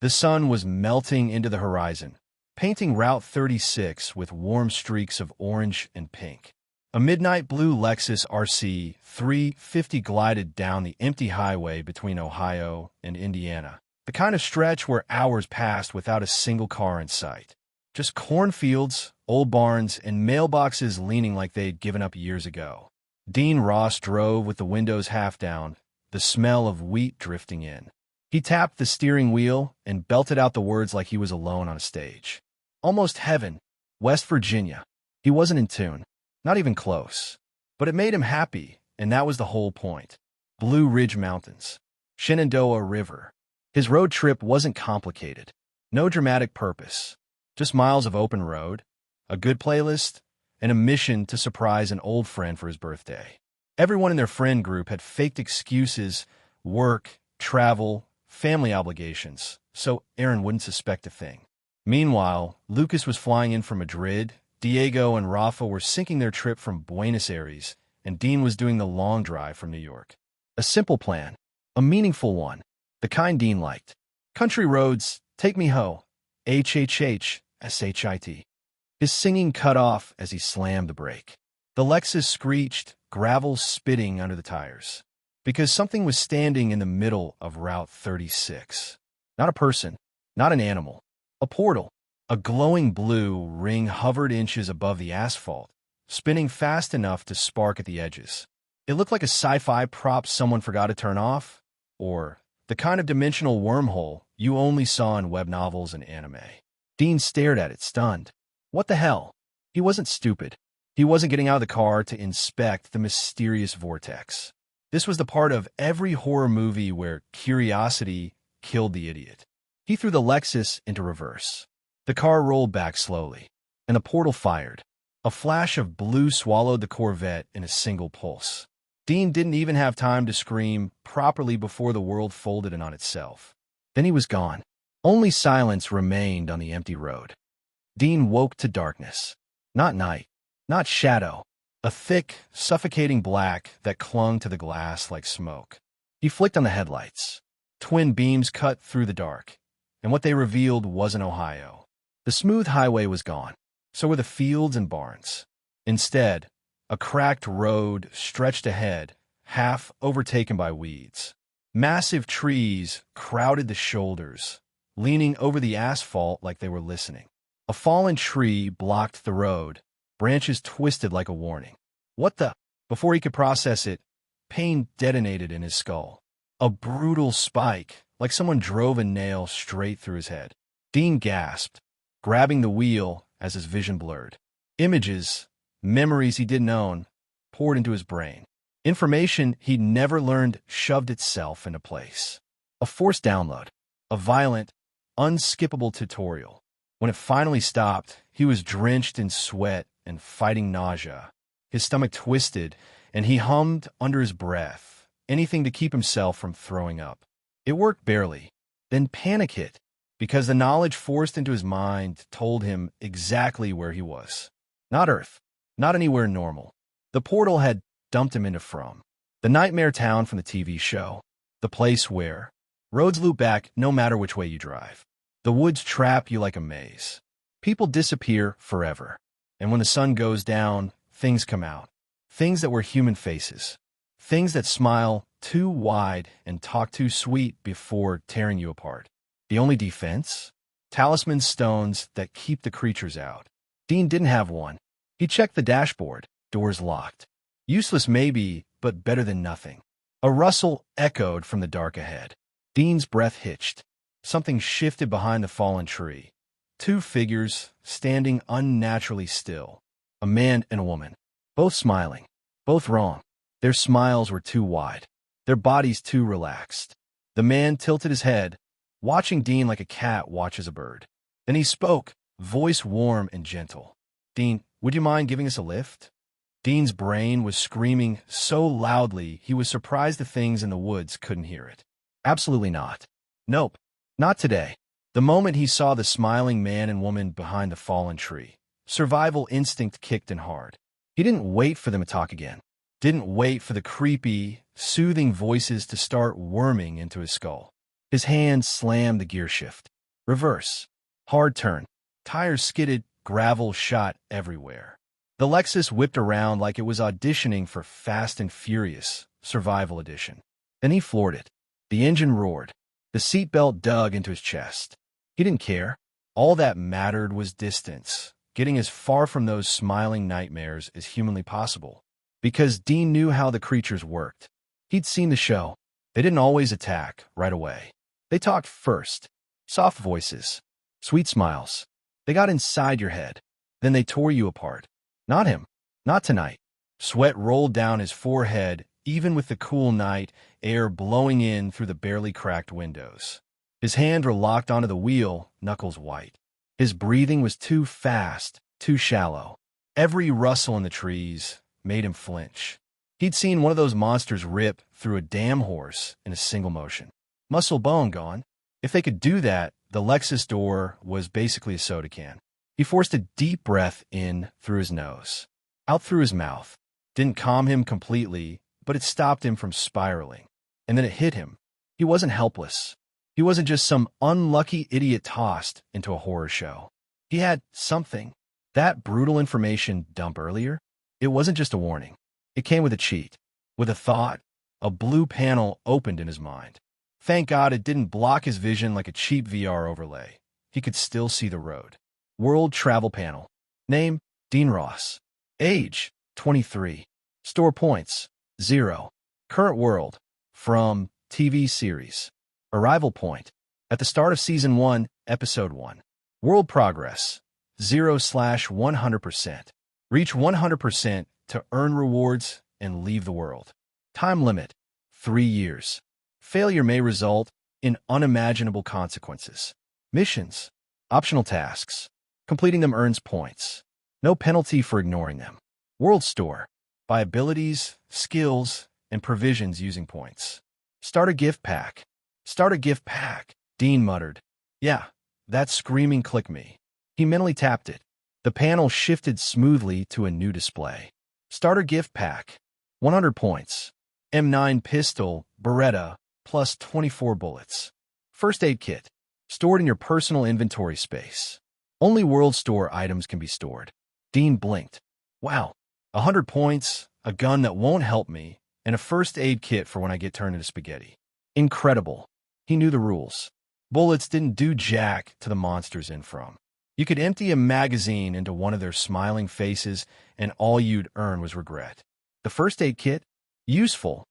The sun was melting into the horizon, painting Route 36 with warm streaks of orange and pink. A midnight blue Lexus RC 350 glided down the empty highway between Ohio and Indiana, the kind of stretch where hours passed without a single car in sight. Just cornfields, old barns, and mailboxes leaning like they'd given up years ago. Dean Ross drove with the windows half down, the smell of wheat drifting in. He tapped the steering wheel and belted out the words like he was alone on a stage. Almost heaven, West Virginia. He wasn't in tune, not even close. But it made him happy, and that was the whole point. Blue Ridge Mountains, Shenandoah River. His road trip wasn't complicated. No dramatic purpose. Just miles of open road, a good playlist, and a mission to surprise an old friend for his birthday. Everyone in their friend group had faked excuses, work, travel, family obligations, so Aaron wouldn't suspect a thing. Meanwhile, Lucas was flying in from Madrid, Diego and Rafa were syncing their trip from Buenos Aires, and Dean was doing the long drive from New York. A simple plan, a meaningful one, the kind Dean liked. Country roads, take me ho, HHH-SHIT. His singing cut off as he slammed the brake. The Lexus screeched, gravel spitting under the tires. Because something was standing in the middle of Route 36. Not a person, not an animal. A portal. A glowing blue ring hovered inches above the asphalt, spinning fast enough to spark at the edges. It looked like a sci-fi prop someone forgot to turn off, or the kind of dimensional wormhole you only saw in web novels and anime. Dean stared at it, stunned. What the hell? He wasn't stupid. He wasn't getting out of the car to inspect the mysterious vortex. This was the part of every horror movie where curiosity killed the idiot. He threw the Lexus into reverse. The car rolled back slowly, and the portal fired. A flash of blue swallowed the Corvette in a single pulse. Dean didn't even have time to scream properly before the world folded in on itself. Then he was gone. Only silence remained on the empty road. Dean woke to darkness. Not night, not shadow. A thick, suffocating black that clung to the glass like smoke. He flicked on the headlights. Twin beams cut through the dark, and what they revealed wasn't Ohio. The smooth highway was gone. So were the fields and barns. Instead, a cracked road stretched ahead, half overtaken by weeds. Massive trees crowded the shoulders, leaning over the asphalt like they were listening. A fallen tree blocked the road, branches twisted like a warning. What the? Before he could process it, pain detonated in his skull. A brutal spike, like someone drove a nail straight through his head. Dean gasped, grabbing the wheel as his vision blurred. Images, memories he didn't own, poured into his brain. Information he'd never learned shoved itself into place. A forced download. A violent, unskippable tutorial. When it finally stopped, he was drenched in sweat and fighting nausea. His stomach twisted, and he hummed under his breath, anything to keep himself from throwing up. It worked barely. Then panic hit, because the knowledge forced into his mind told him exactly where he was. Not Earth, not anywhere normal. The portal had dumped him into From, the nightmare town from the TV show, the place where roads loop back no matter which way you drive. The woods trap you like a maze. People disappear forever. And when the sun goes down, things come out. Things that were human faces. Things that smile too wide and talk too sweet before tearing you apart. The only defense? Talisman stones that keep the creatures out. Dean didn't have one. He checked the dashboard. Doors locked. Useless maybe, but better than nothing. A rustle echoed from the dark ahead. Dean's breath hitched. Something shifted behind the fallen tree. Two figures standing unnaturally still. A man and a woman. Both smiling. Both wrong. Their smiles were too wide. Their bodies too relaxed. The man tilted his head, watching Dean like a cat watches a bird. Then he spoke, voice warm and gentle. "Dean, would you mind giving us a lift?" Dean's brain was screaming so loudly he was surprised the things in the woods couldn't hear it. Absolutely not. Nope. Not today. The moment he saw the smiling man and woman behind the fallen tree, survival instinct kicked in hard. He didn't wait for them to talk again. Didn't wait for the creepy, soothing voices to start worming into his skull. His hand slammed the gear shift. Reverse. Hard turn. Tires skidded, gravel shot everywhere. The Lexus whipped around like it was auditioning for Fast and Furious Survival Edition. Then he floored it. The engine roared. The seatbelt dug into his chest. He didn't care. All that mattered was distance, getting as far from those smiling nightmares as humanly possible. Because Dean knew how the creatures worked. He'd seen the show. They didn't always attack right away. They talked first. Soft voices. Sweet smiles. They got inside your head. Then they tore you apart. Not him. Not tonight. Sweat rolled down his forehead, even with the cool night air blowing in through the barely cracked windows. His hands were locked onto the wheel, knuckles white. His breathing was too fast, too shallow. Every rustle in the trees made him flinch. He'd seen one of those monsters rip through a damn horse in a single motion. Muscle bone gone. If they could do that, the Lexus door was basically a soda can. He forced a deep breath in through his nose, out through his mouth. Didn't calm him completely, but it stopped him from spiraling. And then it hit him. He wasn't helpless. He wasn't just some unlucky idiot tossed into a horror show. He had something. That brutal information dump earlier, it wasn't just a warning. It came with a cheat, with a thought. A blue panel opened in his mind. Thank God it didn't block his vision like a cheap VR overlay. He could still see the road. World Travel Panel. Name, Dean Ross. Age, 23. Store points, 0. Current world, from TV series. Arrival point, at the start of Season 1, Episode 1. World progress, 0/100%. Reach 100% to earn rewards and leave the world. Time limit, 3 years. Failure may result in unimaginable consequences. Missions, optional tasks. Completing them earns points. No penalty for ignoring them. World store, buy abilities, skills, and provisions using points. Start a gift pack. Start a gift pack, Dean muttered. Yeah, that screaming clicked me. He mentally tapped it. The panel shifted smoothly to a new display. Starter gift pack, 100 points. M9 pistol, Beretta, plus 24 bullets. First aid kit, stored in your personal inventory space. Only World Store items can be stored. Dean blinked. Wow, 100 points, a gun that won't help me, and a first aid kit for when I get turned into spaghetti. Incredible. He knew the rules. Bullets didn't do jack to the monsters in from. You could empty a magazine into one of their smiling faces, and all you'd earn was regret. The first aid kit? Useful,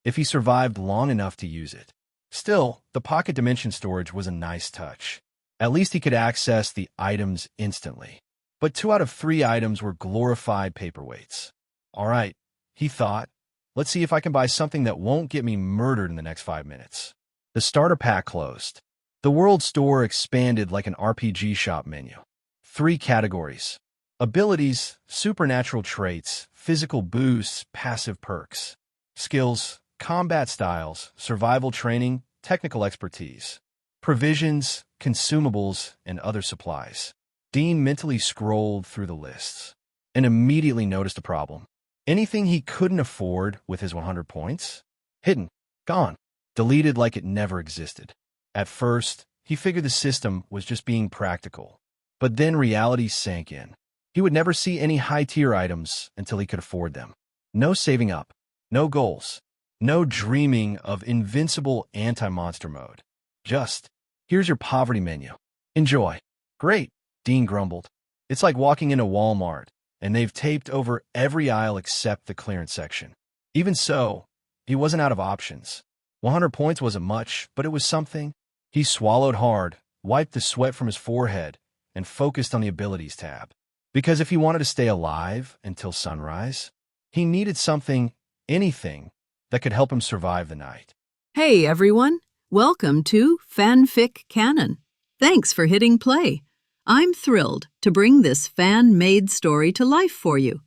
if he survived long enough to use it. Still, the pocket dimension storage was a nice touch. At least he could access the items instantly. But 2 out of 3 items were glorified paperweights. All right, he thought. Let's see if I can buy something that won't get me murdered in the next 5 minutes. The starter pack closed. The World Store expanded like an RPG shop menu. 3 categories. Abilities, supernatural traits, physical boosts, passive perks. Skills, combat styles, survival training, technical expertise. Provisions, consumables, and other supplies. Dean mentally scrolled through the lists and immediately noticed a problem. Anything he couldn't afford with his 100 points? Hidden, gone, deleted like it never existed. At first, he figured the system was just being practical. But then reality sank in. He would never see any high-tier items until he could afford them. No saving up, no goals, no dreaming of invincible anti-monster mode. Just, here's your poverty menu. Enjoy. Great, Dean grumbled. It's like walking into Walmart, and they've taped over every aisle except the clearance section. Even so, he wasn't out of options. 100 points wasn't much, but it was something. He swallowed hard, wiped the sweat from his forehead, and focused on the abilities tab. Because if he wanted to stay alive until sunrise, he needed something, anything, that could help him survive the night. Hey everyone, welcome to FanFic Canon. Thanks for hitting play. I'm thrilled to bring this fan-made story to life for you.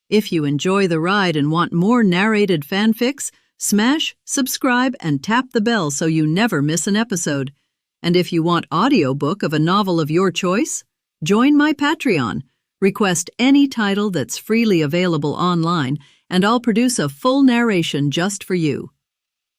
If you enjoy the ride and want more narrated fanfics, smash, subscribe, and tap the bell so you never miss an episode. And if you want audiobook of a novel of your choice, join my Patreon. Request any title that's freely available online, and I'll produce a full narration just for you.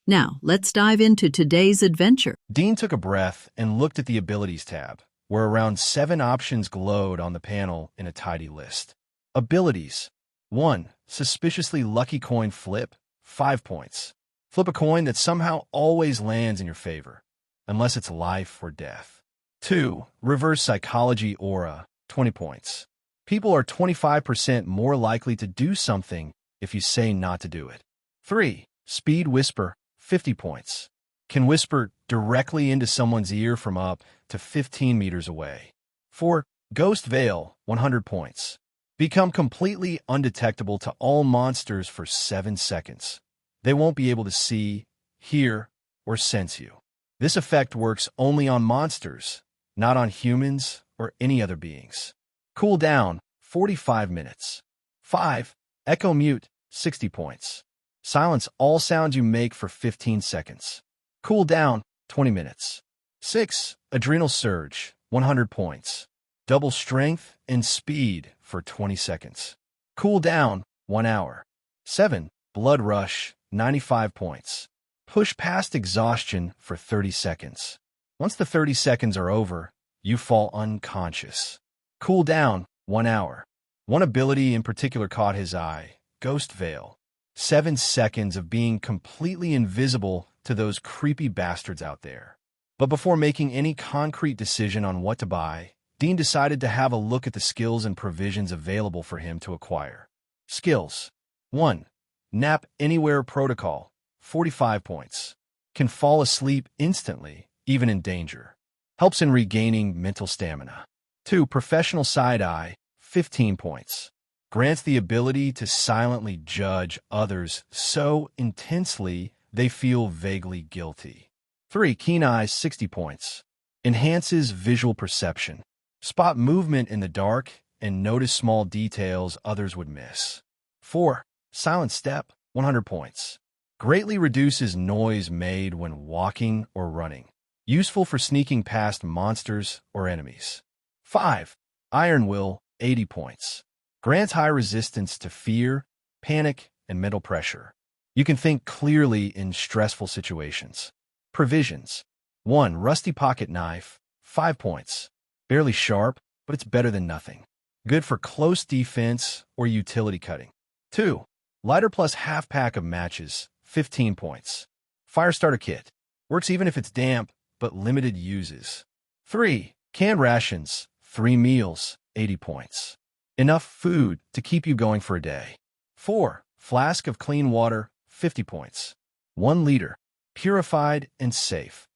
Now, let's dive into today's adventure. Dean took a breath and looked at the Abilities tab, where around 7 options glowed on the panel in a tidy list. Abilities. 1. Suspiciously lucky coin flip, 5 points. Flip a coin that somehow always lands in your favor, unless it's life or death. 2. Reverse psychology aura, 20 points. People are 25% more likely to do something if you say not to do it. 3. Speed whisper, 50 points. Can whisper directly into someone's ear from up to 15 meters away. 4. Ghost veil, 100 points. Become completely undetectable to all monsters for 7 seconds. They won't be able to see, hear, or sense you. This effect works only on monsters, not on humans or any other beings. Cool down, 45 minutes. 5. Echo mute, 60 points. Silence all sounds you make for 15 seconds. Cool down, 20 minutes. 6. Adrenal surge, 100 points. Double strength and speed for 20 seconds. Cool down, 1 hour. 7. Blood rush, 95 points. Push past exhaustion for 30 seconds. Once the 30 seconds are over, you fall unconscious. Cool down, 1 hour. One ability in particular caught his eye, Ghost Veil. 7 seconds of being completely invisible to those creepy bastards out there. But before making any concrete decision on what to buy, Dean decided to have a look at the skills and provisions available for him to acquire. Skills. 1. Nap Anywhere Protocol, 45 points. Can fall asleep instantly, even in danger. Helps in regaining mental stamina. 2. Professional Side-Eye, 15 points. Grants the ability to silently judge others so intensely they feel vaguely guilty. 3. Keen Eyes, 60 points. Enhances visual perception. Spot movement in the dark and notice small details others would miss. 4. Silent Step, 100 points. Greatly reduces noise made when walking or running. Useful for sneaking past monsters or enemies. 5. Iron Will, 80 points. Grants high resistance to fear, panic, and mental pressure. You can think clearly in stressful situations. Provisions. 1. Rusty Pocket Knife, 5 points. Barely sharp, but it's better than nothing. Good for close defense or utility cutting. 2. Lighter plus half pack of matches, 15 points. Firestarter Kit. Works even if it's damp, but limited uses. 3. Canned rations, 3 meals, 80 points. Enough food to keep you going for a day. 4. Flask of clean water, 50 points. 1 liter. Purified and safe.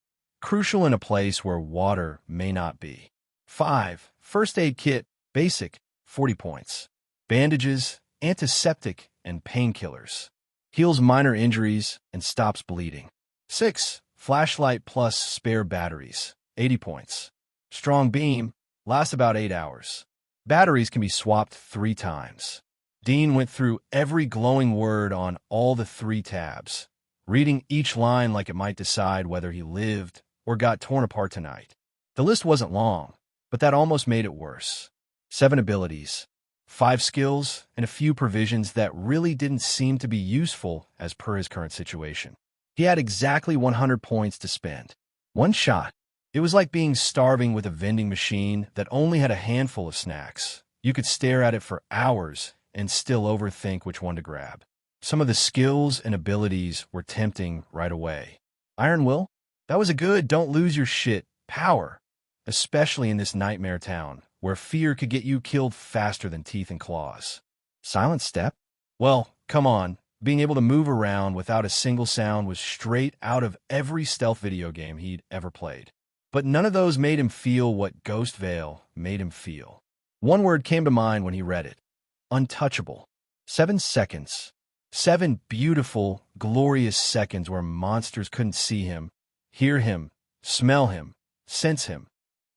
Crucial in a place where water may not be. 5. First Aid Kit, basic, 40 points. Bandages, antiseptic, and painkillers. Heals minor injuries and stops bleeding. 6. Flashlight plus spare batteries, 80 points. Strong beam, lasts about 8 hours. Batteries can be swapped 3 times. Dean went through every glowing word on all the 3 tabs, reading each line like it might decide whether he lived or got torn apart tonight. The list wasn't long, but that almost made it worse. 7 abilities, 5 skills, and a few provisions that really didn't seem to be useful as per his current situation. He had exactly 100 points to spend. One shot. It was like being starving with a vending machine that only had a handful of snacks. You could stare at it for hours and still overthink which one to grab. Some of the skills and abilities were tempting right away. Iron Will? That was a good don't lose your shit power, especially in this nightmare town, where fear could get you killed faster than teeth and claws. Silent Step? Well, come on. Being able to move around without a single sound was straight out of every stealth video game he'd ever played. But none of those made him feel what Ghost Veil made him feel. One word came to mind when he read it. Untouchable. 7 seconds. 7 beautiful, glorious seconds where monsters couldn't see him, hear him, smell him, sense him.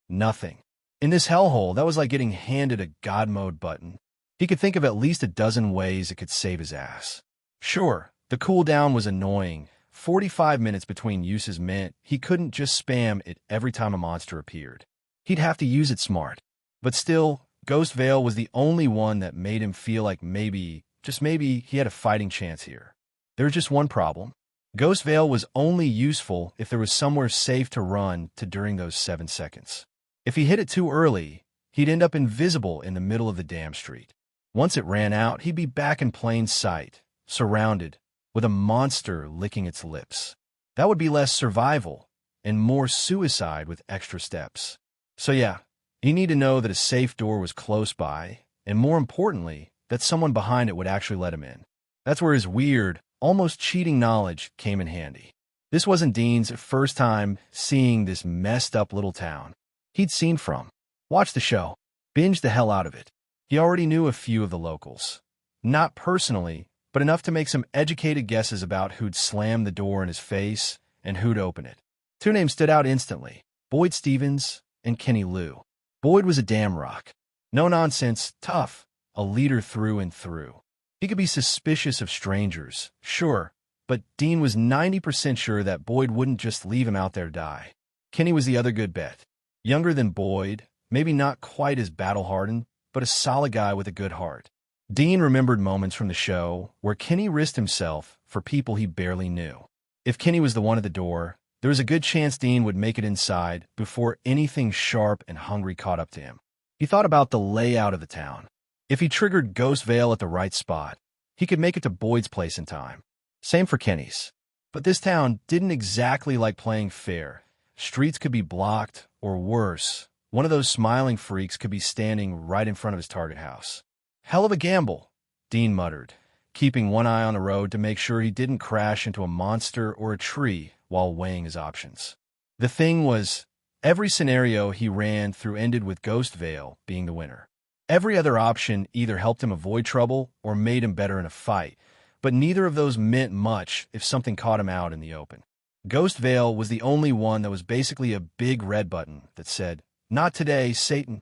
Nothing. In this hellhole, that was like getting handed a God mode button. He could think of at least a dozen ways it could save his ass. Sure, the cooldown was annoying. 45 minutes between uses meant he couldn't just spam it every time a monster appeared. He'd have to use it smart. But still, Ghost Veil was the only one that made him feel like maybe, just maybe, he had a fighting chance here. There was just one problem. Ghost Veil was only useful if there was somewhere safe to run to during those 7 seconds. If he hit it too early, he'd end up invisible in the middle of the damn street. Once it ran out, he'd be back in plain sight, surrounded, with a monster licking its lips. That would be less survival and more suicide with extra steps. So yeah, you need to know that a safe door was close by, and more importantly, that someone behind it would actually let him in. That's where his weird, almost cheating knowledge came in handy. This wasn't Dean's first time seeing this messed up little town. He'd seen from, watched the show, binged the hell out of it. He already knew a few of the locals. Not personally, but enough to make some educated guesses about who'd slam the door in his face and who'd open it. 2 names stood out instantly, Boyd Stevens and Kenny Lou. Boyd was a damn rock. No nonsense, tough, a leader through and through. He could be suspicious of strangers, sure, but Dean was 90% sure that Boyd wouldn't just leave him out there to die. Kenny was the other good bet. Younger than Boyd, maybe not quite as battle-hardened, but a solid guy with a good heart. Dean remembered moments from the show where Kenny risked himself for people he barely knew. If Kenny was the one at the door, there was a good chance Dean would make it inside before anything sharp and hungry caught up to him. He thought about the layout of the town. If he triggered Ghost Veil at the right spot, he could make it to Boyd's place in time. Same for Kenny's. But this town didn't exactly like playing fair. Streets could be blocked, or worse, one of those smiling freaks could be standing right in front of his target house. Hell of a gamble, Dean muttered, keeping one eye on the road to make sure he didn't crash into a monster or a tree while weighing his options. The thing was, every scenario he ran through ended with Ghost Veil being the winner. Every other option either helped him avoid trouble or made him better in a fight, but neither of those meant much if something caught him out in the open. Ghost Veil was the only one that was basically a big red button that said, "Not today, Satan."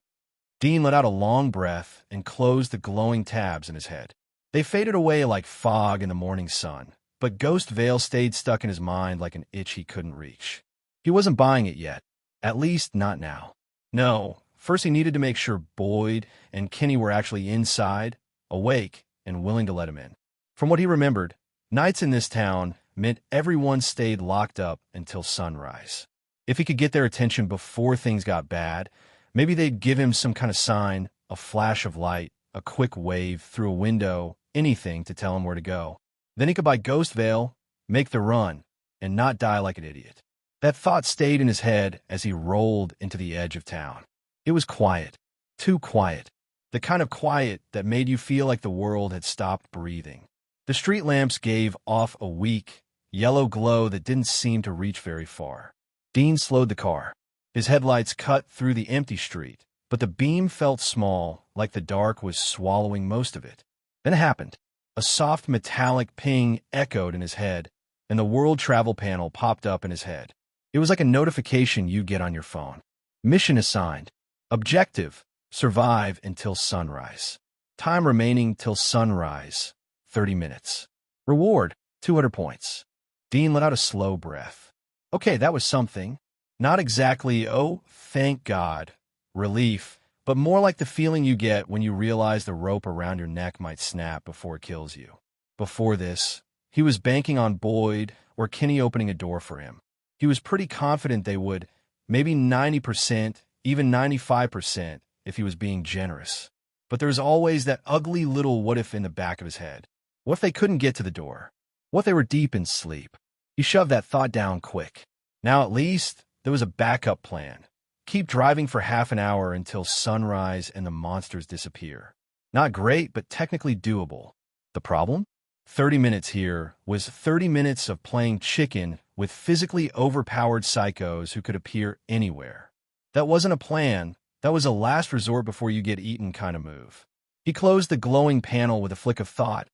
Dean let out a long breath and closed the glowing tabs in his head. They faded away like fog in the morning sun, but Ghost Veil stayed stuck in his mind like an itch he couldn't reach. He wasn't buying it yet, at least not now. No, first he needed to make sure Boyd and Kenny were actually inside, awake, and willing to let him in. From what he remembered, nights in this town meant everyone stayed locked up until sunrise. If he could get their attention before things got bad, maybe they'd give him some kind of sign, a flash of light, a quick wave through a window, anything to tell him where to go. Then he could buy Ghost Veil, make the run, and not die like an idiot. That thought stayed in his head as he rolled into the edge of town. It was quiet, too quiet, the kind of quiet that made you feel like the world had stopped breathing. The street lamps gave off a weak, yellow glow that didn't seem to reach very far. Dean slowed the car. His headlights cut through the empty street, but the beam felt small, like the dark was swallowing most of it. Then it happened. A soft metallic ping echoed in his head, and the world travel panel popped up in his head. It was like a notification you get on your phone. Mission assigned. Objective: survive until sunrise. Time remaining till sunrise: 30 minutes. Reward: 200 points. Dean let out a slow breath. Okay, that was something. Not exactly, oh, thank God, relief, but more like the feeling you get when you realize the rope around your neck might snap before it kills you. Before this, he was banking on Boyd or Kenny opening a door for him. He was pretty confident they would, maybe 90%, even 95% if he was being generous. But there was always that ugly little what-if in the back of his head. What if they couldn't get to the door? What if they were deep in sleep? He shoved that thought down quick. Now at least there was a backup plan. Keep driving for half an hour until sunrise and the monsters disappear. Not great, but technically doable. The problem? 30 minutes here was 30 minutes of playing chicken with physically overpowered psychos who could appear anywhere. That wasn't a plan. That was a last resort before you get eaten kind of move. He closed the glowing panel with a flick of thought,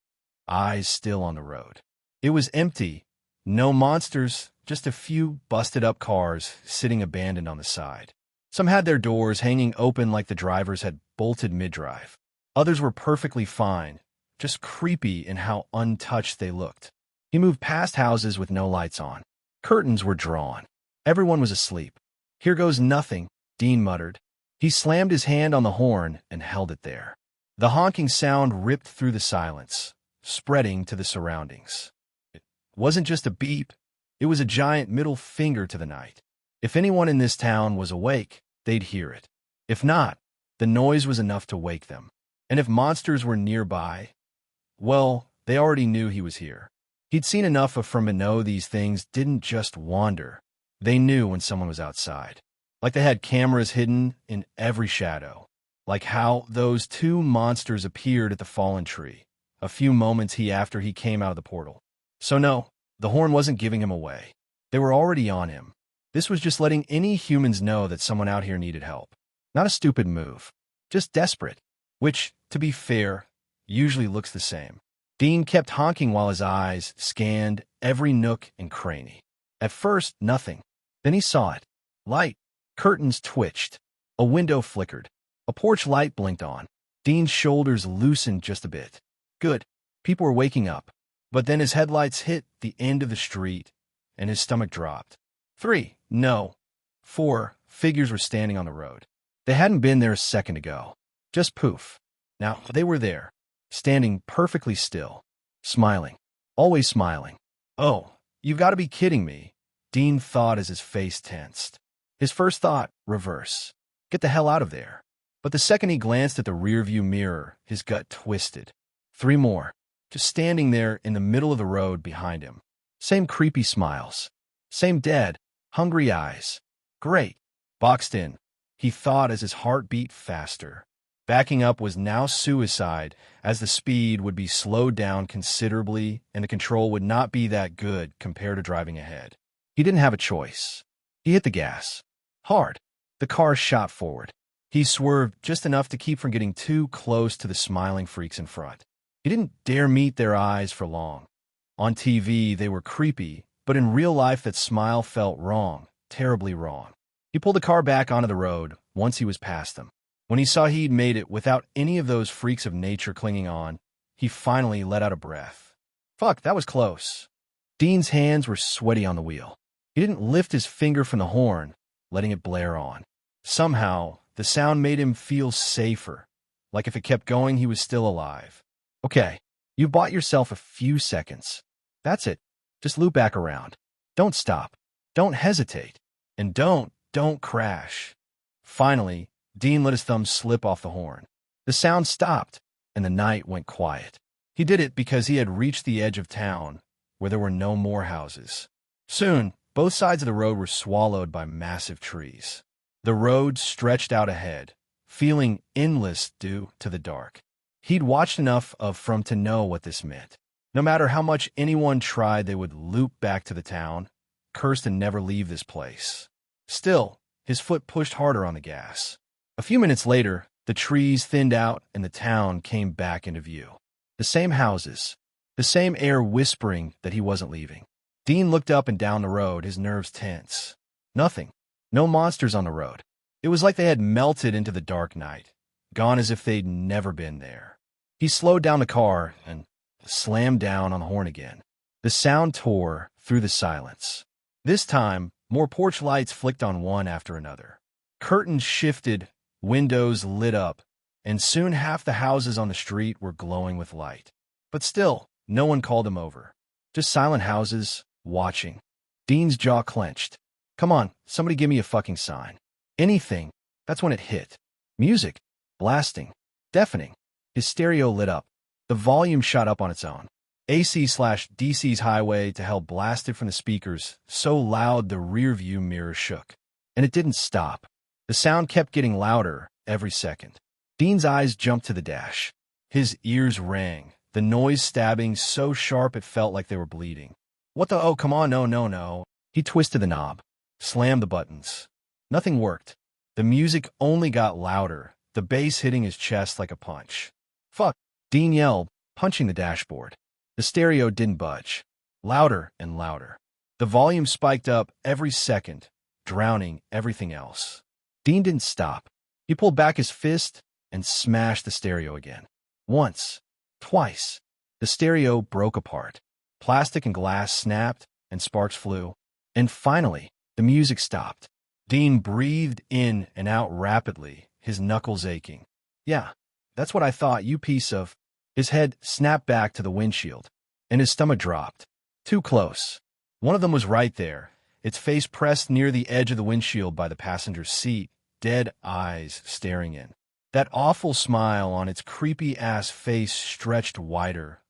eyes still on the road. It was empty. No monsters, just a few busted-up cars sitting abandoned on the side. Some had their doors hanging open like the drivers had bolted mid-drive. Others were perfectly fine, just creepy in how untouched they looked. He moved past houses with no lights on. Curtains were drawn. Everyone was asleep. Here goes nothing, Dean muttered. He slammed his hand on the horn and held it there. The honking sound ripped through the silence, spreading to the surroundings. wasn't just a beep, it was a giant middle finger to the night. If anyone in this town was awake, they'd hear it. If not, the noise was enough to wake them. And if monsters were nearby, well, they already knew he was here. He'd seen enough of them to know these things didn't just wander. They knew when someone was outside. Like they had cameras hidden in every shadow. Like how those two monsters appeared at the fallen tree, a few moments after he came out of the portal. So no, the horn wasn't giving him away. They were already on him. This was just letting any humans know that someone out here needed help. Not a stupid move, just desperate, which, to be fair, usually looks the same. Dean kept honking while his eyes scanned every nook and cranny. At first, nothing. Then he saw it. Light. Curtains twitched. A window flickered. A porch light blinked on. Dean's shoulders loosened just a bit. Good. People were waking up. But then his headlights hit the end of the street, and his stomach dropped. 3, no, 4 figures were standing on the road. They hadn't been there a second ago. Just poof. Now, they were there, standing perfectly still, smiling, always smiling. Oh, you've got to be kidding me, Dean thought as his face tensed. His first thought, reverse. Get the hell out of there. But the second he glanced at the rearview mirror, his gut twisted. 3 more, just standing there in the middle of the road behind him. Same creepy smiles. Same dead, hungry eyes. Great. Boxed in, he thought as his heart beat faster. Backing up was now suicide, as the speed would be slowed down considerably and the control would not be that good compared to driving ahead. He didn't have a choice. He hit the gas. Hard. The car shot forward. He swerved just enough to keep from getting too close to the smiling freaks in front. He didn't dare meet their eyes for long. On TV, they were creepy, but in real life that smile felt wrong, terribly wrong. He pulled the car back onto the road once he was past them. When he saw he'd made it without any of those freaks of nature clinging on, he finally let out a breath. Fuck, that was close. Dean's hands were sweaty on the wheel. He didn't lift his finger from the horn, letting it blare on. Somehow, the sound made him feel safer, like if it kept going, he was still alive. Okay, you've bought yourself a few seconds. That's it. Just loop back around. Don't stop. Don't hesitate. And don't crash. Finally, Dean let his thumb slip off the horn. The sound stopped, and the night went quiet. He did it because he had reached the edge of town, where there were no more houses. Soon, both sides of the road were swallowed by massive trees. The road stretched out ahead, feeling endless due to the dark. He'd watched enough of from to know what this meant. No matter how much anyone tried, they would loop back to the town, cursed and never leave this place. Still, his foot pushed harder on the gas. A few minutes later, the trees thinned out and the town came back into view. The same houses, the same air whispering that he wasn't leaving. Dean looked up and down the road, his nerves tense. Nothing. No monsters on the road. It was like they had melted into the dark night, gone as if they'd never been there. He slowed down the car and slammed down on the horn again. The sound tore through the silence. This time, more porch lights flicked on one after another. Curtains shifted, windows lit up, and soon half the houses on the street were glowing with light. But still, no one called him over. Just silent houses, watching. Dean's jaw clenched. Come on, somebody give me a fucking sign. Anything. That's when it hit. Music. Blasting. Deafening. His stereo lit up. The volume shot up on its own. AC/DC's highway to hell blasted from the speakers, so loud the rearview mirror shook. And it didn't stop. The sound kept getting louder every second. Dean's eyes jumped to the dash. His ears rang, the noise stabbing so sharp it felt like they were bleeding. What the— oh, come on, no. He twisted the knob, slammed the buttons. Nothing worked. The music only got louder, the bass hitting his chest like a punch. Fuck, Dean yelled, punching the dashboard. The stereo didn't budge. Louder and louder. The volume spiked up every second, drowning everything else. Dean didn't stop. He pulled back his fist and smashed the stereo again. Once. Twice. The stereo broke apart. Plastic and glass snapped and sparks flew. And finally, the music stopped. Dean breathed in and out rapidly, his knuckles aching. Yeah, that's what I thought, you piece of— His head snapped back to the windshield, and his stomach dropped. Too close. One of them was right there, its face pressed near the edge of the windshield by the passenger's seat, dead eyes staring in. That awful smile on its creepy-ass face stretched wider,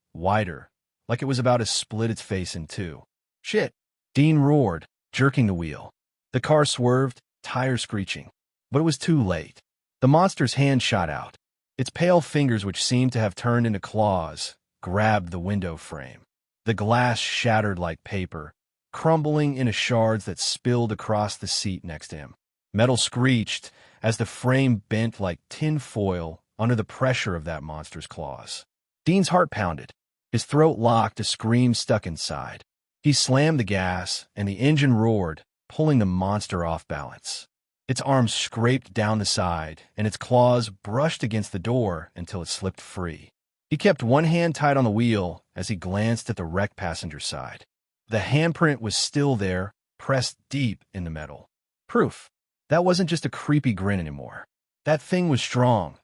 like it was about to split its face in two. Shit! Dean roared, jerking the wheel. The car swerved, tires screeching. But it was too late. The monster's hand shot out. Its pale fingers, which seemed to have turned into claws, grabbed the window frame. The glass shattered like paper, crumbling into shards that spilled across the seat next to him. Metal screeched as the frame bent like tin foil under the pressure of that monster's claws. Dean's heart pounded. His throat locked, a scream stuck inside. He slammed the gas, and the engine roared, pulling the monster off balance. Its arms scraped down the side, and its claws brushed against the door until it slipped free. He kept one hand tight on the wheel as he glanced at the wrecked passenger side. The handprint was still there, pressed deep in the metal. Proof. That wasn't just a creepy grin anymore. That thing was strong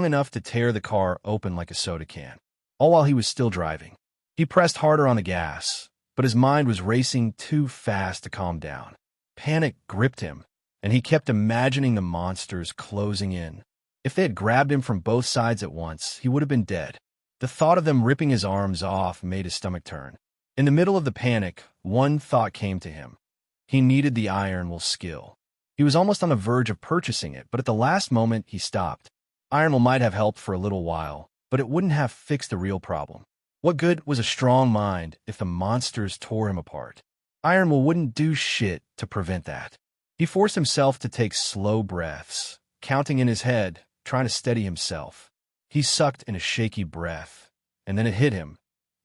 enough to tear the car open like a soda can, all while he was still driving. He pressed harder on the gas, but his mind was racing too fast to calm down. Panic gripped him, and he kept imagining the monsters closing in. If they had grabbed him from both sides at once, he would have been dead. The thought of them ripping his arms off made his stomach turn. In the middle of the panic, one thought came to him. He needed the iron will skill. He was almost on the verge of purchasing it, but at the last moment he stopped. Iron will might have helped for a little while, but it wouldn't have fixed the real problem. What good was a strong mind if the monsters tore him apart? Iron will wouldn't do shit to prevent that. He forced himself to take slow breaths, counting in his head, trying to steady himself. He sucked in a shaky breath, and then it hit him.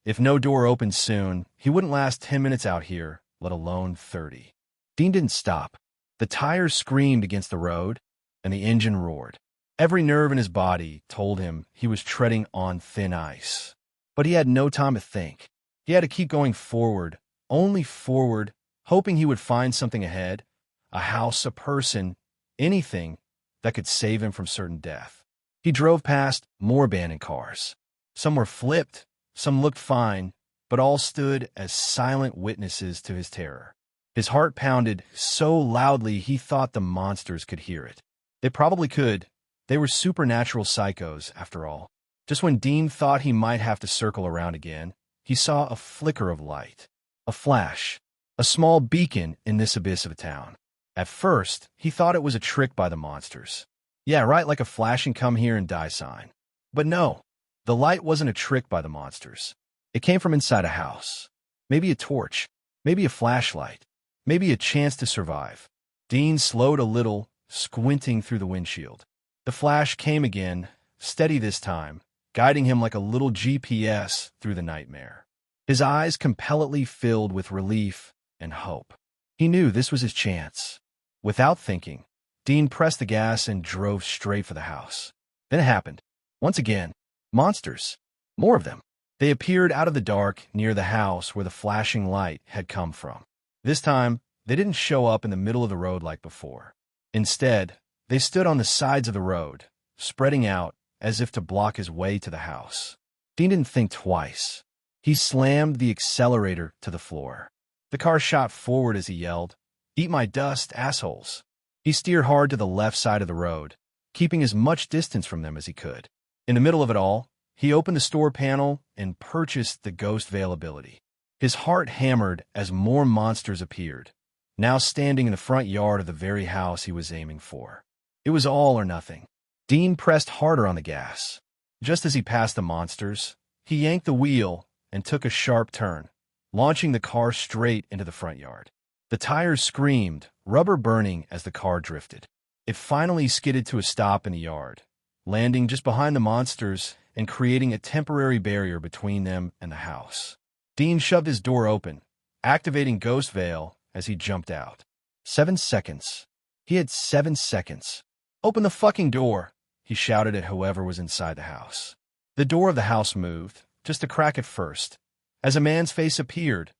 If no door opened soon, he wouldn't last 10 minutes out here, let alone 30. Dean didn't stop. The tires screamed against the road, and the engine roared. Every nerve in his body told him he was treading on thin ice. But he had no time to think. He had to keep going forward, only forward, hoping he would find something ahead, a house, a person, anything that could save him from certain death. He drove past more abandoned cars. Some were flipped, some looked fine, but all stood as silent witnesses to his terror. His heart pounded so loudly he thought the monsters could hear it. They probably could. They were supernatural psychos, after all. Just when Dean thought he might have to circle around again, he saw a flicker of light. A flash. A small beacon in this abyss of a town. At first, he thought it was a trick by the monsters. Yeah, right, like a flash and come here and die sign. But no, the light wasn't a trick by the monsters. It came from inside a house. Maybe a torch. Maybe a flashlight. Maybe a chance to survive. Dean slowed a little, squinting through the windshield. The flash came again, steady this time, guiding him like a little GPS through the nightmare. His eyes compellently filled with relief and hope. He knew this was his chance. Without thinking, Dean pressed the gas and drove straight for the house. Then it happened. Once again, monsters. More of them. They appeared out of the dark near the house where the flashing light had come from. This time, they didn't show up in the middle of the road like before. Instead, they stood on the sides of the road, spreading out as if to block his way to the house. Dean didn't think twice. He slammed the accelerator to the floor. The car shot forward as he yelled, "Eat my dust, assholes." He steered hard to the left side of the road, keeping as much distance from them as he could. In the middle of it all, he opened the store panel and purchased the Ghost Veil ability. His heart hammered as more monsters appeared, now standing in the front yard of the very house he was aiming for. It was all or nothing. Dean pressed harder on the gas. Just as he passed the monsters, he yanked the wheel and took a sharp turn, launching the car straight into the front yard. The tires screamed, rubber burning as the car drifted. It finally skidded to a stop in the yard, landing just behind the monsters and creating a temporary barrier between them and the house. Dean shoved his door open, activating Ghost Veil as he jumped out. 7 seconds. He had 7 seconds. "Open the fucking door," he shouted at whoever was inside the house. The door of the house moved, just a crack at first, as a man's face appeared,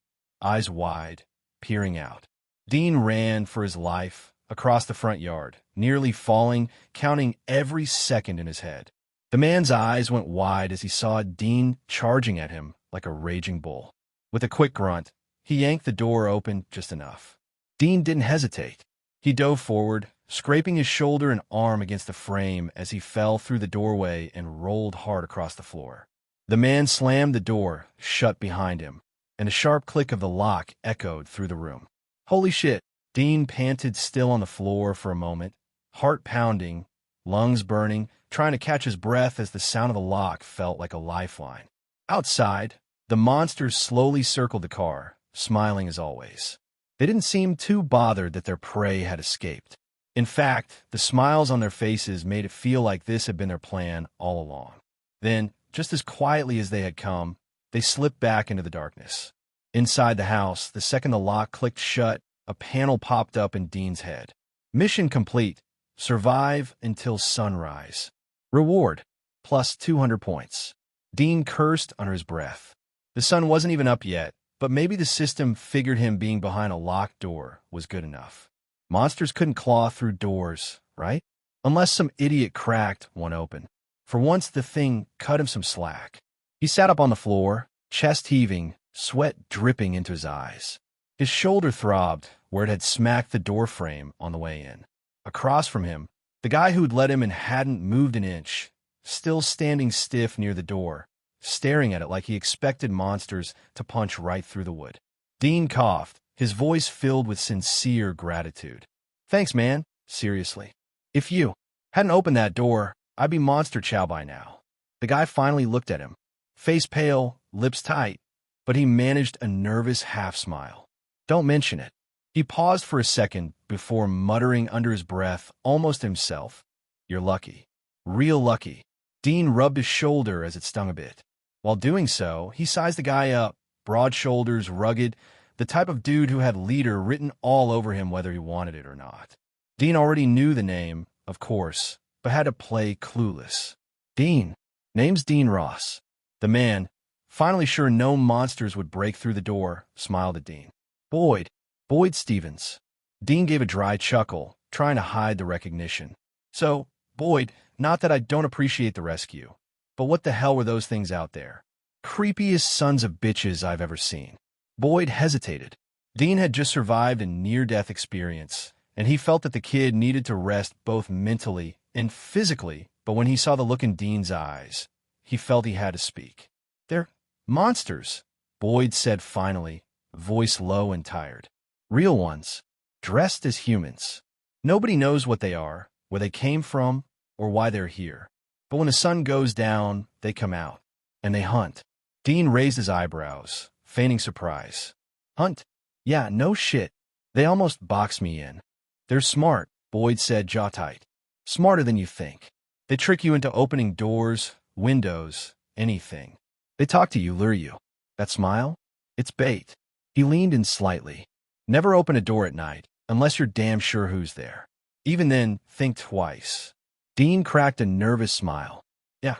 eyes wide, peering out. Dean ran for his life across the front yard, nearly falling, counting every second in his head. The man's eyes went wide as he saw Dean charging at him like a raging bull. With a quick grunt, he yanked the door open just enough. Dean didn't hesitate. He dove forward, scraping his shoulder and arm against the frame as he fell through the doorway and rolled hard across the floor. The man slammed the door shut behind him, and a sharp click of the lock echoed through the room. Holy shit! Dean panted still on the floor for a moment, heart pounding, lungs burning, trying to catch his breath as the sound of the lock felt like a lifeline. Outside, the monsters slowly circled the car, smiling as always. They didn't seem too bothered that their prey had escaped. In fact, the smiles on their faces made it feel like this had been their plan all along. Then, just as quietly as they had come, they slipped back into the darkness. Inside the house, the second the lock clicked shut, a panel popped up in Dean's head. Mission complete. Survive until sunrise. Reward, plus 200 points. Dean cursed under his breath. The sun wasn't even up yet, but maybe the system figured him being behind a locked door was good enough. Monsters couldn't claw through doors, right? Unless some idiot cracked one open. For once, the thing cut him some slack. He sat up on the floor, chest heaving, sweat dripping into his eyes. His shoulder throbbed where it had smacked the door frame on the way in. Across from him, the guy who'd let him in hadn't moved an inch, still standing stiff near the door, staring at it like he expected monsters to punch right through the wood. Dean coughed, his voice filled with sincere gratitude. Thanks, man. Seriously. If you hadn't opened that door, I'd be monster chow by now. The guy finally looked at him, face pale, lips tight, but he managed a nervous half-smile. Don't mention it. He paused for a second before muttering under his breath, almost himself, You're lucky. Real lucky. Dean rubbed his shoulder as it stung a bit. While doing so, he sized the guy up, broad shoulders, rugged, the type of dude who had leader written all over him whether he wanted it or not. Dean already knew the name, of course, but had to play clueless. Dean. Name's Dean Ross. The man, finally sure no monsters would break through the door, smiled at Dean. Boyd Stevens. Dean gave a dry chuckle, trying to hide the recognition. So, Boyd, not that I don't appreciate the rescue, but what the hell were those things out there? Creepiest sons of bitches I've ever seen. Boyd hesitated. Dean had just survived a near-death experience, and he felt that the kid needed to rest both mentally and physically, but when he saw the look in Dean's eyes, he felt he had to speak. They're monsters, Boyd said finally, voice low and tired. Real ones, dressed as humans. Nobody knows what they are, where they came from, or why they're here. But when the sun goes down, they come out, and they hunt. Dean raised his eyebrows, feigning surprise. Hunt? Yeah, no shit. They almost boxed me in. They're smart, Boyd said, jaw tight. Smarter than you think. They trick you into opening doors, windows, anything. They talk to you, lure you. That smile? It's bait. He leaned in slightly. Never open a door at night, unless you're damn sure who's there. Even then, think twice. Dean cracked a nervous smile. Yeah,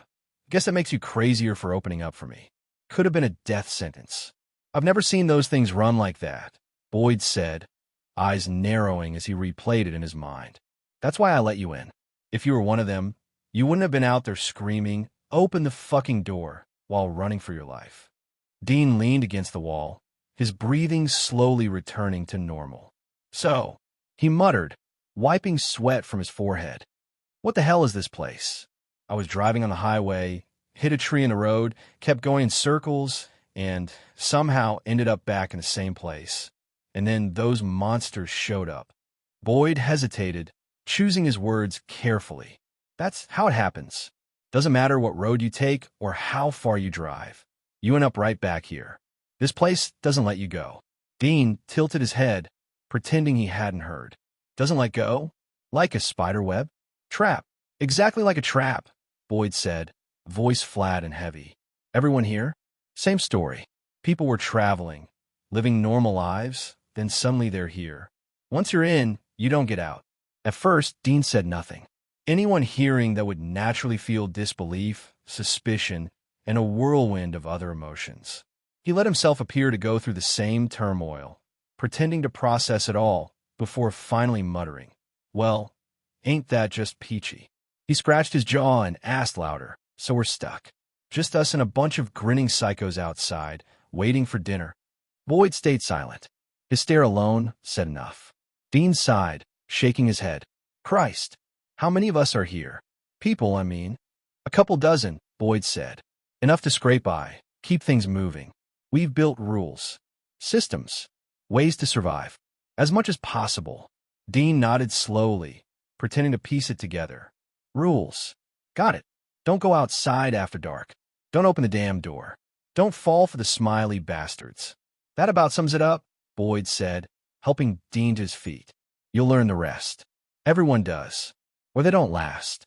guess that makes you crazier for opening up for me. Could have been a death sentence. I've never seen those things run like that, Boyd said, eyes narrowing as he replayed it in his mind. That's why I let you in. If you were one of them, you wouldn't have been out there screaming, open the fucking door, while running for your life. Dean leaned against the wall, his breathing slowly returning to normal. So, he muttered, wiping sweat from his forehead. What the hell is this place? I was driving on the highway, hit a tree in the road, kept going in circles, and somehow ended up back in the same place. And then those monsters showed up. Boyd hesitated, choosing his words carefully. That's how it happens. Doesn't matter what road you take or how far you drive. You end up right back here. This place doesn't let you go. Dean tilted his head, pretending he hadn't heard. Doesn't let go? Like a spider web? Trap. Exactly like a trap, Boyd said, voice flat and heavy. Everyone here? Same story. People were traveling, living normal lives, then suddenly they're here. Once you're in, you don't get out. At first, Dean said nothing. Anyone hearing that would naturally feel disbelief, suspicion, and a whirlwind of other emotions. He let himself appear to go through the same turmoil, pretending to process it all, before finally muttering, Well, ain't that just peachy? He scratched his jaw and asked louder, So we're stuck. Just us and a bunch of grinning psychos outside, waiting for dinner. Boyd stayed silent. His stare alone said enough. Dean sighed, shaking his head. Christ, how many of us are here? People, I mean. A couple dozen, Boyd said. Enough to scrape by, keep things moving. We've built rules, systems, ways to survive. As much as possible. Dean nodded slowly, pretending to piece it together. Rules. Got it. Don't go outside after dark. Don't open the damn door. Don't fall for the smiley bastards. That about sums it up, Boyd said, helping Dean to his feet. You'll learn the rest. Everyone does. Or they don't last.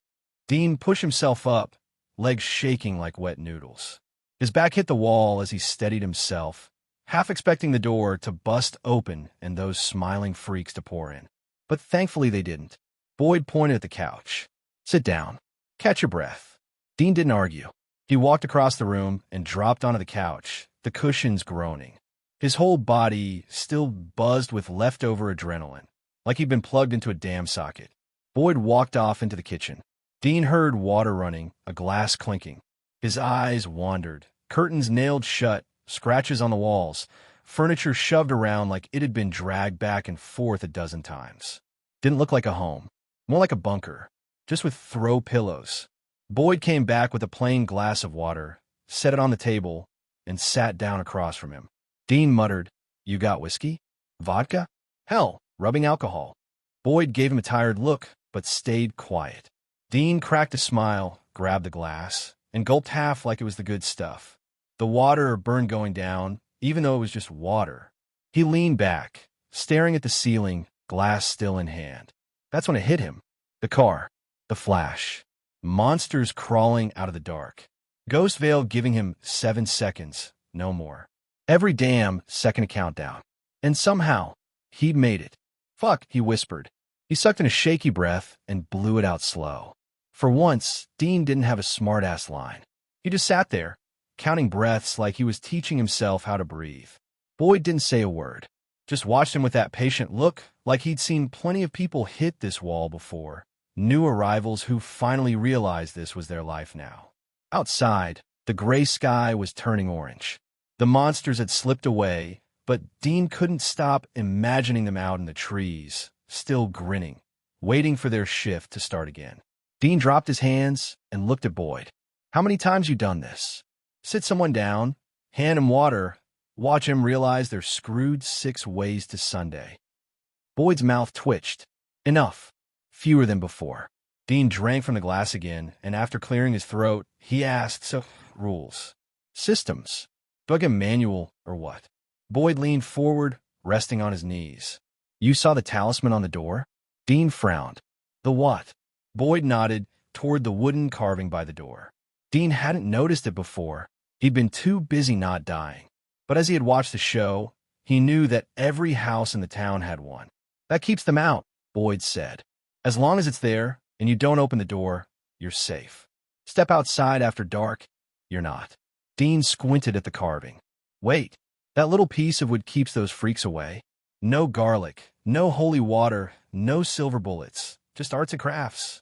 Dean pushed himself up, legs shaking like wet noodles. His back hit the wall as he steadied himself, half expecting the door to bust open and those smiling freaks to pour in. But thankfully they didn't. Boyd pointed at the couch. Sit down. Catch your breath. Dean didn't argue. He walked across the room and dropped onto the couch, the cushions groaning. His whole body still buzzed with leftover adrenaline, like he'd been plugged into a damn socket. Boyd walked off into the kitchen. Dean heard water running, a glass clinking. His eyes wandered, curtains nailed shut, scratches on the walls, furniture shoved around like it had been dragged back and forth a dozen times. Didn't look like a home, more like a bunker, just with throw pillows. Boyd came back with a plain glass of water, set it on the table, and sat down across from him. Dean muttered, You got whiskey? Vodka? Hell, rubbing alcohol. Boyd gave him a tired look, but stayed quiet. Dean cracked a smile, grabbed the glass, and gulped half like it was the good stuff. The water burned going down, even though it was just water. He leaned back, staring at the ceiling, glass still in hand. That's when it hit him. The car. The flash. Monsters crawling out of the dark. Ghost Veil giving him 7 seconds, no more. Every damn second countdown. And somehow, he'd made it. Fuck, he whispered. He sucked in a shaky breath and blew it out slow. For once, Dean didn't have a smart-ass line. He just sat there, counting breaths like he was teaching himself how to breathe. Boyd didn't say a word, just watched him with that patient look like he'd seen plenty of people hit this wall before, new arrivals who finally realized this was their life now. Outside, the gray sky was turning orange. The monsters had slipped away, but Dean couldn't stop imagining them out in the trees, still grinning, waiting for their shift to start again. Dean dropped his hands and looked at Boyd. How many times you done this? Sit someone down, hand him water, watch him realize they're screwed 6 ways to Sunday. Boyd's mouth twitched. Enough. Fewer than before. Dean drank from the glass again, and after clearing his throat, he asked, So, rules. Systems. Do I get a manual or what? Boyd leaned forward, resting on his knees. You saw the talisman on the door? Dean frowned. The what? Boyd nodded toward the wooden carving by the door. Dean hadn't noticed it before. He'd been too busy not dying. But as he had watched the show, he knew that every house in the town had one. That keeps them out, Boyd said. As long as it's there and you don't open the door, you're safe. Step outside after dark, you're not. Dean squinted at the carving. Wait, that little piece of wood keeps those freaks away? No garlic, no holy water, no silver bullets, just arts and crafts.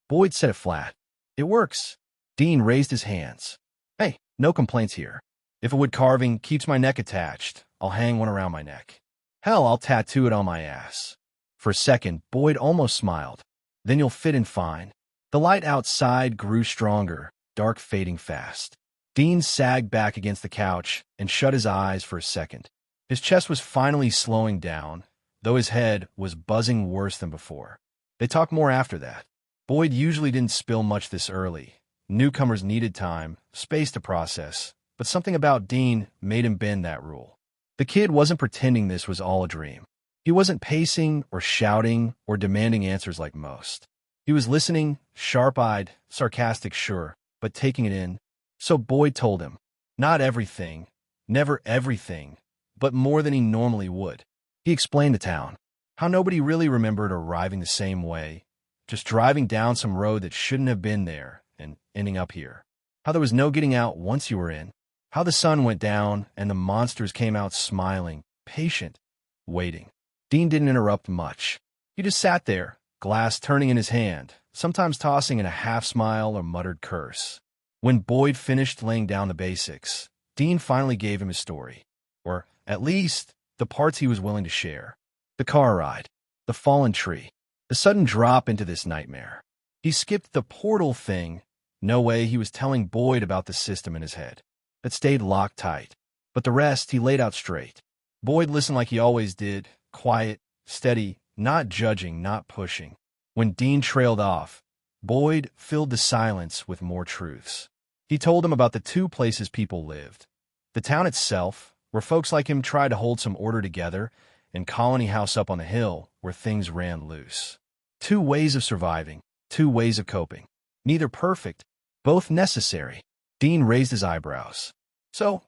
Boyd said it flat. It works. Dean raised his hands. Hey, no complaints here. If a wood carving keeps my neck attached, I'll hang one around my neck. Hell, I'll tattoo it on my ass. For a second, Boyd almost smiled. Then you'll fit in fine. The light outside grew stronger, dark fading fast. Dean sagged back against the couch and shut his eyes for a second. His chest was finally slowing down, though his head was buzzing worse than before. They talked more after that. Boyd usually didn't spill much this early. Newcomers needed time, space to process, but something about Dean made him bend that rule. The kid wasn't pretending this was all a dream. He wasn't pacing or shouting or demanding answers like most. He was listening, sharp-eyed, sarcastic, sure, but taking it in. So Boyd told him, not everything, never everything, but more than he normally would. He explained the town, how nobody really remembered arriving the same way, just driving down some road that shouldn't have been there and ending up here. How there was no getting out once you were in. How the sun went down and the monsters came out smiling, patient, waiting. Dean didn't interrupt much. He just sat there, glass turning in his hand, sometimes tossing in a half-smile or muttered curse. When Boyd finished laying down the basics, Dean finally gave him his story. Or At least, the parts he was willing to share. The car ride, the fallen tree, the sudden drop into this nightmare. He skipped the portal thing. No way, he was telling Boyd about the system in his head. It stayed locked tight. But the rest he laid out straight. Boyd listened like he always did, quiet, steady, not judging, not pushing. When Dean trailed off, Boyd filled the silence with more truths. He told him about the two places people lived. The town itself, where folks like him tried to hold some order together, and Colony House up on the hill, where things ran loose. Two ways of surviving, two ways of coping. Neither perfect, both necessary. Dean raised his eyebrows. So,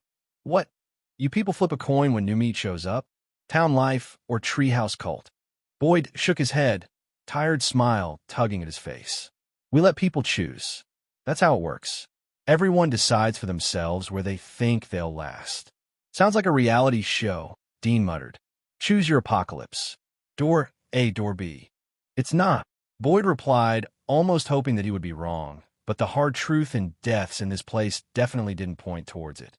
what? You people flip a coin when new meat shows up? Town life or treehouse cult? Boyd shook his head, tired smile tugging at his face. We let people choose. That's how it works. Everyone decides for themselves where they think they'll last. Sounds like a reality show, Dean muttered. Choose your apocalypse. Door A, door B. It's not. Boyd replied, almost hoping that he would be wrong, but the hard truth and deaths in this place definitely didn't point towards it.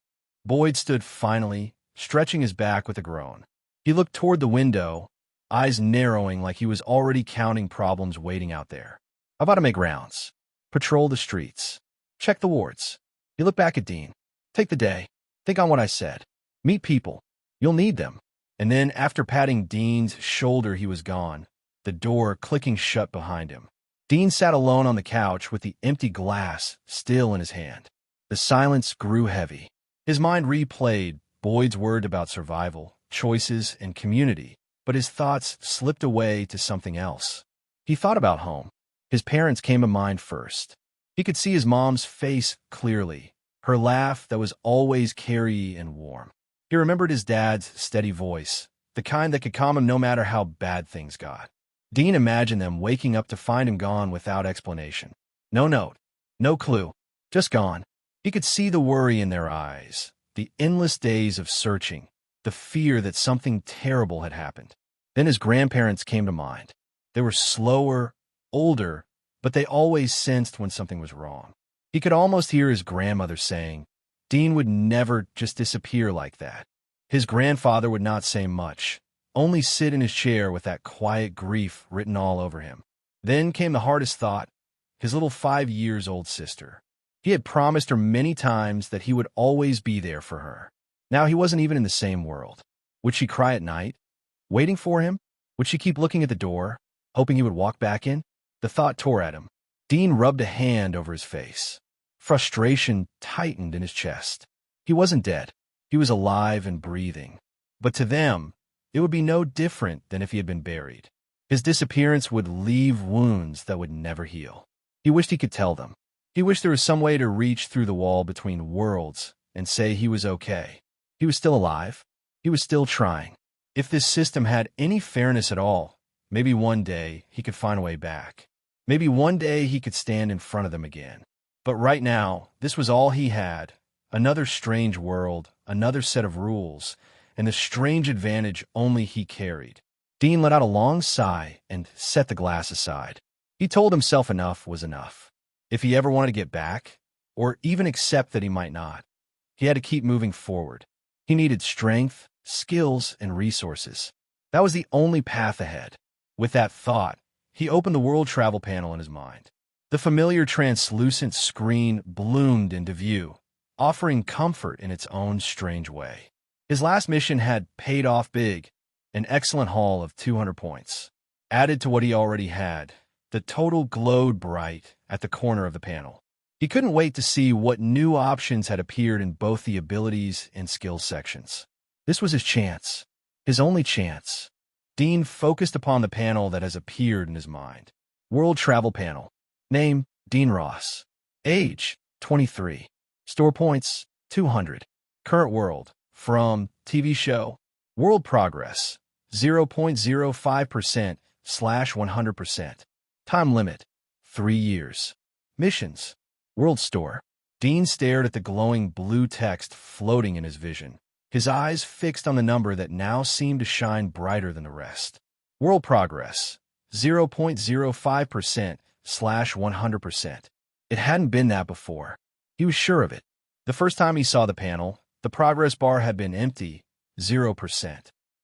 Boyd stood finally, stretching his back with a groan. He looked toward the window, eyes narrowing like he was already counting problems waiting out there. How about to make rounds? Patrol the streets. Check the wards. He looked back at Dean. Take the day. Think on what I said. Meet people. You'll need them. And then, after patting Dean's shoulder, he was gone, the door clicking shut behind him. Dean sat alone on the couch with the empty glass still in his hand. The silence grew heavy. His mind replayed Boyd's word about survival, choices, and community, but his thoughts slipped away to something else. He thought about home. His parents came to mind first. He could see his mom's face clearly, her laugh that was always carey and warm. He remembered his dad's steady voice, the kind that could calm him no matter how bad things got. Dean imagined them waking up to find him gone without explanation. No note, no clue, just gone. He could see the worry in their eyes, the endless days of searching, the fear that something terrible had happened. Then his grandparents came to mind. They were slower, older, but they always sensed when something was wrong. He could almost hear his grandmother saying, Dean would never just disappear like that. His grandfather would not say much, only sit in his chair with that quiet grief written all over him. Then came the hardest thought, his little 5-year-old sister. He had promised her many times that he would always be there for her. Now he wasn't even in the same world. Would she cry at night, waiting for him? Would she keep looking at the door, hoping he would walk back in? The thought tore at him. Dean rubbed a hand over his face. Frustration tightened in his chest. He wasn't dead. He was alive and breathing. But to them, it would be no different than if he had been buried. His disappearance would leave wounds that would never heal. He wished he could tell them. He wished there was some way to reach through the wall between worlds and say he was okay. He was still alive. He was still trying. If this system had any fairness at all, maybe one day he could find a way back. Maybe one day he could stand in front of them again. But right now, this was all he had. Another strange world, another set of rules, and the strange advantage only he carried. Dean let out a long sigh and set the glass aside. He told himself enough was enough. If he ever wanted to get back, or even accept that he might not, he had to keep moving forward. He needed strength, skills, and resources. That was the only path ahead. With that thought, he opened the world travel panel in his mind. The familiar translucent screen bloomed into view, offering comfort in its own strange way. His last mission had paid off big, an excellent haul of 200 points. Added to what he already had, the total glowed bright at the corner of the panel. He couldn't wait to see what new options had appeared in both the abilities and skills sections. This was his chance, his only chance. Dean focused upon the panel that has appeared in his mind. World Travel Panel. Name, Dean Ross. Age, 23. Store points, 200. Current world, from TV show. World progress, 0.05%/100%. Time limit, 3 years. Missions, World Store. Dean stared at the glowing blue text floating in his vision, his eyes fixed on the number that now seemed to shine brighter than the rest. World progress, 0.05%/100%. It hadn't been that before. He was sure of it. The first time he saw the panel, the progress bar had been empty, 0%.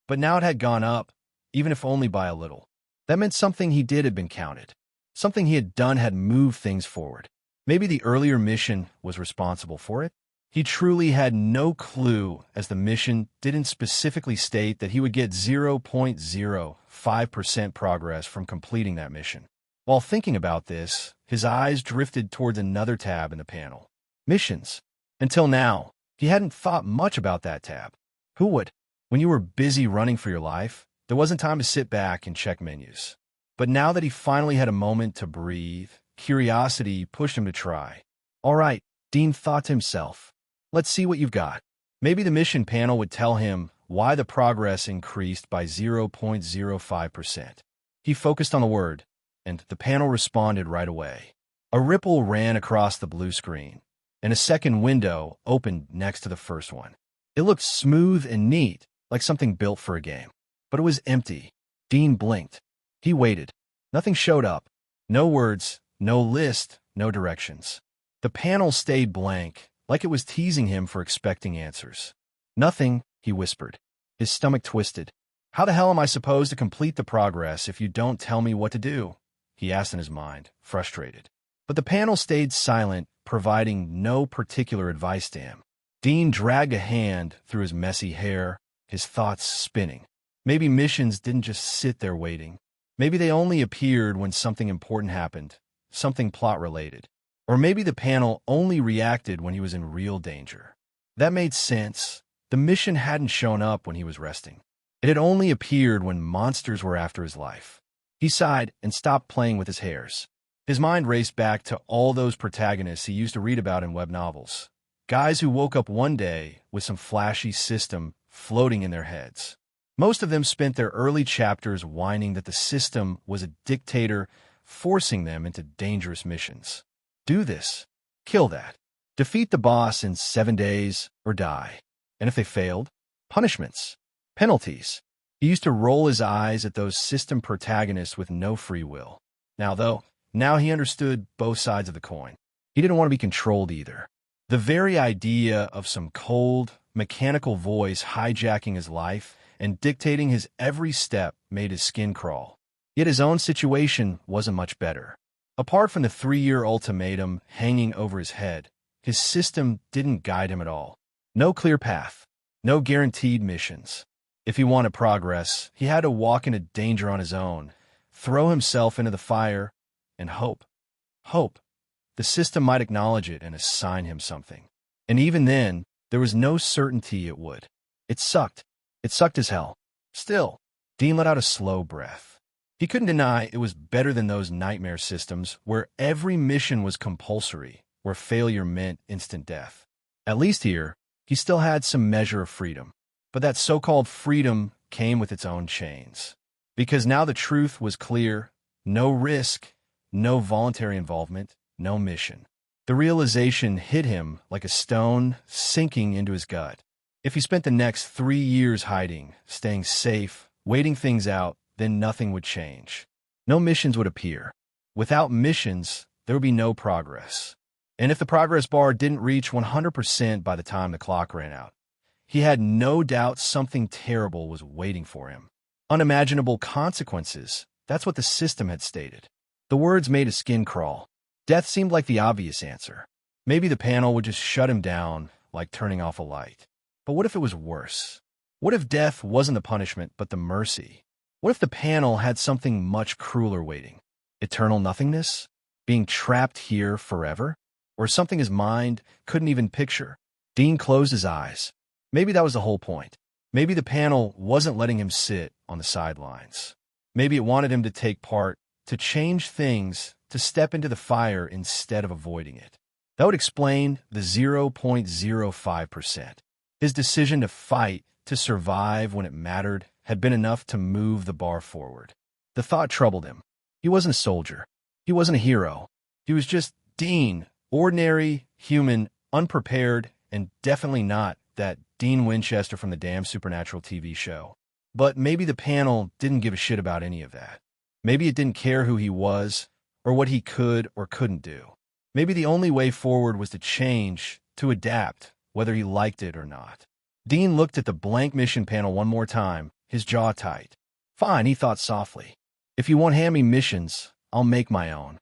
But now it had gone up, even if only by a little. That meant something he did had been counted. Something he had done had moved things forward. Maybe the earlier mission was responsible for it? He truly had no clue, as the mission didn't specifically state that he would get 0.05% progress from completing that mission. While thinking about this, his eyes drifted towards another tab in the panel. Missions. Until now, he hadn't thought much about that tab. Who would? When you were busy running for your life, there wasn't time to sit back and check menus. But now that he finally had a moment to breathe, curiosity pushed him to try. All right, Dean thought to himself. Let's see what you've got. Maybe the mission panel would tell him why the progress increased by 0.05%. He focused on the word, and the panel responded right away. A ripple ran across the blue screen, and a second window opened next to the first one. It looked smooth and neat, like something built for a game. But it was empty. Dean blinked. He waited. Nothing showed up. No words, no list, no directions. The panel stayed blank, like it was teasing him for expecting answers. Nothing, he whispered. His stomach twisted. How the hell am I supposed to complete the progress if you don't tell me what to do? He asked in his mind, frustrated. But the panel stayed silent, providing no particular advice to him. Dean dragged a hand through his messy hair, his thoughts spinning. Maybe missions didn't just sit there waiting. Maybe they only appeared when something important happened, something plot-related. Or maybe the panel only reacted when he was in real danger. That made sense. The mission hadn't shown up when he was resting. It had only appeared when monsters were after his life. He sighed and stopped playing with his hairs. His mind raced back to all those protagonists he used to read about in web novels. Guys who woke up one day with some flashy system floating in their heads. Most of them spent their early chapters whining that the system was a dictator forcing them into dangerous missions. Do this. Kill that. Defeat the boss in 7 days or die. And if they failed, punishments. Penalties. He used to roll his eyes at those system protagonists with no free will. Now he understood both sides of the coin. He didn't want to be controlled either. The very idea of some cold, mechanical voice hijacking his life and dictating his every step made his skin crawl. Yet his own situation wasn't much better. Apart from the 3-year ultimatum hanging over his head, his system didn't guide him at all. No clear path. No guaranteed missions. If he wanted progress, he had to walk into danger on his own, throw himself into the fire, and hope. Hope. The system might acknowledge it and assign him something. And even then, there was no certainty it would. It sucked. It sucked as hell. Still, Dean let out a slow breath. He couldn't deny it was better than those nightmare systems where every mission was compulsory, where failure meant instant death. At least here, he still had some measure of freedom. But that so-called freedom came with its own chains. Because now the truth was clear: no risk, no voluntary involvement, no mission. The realization hit him like a stone sinking into his gut. If he spent the next 3 years hiding, staying safe, waiting things out, then nothing would change. No missions would appear. Without missions, there would be no progress. And if the progress bar didn't reach 100% by the time the clock ran out, he had no doubt something terrible was waiting for him. Unimaginable consequences, that's what the system had stated. The words made his skin crawl. Death seemed like the obvious answer. Maybe the panel would just shut him down, like turning off a light. But what if it was worse? What if death wasn't the punishment, but the mercy? What if the panel had something much crueler waiting? Eternal nothingness? Being trapped here forever? Or something his mind couldn't even picture? Dean closed his eyes. Maybe that was the whole point. Maybe the panel wasn't letting him sit on the sidelines. Maybe it wanted him to take part, to change things, to step into the fire instead of avoiding it. That would explain the 0.05%. His decision to fight, to survive when it mattered, had been enough to move the bar forward. The thought troubled him. He wasn't a soldier. He wasn't a hero. He was just Dean, ordinary, human, unprepared, and definitely not that Dean Winchester from the damn Supernatural TV show. But maybe the panel didn't give a shit about any of that. Maybe it didn't care who he was, or what he could or couldn't do. Maybe the only way forward was to change, to adapt, whether he liked it or not. Dean looked at the blank mission panel one more time, his jaw tight. Fine, he thought softly. If you won't hand me missions, I'll make my own.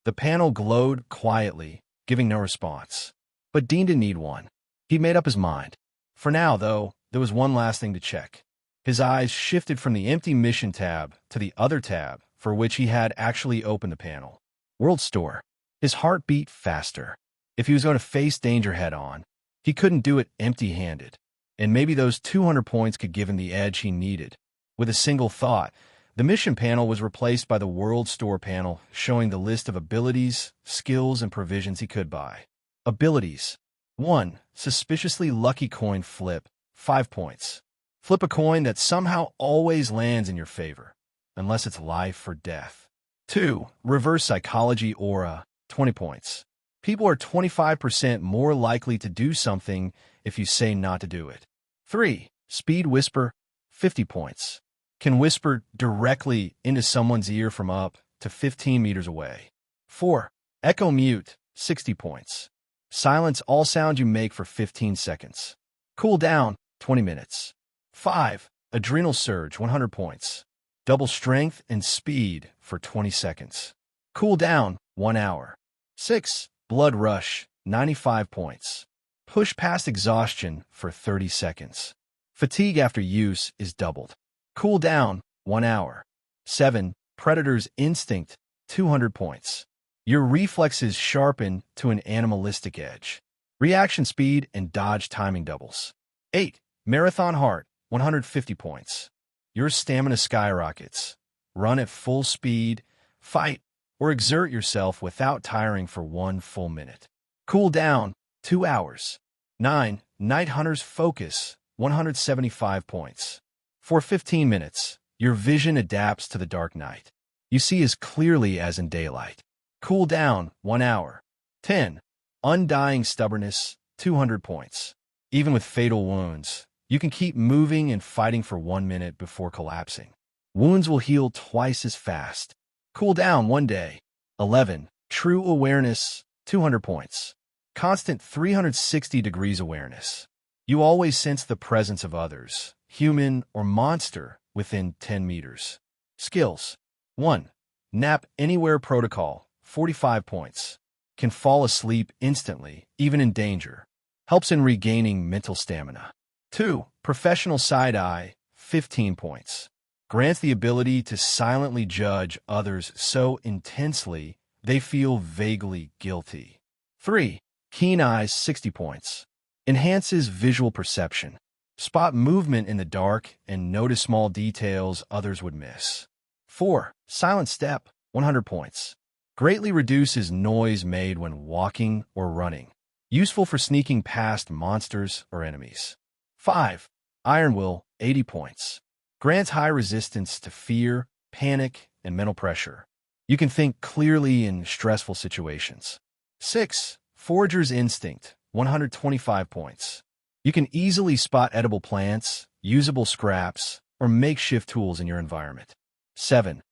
The panel glowed quietly, giving no response. But Dean didn't need one. He made up his mind. For now, though, there was one last thing to check. His eyes shifted from the empty mission tab to the other tab, for which he had actually opened the panel. World Store. His heart beat faster. If he was going to face danger head-on, he couldn't do it empty-handed. And maybe those 200 points could give him the edge he needed. With a single thought, the mission panel was replaced by the World Store panel, showing the list of abilities, skills, and provisions he could buy. Abilities. 1. Suspiciously lucky coin flip, 5 points. Flip a coin that somehow always lands in your favor, unless it's life or death. 2. Reverse psychology aura, 20 points. People are 25% more likely to do something if you say not to do it. 3. Speed whisper, 50 points. Can whisper directly into someone's ear from up to 15 meters away. 4. Echo mute, 60 points. Silence all sound you make for 15 seconds. Cool down, 20 minutes. 5. Adrenal surge, 100 points. Double strength and speed for 20 seconds. Cool down, 1 hour. 6. Blood rush, 95 points. Push past exhaustion for 30 seconds. Fatigue after use is doubled. Cool down, 1 hour. 7. Predator's instinct, 200 points. Your reflexes sharpen to an animalistic edge. Reaction speed and dodge timing doubles. 8. Marathon heart, 150 points. Your stamina skyrockets. Run at full speed, fight, or exert yourself without tiring for 1 full minute. Cool down, 2 hours. 9. Night Hunter's focus, 175 points. For 15 minutes, your vision adapts to the dark night. You see as clearly as in daylight. Cool down, 1 hour. 10. Undying stubbornness, 200 points. Even with fatal wounds, you can keep moving and fighting for 1 minute before collapsing. Wounds will heal twice as fast. Cool down 1 day. 11. True awareness, 200 points. Constant 360 degrees awareness. You always sense the presence of others, human or monster, within 10 meters. Skills. 1. Nap Anywhere Protocol, 45 points. Can fall asleep instantly, even in danger. Helps in regaining mental stamina. 2. Professional Side-Eye, 15 points. Grants the ability to silently judge others so intensely they feel vaguely guilty. 3. Keen Eyes, 60 points. Enhances visual perception. Spot movement in the dark and notice small details others would miss. 4. Silent Step, 100 points. Greatly reduces noise made when walking or running. Useful for sneaking past monsters or enemies. 5. Iron Will, 80 points. Grants high resistance to fear, panic, and mental pressure. You can think clearly in stressful situations. 6. Forager's Instinct, 125 points. You can easily spot edible plants, usable scraps, or makeshift tools in your environment. 7.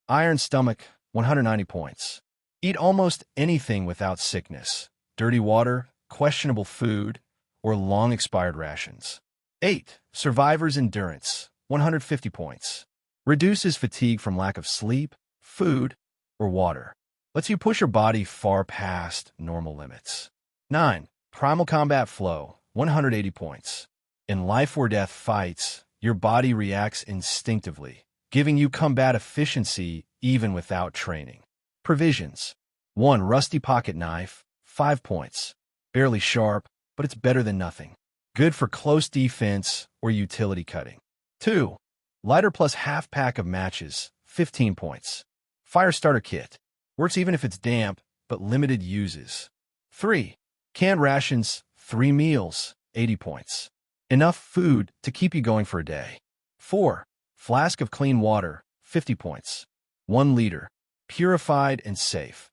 Iron Stomach, 190 points. Eat almost anything without sickness, dirty water, questionable food, or long-expired rations. 8. Survivor's Endurance, 150 points. Reduces fatigue from lack of sleep, food, or water. Lets you push your body far past normal limits. 9. Primal Combat Flow, 180 points. In life or death fights, your body reacts instinctively, giving you combat efficiency even without training. Provisions. 1. Rusty Pocket Knife, 5 points. Barely sharp, but it's better than nothing. Good for close defense or utility cutting. 2. Lighter plus half pack of matches, 15 points. Fire Starter Kit. Works even if it's damp, but limited uses. 3. Canned rations, 3 meals, 80 points. Enough food to keep you going for a day. 4. Flask of clean water, 50 points. 1 liter. Purified and safe.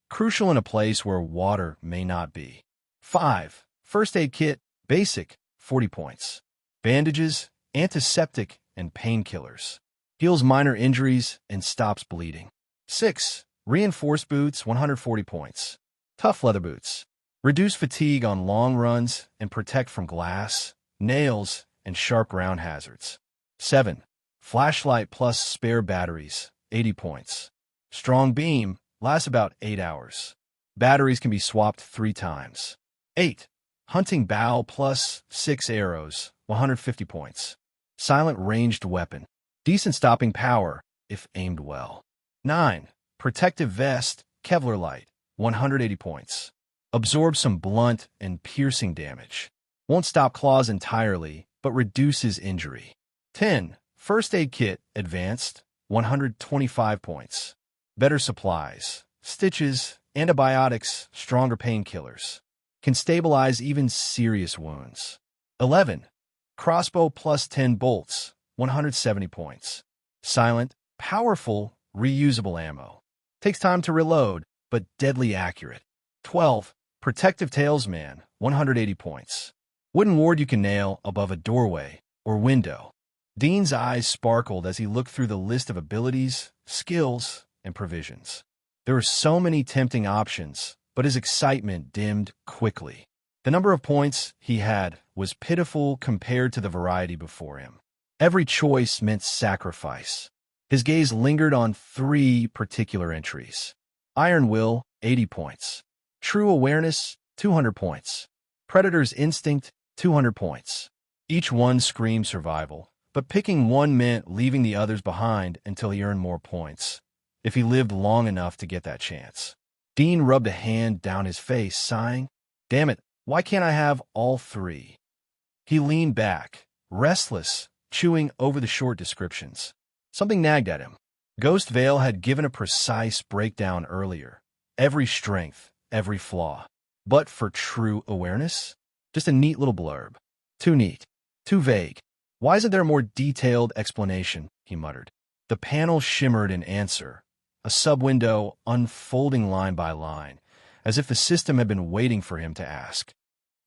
Crucial in a place where water may not be. 5. First aid kit, basic, 40 points. Bandages, antiseptic, and painkillers. Heals minor injuries and stops bleeding. 6. Reinforced boots, 140 points. Tough leather boots. Reduce fatigue on long runs and protect from glass, nails, and sharp ground hazards. 7. Flashlight plus spare batteries, 80 points. Strong beam, lasts about 8 hours. Batteries can be swapped 3 times. 8. Hunting bow plus 6 arrows, 150 points. Silent ranged weapon. Decent stopping power, if aimed well. 9. Protective vest, Kevlar light, 180 points. Absorbs some blunt and piercing damage. Won't stop claws entirely, but reduces injury. 10. First aid kit, advanced, 125 points. Better supplies, stitches, antibiotics, stronger painkillers. Can stabilize even serious wounds. 11. Crossbow plus 10 bolts, 170 points. Silent, powerful, reusable ammo. Takes time to reload, but deadly accurate. 12. Protective Talesman, 180 points. Wooden ward you can nail above a doorway or window. Dean's eyes sparkled as he looked through the list of abilities, skills, and provisions. There were so many tempting options, but his excitement dimmed quickly. The number of points he had was pitiful compared to the variety before him. Every choice meant sacrifice. His gaze lingered on 3 particular entries. Iron Will, 80 points. True Awareness, 200 points. Predator's Instinct, 200 points. Each one screamed survival, but picking one meant leaving the others behind until he earned more points, if he lived long enough to get that chance. Dean rubbed a hand down his face, sighing, "Damn it, why can't I have all 3? He leaned back, restless, chewing over the short descriptions. Something nagged at him. Ghost Vale had given a precise breakdown earlier. Every strength, every flaw. But for True Awareness? Just a neat little blurb. Too neat. Too vague. Why isn't there a more detailed explanation? He muttered. The panel shimmered in answer, a sub-window unfolding line by line, as if the system had been waiting for him to ask.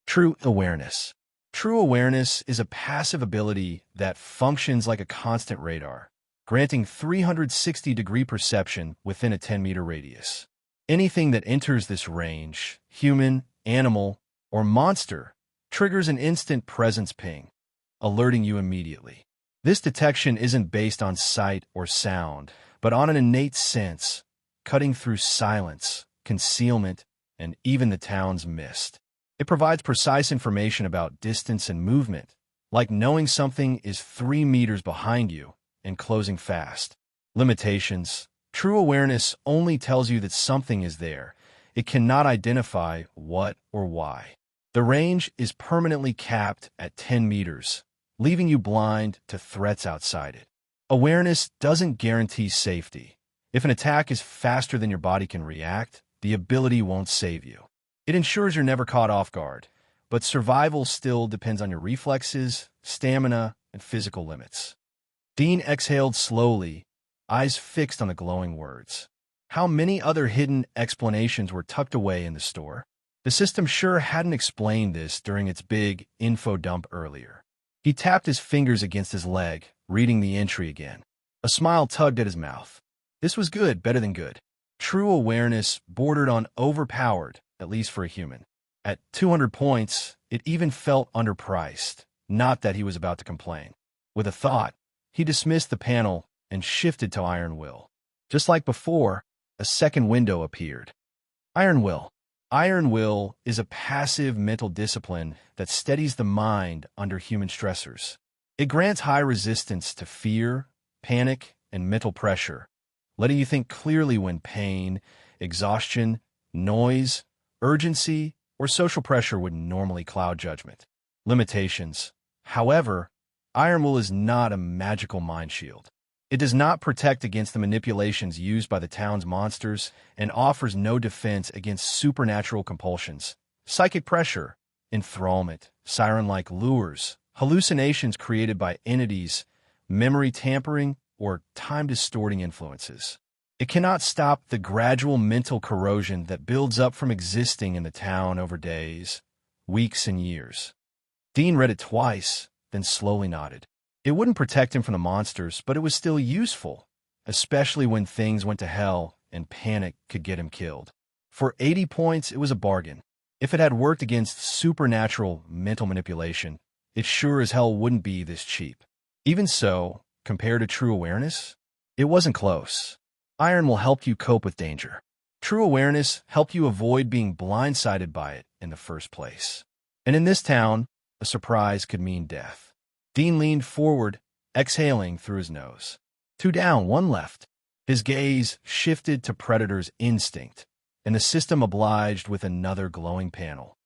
True Awareness. True Awareness is a passive ability that functions like a constant radar, granting 360-degree perception within a 10-meter radius. Anything that enters this range, human, animal, or monster, triggers an instant presence ping, alerting you immediately. This detection isn't based on sight or sound, but on an innate sense, cutting through silence, concealment, and even the town's mist. It provides precise information about distance and movement, like knowing something is 3 meters behind you and closing fast. Limitations. True Awareness only tells you that something is there. It cannot identify what or why. The range is permanently capped at 10 meters, leaving you blind to threats outside it. Awareness doesn't guarantee safety. If an attack is faster than your body can react, the ability won't save you. It ensures you're never caught off guard, but survival still depends on your reflexes, stamina, and physical limits. Dean exhaled slowly, eyes fixed on the glowing words. How many other hidden explanations were tucked away in the store? The system sure hadn't explained this during its big info dump earlier. He tapped his fingers against his leg, reading the entry again. A smile tugged at his mouth. This was good, better than good. True Awareness bordered on overpowered, at least for a human. At 200 points, it even felt underpriced, not that he was about to complain. With a thought, he dismissed the panel and shifted to Iron Will. Just like before, a second window appeared. Iron Will. Iron Will is a passive mental discipline that steadies the mind under human stressors. It grants high resistance to fear, panic, and mental pressure, letting you think clearly when pain, exhaustion, noise, urgency, or social pressure would normally cloud judgment. Limitations. However, Iron Will is not a magical mind shield. It does not protect against the manipulations used by the town's monsters and offers no defense against supernatural compulsions, psychic pressure, enthrallment, siren-like lures, hallucinations created by entities, memory tampering, or time-distorting influences. It cannot stop the gradual mental corrosion that builds up from existing in the town over days, weeks, and years. Dean read it twice, then slowly nodded. It wouldn't protect him from the monsters, but it was still useful, especially when things went to hell and panic could get him killed. For 80 points, it was a bargain. If it had worked against supernatural mental manipulation, it sure as hell wouldn't be this cheap. Even so, compared to true awareness, it wasn't close. Iron will help you cope with danger. True awareness helped you avoid being blindsided by it in the first place. And in this town, a surprise could mean death. Dean leaned forward, exhaling through his nose. 2 down, 1 left. His gaze shifted to Predator's instinct, and the system obliged with another glowing panel.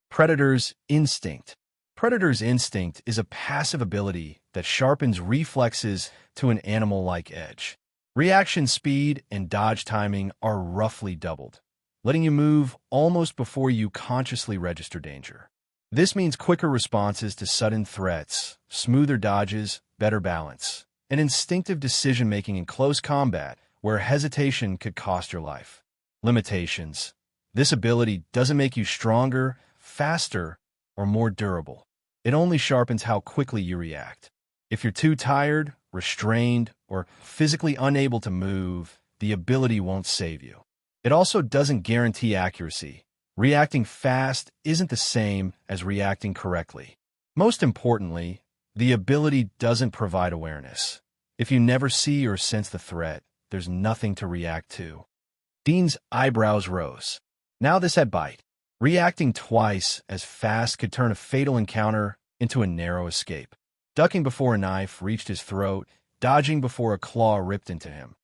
Predator's instinct. Predator's instinct is a passive ability that sharpens reflexes to an animal-like edge. Reaction speed and dodge timing are roughly doubled, letting you move almost before you consciously register danger. This means quicker responses to sudden threats, smoother dodges, better balance, and instinctive decision-making in close combat where hesitation could cost your life. Limitations. This ability doesn't make you stronger, faster, or more durable. It only sharpens how quickly you react. If you're too tired, restrained, or physically unable to move, the ability won't save you. It also doesn't guarantee accuracy. Reacting fast isn't the same as reacting correctly. Most importantly, the ability doesn't provide awareness. If you never see or sense the threat, there's nothing to react to. Dean's eyebrows rose. Now this had bite. Reacting twice as fast could turn a fatal encounter into a narrow escape. Ducking before a knife reached his throat, dodging before a claw ripped into him.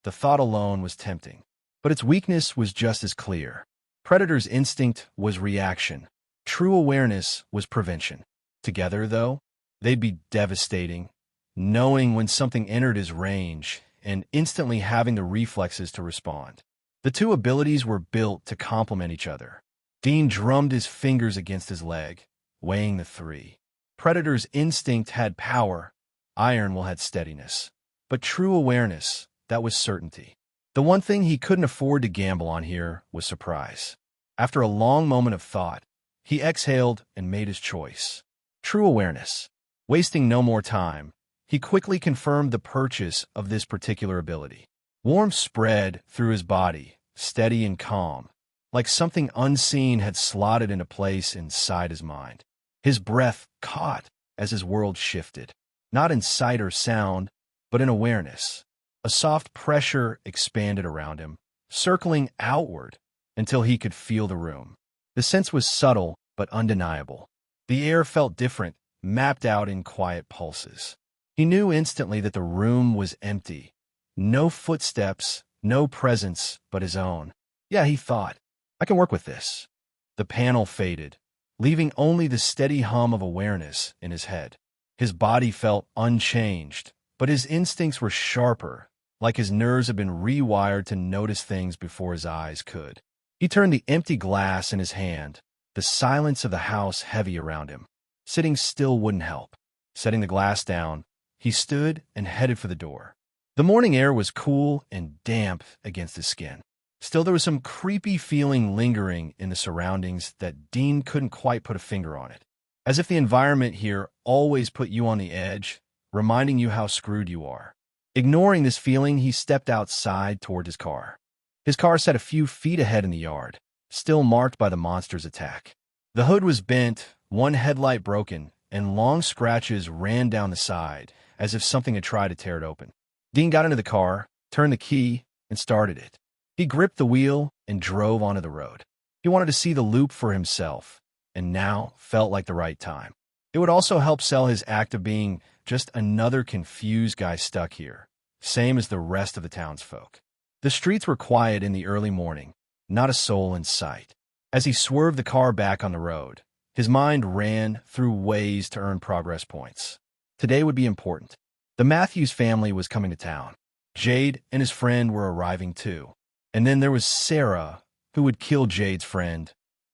The thought alone was tempting, but its weakness was just as clear. Predator's instinct was reaction. True awareness was prevention. Together, though, they'd be devastating, knowing when something entered his range and instantly having the reflexes to respond. The two abilities were built to complement each other. Dean drummed his fingers against his leg, weighing the 3. Predator's instinct had power, Iron will had steadiness. But true awareness, that was certainty. The one thing he couldn't afford to gamble on here was surprise. After a long moment of thought, he exhaled and made his choice. True awareness. Wasting no more time, he quickly confirmed the purchase of this particular ability. Warmth spread through his body, steady and calm, like something unseen had slotted into place inside his mind. His breath caught as his world shifted, not in sight or sound, but in awareness. A soft pressure expanded around him, circling outward until he could feel the room. The sense was subtle but undeniable. The air felt different, mapped out in quiet pulses. He knew instantly that the room was empty. No footsteps, no presence but his own. Yeah, he thought, I can work with this. The panel faded, leaving only the steady hum of awareness in his head. His body felt unchanged, but his instincts were sharper, like his nerves had been rewired to notice things before his eyes could. He turned the empty glass in his hand, the silence of the house heavy around him. Sitting still wouldn't help. Setting the glass down, he stood and headed for the door. The morning air was cool and damp against his skin. Still, there was some creepy feeling lingering in the surroundings that Dean couldn't quite put a finger on it. As if the environment here always put you on the edge, reminding you how screwed you are. Ignoring this feeling, he stepped outside toward his car. His car sat a few feet ahead in the yard, still marked by the monster's attack. The hood was bent, one headlight broken, and long scratches ran down the side, as if something had tried to tear it open. Dean got into the car, turned the key, and started it. He gripped the wheel and drove onto the road. He wanted to see the loop for himself, and now felt like the right time. It would also help sell his act of being just another confused guy stuck here, same as the rest of the townsfolk. The streets were quiet in the early morning, not a soul in sight. As he swerved the car back on the road, his mind ran through ways to earn progress points. Today would be important. The Matthews family was coming to town. Jade and his friend were arriving too. And then there was Sarah, who would kill Jade's friend,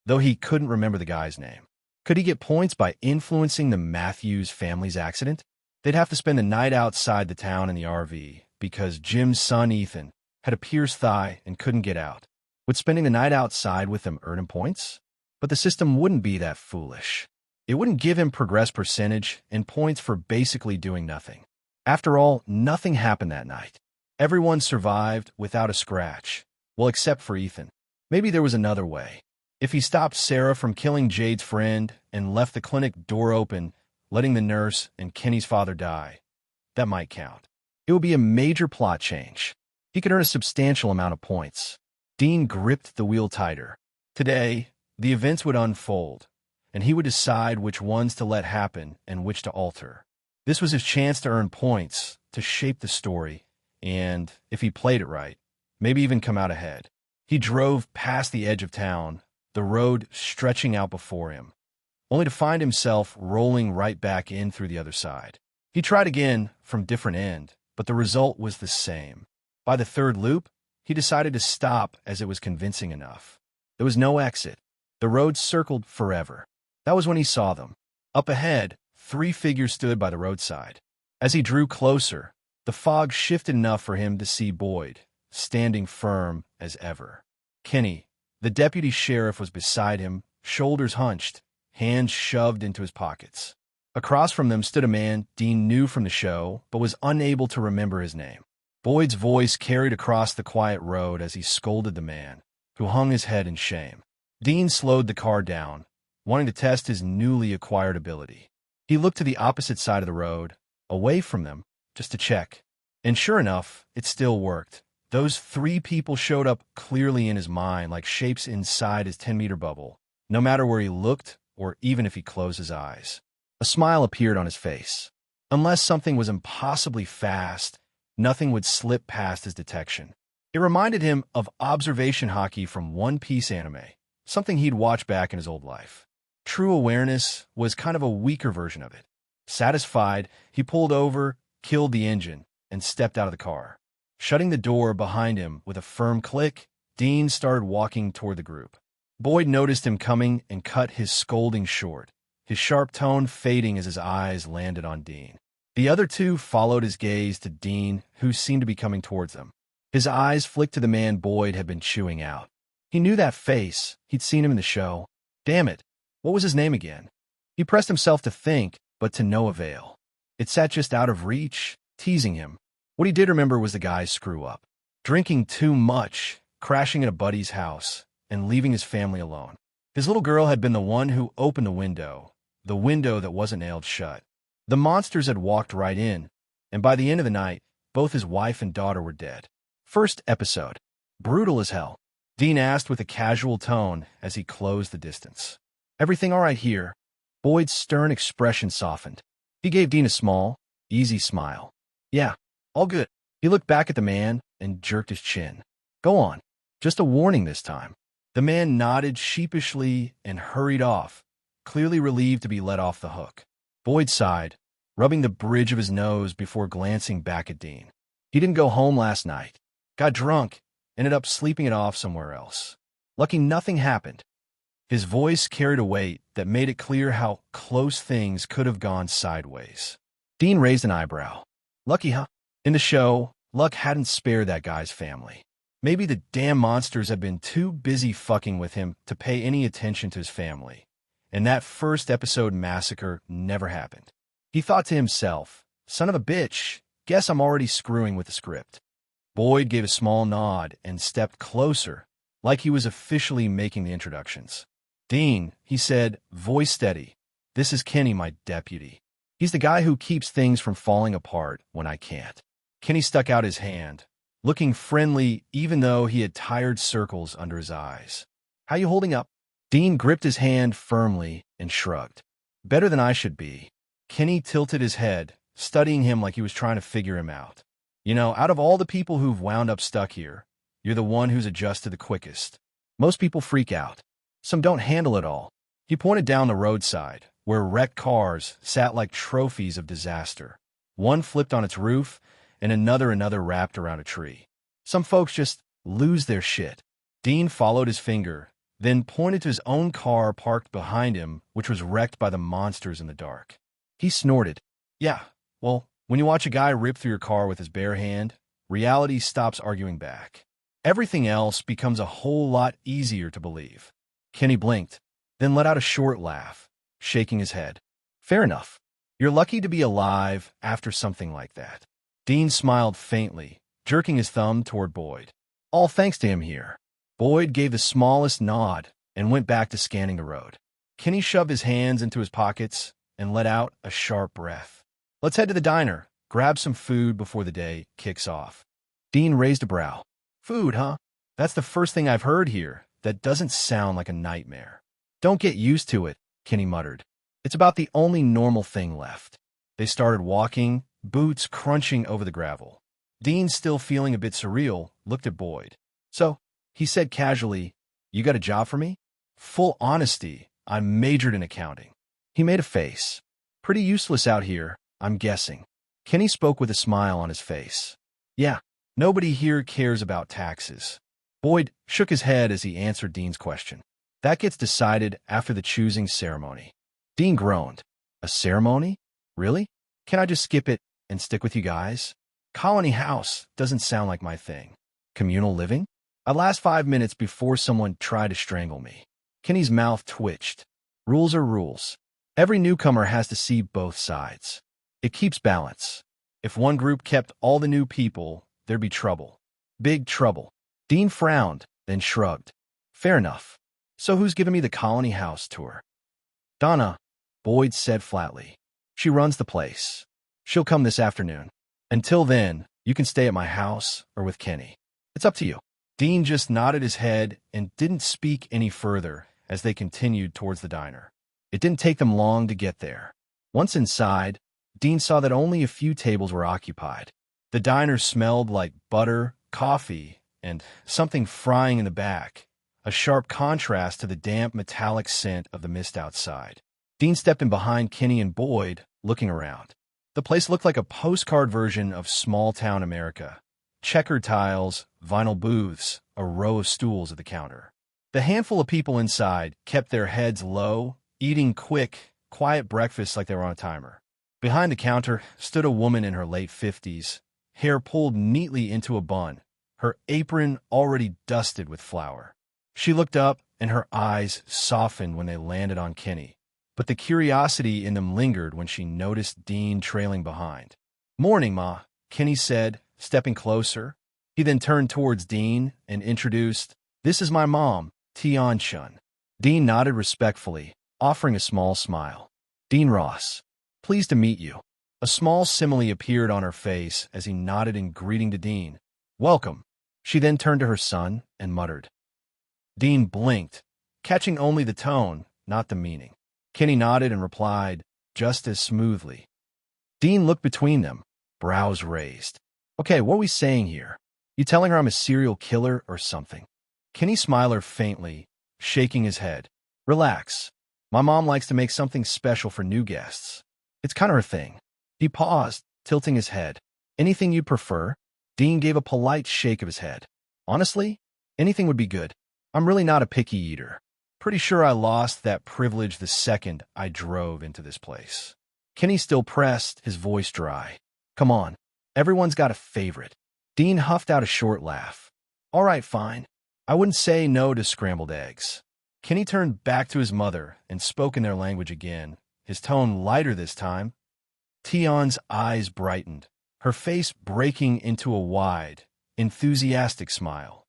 though he couldn't remember the guy's name. Could he get points by influencing the Matthews family's accident? They'd have to spend the night outside the town in the RV, because Jim's son Ethan had a pierced thigh and couldn't get out. Would spending the night outside with them earn him points? But the system wouldn't be that foolish. It wouldn't give him progress percentage and points for basically doing nothing. After all, nothing happened that night. Everyone survived without a scratch. Well, except for Ethan. Maybe there was another way. If he stopped Sarah from killing Jade's friend and left the clinic door open, letting the nurse and Kenny's father die. That might count. It would be a major plot change. He could earn a substantial amount of points. Dean gripped the wheel tighter. Today, the events would unfold, and he would decide which ones to let happen and which to alter. This was his chance to earn points, to shape the story, and, if he played it right, maybe even come out ahead. He drove past the edge of town, the road stretching out before him, only to find himself rolling right back in through the other side. He tried again from different end, but the result was the same. By the third loop, he decided to stop as it was convincing enough. There was no exit. The road circled forever. That was when he saw them. Up ahead, 3 figures stood by the roadside. As he drew closer, the fog shifted enough for him to see Boyd, standing firm as ever. Kenny, the deputy sheriff, was beside him, shoulders hunched, hands shoved into his pockets. Across from them stood a man Dean knew from the show, but was unable to remember his name. Boyd's voice carried across the quiet road as he scolded the man, who hung his head in shame. Dean slowed the car down, wanting to test his newly acquired ability. He looked to the opposite side of the road, away from them, just to check. And sure enough, it still worked. Those 3 people showed up clearly in his mind like shapes inside his 10-meter bubble, no matter where he looked or even if he closed his eyes. A smile appeared on his face. Unless something was impossibly fast, nothing would slip past his detection. It reminded him of observation hockey from One Piece anime, something he'd watched back in his old life. True awareness was kind of a weaker version of it. Satisfied, he pulled over, killed the engine, and stepped out of the car. Shutting the door behind him with a firm click, Dean started walking toward the group. Boyd noticed him coming and cut his scolding short, his sharp tone fading as his eyes landed on Dean. The other 2 followed his gaze to Dean, who seemed to be coming towards them. His eyes flicked to the man Boyd had been chewing out. He knew that face. He'd seen him in the show. Damn it. What was his name again? He pressed himself to think, but to no avail. It sat just out of reach, teasing him. What he did remember was the guy's screw-up. Drinking too much, crashing at a buddy's house, and leaving his family alone. His little girl had been the one who opened the window that wasn't nailed shut. The monsters had walked right in, and by the end of the night, both his wife and daughter were dead. First episode. Brutal as hell. Dean asked with a casual tone as he closed the distance. Everything all right here? Boyd's stern expression softened. He gave Dean a small, easy smile. Yeah, all good. He looked back at the man and jerked his chin. Go on. Just a warning this time. The man nodded sheepishly and hurried off, clearly relieved to be let off the hook. Boyd sighed, rubbing the bridge of his nose before glancing back at Dean. He didn't go home last night. Got drunk, ended up sleeping it off somewhere else. Lucky nothing happened. His voice carried a weight that made it clear how close things could have gone sideways. Dean raised an eyebrow. Lucky, huh? In the show, luck hadn't spared that guy's family. Maybe the damn monsters had been too busy fucking with him to pay any attention to his family, and that first episode massacre never happened. He thought to himself, son of a bitch, guess I'm already screwing with the script. Boyd gave a small nod and stepped closer, like he was officially making the introductions. Dean, he said, voice steady, this is Kenny, my deputy. He's the guy who keeps things from falling apart when I can't. Kenny stuck out his hand, looking friendly even though he had tired circles under his eyes. How you holding up? Dean gripped his hand firmly and shrugged. Better than I should be. Kenny tilted his head, studying him like he was trying to figure him out. You know, out of all the people who've wound up stuck here, you're the one who's adjusted the quickest. Most people freak out. Some don't handle it all. He pointed down the roadside, where wrecked cars sat like trophies of disaster. One flipped on its roof, and another wrapped around a tree. Some folks just lose their shit. Dean followed his finger, then pointed to his own car parked behind him, which was wrecked by the monsters in the dark. He snorted. Yeah, well, when you watch a guy rip through your car with his bare hand, reality stops arguing back. Everything else becomes a whole lot easier to believe. Kenny blinked, then let out a short laugh, shaking his head. Fair enough. You're lucky to be alive after something like that. Dean smiled faintly, jerking his thumb toward Boyd. All thanks to him here. Boyd gave the smallest nod and went back to scanning the road. Kenny shoved his hands into his pockets, and let out a sharp breath. Let's head to the diner, grab some food before the day kicks off. Dean raised a brow. Food, huh? That's the first thing I've heard here. That doesn't sound like a nightmare. Don't get used to it, Kenny muttered. It's about the only normal thing left. They started walking, boots crunching over the gravel. Dean, still feeling a bit surreal, looked at Boyd. So, he said casually, you got a job for me? Full honesty, I majored in accounting. He made a face. Pretty useless out here, I'm guessing. Kenny spoke with a smile on his face. Yeah, nobody here cares about taxes. Boyd shook his head as he answered Dean's question. That gets decided after the choosing ceremony. Dean groaned. A ceremony? Really? Can I just skip it and stick with you guys? Colony house doesn't sound like my thing. Communal living? I'd last 5 minutes before someone tried to strangle me. Kenny's mouth twitched. Rules are rules. Every newcomer has to see both sides. It keeps balance. If one group kept all the new people, there'd be trouble. Big trouble. Dean frowned, then shrugged. Fair enough. So who's giving me the colony house tour? Donna, Boyd said flatly. She runs the place. She'll come this afternoon. Until then, you can stay at my house or with Kenny. It's up to you. Dean just nodded his head and didn't speak any further as they continued towards the diner. It didn't take them long to get there. Once inside, Dean saw that only a few tables were occupied. The diner smelled like butter, coffee, and something frying in the back, a sharp contrast to the damp metallic scent of the mist outside. Dean stepped in behind Kenny and Boyd, looking around. The place looked like a postcard version of small-town America. Checkered tiles, vinyl booths, a row of stools at the counter. The handful of people inside kept their heads low, eating quick, quiet breakfasts like they were on a timer. Behind the counter stood a woman in her late 50s, hair pulled neatly into a bun, her apron already dusted with flour. She looked up, and her eyes softened when they landed on Kenny, but the curiosity in them lingered when she noticed Dean trailing behind. Morning, Ma, Kenny said, stepping closer. He then turned towards Dean and introduced, This is my mom, Tion Chun. Dean nodded respectfully, offering a small smile. Dean Ross. Pleased to meet you. A small simile appeared on her face as he nodded in greeting to Dean. Welcome. She then turned to her son and muttered. Dean blinked, catching only the tone, not the meaning. Kenny nodded and replied, just as smoothly. Dean looked between them, brows raised. Okay, what are we saying here? You telling her I'm a serial killer or something? Kenny smiled faintly, shaking his head. Relax. My mom likes to make something special for new guests. It's kind of her thing. He paused, tilting his head. Anything you prefer? Dean gave a polite shake of his head. Honestly, anything would be good. I'm really not a picky eater. Pretty sure I lost that privilege the second I drove into this place. Kenny still pressed, his voice dry. Come on, everyone's got a favorite. Dean huffed out a short laugh. All right, fine. I wouldn't say no to scrambled eggs. Kenny turned back to his mother and spoke in their language again, his tone lighter this time. Tion's eyes brightened, her face breaking into a wide, enthusiastic smile.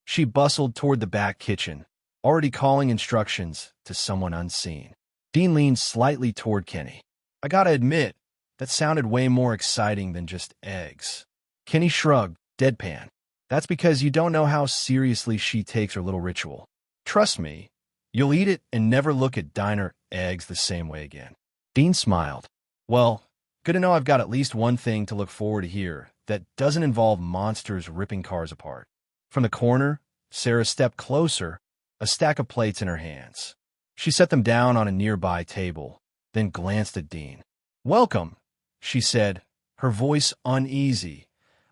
She bustled toward the back kitchen, already calling instructions to someone unseen. Dean leaned slightly toward Kenny. I gotta admit, that sounded way more exciting than just eggs. Kenny shrugged, deadpan. That's because you don't know how seriously she takes her little ritual. Trust me, you'll eat it and never look at diner eggs the same way again. Dean smiled. Well, good to know I've got at least one thing to look forward to here that doesn't involve monsters ripping cars apart. From the corner, Sarah stepped closer, a stack of plates in her hands. She set them down on a nearby table, then glanced at Dean. Welcome, she said, her voice uneasy,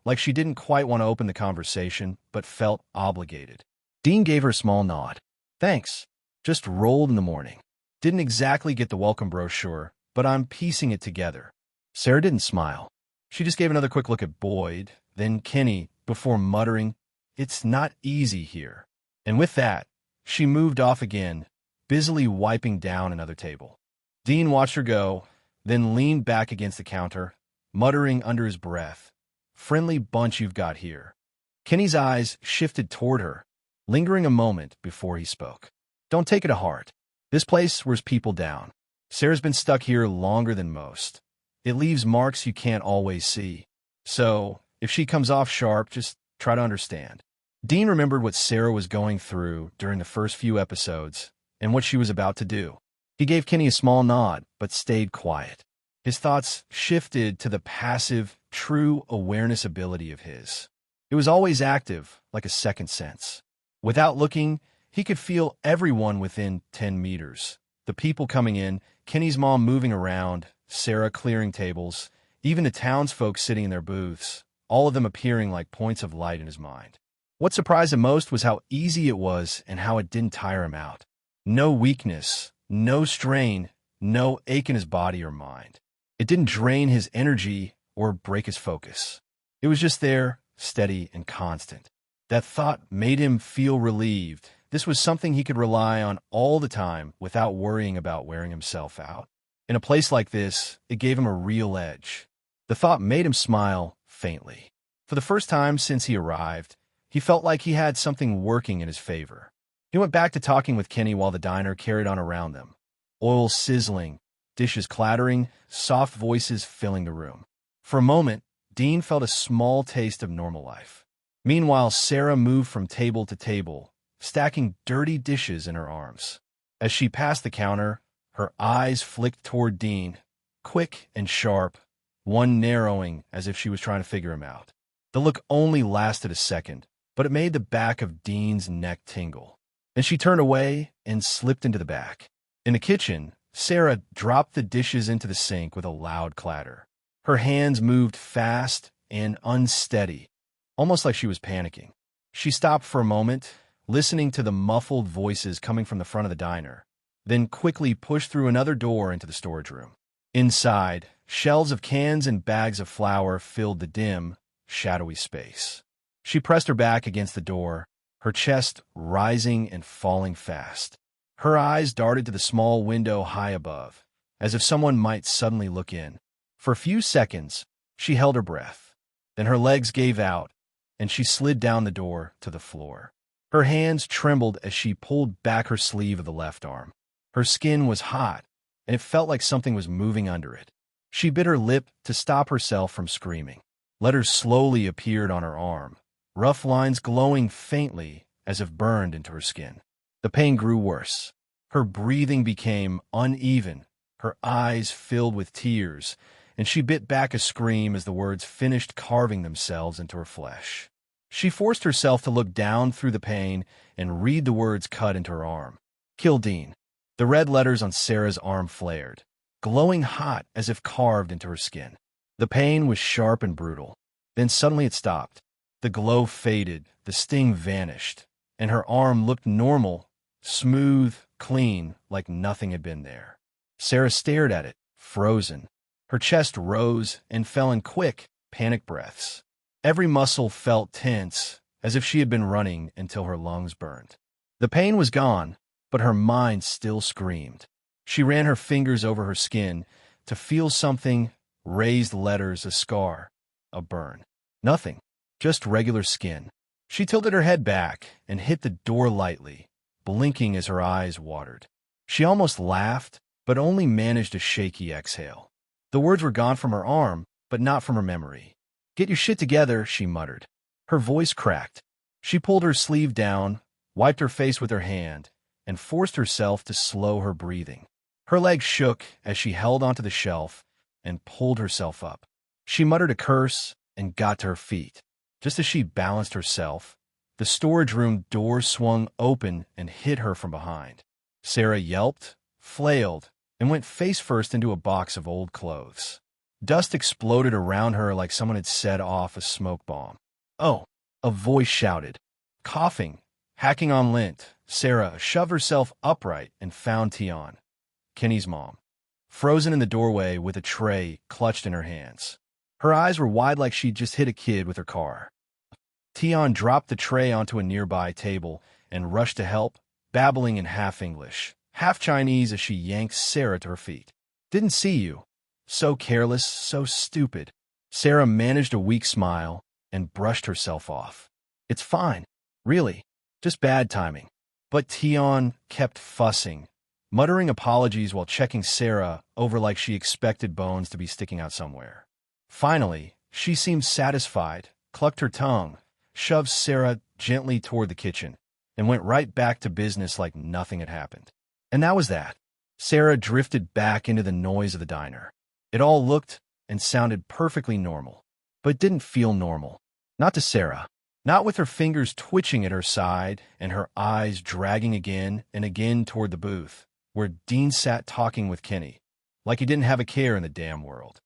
like she didn't quite want to open the conversation, but felt obligated. Dean gave her a small nod. Thanks. Just rolled in the morning. Didn't exactly get the welcome brochure, but I'm piecing it together. Sarah didn't smile. She just gave another quick look at Boyd, then Kenny, before muttering, It's not easy here. And with that, she moved off again, busily wiping down another table. Dean watched her go, then leaned back against the counter, muttering under his breath, Friendly bunch you've got here. Kenny's eyes shifted toward her, lingering a moment before he spoke. Don't take it to heart. This place wears people down. Sarah's been stuck here longer than most. It leaves marks you can't always see. So, if she comes off sharp, just try to understand. Dean remembered what Sarah was going through during the first few episodes and what she was about to do. He gave Kenny a small nod, but stayed quiet. His thoughts shifted to the passive, true awareness ability of his. It was always active, like a second sense. Without looking, he could feel everyone within 10 meters. The people coming in, Kenny's mom moving around, Sarah clearing tables, even the townsfolk sitting in their booths, all of them appearing like points of light in his mind. What surprised him most was how easy it was and how it didn't tire him out. No weakness, no strain, no ache in his body or mind. It didn't drain his energy or break his focus. It was just there, steady and constant. That thought made him feel relieved. This was something he could rely on all the time without worrying about wearing himself out. In a place like this, it gave him a real edge. The thought made him smile faintly. For the first time since he arrived, he felt like he had something working in his favor. He went back to talking with Kenny while the diner carried on around them. Oil sizzling, dishes clattering, soft voices filling the room. For a moment, Dean felt a small taste of normal life. Meanwhile, Sarah moved from table to table, stacking dirty dishes in her arms. As she passed the counter, her eyes flicked toward Dean, quick and sharp, one narrowing as if she was trying to figure him out. The look only lasted a second, but it made the back of Dean's neck tingle. Then she turned away and slipped into the back. In the kitchen, Sarah dropped the dishes into the sink with a loud clatter. Her hands moved fast and unsteady, almost like she was panicking. She stopped for a moment, listening to the muffled voices coming from the front of the diner, then quickly pushed through another door into the storage room. Inside, shelves of cans and bags of flour filled the dim, shadowy space. She pressed her back against the door, her chest rising and falling fast. Her eyes darted to the small window high above, as if someone might suddenly look in. For a few seconds, she held her breath. Then her legs gave out, and she slid down the door to the floor. Her hands trembled as she pulled back her sleeve of the left arm. Her skin was hot, and it felt like something was moving under it. She bit her lip to stop herself from screaming. Letters slowly appeared on her arm, rough lines glowing faintly as if burned into her skin. The pain grew worse. Her breathing became uneven, her eyes filled with tears, and she bit back a scream as the words finished carving themselves into her flesh. She forced herself to look down through the pain and read the words cut into her arm. Kill Dean. The red letters on Sarah's arm flared, glowing hot as if carved into her skin. The pain was sharp and brutal. Then suddenly it stopped. The glow faded, the sting vanished, and her arm looked normal, smooth, clean, like nothing had been there. Sarah stared at it, frozen. Her chest rose and fell in quick, panic breaths. Every muscle felt tense, as if she had been running until her lungs burned. The pain was gone, but her mind still screamed. She ran her fingers over her skin to feel something, raised letters, a scar, a burn. Nothing, just regular skin. She tilted her head back and hit the door lightly, blinking as her eyes watered. She almost laughed, but only managed a shaky exhale. The words were gone from her arm, but not from her memory. "Get your shit together," she muttered. Her voice cracked. She pulled her sleeve down, wiped her face with her hand, and forced herself to slow her breathing. Her legs shook as she held onto the shelf and pulled herself up. She muttered a curse and got to her feet. Just as she balanced herself, the storage room door swung open and hit her from behind. Sarah yelped, flailed, and went face first into a box of old clothes. Dust exploded around her like someone had set off a smoke bomb. "Oh!" a voice shouted. Coughing, hacking on lint, Sarah shoved herself upright and found Tion, Kenny's mom, frozen in the doorway with a tray clutched in her hands. Her eyes were wide like she'd just hit a kid with her car. Tion dropped the tray onto a nearby table and rushed to help, babbling in half English, half Chinese as she yanked Sarah to her feet. "Didn't see you. So careless, so stupid." Sarah managed a weak smile and brushed herself off. "It's fine, really, just bad timing." But Tion kept fussing, muttering apologies while checking Sarah over like she expected bones to be sticking out somewhere. Finally, she seemed satisfied, clucked her tongue, shoved Sarah gently toward the kitchen, and went right back to business like nothing had happened. And that was that. Sarah drifted back into the noise of the diner. It all looked and sounded perfectly normal, but didn't feel normal. Not to Sarah. Not with her fingers twitching at her side and her eyes dragging again and again toward the booth, where Dean sat talking with Kenny, like he didn't have a care in the damn world.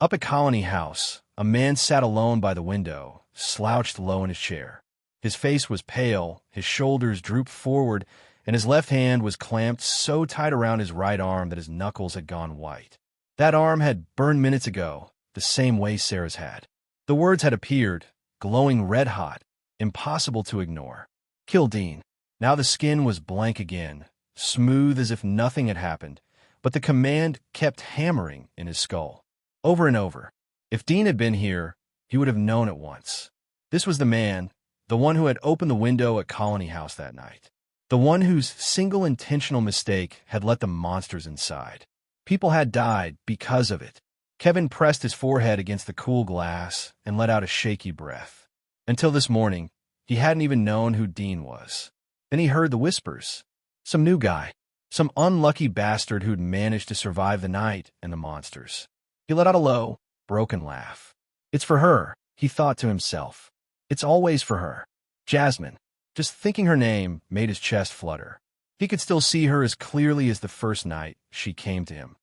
Up at Colony House, a man sat alone by the window, slouched low in his chair. His face was pale, his shoulders drooped forward, and his left hand was clamped so tight around his right arm that his knuckles had gone white. That arm had burned minutes ago, the same way Sarah's had. The words had appeared, glowing red-hot, impossible to ignore. Kill Dean. Now the skin was blank again, smooth as if nothing had happened, but the command kept hammering in his skull. Over and over. If Dean had been here, he would have known at once. This was the man, the one who had opened the window at Colony House that night. The one whose single intentional mistake had let the monsters inside. People had died because of it. Kevin pressed his forehead against the cool glass and let out a shaky breath. Until this morning, he hadn't even known who Dean was. Then he heard the whispers. Some new guy. Some unlucky bastard who'd managed to survive the night and the monsters. He let out a low, broken laugh. It's for her, he thought to himself. It's always for her. Jasmine. Just thinking her name made his chest flutter. He could still see her as clearly as the first night she came to him.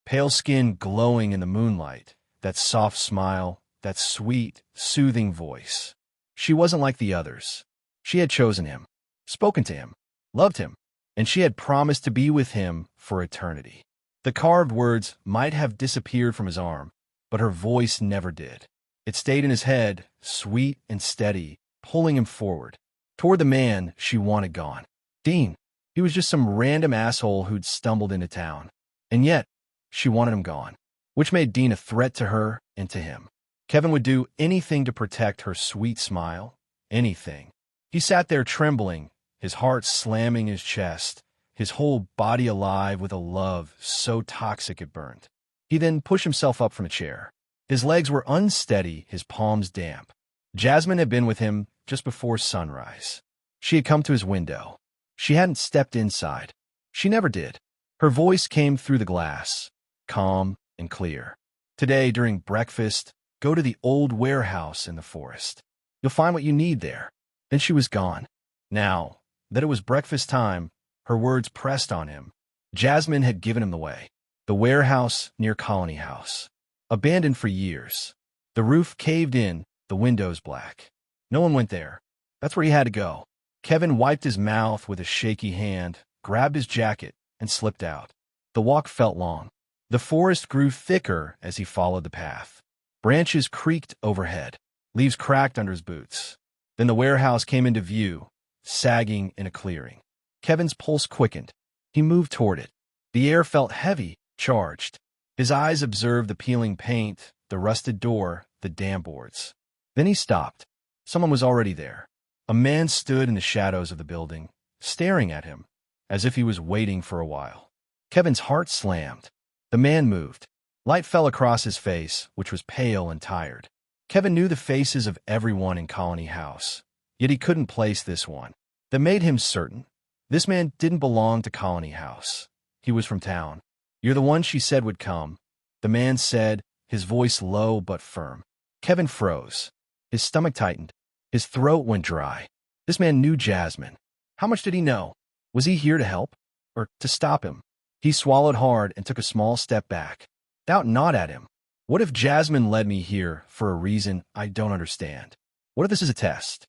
Pale skin glowing in the moonlight, that soft smile, that sweet, soothing voice. She wasn't like the others. She had chosen him, spoken to him, loved him, and she had promised to be with him for eternity. The carved words might have disappeared from his arm, but her voice never did. It stayed in his head, sweet and steady, pulling him forward, toward the man she wanted gone. Dean. He was just some random asshole who'd stumbled into town. And yet, she wanted him gone, which made Dean a threat to her and to him. Kevin would do anything to protect her sweet smile, anything. He sat there trembling, his heart slamming his chest, his whole body alive with a love so toxic it burned. He then pushed himself up from a chair. His legs were unsteady, his palms damp. Jasmine had been with him just before sunrise. She had come to his window. She hadn't stepped inside. She never did. Her voice came through the glass, calm and clear. Today, during breakfast, go to the old warehouse in the forest. You'll find what you need there. Then she was gone. Now that it was breakfast time, her words pressed on him. Jasmine had given him the way. The warehouse near Colony House. Abandoned for years. The roof caved in, the windows black. No one went there. That's where he had to go. Kevin wiped his mouth with a shaky hand, grabbed his jacket, and slipped out. The walk felt long. The forest grew thicker as he followed the path. Branches creaked overhead. Leaves cracked under his boots. Then the warehouse came into view, sagging in a clearing. Kevin's pulse quickened. He moved toward it. The air felt heavy, charged. His eyes observed the peeling paint, the rusted door, the dam boards. Then he stopped. Someone was already there. A man stood in the shadows of the building, staring at him, as if he was waiting for a while. Kevin's heart slammed. The man moved. Light fell across his face, which was pale and tired. Kevin knew the faces of everyone in Colony House, yet he couldn't place this one. That made him certain. This man didn't belong to Colony House. He was from town. You're the one she said would come. The man said, his voice low but firm. Kevin froze. His stomach tightened. His throat went dry. This man knew Jasmine. How much did he know? Was he here to help? Or to stop him? He swallowed hard and took a small step back. Doubt not at him. What if Jasmine led me here for a reason I don't understand? What if this is a test?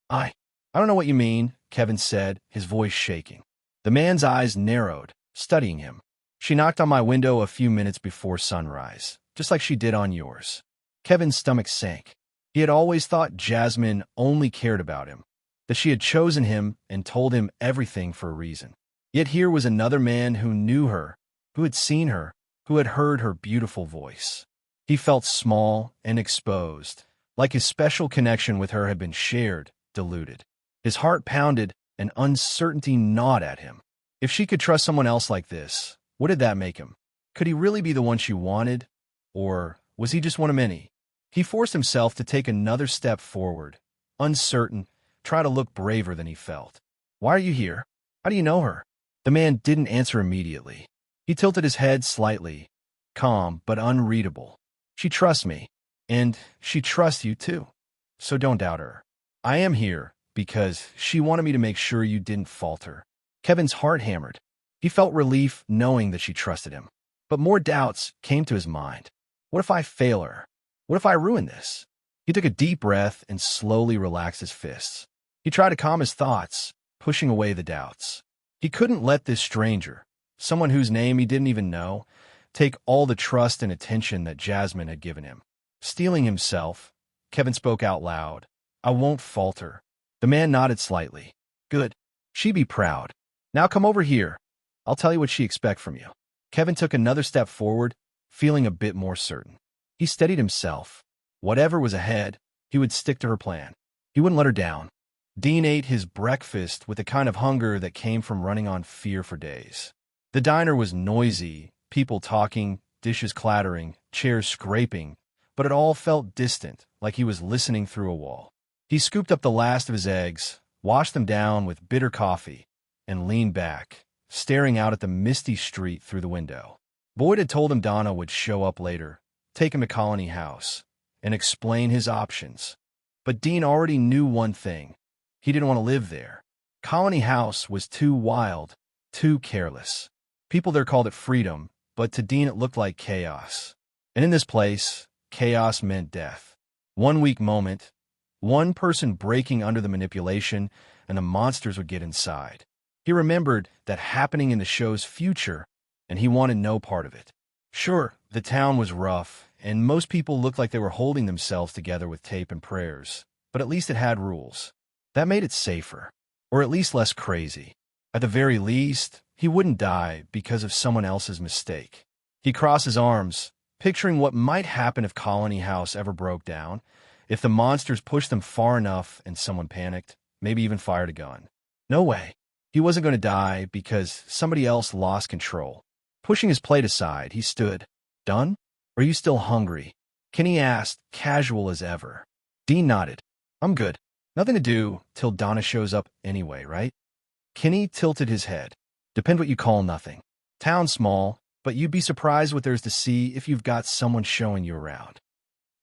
I don't know what you mean, Kevin said, his voice shaking. The man's eyes narrowed, studying him. She knocked on my window a few minutes before sunrise, just like she did on yours. Kevin's stomach sank. He had always thought Jasmine only cared about him, that she had chosen him and told him everything for a reason. Yet here was another man who knew her, who had seen her, who had heard her beautiful voice. He felt small and exposed, like his special connection with her had been shared, diluted. His heart pounded, and uncertainty gnawed at him. If she could trust someone else like this, what did that make him? Could he really be the one she wanted? Or was he just one of many? He forced himself to take another step forward, uncertain, try to look braver than he felt. Why are you here? How do you know her? The man didn't answer immediately. He tilted his head slightly, calm but unreadable. She trusts me, and she trusts you too. So don't doubt her. I am here because she wanted me to make sure you didn't falter. Kevin's heart hammered. He felt relief knowing that she trusted him. But more doubts came to his mind. What if I fail her? What if I ruin this? He took a deep breath and slowly relaxed his fists. He tried to calm his thoughts, pushing away the doubts. He couldn't let this stranger, someone whose name he didn't even know, take all the trust and attention that Jasmine had given him. Steeling himself, Kevin spoke out loud. I won't falter. The man nodded slightly. Good. She'd be proud. Now come over here. I'll tell you what she expects from you. Kevin took another step forward, feeling a bit more certain. He steadied himself. Whatever was ahead, he would stick to her plan. He wouldn't let her down. Dean ate his breakfast with the kind of hunger that came from running on fear for days. The diner was noisy, people talking, dishes clattering, chairs scraping, but it all felt distant, like he was listening through a wall. He scooped up the last of his eggs, washed them down with bitter coffee, and leaned back, staring out at the misty street through the window. Boyd had told him Donna would show up later, take him to Colony House, and explain his options. But Dean already knew one thing. He didn't want to live there. Colony House was too wild, too careless. People there called it freedom, but to Dean it looked like chaos. And in this place, chaos meant death. One weak moment, one person breaking under the manipulation, and the monsters would get inside. He remembered that happening in the show's future, and he wanted no part of it. Sure, the town was rough, and most people looked like they were holding themselves together with tape and prayers, but at least it had rules. That made it safer, or at least less crazy. At the very least, he wouldn't die because of someone else's mistake. He crossed his arms, picturing what might happen if Colony House ever broke down, if the monsters pushed them far enough and someone panicked, maybe even fired a gun. No way. He wasn't going to die because somebody else lost control. Pushing his plate aside, he stood. Done? Or are you still hungry? Kenny asked, casual as ever. Dean nodded. I'm good. Nothing to do till Donna shows up anyway, right? Kenny tilted his head. Depend what you call nothing. Town small, but you'd be surprised what there's to see if you've got someone showing you around.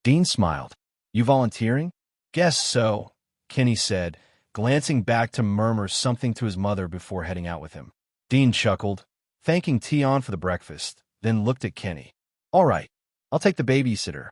Dean smiled. You volunteering? Guess so, Kenny said, glancing back to murmur something to his mother before heading out with him. Dean chuckled, thanking Tion for the breakfast, then looked at Kenny. All right, I'll take the babysitter.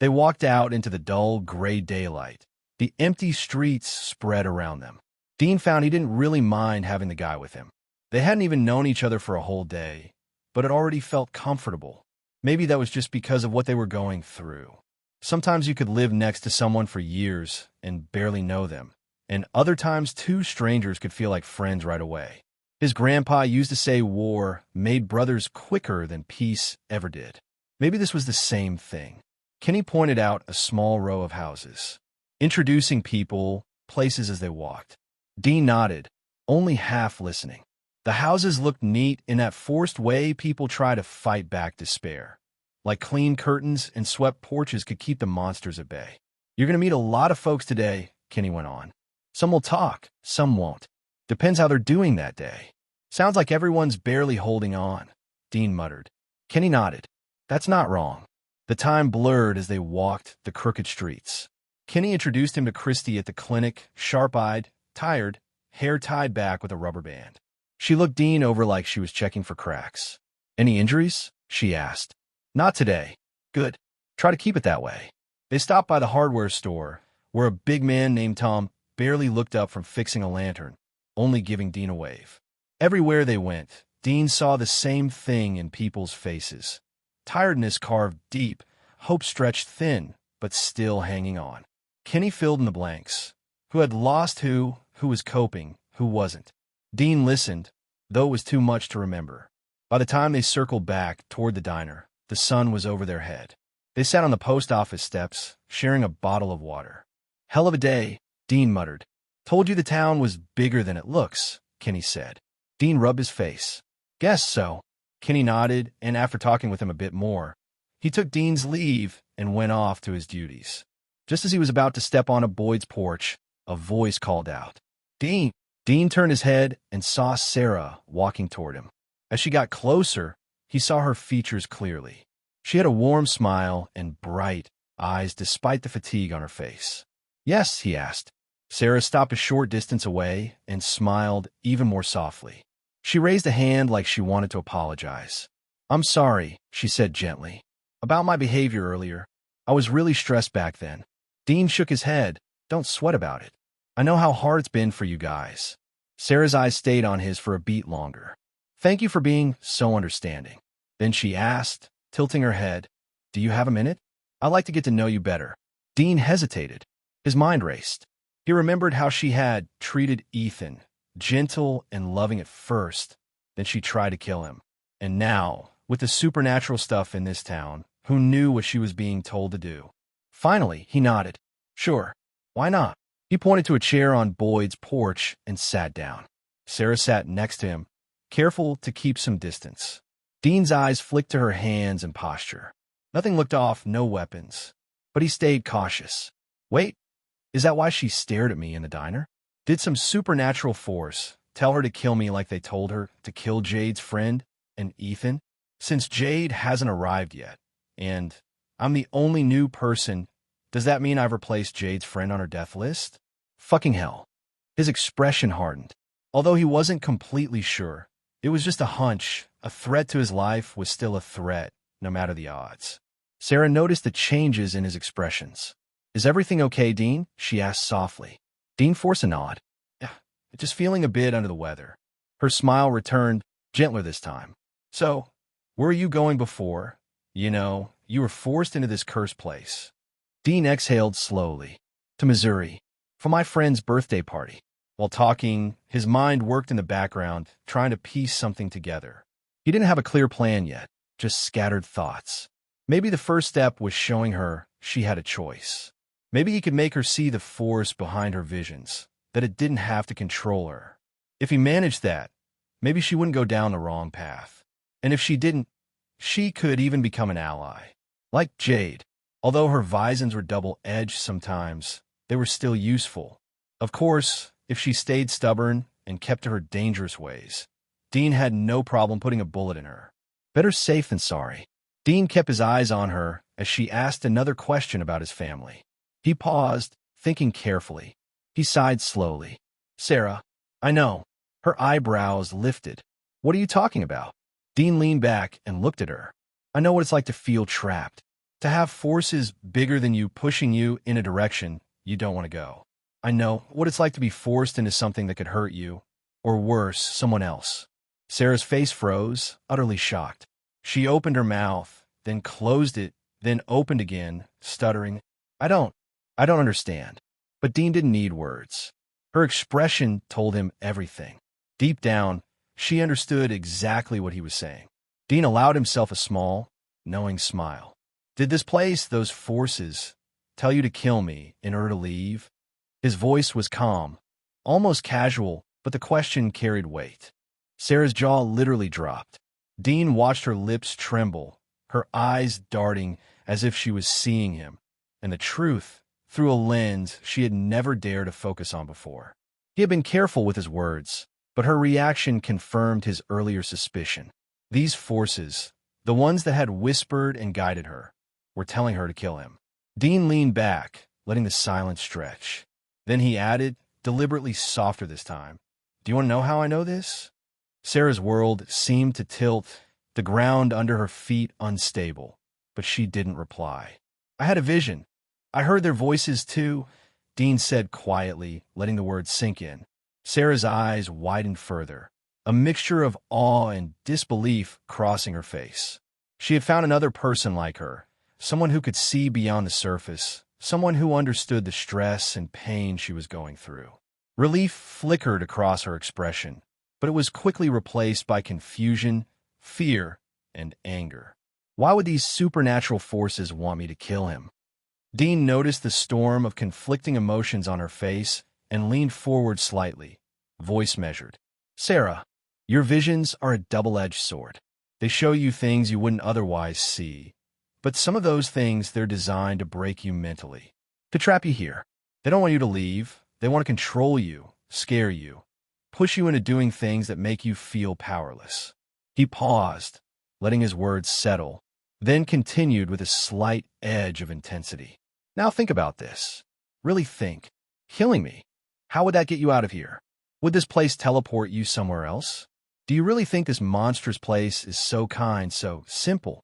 They walked out into the dull, gray daylight. The empty streets spread around them. Dean found he didn't really mind having the guy with him. They hadn't even known each other for a whole day, but it already felt comfortable. Maybe that was just because of what they were going through. Sometimes you could live next to someone for years and barely know them, and other times two strangers could feel like friends right away. His grandpa used to say war made brothers quicker than peace ever did. Maybe this was the same thing. Kenny pointed out a small row of houses, introducing people, places as they walked. Dean nodded, only half listening. The houses looked neat in that forced way people try to fight back despair. Like clean curtains and swept porches could keep the monsters at bay. You're going to meet a lot of folks today, Kenny went on. Some will talk, some won't. Depends how they're doing that day. Sounds like everyone's barely holding on, Dean muttered. Kenny nodded. That's not wrong. The time blurred as they walked the crooked streets. Kenny introduced him to Christy at the clinic, sharp-eyed, tired, hair tied back with a rubber band. She looked Dean over like she was checking for cracks. Any injuries? She asked. Not today. Good. Try to keep it that way. They stopped by the hardware store, where a big man named Tom barely looked up from fixing a lantern, only giving Dean a wave. Everywhere they went, Dean saw the same thing in people's faces. Tiredness carved deep, hope stretched thin, but still hanging on. Kenny filled in the blanks. Who had lost who was coping, who wasn't. Dean listened, though it was too much to remember. By the time they circled back toward the diner, the sun was over their head. They sat on the post office steps, sharing a bottle of water. Hell of a day, Dean muttered. Told you the town was bigger than it looks, Kenny said. Dean rubbed his face. Guess so. Kenny nodded, and after talking with him a bit more, he took Dean's leave and went off to his duties. Just as he was about to step onto Boyd's porch, a voice called out, "Dean!" Dean turned his head and saw Sarah walking toward him. As she got closer, he saw her features clearly. She had a warm smile and bright eyes despite the fatigue on her face. "Yes?" he asked. Sarah stopped a short distance away and smiled even more softly. She raised a hand like she wanted to apologize. "I'm sorry," she said gently, "about my behavior earlier. I was really stressed back then." Dean shook his head. "Don't sweat about it. I know how hard it's been for you guys." Sarah's eyes stayed on his for a beat longer. "Thank you for being so understanding." Then she asked, tilting her head, "Do you have a minute? I'd like to get to know you better." Dean hesitated. His mind raced. He remembered how she had treated Ethan, gentle and loving at first, then she tried to kill him. And now, with the supernatural stuff in this town, who knew what she was being told to do? Finally, he nodded. "Sure, why not?" He pointed to a chair on Boyd's porch and sat down. Sarah sat next to him, careful to keep some distance. Dean's eyes flicked to her hands and posture. Nothing looked off, no weapons. But he stayed cautious. "Wait, is that why she stared at me in the diner? Did some supernatural force tell her to kill me like they told her to kill Jade's friend and Ethan? Since Jade hasn't arrived yet, and I'm the only new person, does that mean I've replaced Jade's friend on her death list? Fucking hell." His expression hardened. Although he wasn't completely sure, it was just a hunch. A threat to his life was still a threat, no matter the odds. Sarah noticed the changes in his expressions. "Is everything okay, Dean?" she asked softly. Dean forced a nod. "Yeah, just feeling a bit under the weather." Her smile returned, gentler this time. "So, where are you going before? You were forced into this cursed place." Dean exhaled slowly. "To Missouri, for my friend's birthday party." While talking, his mind worked in the background, trying to piece something together. He didn't have a clear plan yet, just scattered thoughts. Maybe the first step was showing her she had a choice. Maybe he could make her see the force behind her visions, that it didn't have to control her. If he managed that, maybe she wouldn't go down the wrong path. And if she didn't, she could even become an ally. Like Jade. Although her visons were double-edged sometimes, they were still useful. Of course, if she stayed stubborn and kept to her dangerous ways, Dean had no problem putting a bullet in her. Better safe than sorry. Dean kept his eyes on her as she asked another question about his family. He paused, thinking carefully. He sighed slowly. "Sarah, I know." Her eyebrows lifted. "What are you talking about?" Dean leaned back and looked at her. "I know what it's like to feel trapped, to have forces bigger than you pushing you in a direction you don't want to go. I know what it's like to be forced into something that could hurt you, or worse, someone else." Sarah's face froze, utterly shocked. She opened her mouth, then closed it, then opened again, stuttering, I don't understand." But Dean didn't need words. Her expression told him everything. Deep down, she understood exactly what he was saying. Dean allowed himself a small, knowing smile. "Did this place, those forces, tell you to kill me in order to leave?" His voice was calm, almost casual, but the question carried weight. Sarah's jaw literally dropped. Dean watched her lips tremble, her eyes darting as if she was seeing him, and the truth through a lens she had never dared to focus on before. He had been careful with his words, but her reaction confirmed his earlier suspicion. These forces, the ones that had whispered and guided her, were telling her to kill him. Dean leaned back, letting the silence stretch. Then he added, deliberately softer this time, "Do you want to know how I know this?" Sarah's world seemed to tilt, the ground under her feet unstable, but she didn't reply. "I had a vision. I heard their voices too," Dean said quietly, letting the words sink in. Sarah's eyes widened further, a mixture of awe and disbelief crossing her face. She had found another person like her, someone who could see beyond the surface, someone who understood the stress and pain she was going through. Relief flickered across her expression, but it was quickly replaced by confusion, fear, and anger. Why would these supernatural forces want me to kill him? Dean noticed the storm of conflicting emotions on her face and leaned forward slightly, voice measured. "Sarah, Your visions are a double-edged sword. They show you things you wouldn't otherwise see, but some of those things they're designed to break you mentally, to trap you here. They don't want you to leave. They want to control you, scare you, push you into doing things that make you feel powerless. He paused, letting his words settle, then continued with a slight edge of intensity. Now think about this. Really think. Killing me. How would that get you out of here? Would this place teleport you somewhere else? Do you really think this monstrous place is so kind, so simple?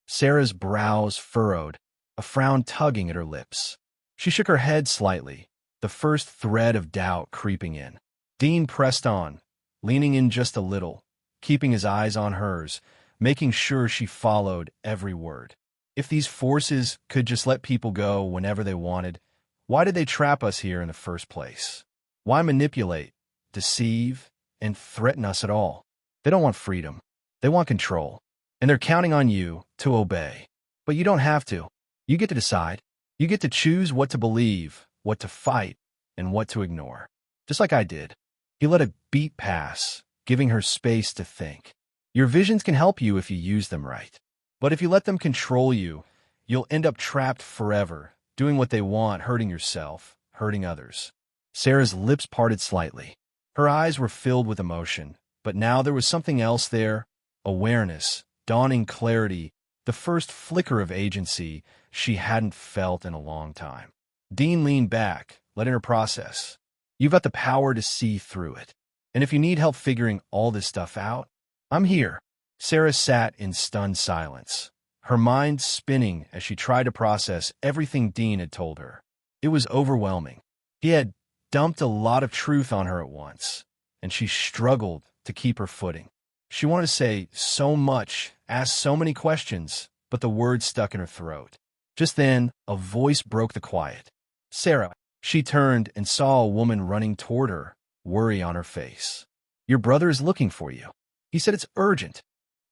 Sarah's brows furrowed, a frown tugging at her lips. She shook her head slightly, the first thread of doubt creeping in. Dean pressed on, leaning in just a little, keeping his eyes on hers, making sure she followed every word. If these forces could just let people go whenever they wanted, why did they trap us here in the first place? Why manipulate, deceive, and threaten us at all? They don't want freedom. They want control. And they're counting on you to obey. But you don't have to. You get to decide. You get to choose what to believe, what to fight, and what to ignore. Just like I did. He let a beat pass, giving her space to think. Your visions can help you if you use them right. But if you let them control you, you'll end up trapped forever, doing what they want, hurting yourself, hurting others. Sarah's lips parted slightly. Her eyes were filled with emotion, but now there was something else there, awareness, dawning clarity, the first flicker of agency she hadn't felt in a long time. Dean leaned back, letting her process. You've got the power to see through it. And if you need help figuring all this stuff out, I'm here. Sarah sat in stunned silence, her mind spinning as she tried to process everything Dean had told her. It was overwhelming. He had dumped a lot of truth on her at once, and she struggled to keep her footing. She wanted to say so much, ask so many questions, but the words stuck in her throat. Just then, a voice broke the quiet. Sarah. She turned and saw a woman running toward her, worry on her face. Your brother is looking for you. He said it's urgent.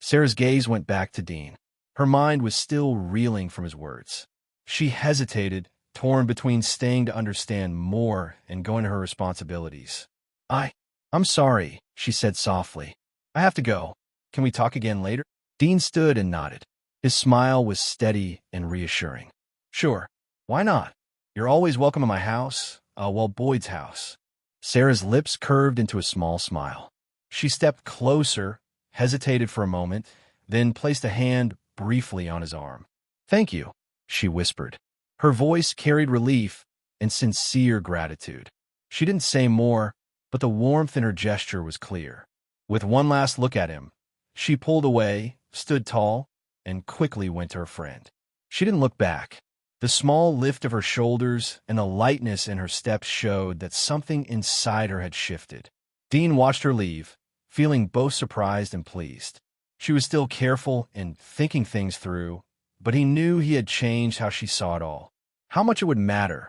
Sarah's gaze went back to Dean. Her mind was still reeling from his words. She hesitated, torn between staying to understand more and going to her responsibilities. I'm sorry, she said softly. I have to go. Can we talk again later? Dean stood and nodded. His smile was steady and reassuring. Sure. Why not? You're always welcome in my house, Boyd's house. Sarah's lips curved into a small smile. She stepped closer, hesitated for a moment, then placed a hand briefly on his arm. Thank you, she whispered. Her voice carried relief and sincere gratitude. She didn't say more, but the warmth in her gesture was clear. With one last look at him, she pulled away, stood tall, and quickly went to her friend. She didn't look back. The small lift of her shoulders and the lightness in her steps showed that something inside her had shifted. Dean watched her leave, feeling both surprised and pleased. She was still careful and thinking things through, but he knew he had changed how she saw it all. How much it would matter,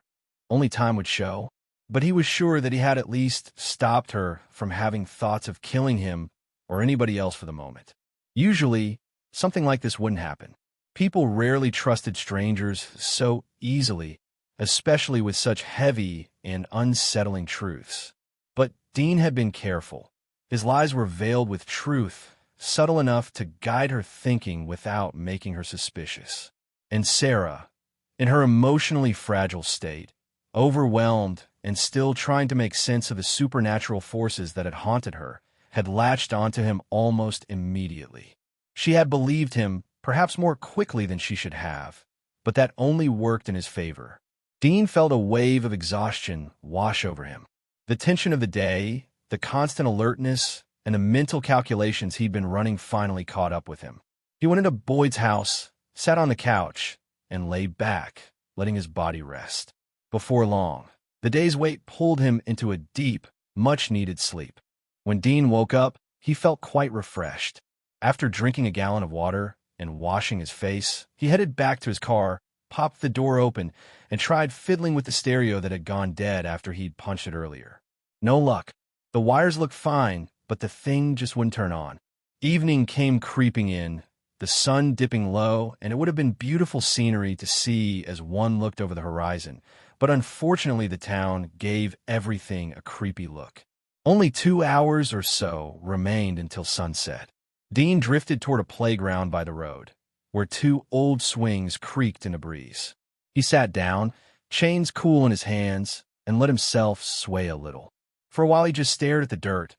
only time would show, but he was sure that he had at least stopped her from having thoughts of killing him or anybody else for the moment. Usually, something like this wouldn't happen. People rarely trusted strangers so easily, especially with such heavy and unsettling truths. But Dean had been careful. His lies were veiled with truth, subtle enough to guide her thinking without making her suspicious. And Sarah, in her emotionally fragile state, overwhelmed and still trying to make sense of the supernatural forces that had haunted her, had latched onto him almost immediately. She had believed him, perhaps more quickly than she should have, but that only worked in his favor. Dean felt a wave of exhaustion wash over him. The tension of the day, the constant alertness, and the mental calculations he'd been running finally caught up with him. He went into Boyd's house, sat on the couch, and lay back, letting his body rest. Before long, the day's weight pulled him into a deep, much-needed sleep. When Dean woke up, he felt quite refreshed. After drinking a gallon of water and washing his face, he headed back to his car, popped the door open, and tried fiddling with the stereo that had gone dead after he'd punched it earlier. No luck. The wires looked fine, but the thing just wouldn't turn on. Evening came creeping in, the sun dipping low, and it would have been beautiful scenery to see as one looked over the horizon, but unfortunately the town gave everything a creepy look. Only 2 hours or so remained until sunset. Dean drifted toward a playground by the road, where two old swings creaked in a breeze. He sat down, chains cool in his hands, and let himself sway a little. For a while he just stared at the dirt,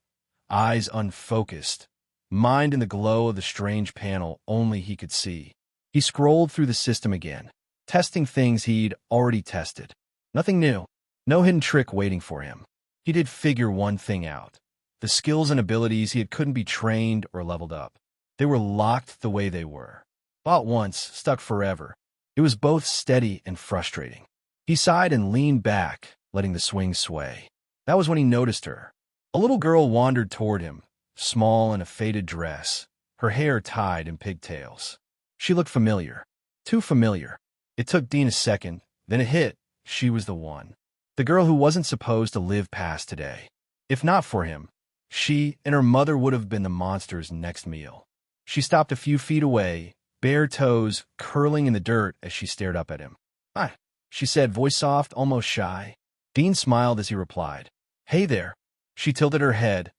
eyes unfocused, mind in the glow of the strange panel only he could see. He scrolled through the system again, testing things he'd already tested. Nothing new, no hidden trick waiting for him. He did figure one thing out. The skills and abilities he couldn't be trained or leveled up. They were locked the way they were. Bought once, stuck forever. It was both steady and frustrating. He sighed and leaned back, letting the swing sway. That was when he noticed her. A little girl wandered toward him, small in a faded dress, her hair tied in pigtails. She looked familiar. Too familiar. It took Dean a second, then it hit. She was the one. The girl who wasn't supposed to live past today. If not for him, she and her mother would have been the monster's next meal. She stopped a few feet away, bare toes curling in the dirt as she stared up at him. "Hi," she said, voice soft, almost shy. Dean smiled as he replied, "Hey there." She tilted her head,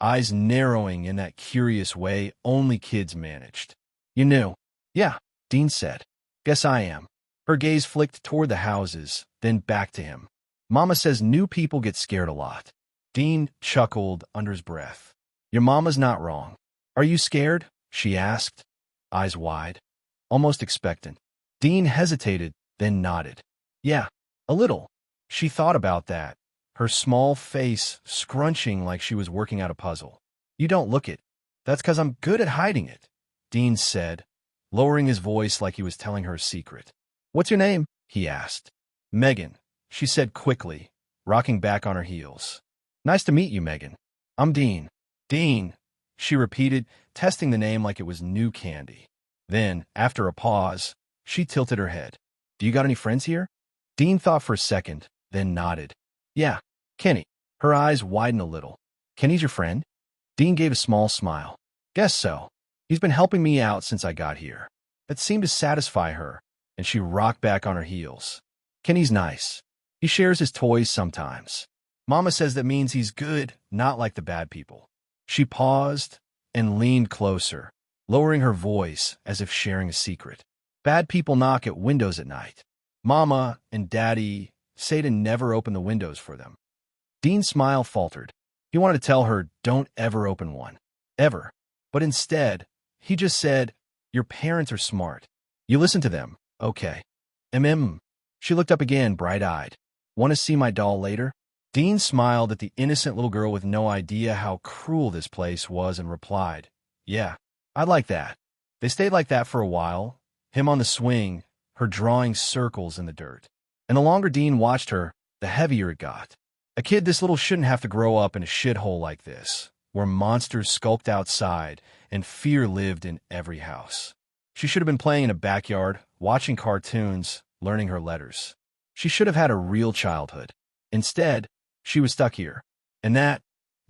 eyes narrowing in that curious way only kids managed. "You knew?" "Yeah," Dean said. "Guess I am." Her gaze flicked toward the houses, then back to him. "Mama says new people get scared a lot." Dean chuckled under his breath. "Your mama's not wrong." "Are you scared?" she asked, eyes wide, almost expectant. Dean hesitated, then nodded. "Yeah, a little." She thought about that, her small face scrunching like she was working out a puzzle. "You don't look it." "That's 'cause I'm good at hiding it," Dean said, lowering his voice like he was telling her a secret. "What's your name?" he asked. "Megan," she said quickly, rocking back on her heels. "Nice to meet you, Megan." "I'm Dean." "Dean," she repeated, testing the name like it was new candy. Then, after a pause, she tilted her head. "Do you got any friends here?" Dean thought for a second, then nodded. "Yeah, Kenny." Her eyes widened a little. "Kenny's your friend?" Dean gave a small smile. "Guess so. He's been helping me out since I got here." That seemed to satisfy her, and she rocked back on her heels. "Kenny's nice. He shares his toys sometimes. Mama says that means he's good, not like the bad people." She paused and leaned closer, lowering her voice as if sharing a secret. "Bad people knock at windows at night. Mama and Daddy say to never open the windows for them." Dean's smile faltered. He wanted to tell her, "Don't ever open one. Ever." But instead, he just said, "Your parents are smart. You listen to them, okay." She looked up again, bright-eyed. "Want to see my doll later?" Dean smiled at the innocent little girl with no idea how cruel this place was and replied, "Yeah, I'd like that." They stayed like that for a while, him on the swing, her drawing circles in the dirt. And the longer Dean watched her, the heavier it got. A kid this little shouldn't have to grow up in a shithole like this, where monsters skulked outside and fear lived in every house. She should have been playing in a backyard, watching cartoons, learning her letters. She should have had a real childhood. Instead, she was stuck here. And that,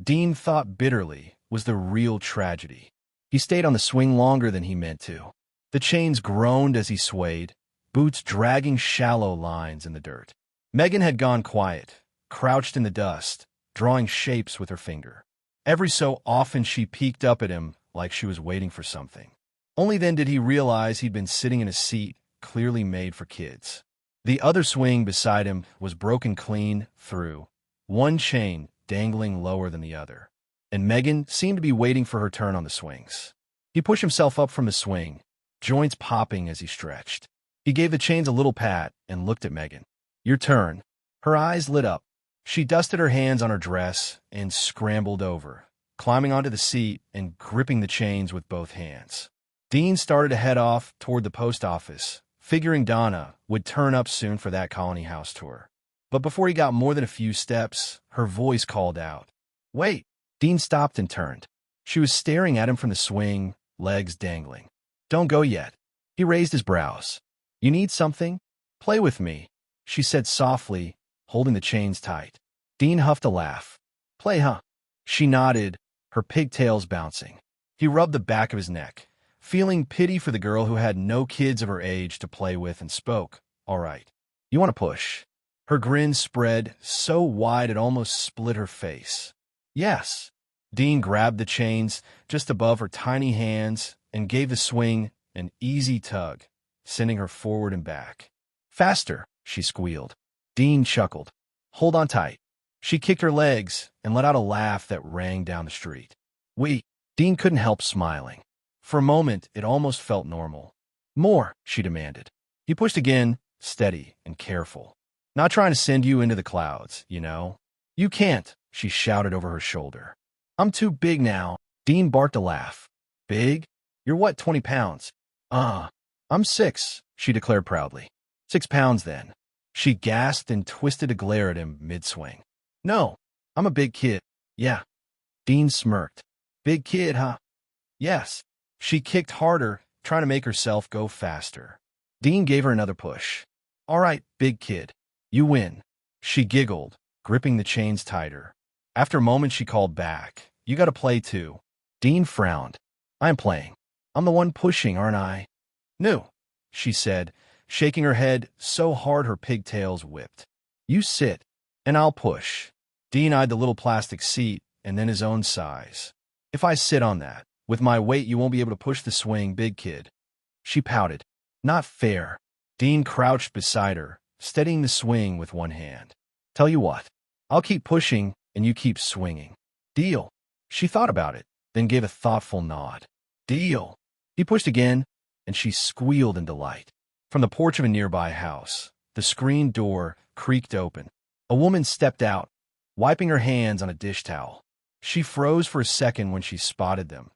Dean thought bitterly, was the real tragedy. He stayed on the swing longer than he meant to. The chains groaned as he swayed, boots dragging shallow lines in the dirt. Megan had gone quiet, crouched in the dust, drawing shapes with her finger. Every so often she peeked up at him like she was waiting for something. Only then did he realize he'd been sitting in a seat clearly made for kids. The other swing beside him was broken clean through, one chain dangling lower than the other, and Megan seemed to be waiting for her turn on the swings. He pushed himself up from the swing, joints popping as he stretched. He gave the chains a little pat and looked at Megan. "Your turn." Her eyes lit up. She dusted her hands on her dress and scrambled over, climbing onto the seat and gripping the chains with both hands. Dean started to head off toward the post office, figuring Donna would turn up soon for that colony house tour. But before he got more than a few steps, her voice called out, "Wait!" Dean stopped and turned. She was staring at him from the swing, legs dangling. "Don't go yet." He raised his brows. "You need something? Play with me," she said softly, holding the chains tight. Dean huffed a laugh. "Play, huh?" She nodded, her pigtails bouncing. He rubbed the back of his neck, feeling pity for the girl who had no kids of her age to play with, and spoke, "All right. You want to push?" Her grin spread so wide it almost split her face. Yes. Dean grabbed the chains just above her tiny hands and gave the swing an easy tug, sending her forward and back. Faster, she squealed. Dean chuckled. Hold on tight. She kicked her legs and let out a laugh that rang down the street. Dean couldn't help smiling. For a moment, it almost felt normal. More, she demanded. He pushed again, steady and careful. Not trying to send you into the clouds, you know. You can't, she shouted over her shoulder. I'm too big now. Dean barked a laugh. Big? You're what, 20 pounds? I'm 6, she declared proudly. 6 pounds then. She gasped and twisted to glare at him mid-swing. No, I'm a big kid. Yeah. Dean smirked. Big kid, huh? Yes. She kicked harder, trying to make herself go faster. Dean gave her another push. All right, big kid. You win. She giggled, gripping the chains tighter. After a moment, she called back. You gotta play too. Dean frowned. I'm playing. I'm the one pushing, aren't I? No, she said, shaking her head so hard her pigtails whipped. You sit, and I'll push. Dean eyed the little plastic seat and then his own size. If I sit on that, with my weight you won't be able to push the swing, big kid. She pouted. Not fair. Dean crouched beside her, steadying the swing with one hand. Tell you what, I'll keep pushing and you keep swinging. Deal. She thought about it, then gave a thoughtful nod. Deal. He pushed again, and she squealed in delight. From the porch of a nearby house, the screen door creaked open. A woman stepped out, wiping her hands on a dish towel. She froze for a second when she spotted them.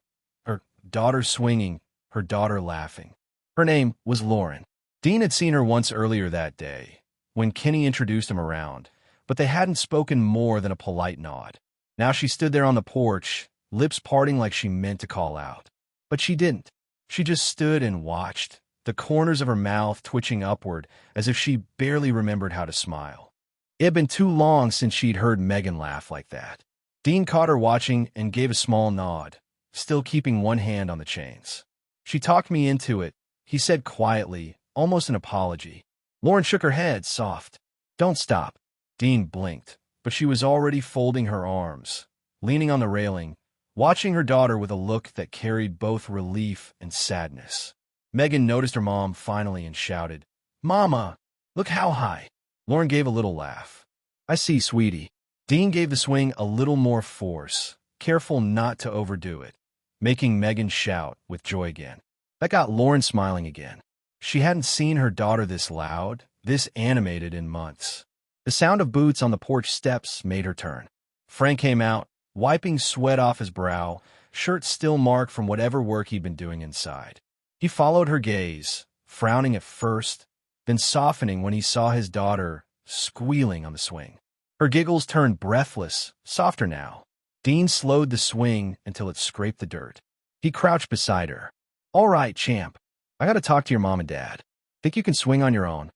Her daughter swinging, her daughter laughing. Her name was Lauren. Dean had seen her once earlier that day, when Kenny introduced him around, but they hadn't spoken more than a polite nod. Now she stood there on the porch, lips parting like she meant to call out. But she didn't. She just stood and watched, the corners of her mouth twitching upward as if she barely remembered how to smile. It had been too long since she'd heard Megan laugh like that. Dean caught her watching and gave a small nod, still keeping one hand on the chains. She talked me into it, he said quietly, almost an apology. Lauren shook her head, soft. Don't stop. Dean blinked, but she was already folding her arms, leaning on the railing, watching her daughter with a look that carried both relief and sadness. Megan noticed her mom finally and shouted, Mama, look how high. Lauren gave a little laugh. I see, sweetie. Dean gave the swing a little more force, careful not to overdo it, making Megan shout with joy again. That got Lauren smiling again. She hadn't seen her daughter this loud, this animated in months. The sound of boots on the porch steps made her turn. Frank came out, wiping sweat off his brow, shirt still marked from whatever work he'd been doing inside. He followed her gaze, frowning at first, then softening when he saw his daughter squealing on the swing. Her giggles turned breathless, softer now. Dean slowed the swing until it scraped the dirt. He crouched beside her. All right, champ. I gotta talk to your mom and dad. Think you can swing on your own?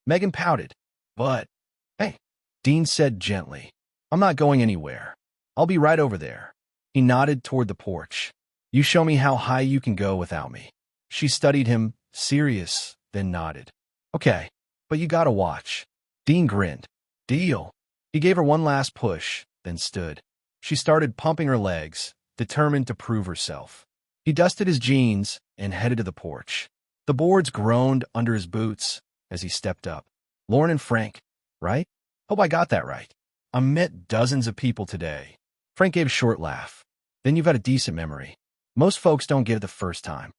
Megan pouted. But, hey, Dean said gently. I'm not going anywhere. I'll be right over there. He nodded toward the porch. You show me how high you can go without me. She studied him, serious, then nodded. Okay, but you gotta watch. Dean grinned. Deal. He gave her one last push, then stood. She started pumping her legs, determined to prove herself. He dusted his jeans and headed to the porch. The boards groaned under his boots as he stepped up. Lauren and Frank, right? Hope I got that right. I met dozens of people today. Frank gave a short laugh. Then you've got a decent memory. Most folks don't get it the first time.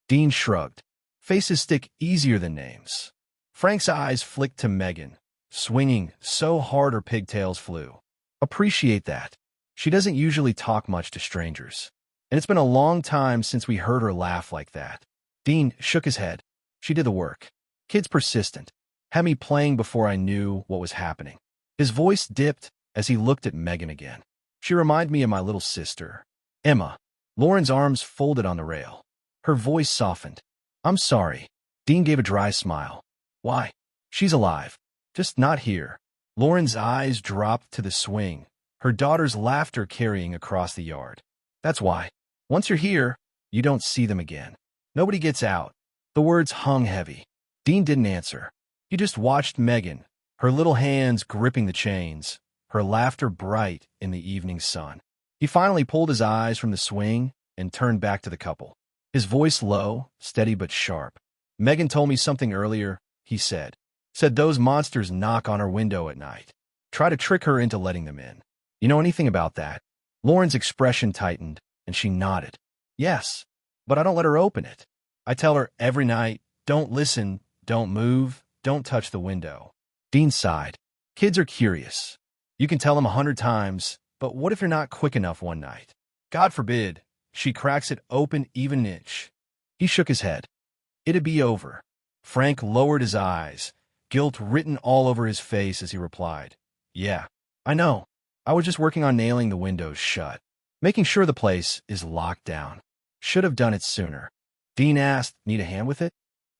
Dean shrugged. Faces stick easier than names. Frank's eyes flicked to Megan, swinging so hard her pigtails flew. Appreciate that. She doesn't usually talk much to strangers. And it's been a long time since we heard her laugh like that. Dean shook his head. She did the work. Kid's persistent. Had me playing before I knew what was happening. His voice dipped as he looked at Megan again. She reminded me of my little sister, Emma. Lauren's arms folded on the rail. Her voice softened. I'm sorry. Dean gave a dry smile. Why? She's alive. Just not here. Lauren's eyes dropped to the swing, her daughter's laughter carrying across the yard. That's why. Once you're here, you don't see them again. Nobody gets out. The words hung heavy. Dean didn't answer. He just watched Megan, her little hands gripping the chains, her laughter bright in the evening sun. He finally pulled his eyes from the swing and turned back to the couple. His voice low, steady but sharp. "Megan told me something earlier," he said. "Said those monsters knock on her window at night. Try to trick her into letting them in. You know anything about that?" Lauren's expression tightened, and she nodded. "Yes, but I don't let her open it. I tell her every night, don't listen, don't move, don't touch the window." Dean sighed. "Kids are curious. You can tell them 100 times, but what if you're not quick enough one night? God forbid she cracks it open even an inch." He shook his head. "It'd be over." Frank lowered his eyes, guilt written all over his face as he replied, "Yeah, I know. I was just working on nailing the windows shut, making sure the place is locked down. Should have done it sooner." Dean asked, "Need a hand with it?"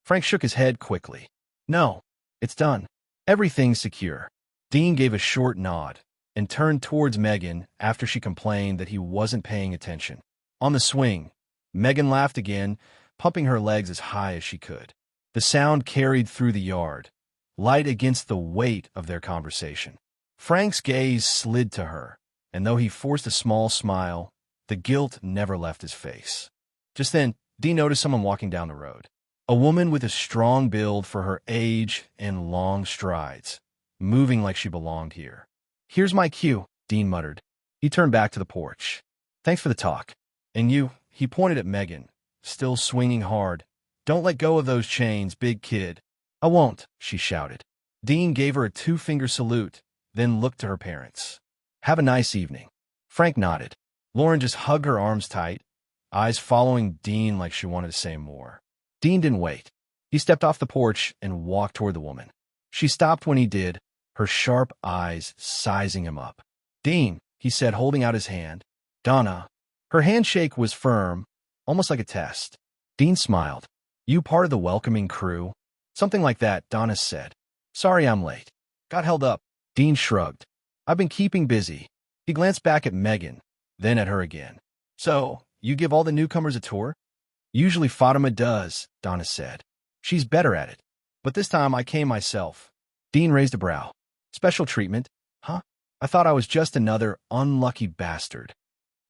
Frank shook his head quickly. "No, it's done. Everything's secure." Dean gave a short nod and turned towards Megan after she complained that he wasn't paying attention. On the swing, Megan laughed again, pumping her legs as high as she could. The sound carried through the yard, light against the weight of their conversation. Frank's gaze slid to her, and though he forced a small smile, the guilt never left his face. Just then, Dean noticed someone walking down the road. A woman with a strong build for her age and long strides, moving like she belonged here. "Here's my cue," Dean muttered. He turned back to the porch. "Thanks for the talk. And you," he pointed at Megan, still swinging hard. "Don't let go of those chains, big kid." "I won't," she shouted. Dean gave her a two-finger salute, then looked to her parents. "Have a nice evening." Frank nodded. Lauren just hugged her arms tight, eyes following Dean like she wanted to say more. Dean didn't wait. He stepped off the porch and walked toward the woman. She stopped when he did, her sharp eyes sizing him up. "Dean," he said, holding out his hand. "Donna." Her handshake was firm, almost like a test. Dean smiled. "You part of the welcoming crew?" "Something like that," Donna said. "Sorry I'm late. Got held up." Dean shrugged. "I've been keeping busy." He glanced back at Megan, then at her again. "So, you give all the newcomers a tour?" "Usually Fatima does," Donna said. "She's better at it. But this time I came myself." Dean raised a brow. "Special treatment, huh? I thought I was just another unlucky bastard."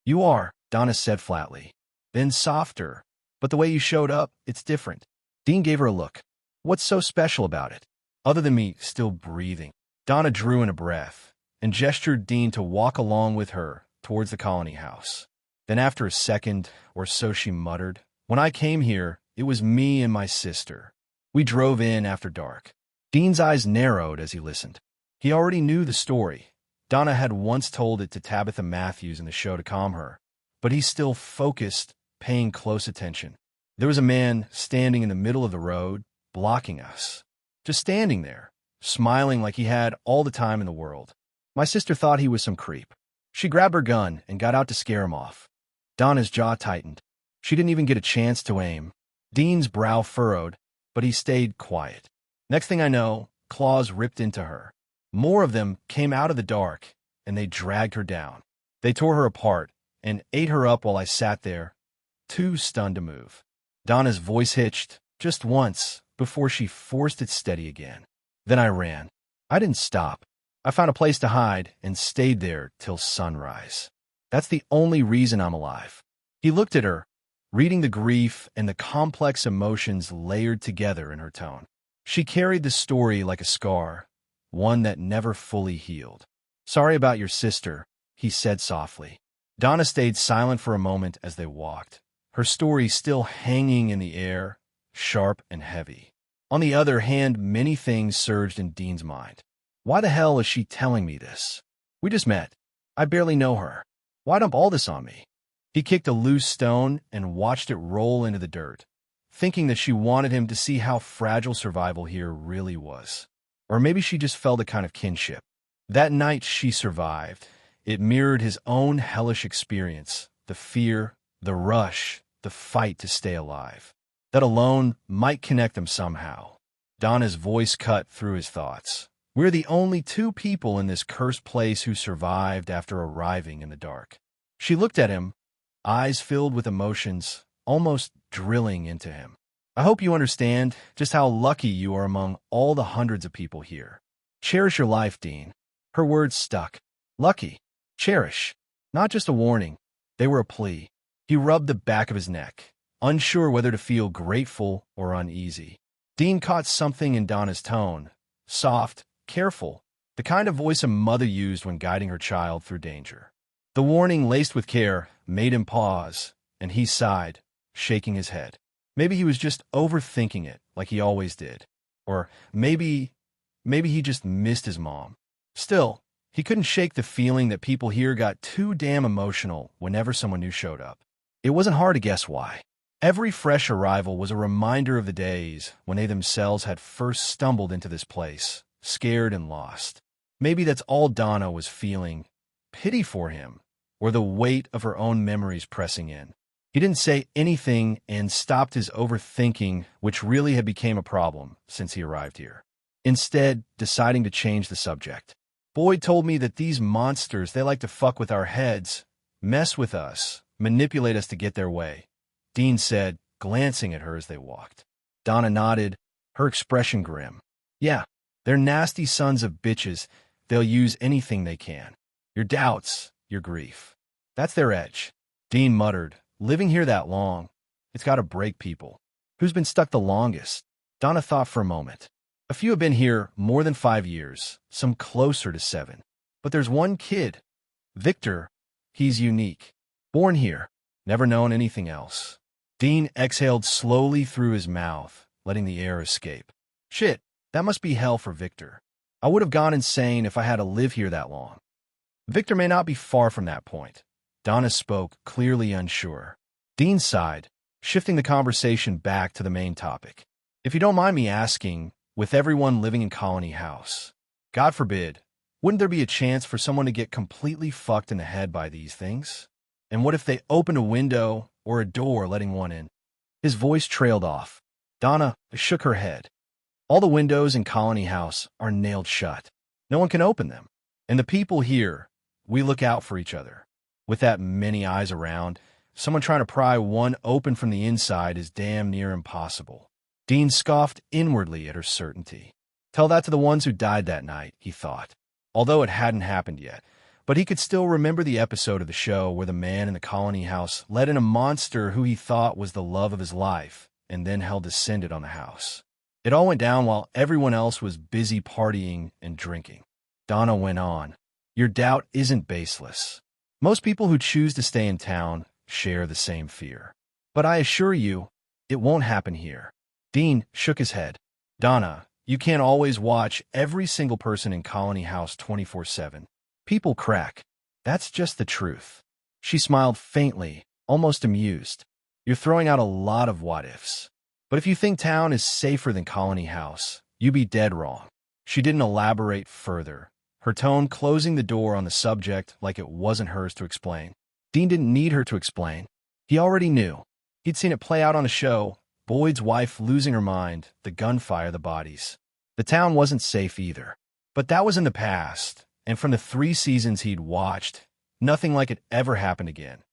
"You are," Donna said flatly. Then softer. "But the way you showed up, it's different." Dean gave her a look. "What's so special about it? Other than me still breathing?" Donna drew in a breath and gestured Dean to walk along with her towards the colony house. Then after a second or so she muttered, "When I came here, it was me and my sister. We drove in after dark." Dean's eyes narrowed as he listened. He already knew the story. Donna had once told it to Tabitha Matthews in the show to calm her, but he still focused, paying close attention. There was a man standing in the middle of the road, blocking us. Just standing there, smiling like he had all the time in the world. My sister thought he was some creep. She grabbed her gun and got out to scare him off. Donna's jaw tightened. She didn't even get a chance to aim. Dean's brow furrowed, but he stayed quiet. Next thing I know, claws ripped into her. More of them came out of the dark, and they dragged her down. They tore her apart and ate her up while I sat there, too stunned to move. Donna's voice hitched just once before she forced it steady again. Then I ran. I didn't stop. I found a place to hide and stayed there till sunrise. That's the only reason I'm alive. He looked at her, reading the grief and the complex emotions layered together in her tone. She carried the story like a scar, one that never fully healed. "Sorry about your sister," he said softly. Donna stayed silent for a moment as they walked, her story still hanging in the air, sharp and heavy. On the other hand, many things surged in Dean's mind. Why the hell is she telling me this? We just met. I barely know her. Why dump all this on me? He kicked a loose stone and watched it roll into the dirt, thinking that she wanted him to see how fragile survival here really was. Or maybe she just felt a kind of kinship. That night she survived. It mirrored his own hellish experience, the fear, the rush, the fight to stay alive. That alone might connect them somehow. Donna's voice cut through his thoughts. "We're the only two people in this cursed place who survived after arriving in the dark." She looked at him, eyes filled with emotions, almost drilling into him. "I hope you understand just how lucky you are among all the hundreds of people here. Cherish your life, Dean." Her words stuck. Lucky. Cherish. Not just a warning, they were a plea. He rubbed the back of his neck, unsure whether to feel grateful or uneasy. Dean caught something in Donna's tone, soft, careful, the kind of voice a mother used when guiding her child through danger. The warning, laced with care, made him pause, and he sighed, shaking his head. Maybe he was just overthinking it, like he always did. Or maybe he just missed his mom. Still, he couldn't shake the feeling that people here got too damn emotional whenever someone new showed up. It wasn't hard to guess why. Every fresh arrival was a reminder of the days when they themselves had first stumbled into this place, scared and lost. Maybe that's all Donna was feeling, pity for him, or the weight of her own memories pressing in. He didn't say anything and stopped his overthinking, which really had become a problem since he arrived here. Instead, deciding to change the subject. Boyd told me that these monsters, they like to fuck with our heads, mess with us, manipulate us to get their way, Dean said, glancing at her as they walked. Donna nodded, her expression grim. Yeah, they're nasty sons of bitches. They'll use anything they can. Your doubts, your grief. That's their edge. Dean muttered, living here that long, it's got to break people. Who's been stuck the longest? Donna thought for a moment. A few have been here more than 5 years, some closer to 7. But there's one kid, Victor. He's unique. Born here, never known anything else. Dean exhaled slowly through his mouth, letting the air escape. Shit, that must be hell for Victor. I would have gone insane if I had to live here that long. Victor may not be far from that point. Donna spoke, clearly unsure. Dean sighed, shifting the conversation back to the main topic. If you don't mind me asking, with everyone living in Colony House, God forbid, wouldn't there be a chance for someone to get completely fucked in the head by these things? And what if they opened a window or a door letting one in? His voice trailed off. Donna shook her head. All the windows in Colony House are nailed shut. No one can open them. And the people here, we look out for each other. With that many eyes around, someone trying to pry one open from the inside is damn near impossible. Dean scoffed inwardly at her certainty. Tell that to the ones who died that night, he thought. Although it hadn't happened yet, but he could still remember the episode of the show where the man in the Colony House let in a monster who he thought was the love of his life, and then held descended on the house. It all went down while everyone else was busy partying and drinking. Donna went on. Your doubt isn't baseless. Most people who choose to stay in town share the same fear. But I assure you, it won't happen here. Dean shook his head. Donna, you can't always watch every single person in Colony House 24/7. People crack. That's just the truth. She smiled faintly, almost amused. You're throwing out a lot of what-ifs. But if you think town is safer than Colony House, you'd be dead wrong. She didn't elaborate further, her tone closing the door on the subject like it wasn't hers to explain. Dean didn't need her to explain. He already knew. He'd seen it play out on the show, Boyd's wife losing her mind, the gunfire, the bodies. The town wasn't safe either. But that was in the past, and from the 3 seasons he'd watched, nothing like it ever happened again.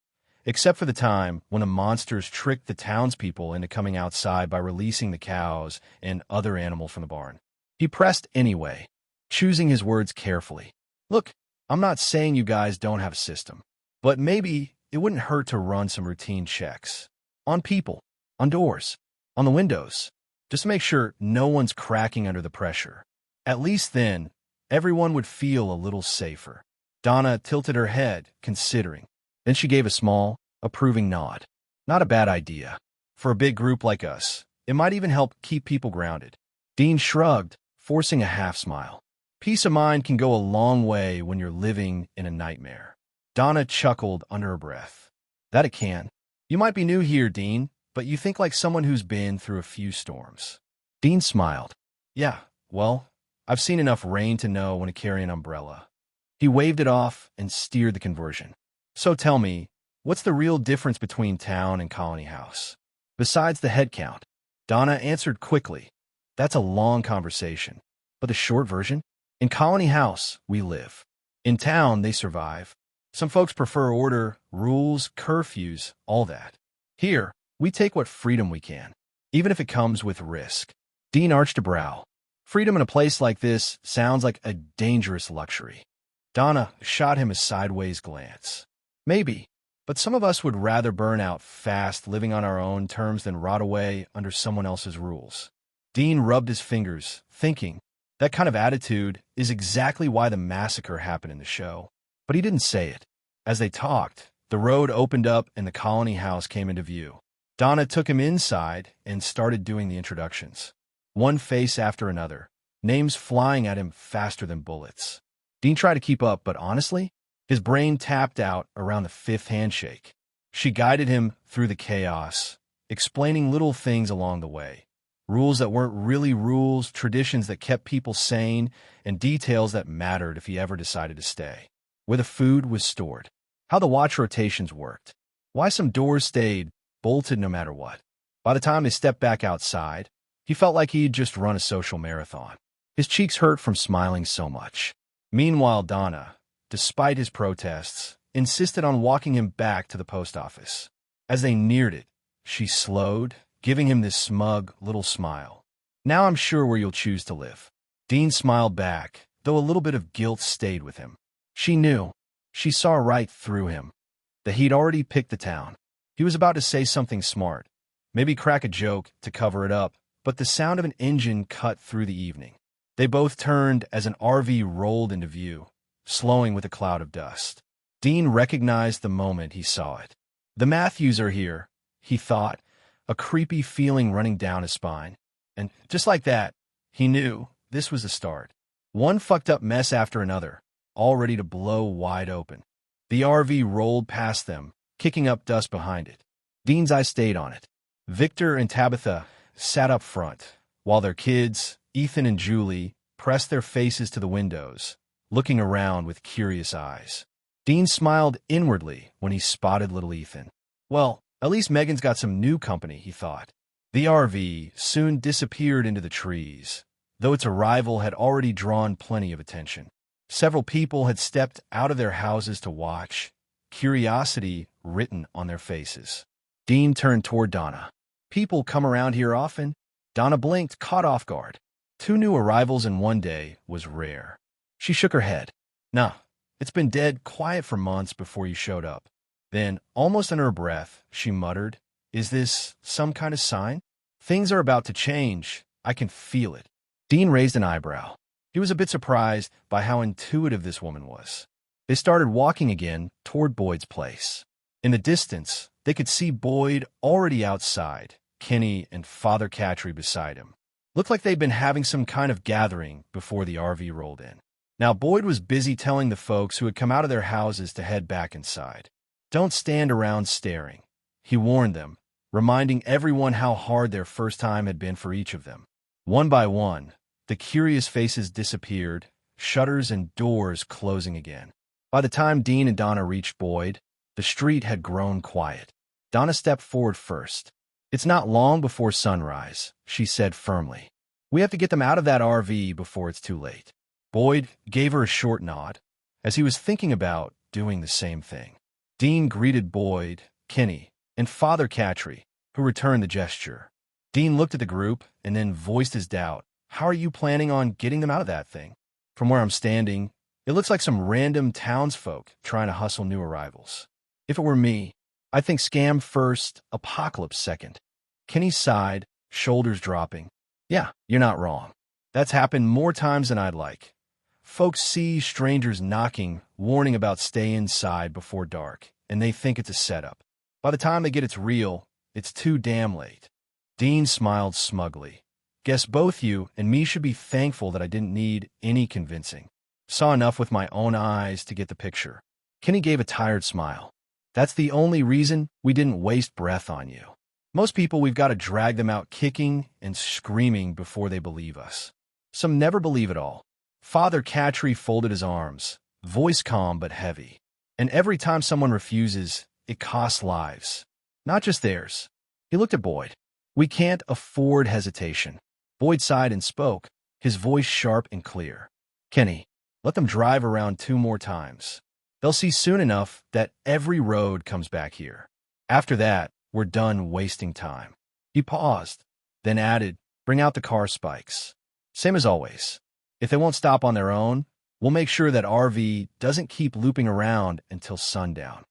Except for the time when the monsters tricked the townspeople into coming outside by releasing the cows and other animals from the barn. He pressed anyway, choosing his words carefully. Look, I'm not saying you guys don't have a system, but maybe it wouldn't hurt to run some routine checks. On people, on doors, on the windows, just to make sure no one's cracking under the pressure. At least then, everyone would feel a little safer. Donna tilted her head, considering. Then she gave a small, approving nod. Not a bad idea. For a big group like us, it might even help keep people grounded. Dean shrugged, forcing a half-smile. Peace of mind can go a long way when you're living in a nightmare. Donna chuckled under her breath. That it can. You might be new here, Dean, but you think like someone who's been through a few storms. Dean smiled. Yeah, well, I've seen enough rain to know when to carry an umbrella. He waved it off and steered the conversion. So tell me, what's the real difference between town and Colony House? Besides the head count, Donna answered quickly. That's a long conversation. But the short version? In Colony House, we live. In town, they survive. Some folks prefer order, rules, curfews, all that. Here, we take what freedom we can, even if it comes with risk. Dean arched a brow. Freedom in a place like this sounds like a dangerous luxury. Donna shot him a sideways glance. Maybe. But some of us would rather burn out fast living on our own terms than rot away under someone else's rules. Dean rubbed his fingers, thinking, that kind of attitude is exactly why the massacre happened in the show. But he didn't say it. As they talked, the road opened up and the colony house came into view. Donna took him inside and started doing the introductions. One face after another, names flying at him faster than bullets. Dean tried to keep up, but honestly, his brain tapped out around the fifth handshake. She guided him through the chaos, explaining little things along the way. Rules that weren't really rules, traditions that kept people sane, and details that mattered if he ever decided to stay. Where the food was stored, how the watch rotations worked, why some doors stayed bolted no matter what. By the time they stepped back outside, he felt like he'd just run a social marathon. His cheeks hurt from smiling so much. Meanwhile, Donna, despite his protests, insisted on walking him back to the post office. As they neared it, she slowed, giving him this smug little smile. Now I'm sure where you'll choose to live. Dean smiled back, though a little bit of guilt stayed with him. She knew. She saw right through him. That he'd already picked the town. He was about to say something smart, maybe crack a joke to cover it up, but the sound of an engine cut through the evening. They both turned as an RV rolled into view, slowing with a cloud of dust. Dean recognized the moment he saw it. The Matthews are here, he thought, a creepy feeling running down his spine. And just like that, he knew this was the start. One fucked up mess after another, all ready to blow wide open. The RV rolled past them, kicking up dust behind it. Dean's eyes stayed on it. Victor and Tabitha sat up front, while their kids, Ethan and Julie, pressed their faces to the windows, looking around with curious eyes. Dean smiled inwardly when he spotted little Ethan. Well, at least Megan's got some new company, he thought. The RV soon disappeared into the trees, though its arrival had already drawn plenty of attention. Several people had stepped out of their houses to watch, curiosity written on their faces. Dean turned toward Donna. People come around here often? Donna blinked, caught off guard. 2 new arrivals in one day was rare. She shook her head. Nah, it's been dead quiet for months before you showed up. Then, almost under her breath, she muttered, Is this some kind of sign? Things are about to change. I can feel it. Dean raised an eyebrow. He was a bit surprised by how intuitive this woman was. They started walking again toward Boyd's place. In the distance, they could see Boyd already outside, Kenny and Father Catry beside him. Looked like they'd been having some kind of gathering before the RV rolled in. Now Boyd was busy telling the folks who had come out of their houses to head back inside. Don't stand around staring, he warned them, reminding everyone how hard their first time had been for each of them. One by one, the curious faces disappeared, shutters and doors closing again. By the time Dean and Donna reached Boyd, the street had grown quiet. Donna stepped forward first. It's not long before sunrise, she said firmly. We have to get them out of that RV before it's too late. Boyd gave her a short nod, as he was thinking about doing the same thing. Dean greeted Boyd, Kenny, and Father Catry, who returned the gesture. Dean looked at the group and then voiced his doubt. How are you planning on getting them out of that thing? From where I'm standing, it looks like some random townsfolk trying to hustle new arrivals. If it were me, I'd think scam first, apocalypse second. Kenny sighed, shoulders dropping. Yeah, you're not wrong. That's happened more times than I'd like. Folks see strangers knocking, warning about stay inside before dark, and they think it's a setup. By the time they get it's real, it's too damn late. Dean smiled smugly. Guess both you and me should be thankful that I didn't need any convincing. Saw enough with my own eyes to get the picture. Kenny gave a tired smile. That's the only reason we didn't waste breath on you. Most people, we've got to drag them out kicking and screaming before they believe us. Some never believe it all. Father Catry folded his arms, voice calm but heavy. And every time someone refuses, it costs lives. Not just theirs. He looked at Boyd. We can't afford hesitation. Boyd sighed and spoke, his voice sharp and clear. Kenny, let them drive around 2 more times. They'll see soon enough that every road comes back here. After that, we're done wasting time. He paused, then added, bring out the car spikes. Same as always. If they won't stop on their own, we'll make sure that RV doesn't keep looping around until sundown.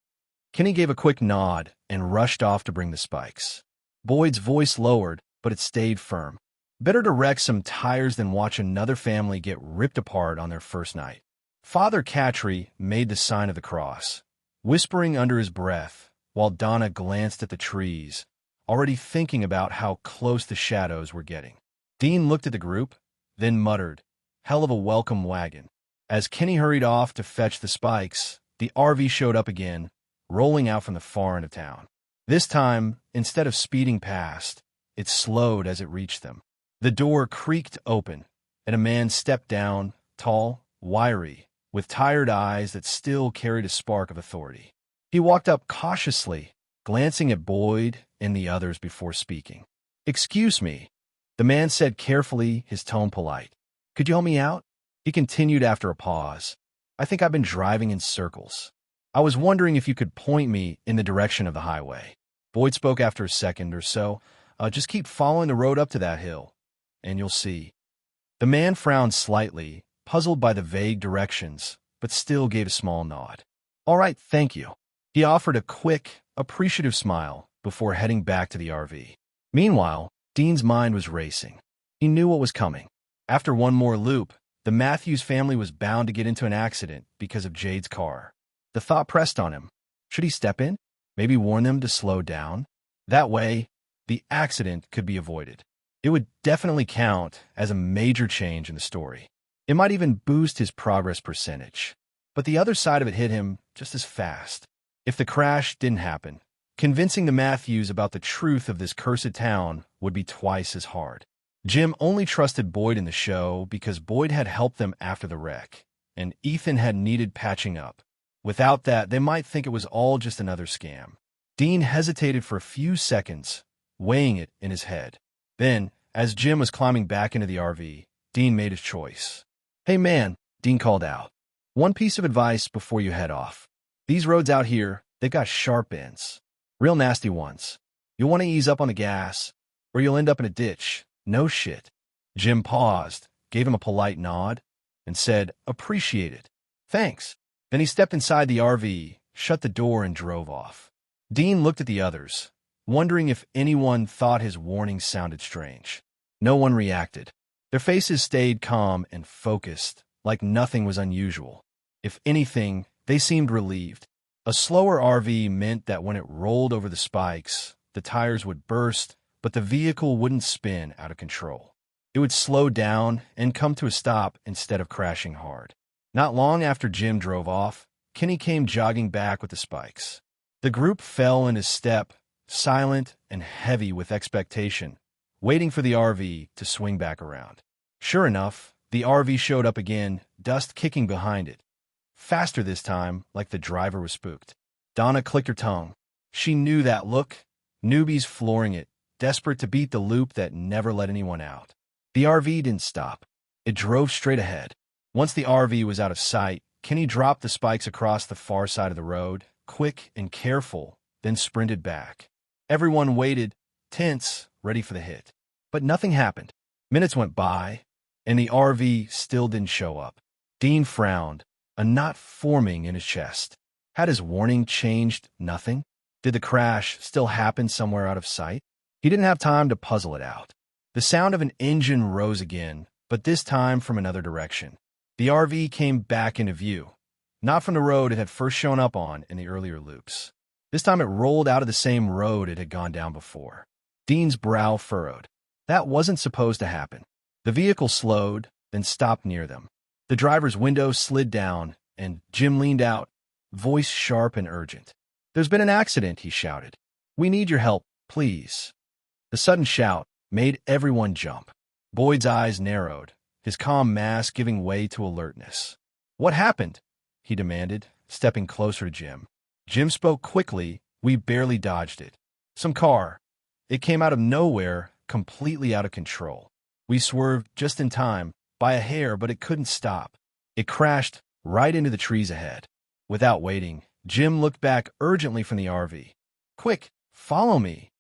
Kenny gave a quick nod and rushed off to bring the spikes. Boyd's voice lowered, but it stayed firm. Better to wreck some tires than watch another family get ripped apart on their first night. Father Catry made the sign of the cross, whispering under his breath, while Donna glanced at the trees, already thinking about how close the shadows were getting. Dean looked at the group, then muttered, "Hell of a welcome wagon." As Kenny hurried off to fetch the spikes, the RV showed up again, rolling out from the far end of town. This time, instead of speeding past, it slowed as it reached them. The door creaked open, and a man stepped down, tall, wiry, with tired eyes that still carried a spark of authority. He walked up cautiously, glancing at Boyd and the others before speaking. "Excuse me," the man said carefully, his tone polite. "Could you help me out?" He continued after a pause. "I think I've been driving in circles. I was wondering if you could point me in the direction of the highway." Boyd spoke after a second or so. "Just keep following the road up to that hill, and you'll see." The man frowned slightly, puzzled by the vague directions, but still gave a small nod. "All right, thank you." He offered a quick, appreciative smile before heading back to the RV. Meanwhile, Dean's mind was racing. He knew what was coming. After one more loop, the Matthews family was bound to get into an accident because of Jade's car. The thought pressed on him. Should he step in? Maybe warn them to slow down? That way, the accident could be avoided. It would definitely count as a major change in the story. It might even boost his progress percentage. But the other side of it hit him just as fast. If the crash didn't happen, convincing the Matthews about the truth of this cursed town would be twice as hard. Jim only trusted Boyd in the show because Boyd had helped them after the wreck, and Ethan had needed patching up. Without that, they might think it was all just another scam. Dean hesitated for a few seconds, weighing it in his head. Then, as Jim was climbing back into the RV, Dean made his choice. "Hey man," Dean called out. "One piece of advice before you head off. These roads out here, they've got sharp bends. Real nasty ones. You'll want to ease up on the gas, or you'll end up in a ditch. No shit." Jim paused, gave him a polite nod, and said, "Appreciate it. Thanks." Then he stepped inside the RV, shut the door, and drove off. Dean looked at the others, wondering if anyone thought his warning sounded strange. No one reacted. Their faces stayed calm and focused, like nothing was unusual. If anything, they seemed relieved. A slower RV meant that when it rolled over the spikes, the tires would burst, but the vehicle wouldn't spin out of control. It would slow down and come to a stop instead of crashing hard. Not long after Jim drove off, Kenny came jogging back with the spikes. The group fell into step, silent and heavy with expectation, waiting for the RV to swing back around. Sure enough, the RV showed up again, dust kicking behind it. Faster this time, like the driver was spooked. Donna clicked her tongue. She knew that look. Newbies flooring it, desperate to beat the loop that never let anyone out. The RV didn't stop. It drove straight ahead. Once the RV was out of sight, Kenny dropped the spikes across the far side of the road, quick and careful, then sprinted back. Everyone waited, tense, ready for the hit. But nothing happened. Minutes went by, and the RV still didn't show up. Dean frowned, a knot forming in his chest. Had his warning changed nothing? Did the crash still happen somewhere out of sight? He didn't have time to puzzle it out. The sound of an engine rose again, but this time from another direction. The RV came back into view, not from the road it had first shown up on in the earlier loops. This time it rolled out of the same road it had gone down before. Dean's brow furrowed. That wasn't supposed to happen. The vehicle slowed, then stopped near them. The driver's window slid down, and Jim leaned out, voice sharp and urgent. "There's been an accident," he shouted. "We need your help, please." The sudden shout made everyone jump. Boyd's eyes narrowed, his calm mask giving way to alertness. "What happened?" he demanded, stepping closer to Jim. Jim spoke quickly. "We barely dodged it. Some car. It came out of nowhere, completely out of control. We swerved just in time, by a hair, but it couldn't stop. It crashed right into the trees ahead." Without waiting, Jim looked back urgently from the RV. "Quick, follow me."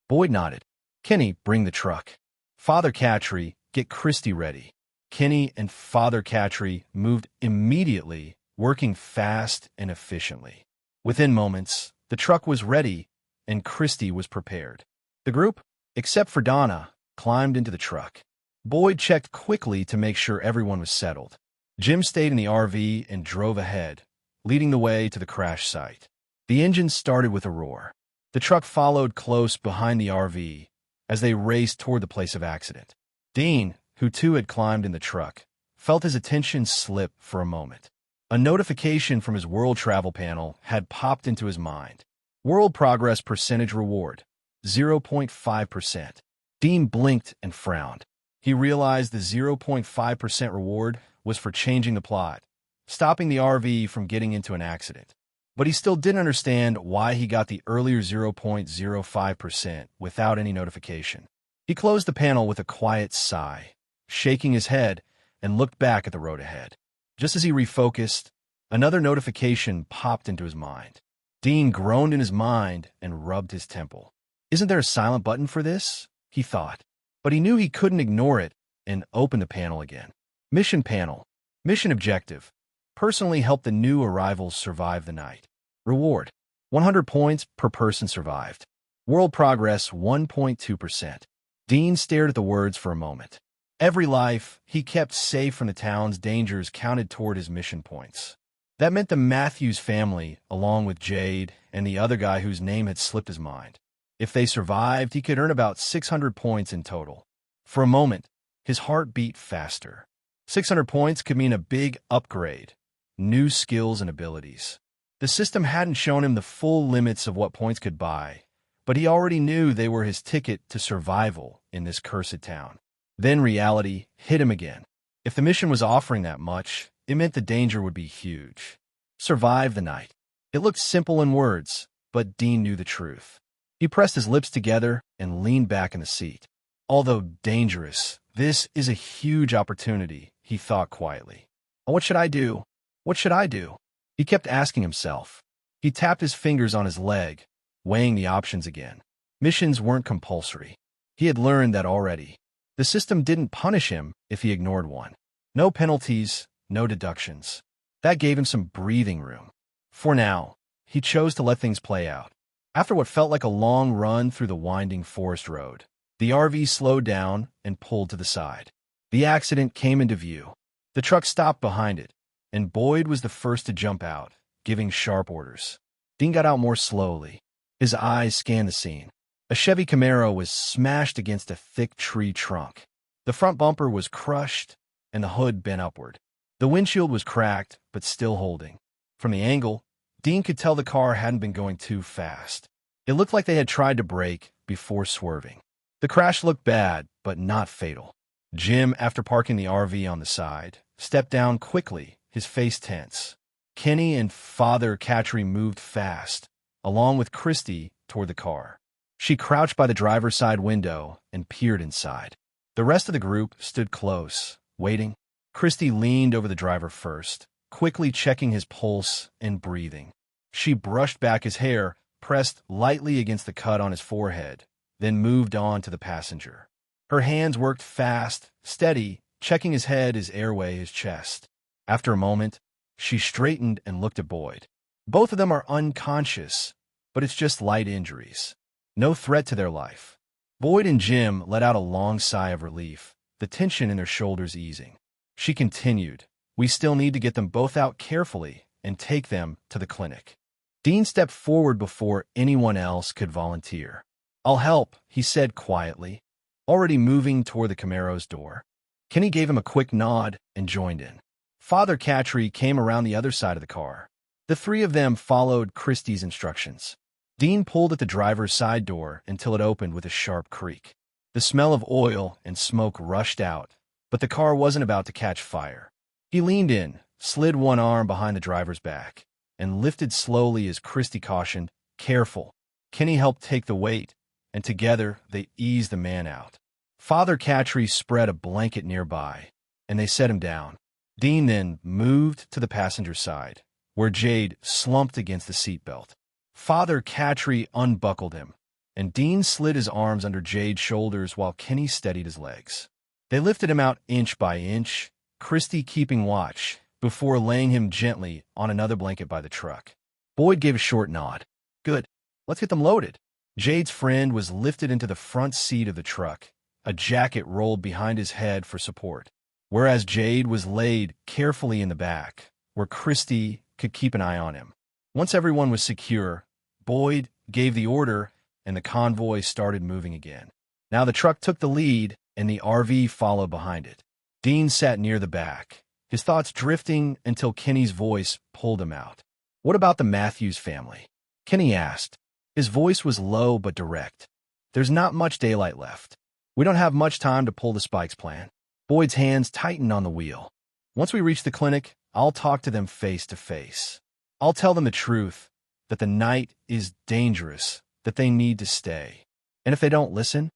Boyd nodded. "Kenny, bring the truck. Father Catry, get Christy ready." Kenny and Father Catry moved immediately, working fast and efficiently. Within moments, The truck was ready, and Christy was prepared. The group, except for Donna, climbed into the truck. Boyd checked quickly to make sure everyone was settled. Jim stayed in the RV and drove ahead, leading the way to the crash site. The engine started with a roar. The truck followed close behind the RV as they raced toward the place of accident. Dean, who too had climbed in the truck, felt his attention slip for a moment. A notification from his world travel panel had popped into his mind. World progress percentage reward, 0.5%. Dean blinked and frowned. He realized the 0.5% reward was for changing the plot, stopping the RV from getting into an accident. But he still didn't understand why he got the earlier 0.05% without any notification. He closed the panel with a quiet sigh, shaking his head, and looked back at the road ahead. Just as he refocused, another notification popped into his mind. Dean groaned in his mind and rubbed his temple. Isn't there a silent button for this? He thought. But he knew he couldn't ignore it and opened the panel again. Mission panel. Mission objective. Personally help the new arrivals survive the night. Reward. 100 points per person survived. World progress 1.2%. Dean stared at the words for a moment. Every life he kept safe from the town's dangers counted toward his mission points. That meant the Matthews family, along with Jade and the other guy whose name had slipped his mind. If they survived, he could earn about 600 points in total. For a moment, his heart beat faster. 600 points could mean a big upgrade, new skills and abilities. The system hadn't shown him the full limits of what points could buy, but he already knew they were his ticket to survival in this cursed town. Then reality hit him again. If the mission was offering that much, it meant the danger would be huge. Survive the night. It looked simple in words, but Dean knew the truth. He pressed his lips together and leaned back in the seat. Although dangerous, this is a huge opportunity, he thought quietly. What should I do? What should I do? He kept asking himself. He tapped his fingers on his leg, weighing the options again. Missions weren't compulsory. He had learned that already. The system didn't punish him if he ignored one. No penalties, no deductions. That gave him some breathing room. For now, he chose to let things play out. After what felt like a long run through the winding forest road, the RV slowed down and pulled to the side. The accident came into view. The truck stopped behind it, and Boyd was the first to jump out, giving sharp orders. Dean got out more slowly. His eyes scanned the scene. A Chevy Camaro was smashed against a thick tree trunk. The front bumper was crushed, and the hood bent upward. The windshield was cracked, but still holding. From the angle, Dean could tell the car hadn't been going too fast. It looked like they had tried to brake before swerving. The crash looked bad, but not fatal. Jim, after parking the RV on the side, stepped down quickly, his face tense. Kenny and Father Catry moved fast, along with Christy, toward the car. She crouched by the driver's side window and peered inside. The rest of the group stood close, waiting. Christy leaned over the driver first, quickly checking his pulse and breathing. She brushed back his hair, pressed lightly against the cut on his forehead, then moved on to the passenger. Her hands worked fast, steady, checking his head, his airway, his chest. After a moment, she straightened and looked at Boyd. Both of them are unconscious, but it's just light injuries. No threat to their life. Boyd and Jim let out a long sigh of relief, the tension in their shoulders easing. She continued, "We still need to get them both out carefully and take them to the clinic." Dean stepped forward before anyone else could volunteer. "I'll help," he said quietly, already moving toward the Camaro's door. Kenny gave him a quick nod and joined in. Father Catry came around the other side of the car. The three of them followed Christie's instructions. Dean pulled at the driver's side door until it opened with a sharp creak. The smell of oil and smoke rushed out, but the car wasn't about to catch fire. He leaned in, slid one arm behind the driver's back, and lifted slowly as Christy cautioned, "Careful." Kenny helped take the weight, and together they eased the man out. Father Catry spread a blanket nearby, and they set him down. Dean then moved to the passenger side, where Jade slumped against the seatbelt. Father Catry unbuckled him, and Dean slid his arms under Jade's shoulders while Kenny steadied his legs. They lifted him out inch by inch, Christy keeping watch, before laying him gently on another blanket by the truck. Boyd gave a short nod. "Good. Let's get them loaded. Jade's friend was lifted into the front seat of the truck. A jacket rolled behind his head for support, whereas Jade was laid carefully in the back, where Christy could keep an eye on him. Once everyone was secure, Boyd gave the order, and the convoy started moving again. Now the truck took the lead, and the RV followed behind it. Dean sat near the back, his thoughts drifting until Kenny's voice pulled him out. "What about the Matthews family?" Kenny asked. His voice was low but direct. "There's not much daylight left. We don't have much time to pull the Spikes plan." Boyd's hands tightened on the wheel. "Once we reach the clinic, I'll talk to them face to face. I'll tell them the truth, that the night is dangerous, that they need to stay. And if they don't listen,"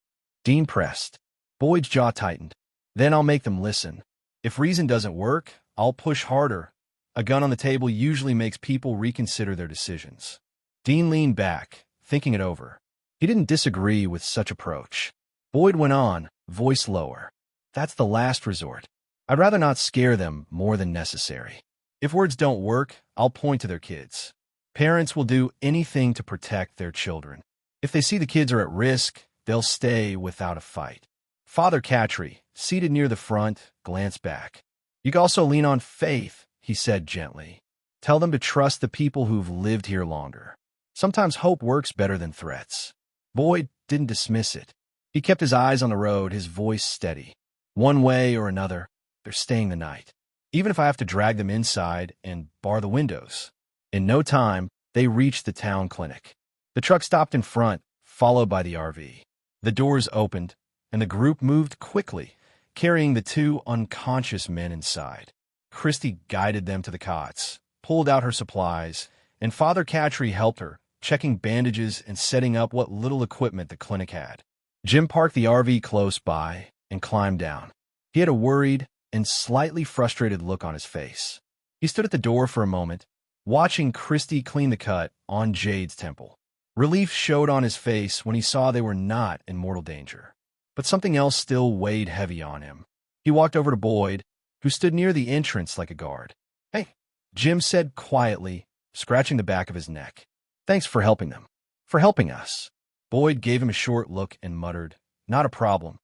Dean pressed. Boyd's jaw tightened. "Then I'll make them listen. If reason doesn't work, I'll push harder. A gun on the table usually makes people reconsider their decisions." Dean leaned back, thinking it over. He didn't disagree with such approach. Boyd went on, voice lower. "That's the last resort. I'd rather not scare them more than necessary. If words don't work, I'll point to their kids. Parents will do anything to protect their children. If they see the kids are at risk, they'll stay without a fight." Father Catry, seated near the front, glanced back. "You can also lean on faith," he said gently. "Tell them to trust the people who've lived here longer. Sometimes hope works better than threats." Boyd didn't dismiss it. He kept his eyes on the road, his voice steady. "One way or another, they're staying the night, even if I have to drag them inside and bar the windows." In no time, they reached the town clinic. The truck stopped in front, followed by the RV. The doors opened, and the group moved quickly, carrying the two unconscious men inside. Christy guided them to the cots, pulled out her supplies, and Father Catry helped her, checking bandages and setting up what little equipment the clinic had. Jim parked the RV close by and climbed down. He had a worried and slightly frustrated look on his face. He stood at the door for a moment, watching Christy clean the cut on Jade's temple. Relief showed on his face when he saw they were not in mortal danger. But something else still weighed heavy on him. He walked over to Boyd, who stood near the entrance like a guard. "Hey," Jim said quietly, scratching the back of his neck. "Thanks for helping them. For helping us." Boyd gave him a short look and muttered, "Not a problem."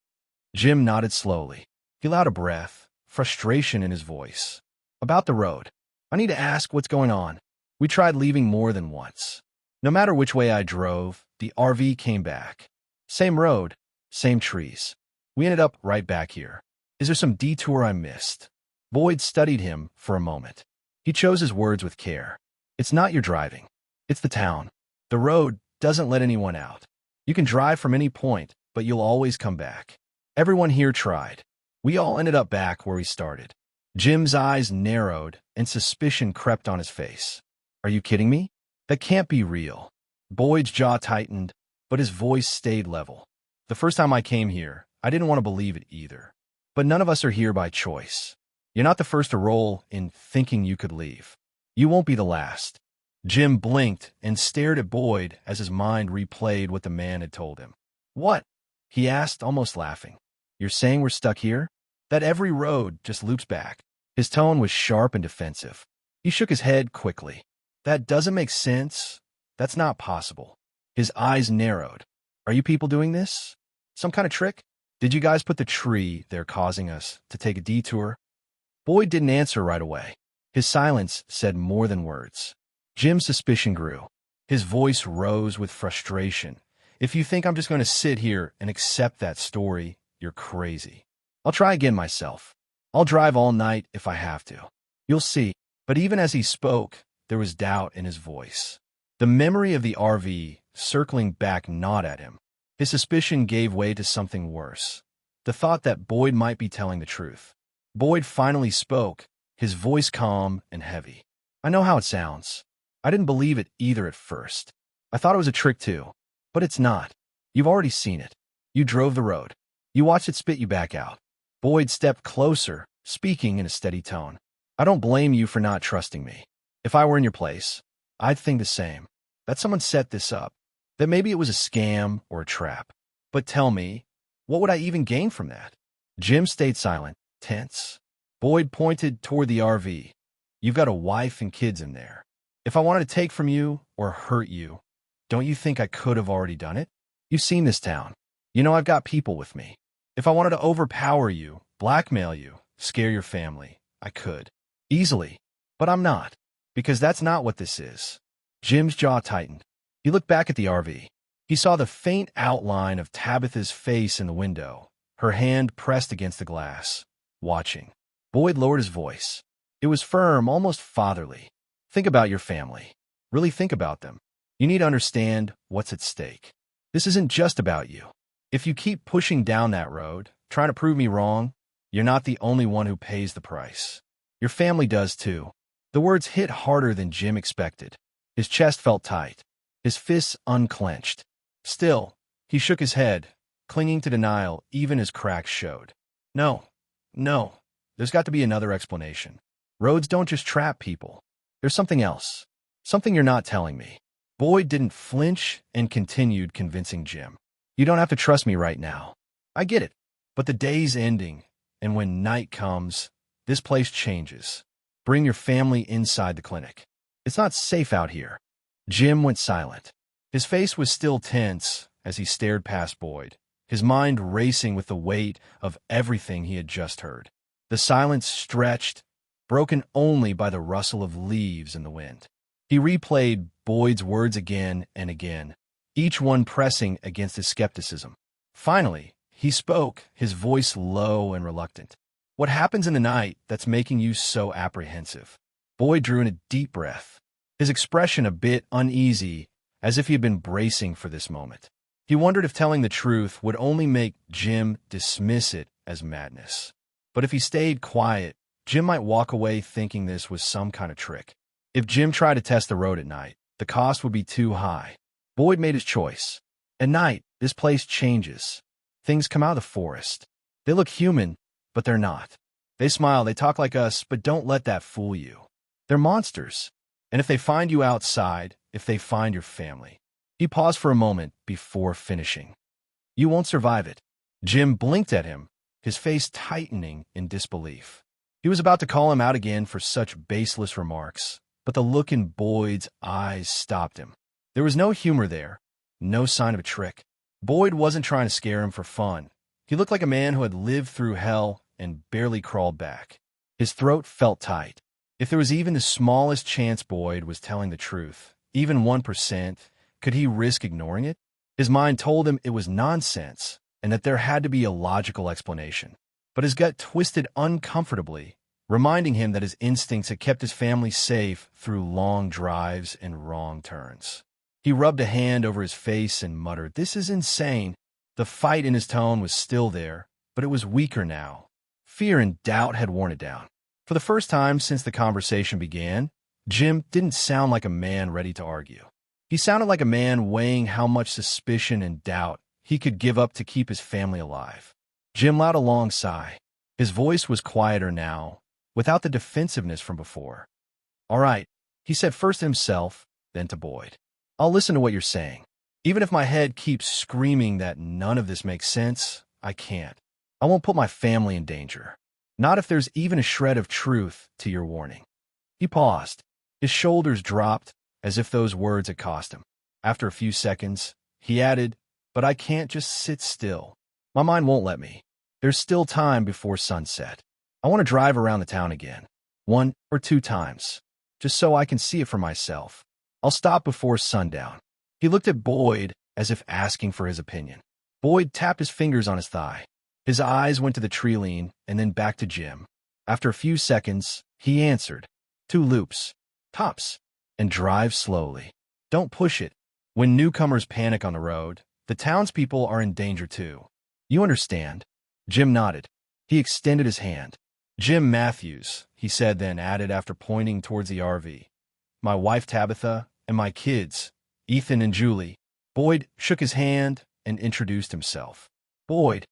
Jim nodded slowly. He allowed a breath, frustration in his voice. "About the road. I need to ask what's going on. We tried leaving more than once. No matter which way I drove, the RV came back. Same road, same trees. We ended up right back here. Is there some detour I missed?" Boyd studied him for a moment. He chose his words with care. "It's not your driving. It's the town. The road doesn't let anyone out. You can drive from any point, but you'll always come back. Everyone here tried. We all ended up back where we started." Jim's eyes narrowed, and suspicion crept on his face. "Are you kidding me? That can't be real." Boyd's jaw tightened, but his voice stayed level. "The first time I came here, I didn't want to believe it either. But none of us are here by choice. You're not the first to roll in thinking you could leave. You won't be the last." Jim blinked and stared at Boyd as his mind replayed what the man had told him. "What?" he asked, almost laughing. "You're saying we're stuck here? That every road just loops back?" His tone was sharp and defensive. He shook his head quickly. "That doesn't make sense. That's not possible." His eyes narrowed. "Are you people doing this? Some kind of trick? Did you guys put the tree there causing us to take a detour?" Boyd didn't answer right away. His silence said more than words. Jim's suspicion grew. His voice rose with frustration. "If you think I'm just going to sit here and accept that story, you're crazy. I'll try again myself. I'll drive all night if I have to. You'll see." But even as he spoke, there was doubt in his voice. The memory of the RV circling back gnawed at him. His suspicion gave way to something worse. The thought that Boyd might be telling the truth. Boyd finally spoke, his voice calm and heavy. "I know how it sounds. I didn't believe it either at first. I thought it was a trick too. But it's not. You've already seen it. You drove the road. You watched it spit you back out." Boyd stepped closer, speaking in a steady tone. "I don't blame you for not trusting me. If I were in your place, I'd think the same. That someone set this up. That maybe it was a scam or a trap. But tell me, what would I even gain from that?" Jim stayed silent, tense. Boyd pointed toward the RV. "You've got a wife and kids in there. If I wanted to take from you or hurt you, Don't you think I could have already done it? You've seen this town. You know I've got people with me. If I wanted to overpower you, blackmail you, scare your family, I could. Easily. But I'm not. Because that's not what this is. Jim's jaw tightened. He looked back at the RV. He saw the faint outline of Tabitha's face in the window, her hand pressed against the glass, watching. Boyd lowered his voice. It was firm, almost fatherly. Think about your family. Really think about them. You need to understand what's at stake. This isn't just about you. If you keep pushing down that road, trying to prove me wrong, you're not the only one who pays the price. Your family does too. The words hit harder than Jim expected. His chest felt tight, his fists unclenched. Still, he shook his head, clinging to denial even as cracks showed. No, there's got to be another explanation. Roads don't just trap people. There's something else. Something you're not telling me. Boyd didn't flinch and continued convincing Jim. You don't have to trust me right now. I get it. But the day's ending, and when night comes, this place changes. Bring your family inside the clinic. It's not safe out here. Jim went silent. His face was still tense as he stared past Boyd, his mind racing with the weight of everything he had just heard. The silence stretched, broken only by the rustle of leaves in the wind. He replayed Boyd's words again and again, each one pressing against his skepticism. Finally, he spoke, his voice low and reluctant. What happens in the night that's making you so apprehensive? Boyd drew in a deep breath, his expression a bit uneasy, as if he had been bracing for this moment. He wondered if telling the truth would only make Jim dismiss it as madness. But if he stayed quiet, Jim might walk away thinking this was some kind of trick. If Jim tried to test the road at night, the cost would be too high. Boyd made his choice. At night, this place changes. Things come out of the forest. They look human, but they're not. They smile, they talk like us, but don't let that fool you. They're monsters. And if they find you outside, if they find your family. He paused for a moment before finishing. You won't survive it. Jim blinked at him, his face tightening in disbelief. He was about to call him out again for such baseless remarks, but the look in Boyd's eyes stopped him. There was no humor there, no sign of a trick. Boyd wasn't trying to scare him for fun. He looked like a man who had lived through hell and barely crawled back. His throat felt tight. If there was even the smallest chance Boyd was telling the truth, even 1%, could he risk ignoring it? His mind told him it was nonsense and that there had to be a logical explanation. But his gut twisted uncomfortably, reminding him that his instincts had kept his family safe through long drives and wrong turns. He rubbed a hand over his face and muttered, "This is insane." The fight in his tone was still there, but it was weaker now. Fear and doubt had worn it down. For the first time since the conversation began, Jim didn't sound like a man ready to argue. He sounded like a man weighing how much suspicion and doubt he could give up to keep his family alive. Jim let out a long sigh. His voice was quieter now, without the defensiveness from before. "All right," he said first to himself, then to Boyd. "I'll listen to what you're saying. Even if my head keeps screaming that none of this makes sense, I can't. I won't put my family in danger. Not if there's even a shred of truth to your warning." He paused. His shoulders dropped, as if those words had cost him. After a few seconds, he added, "But I can't just sit still. My mind won't let me. There's still time before sunset. I want to drive around the town again, 1 or 2 times, just so I can see it for myself. I'll stop before sundown." He looked at Boyd as if asking for his opinion. Boyd tapped his fingers on his thigh. His eyes went to the tree lean and then back to Jim. After a few seconds, he answered, 2 loops, tops, and drive slowly. Don't push it. When newcomers panic on the road, the townspeople are in danger too. You understand?" Jim nodded. He extended his hand. "Jim Matthews," he said, then added after pointing towards the RV. "My wife Tabitha and my kids, Ethan and Julie." Boyd shook his hand and introduced himself. Boyd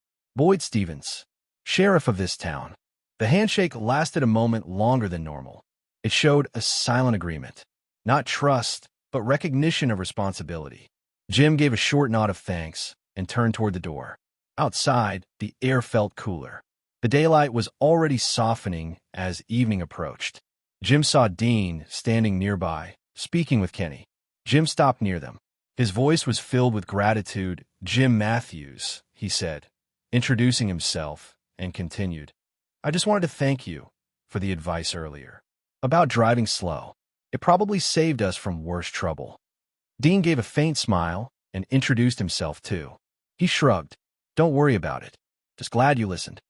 Stevens, sheriff of this town." The handshake lasted a moment longer than normal. It showed a silent agreement. Not trust, but recognition of responsibility. Jim gave a short nod of thanks and turned toward the door. Outside, the air felt cooler. The daylight was already softening as evening approached. Jim saw Dean standing nearby, speaking with Kenny. Jim stopped near them. His voice was filled with gratitude. "Jim Matthews," he said, introducing himself, and continued, "I just wanted to thank you for the advice earlier about driving slow. It probably saved us from worse trouble." Dean gave a faint smile and introduced himself too. He shrugged. "Don't worry about it. Just glad you listened."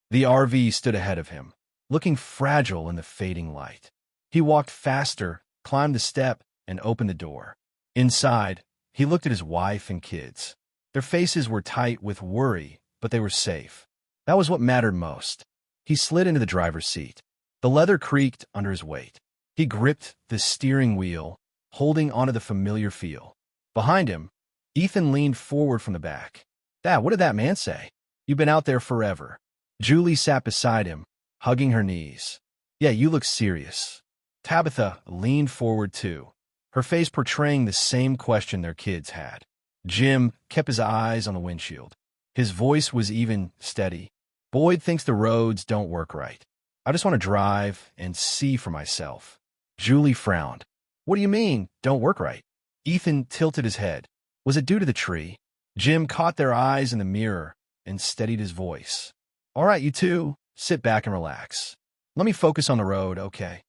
The RV stood ahead of him, looking fragile in the fading light. He walked faster, climbed the step, and opened the door. Inside, he looked at his wife and kids. Their faces were tight with worry, but they were safe. That was what mattered most. He slid into the driver's seat. The leather creaked under his weight. He gripped the steering wheel, holding onto the familiar feel. Behind him, Ethan leaned forward from the back. "Dad, what did that man say? You've been out there forever." Julie sat beside him, hugging her knees. "Yeah, you look serious." Tabitha leaned forward too, her face portraying the same question their kids had. Jim kept his eyes on the windshield. His voice was even, steady. "Boyd thinks the roads don't work right. I just want to drive and see for myself." Julie frowned. "What do you mean, don't work right?" Ethan tilted his head. "Was it due to the tree?" Jim caught their eyes in the mirror and steadied his voice. "All right, you two, sit back and relax. Let me focus on the road, okay?"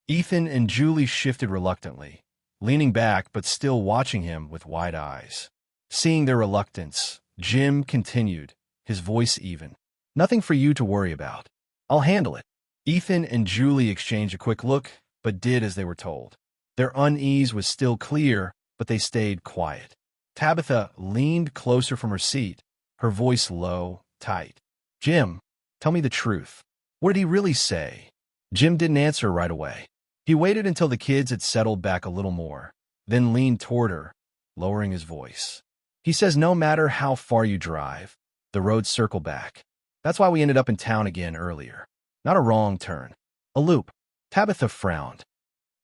Ethan and Julie shifted reluctantly, leaning back but still watching him with wide eyes. Seeing their reluctance, Jim continued, his voice even. "Nothing for you to worry about. I'll handle it." Ethan and Julie exchanged a quick look, but did as they were told. Their unease was still clear, but they stayed quiet. Tabitha leaned closer from her seat, her voice low, tight. "Jim, tell me the truth. What did he really say?" Jim didn't answer right away. He waited until the kids had settled back a little more, then leaned toward her, lowering his voice. "He says no matter how far you drive, the roads circle back. That's why we ended up in town again earlier. Not a wrong turn. A loop." Tabitha frowned.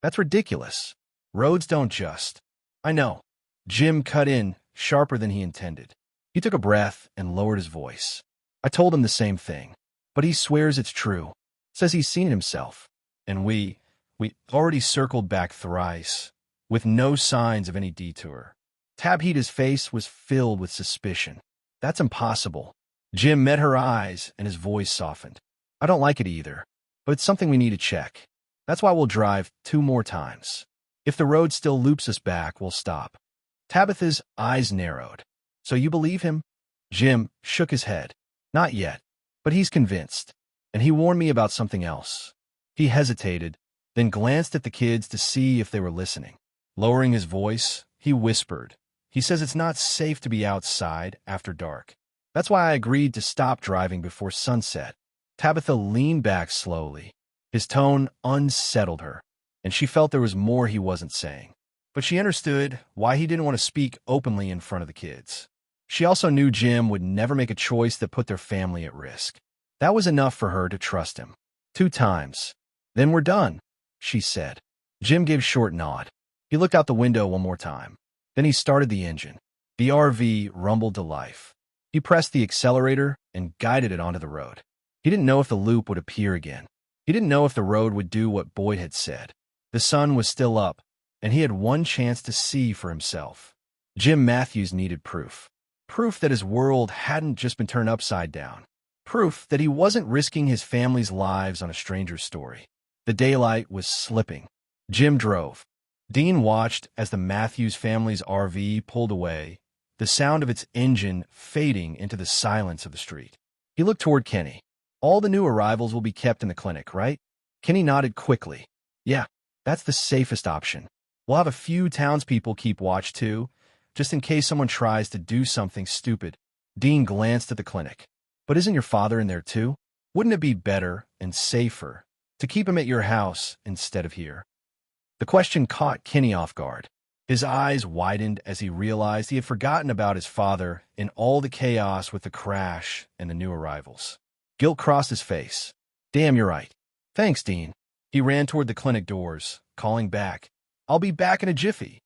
"That's ridiculous. Roads don't just—" "I know." Jim cut in, sharper than he intended. He took a breath and lowered his voice. "I told him the same thing, but he swears it's true. Says he's seen it himself. And we already circled back thrice, with no signs of any detour." Tabitha's face was filled with suspicion. "That's impossible." Jim met her eyes, and his voice softened. "I don't like it either, but it's something we need to check. That's why we'll drive 2 more times. If the road still loops us back, we'll stop." Tabitha's eyes narrowed. "So you believe him?" Jim shook his head. "Not yet, but he's convinced. And he warned me about something else." He hesitated, then glanced at the kids to see if they were listening. Lowering his voice, he whispered, "He says it's not safe to be outside after dark. That's why I agreed to stop driving before sunset." Tabitha leaned back slowly. His tone unsettled her, and she felt there was more he wasn't saying. But she understood why he didn't want to speak openly in front of the kids. She also knew Jim would never make a choice that put their family at risk. That was enough for her to trust him. 2 times. "Then we're done," she said. Jim gave a short nod. He looked out the window one more time. Then he started the engine. The RV rumbled to life. He pressed the accelerator and guided it onto the road. He didn't know if the loop would appear again. He didn't know if the road would do what Boyd had said. The sun was still up, and he had one chance to see for himself. Jim Matthews needed proof. Proof that his world hadn't just been turned upside down. Proof that he wasn't risking his family's lives on a stranger's story. The daylight was slipping. Jim drove. Dean watched as the Matthews family's RV pulled away, the sound of its engine fading into the silence of the street. He looked toward Kenny. "All the new arrivals will be kept in the clinic, right?" Kenny nodded quickly. "Yeah, that's the safest option. We'll have a few townspeople keep watch too, just in case someone tries to do something stupid." Dean glanced at the clinic. "But isn't your father in there too? Wouldn't it be better and safer to keep him at your house instead of here?" The question caught Kenny off guard. His eyes widened as he realized he had forgotten about his father in all the chaos with the crash and the new arrivals. Guilt crossed his face. "Damn, you're right. Thanks, Dean." He ran toward the clinic doors, calling back, "I'll be back in a jiffy."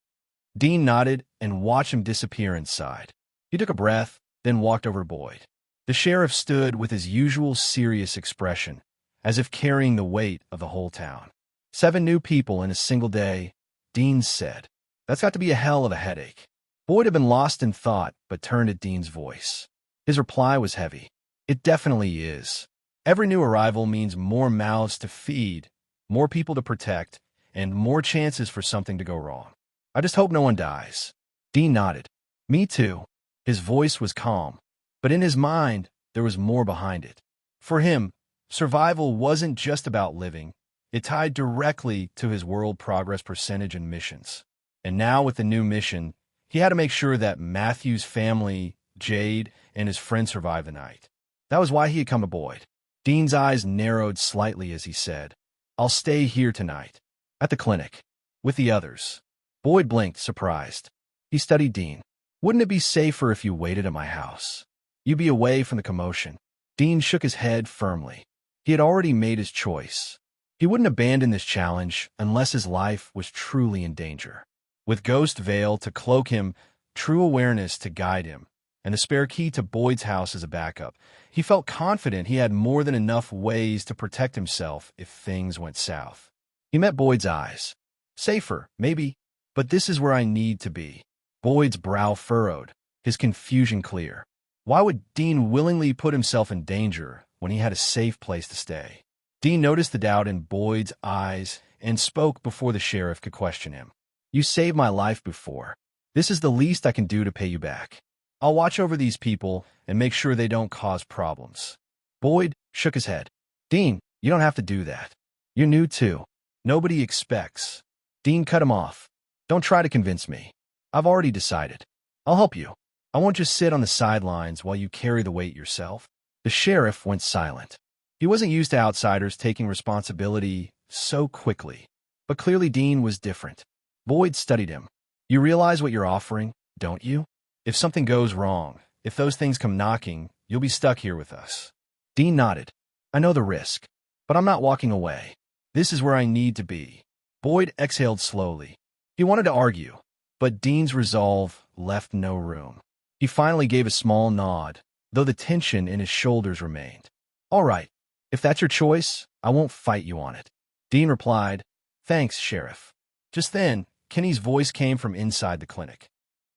Dean nodded and watched him disappear inside. He took a breath, then walked over to Boyd. The sheriff stood with his usual serious expression, as if carrying the weight of the whole town. 7 new people in a single day, Dean said. "That's got to be a hell of a headache." Boyd had been lost in thought, but turned at Dean's voice. His reply was heavy. It definitely is. Every new arrival means more mouths to feed, more people to protect, and more chances for something to go wrong. I just hope no one dies. Dean nodded. Me too. His voice was calm, but in his mind, there was more behind it. For him, survival wasn't just about living. It tied directly to his world progress percentage and missions. And now with the new mission, he had to make sure that Matthew's family, Jade, and his friend survived the night. That was why he had come to Boyd. Dean's eyes narrowed slightly as he said, I'll stay here tonight. At the clinic. With the others. Boyd blinked, surprised. He studied Dean. Wouldn't it be safer if you waited at my house? You'd be away from the commotion. Dean shook his head firmly. He had already made his choice. He wouldn't abandon this challenge unless his life was truly in danger. With Ghost Veil to cloak him, True Awareness to guide him, and the spare key to Boyd's house as a backup, he felt confident he had more than enough ways to protect himself if things went south. He met Boyd's eyes. Safer, maybe, but this is where I need to be. Boyd's brow furrowed, his confusion clear. Why would Dean willingly put himself in danger when he had a safe place to stay? Dean noticed the doubt in Boyd's eyes and spoke before the sheriff could question him. You saved my life before. This is the least I can do to pay you back. I'll watch over these people and make sure they don't cause problems. Boyd shook his head. Dean, you don't have to do that. You're new too. Nobody expects. Dean cut him off. Don't try to convince me. I've already decided. I'll help you. I won't just sit on the sidelines while you carry the weight yourself. The sheriff went silent. He wasn't used to outsiders taking responsibility so quickly. But clearly Dean was different. Boyd studied him. You realize what you're offering, don't you? If something goes wrong, if those things come knocking, you'll be stuck here with us. Dean nodded. I know the risk, but I'm not walking away. This is where I need to be. Boyd exhaled slowly. He wanted to argue, but Dean's resolve left no room. He finally gave a small nod, though the tension in his shoulders remained. All right, if that's your choice, I won't fight you on it. Dean replied, Thanks, Sheriff. Just then, Kenny's voice came from inside the clinic.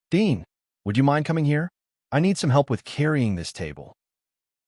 Dean, would you mind coming here? I need some help with carrying this table.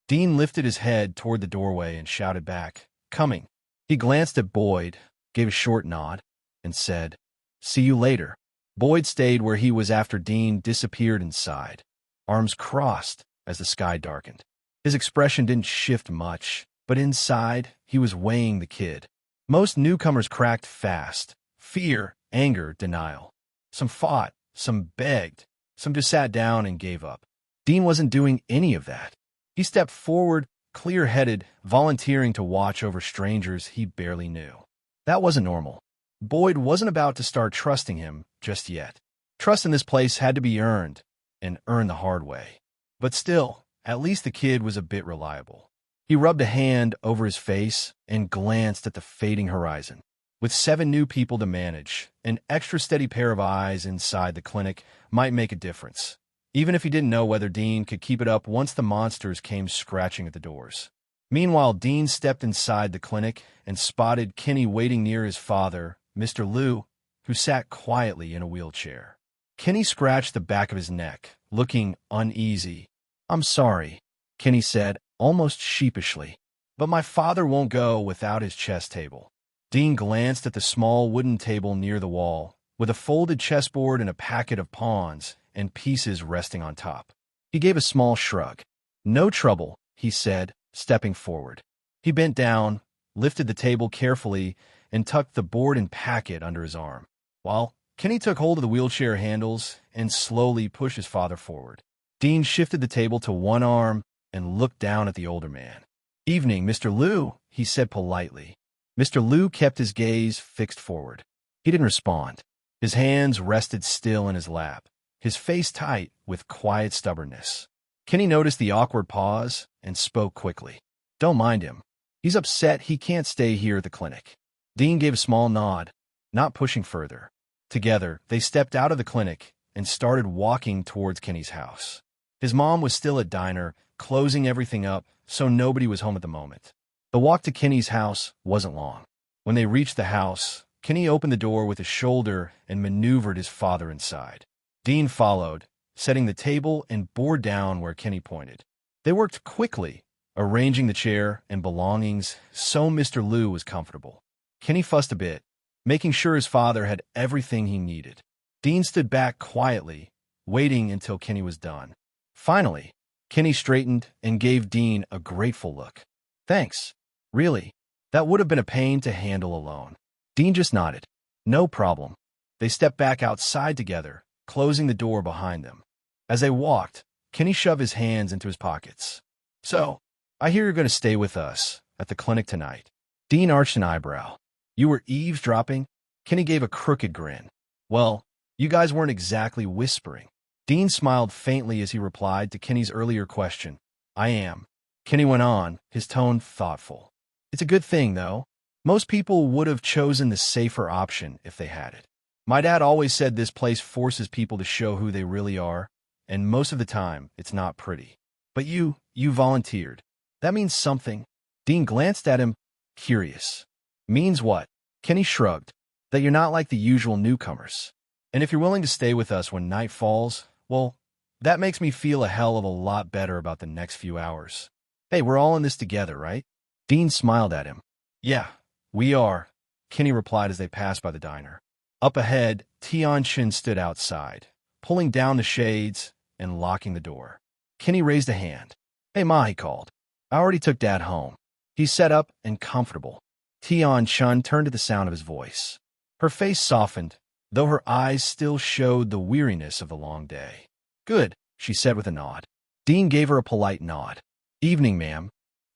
Dean lifted his head toward the doorway and shouted back, Coming. He glanced at Boyd, gave a short nod, and said, See you later. Boyd stayed where he was after Dean disappeared inside, arms crossed as the sky darkened. His expression didn't shift much, but inside, he was weighing the kid. Most newcomers cracked fast. Fear, anger, denial. Some fought, some begged, some just sat down and gave up. Dean wasn't doing any of that. He stepped forward, clear-headed, volunteering to watch over strangers he barely knew. That wasn't normal. Boyd wasn't about to start trusting him just yet. Trust in this place had to be earned, and earned the hard way. But still, at least the kid was a bit reliable. He rubbed a hand over his face and glanced at the fading horizon. With 7 new people to manage, an extra steady pair of eyes inside the clinic might make a difference, even if he didn't know whether Dean could keep it up once the monsters came scratching at the doors. Meanwhile, Dean stepped inside the clinic and spotted Kenny waiting near his father, Mr. Liu, who sat quietly in a wheelchair. Kenny scratched the back of his neck, looking uneasy. I'm sorry, Kenny said, almost sheepishly, but my father won't go without his chess table. Dean glanced at the small wooden table near the wall, with a folded chessboard and a packet of pawns and pieces resting on top. He gave a small shrug. No trouble, he said, stepping forward. He bent down, lifted the table carefully, and tucked the board and packet under his arm, while Kenny took hold of the wheelchair handles and slowly pushed his father forward. Dean shifted the table to one arm and looked down at the older man. Evening, Mr. Liu, he said politely. Mr. Liu kept his gaze fixed forward. He didn't respond. His hands rested still in his lap, his face tight with quiet stubbornness. Kenny noticed the awkward pause and spoke quickly. Don't mind him. He's upset he can't stay here at the clinic. Dean gave a small nod, not pushing further. Together, they stepped out of the clinic and started walking towards Kenny's house. His mom was still at diner, closing everything up so nobody was home at the moment. The walk to Kenny's house wasn't long. When they reached the house, Kenny opened the door with his shoulder and maneuvered his father inside. Dean followed, setting the table and bore down where Kenny pointed. They worked quickly, arranging the chair and belongings so Mr. Liu was comfortable. Kenny fussed a bit, making sure his father had everything he needed. Dean stood back quietly, waiting until Kenny was done. Finally, Kenny straightened and gave Dean a grateful look. Thanks. Really, that would have been a pain to handle alone. Dean just nodded. No problem. They stepped back outside together, closing the door behind them. As they walked, Kenny shoved his hands into his pockets. So, I hear you're going to stay with us at the clinic tonight. Dean arched an eyebrow. You were eavesdropping? Kenny gave a crooked grin. Well, you guys weren't exactly whispering. Dean smiled faintly as he replied to Kenny's earlier question. I am. Kenny went on, his tone thoughtful. It's a good thing, though. Most people would have chosen the safer option if they had it. My dad always said this place forces people to show who they really are, and most of the time, it's not pretty. But you volunteered. That means something. Dean glanced at him, curious. Means what? Kenny shrugged. That you're not like the usual newcomers. And if you're willing to stay with us when night falls, well, that makes me feel a hell of a lot better about the next few hours. Hey, we're all in this together, right? Dean smiled at him. Yeah, we are, Kenny replied as they passed by the diner. Up ahead, Tian-Chin stood outside, pulling down the shades and locking the door. Kenny raised a hand. Hey, Ma, he called. I already took Dad home. He's set up and comfortable. Tian-Chin turned to the sound of his voice. Her face softened, though her eyes still showed the weariness of the long day. Good, she said with a nod. Dean gave her a polite nod. Evening, ma'am.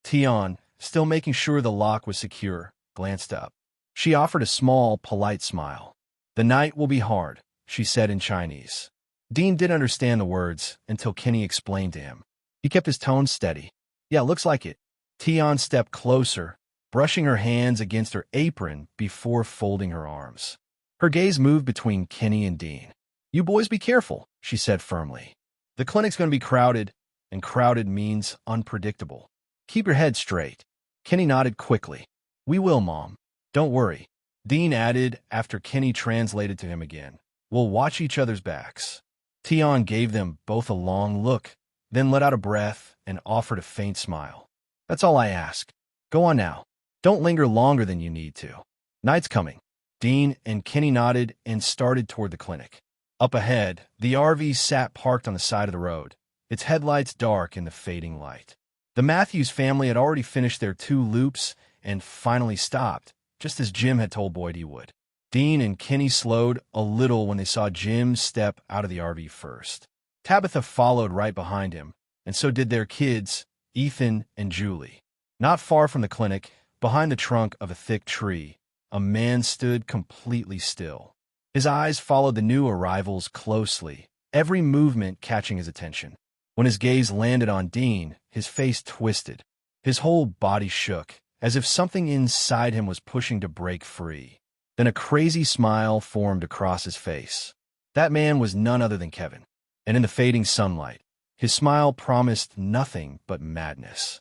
Tian, still making sure the lock was secure, glanced up. She offered a small, polite smile. The night will be hard, she said in Chinese. Dean didn't understand the words until Kenny explained to him. He kept his tone steady. Yeah, looks like it. Tian stepped closer, brushing her hands against her apron before folding her arms. Her gaze moved between Kenny and Dean. You boys be careful, she said firmly. The clinic's going to be crowded, and crowded means unpredictable. Keep your head straight. Kenny nodded quickly. We will, Mom. Don't worry. Dean added after Kenny translated to him again. We'll watch each other's backs. Tian gave them both a long look, then let out a breath and offered a faint smile. That's all I ask. Go on now. Don't linger longer than you need to. Night's coming. Dean and Kenny nodded and started toward the clinic. Up ahead, the RV sat parked on the side of the road, its headlights dark in the fading light. The Matthews family had already finished their 2 loops and finally stopped, just as Jim had told Boyd he would. Dean and Kenny slowed a little when they saw Jim step out of the RV first. Tabitha followed right behind him, and so did their kids, Ethan and Julie. Not far from the clinic, behind the trunk of a thick tree, a man stood completely still. His eyes followed the new arrivals closely, every movement catching his attention. When his gaze landed on Dean, his face twisted. His whole body shook, as if something inside him was pushing to break free. Then a crazy smile formed across his face. That man was none other than Kevin, and in the fading sunlight, his smile promised nothing but madness.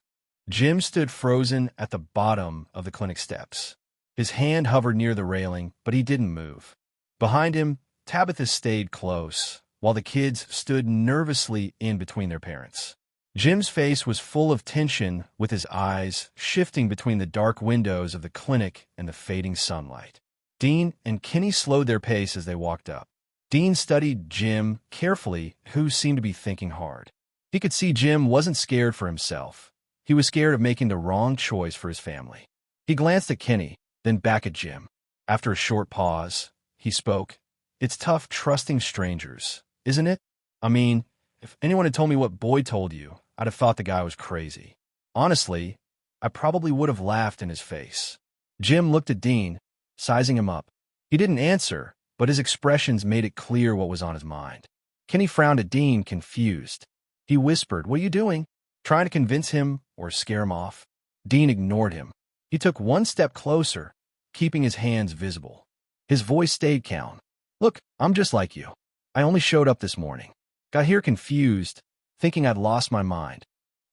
Jim stood frozen at the bottom of the clinic steps. His hand hovered near the railing, but he didn't move. Behind him, Tabitha stayed close, while the kids stood nervously in between their parents. Jim's face was full of tension, with his eyes shifting between the dark windows of the clinic and the fading sunlight. Dean and Kenny slowed their pace as they walked up. Dean studied Jim carefully, who seemed to be thinking hard. He could see Jim wasn't scared for himself. He was scared of making the wrong choice for his family. He glanced at Kenny, then back at Jim. After a short pause, he spoke. It's tough trusting strangers, isn't it? I mean, if anyone had told me what Boyd told you, I'd have thought the guy was crazy. Honestly, I probably would have laughed in his face. Jim looked at Dean, sizing him up. He didn't answer, but his expressions made it clear what was on his mind. Kenny frowned at Dean, confused. He whispered, "What are you doing?" Trying to convince him or scare him off. Dean ignored him. He took one step closer, keeping his hands visible. His voice stayed calm. "Look, I'm just like you. I only showed up this morning. Got here confused, thinking I'd lost my mind."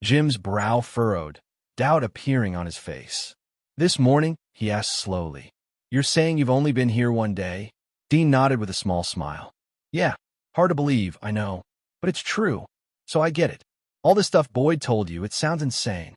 Jim's brow furrowed, doubt appearing on his face. "This morning?" he asked slowly. "You're saying you've only been here one day?" Dean nodded with a small smile. "Yeah, Hard to believe, I know, but it's true. So I get it. All this stuff Boyd told you, it sounds insane.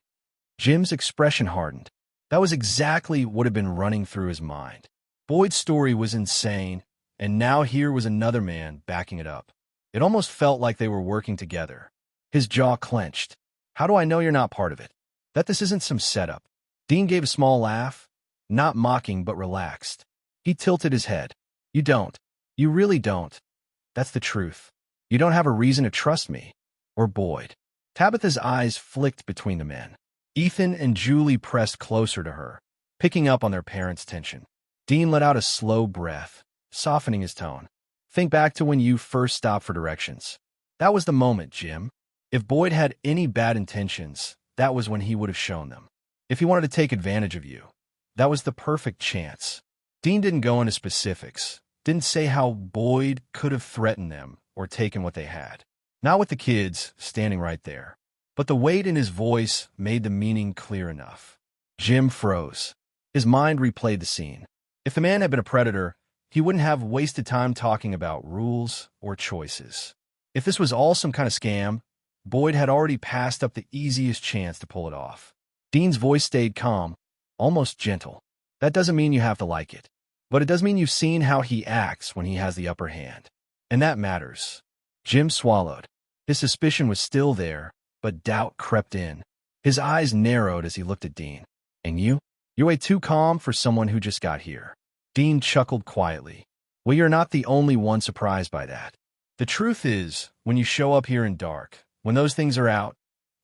Jim's expression hardened. That was exactly what had been running through his mind. Boyd's story was insane, and now here was another man backing it up. It almost felt like they were working together. His jaw clenched. How do I know you're not part of it? That this isn't some setup? Dean gave a small laugh, not mocking but relaxed. He tilted his head. You don't. You really don't. That's the truth. You don't have a reason to trust me. Or Boyd. Tabitha's eyes flicked between the men. Ethan and Julie pressed closer to her, picking up on their parents' tension. Dean let out a slow breath, softening his tone. Think back to when you first stopped for directions. That was the moment, Jim. If Boyd had any bad intentions, that was when he would have shown them. If he wanted to take advantage of you, that was the perfect chance. Dean didn't go into specifics, didn't say how Boyd could have threatened them or taken what they had. Not with the kids standing right there. But the weight in his voice made the meaning clear enough. Jim froze. His mind replayed the scene. If the man had been a predator, he wouldn't have wasted time talking about rules or choices. If this was all some kind of scam, Boyd had already passed up the easiest chance to pull it off. Dean's voice stayed calm, almost gentle. That doesn't mean you have to like it, but it does mean you've seen how he acts when he has the upper hand. And that matters. Jim swallowed. His suspicion was still there, but doubt crept in. His eyes narrowed as he looked at Dean. And you? You're way too calm for someone who just got here. Dean chuckled quietly. Well, you're not the only one surprised by that. The truth is, when you show up here in dark, when those things are out,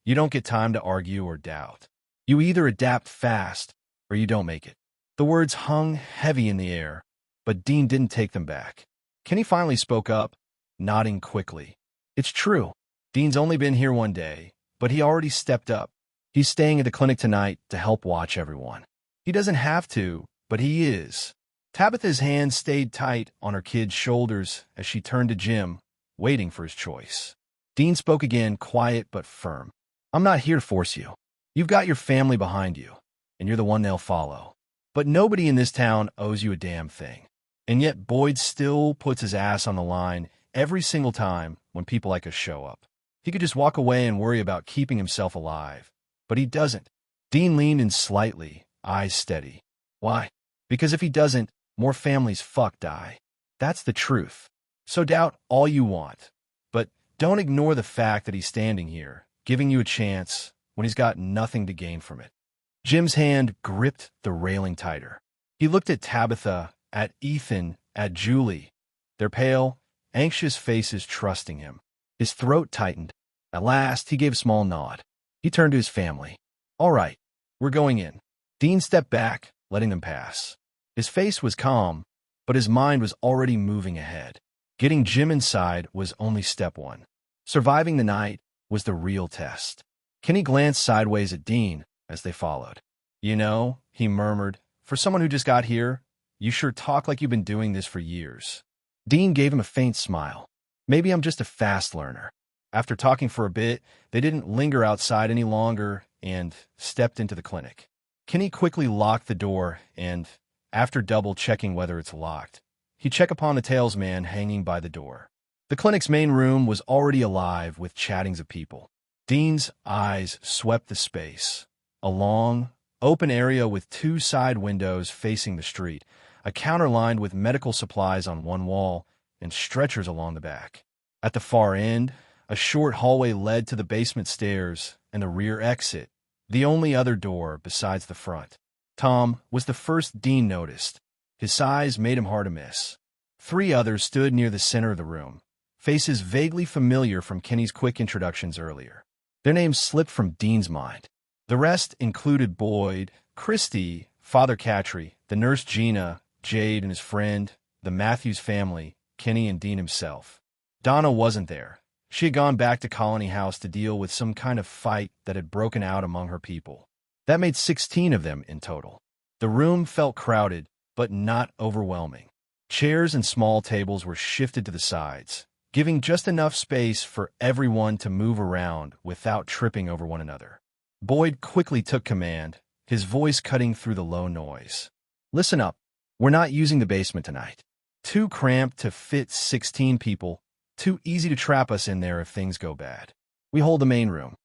you don't get time to argue or doubt. You either adapt fast, or you don't make it. The words hung heavy in the air, but Dean didn't take them back. Kenny finally spoke up, nodding quickly. It's true. Dean's only been here one day, but he already stepped up. He's staying at the clinic tonight to help watch everyone. He doesn't have to, but he is. Tabitha's hand stayed tight on her kid's shoulders as she turned to Jim, waiting for his choice. Dean spoke again, quiet but firm. I'm not here to force you. You've got your family behind you, and you're the one they'll follow. But nobody in this town owes you a damn thing. And yet Boyd still puts his ass on the line every single time when people like us show up. He could just walk away and worry about keeping himself alive. But he doesn't. Dean leaned in slightly, eyes steady. Why? Because if he doesn't, more families die. That's the truth. So doubt all you want. But don't ignore the fact that he's standing here, giving you a chance when he's got nothing to gain from it. Jim's hand gripped the railing tighter. He looked at Tabitha, at Ethan, at Julie, their pale, anxious faces trusting him. His throat tightened. At last, he gave a small nod. He turned to his family. All right, we're going in. Dean stepped back, letting them pass. His face was calm, but his mind was already moving ahead. Getting Jim inside was only step one. Surviving the night was the real test. Kenny glanced sideways at Dean as they followed. You know, he murmured, for someone who just got here, you sure talk like you've been doing this for years. Dean gave him a faint smile. Maybe I'm just a fast learner. After talking for a bit, they didn't linger outside any longer and stepped into the clinic. Kenny quickly locked the door and, after double-checking whether it's locked, he checked upon the talesman hanging by the door. The clinic's main room was already alive with chattings of people. Dean's eyes swept the space. A long, open area with two side windows facing the street, a counter lined with medical supplies on one wall, and stretchers along the back. At the far end, a short hallway led to the basement stairs and the rear exit, the only other door besides the front. Tom was the first Dean noticed. His size made him hard to miss. 3 others stood near the center of the room, faces vaguely familiar from Kenny's quick introductions earlier. Their names slipped from Dean's mind. The rest included Boyd, Christy, Father Catry, the nurse Gina, Jade and his friend, the Matthews family, Kenny and Dean himself. Donna wasn't there. She had gone back to Colony House to deal with some kind of fight that had broken out among her people. That made 16 of them in total. The room felt crowded, but not overwhelming. Chairs and small tables were shifted to the sides, giving just enough space for everyone to move around without tripping over one another. Boyd quickly took command, his voice cutting through the low noise. Listen up. We're not using the basement tonight. Too cramped to fit 16 people, Too easy to trap us in there if things go bad. We hold the main room."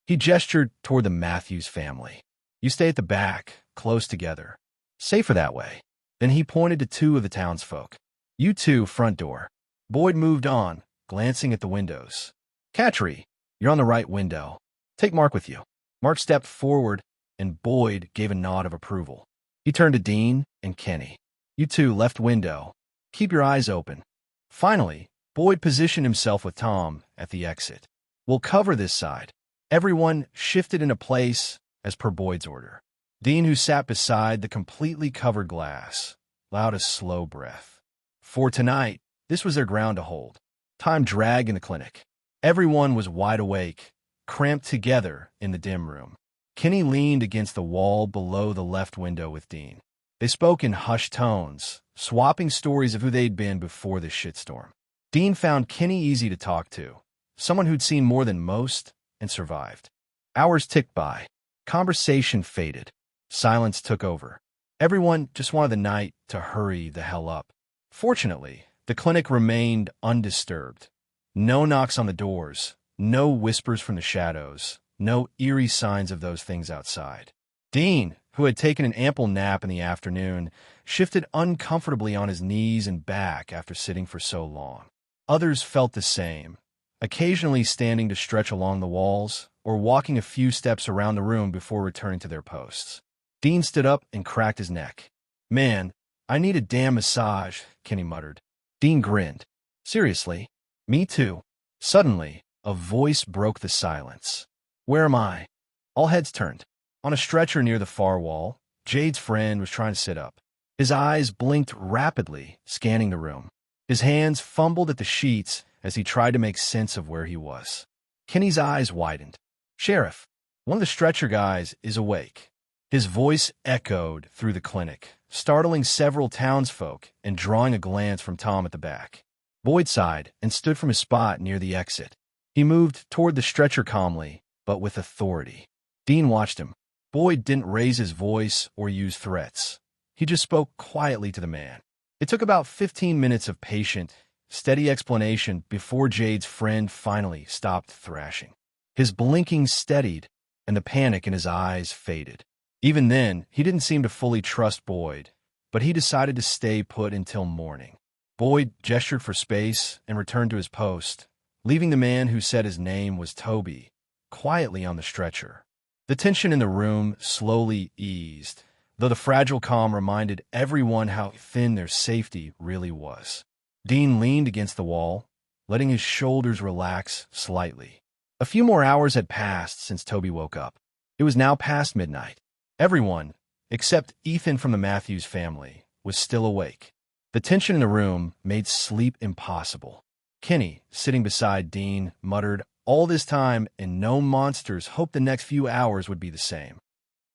He gestured toward the Matthews family. "You stay at the back, close together. Safer that way." Then he pointed to two of the townsfolk. "You two, front door." Boyd moved on, glancing at the windows. "Catchery, you're on the right window. Take Mark with you." Mark stepped forward, and Boyd gave a nod of approval. He turned to Dean and Kenny. "You two, left window. Keep your eyes open." Finally, Boyd positioned himself with Tom at the exit. "We'll cover this side." Everyone shifted into place as per Boyd's order. Dean, who sat beside the completely covered glass, allowed a slow breath. For tonight, this was their ground to hold. Time dragged in the clinic. Everyone was wide awake, cramped together in the dim room. Kenny leaned against the wall below the left window with Dean. They spoke in hushed tones, swapping stories of who they'd been before this shitstorm. Dean found Kenny easy to talk to, someone who'd seen more than most and survived. Hours ticked by. Conversation faded. Silence took over. Everyone just wanted the night to hurry the hell up. Fortunately, the clinic remained undisturbed. No knocks on the doors, no whispers from the shadows, no eerie signs of those things outside. Dean, who had taken an ample nap in the afternoon, shifted uncomfortably on his knees and back after sitting for so long. Others felt the same, occasionally standing to stretch along the walls or walking a few steps around the room before returning to their posts. Dean stood up and cracked his neck. "Man, I need a damn massage," Kenny muttered. Dean grinned. "Seriously? Me too." Suddenly, a voice broke the silence. "Where am I?" All heads turned. On a stretcher near the far wall, Jade's friend was trying to sit up. His eyes blinked rapidly, scanning the room. His hands fumbled at the sheets as he tried to make sense of where he was. Kenny's eyes widened. "Sheriff, one of the stretcher guys is awake." His voice echoed through the clinic, startling several townsfolk and drawing a glance from Tom at the back. Boyd sighed and stood from his spot near the exit. He moved toward the stretcher calmly, but with authority. Dean watched him. Boyd didn't raise his voice or use threats. He just spoke quietly to the man. It took about 15 minutes of patient, steady explanation before Jade's friend finally stopped thrashing. His blinking steadied, and the panic in his eyes faded. Even then, he didn't seem to fully trust Boyd, but he decided to stay put until morning. Boyd gestured for space and returned to his post, leaving the man who said his name was Toby quietly on the stretcher. The tension in the room slowly eased, though the fragile calm reminded everyone how thin their safety really was. Dean leaned against the wall, letting his shoulders relax slightly. A few more hours had passed since Toby woke up. It was now past midnight. Everyone, except Ethan from the Matthews family, was still awake. The tension in the room made sleep impossible. Kenny, sitting beside Dean, muttered, "All this time, and no monsters hoped the next few hours would be the same."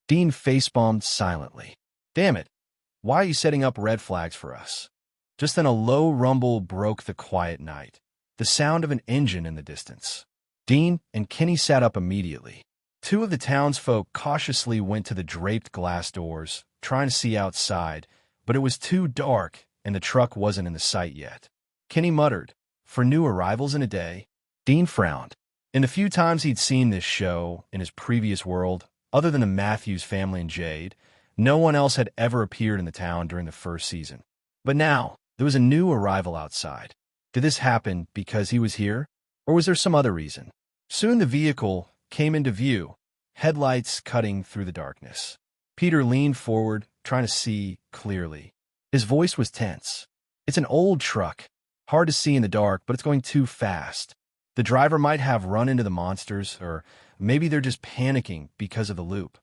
Dean facepalmed silently. "Damn it, why are you setting up red flags for us?" Just then a low rumble broke the quiet night, the sound of an engine in the distance. Dean and Kenny sat up immediately. Two of the townsfolk cautiously went to the draped glass doors, trying to see outside, but it was too dark and the truck wasn't in the sight yet. Kenny muttered, "For new arrivals in a day?" Dean frowned. In the few times he'd seen this show in his previous world, other than the Matthews family and Jade, no one else had ever appeared in the town during the first season. But now, there was a new arrival outside. Did this happen because he was here, or was there some other reason? Soon the vehicle came into view, headlights cutting through the darkness. Peter leaned forward, trying to see clearly. His voice was tense. "It's an old truck. Hard to see in the dark, but it's going too fast. The driver might have run into the monsters, or maybe they're just panicking because of the loop."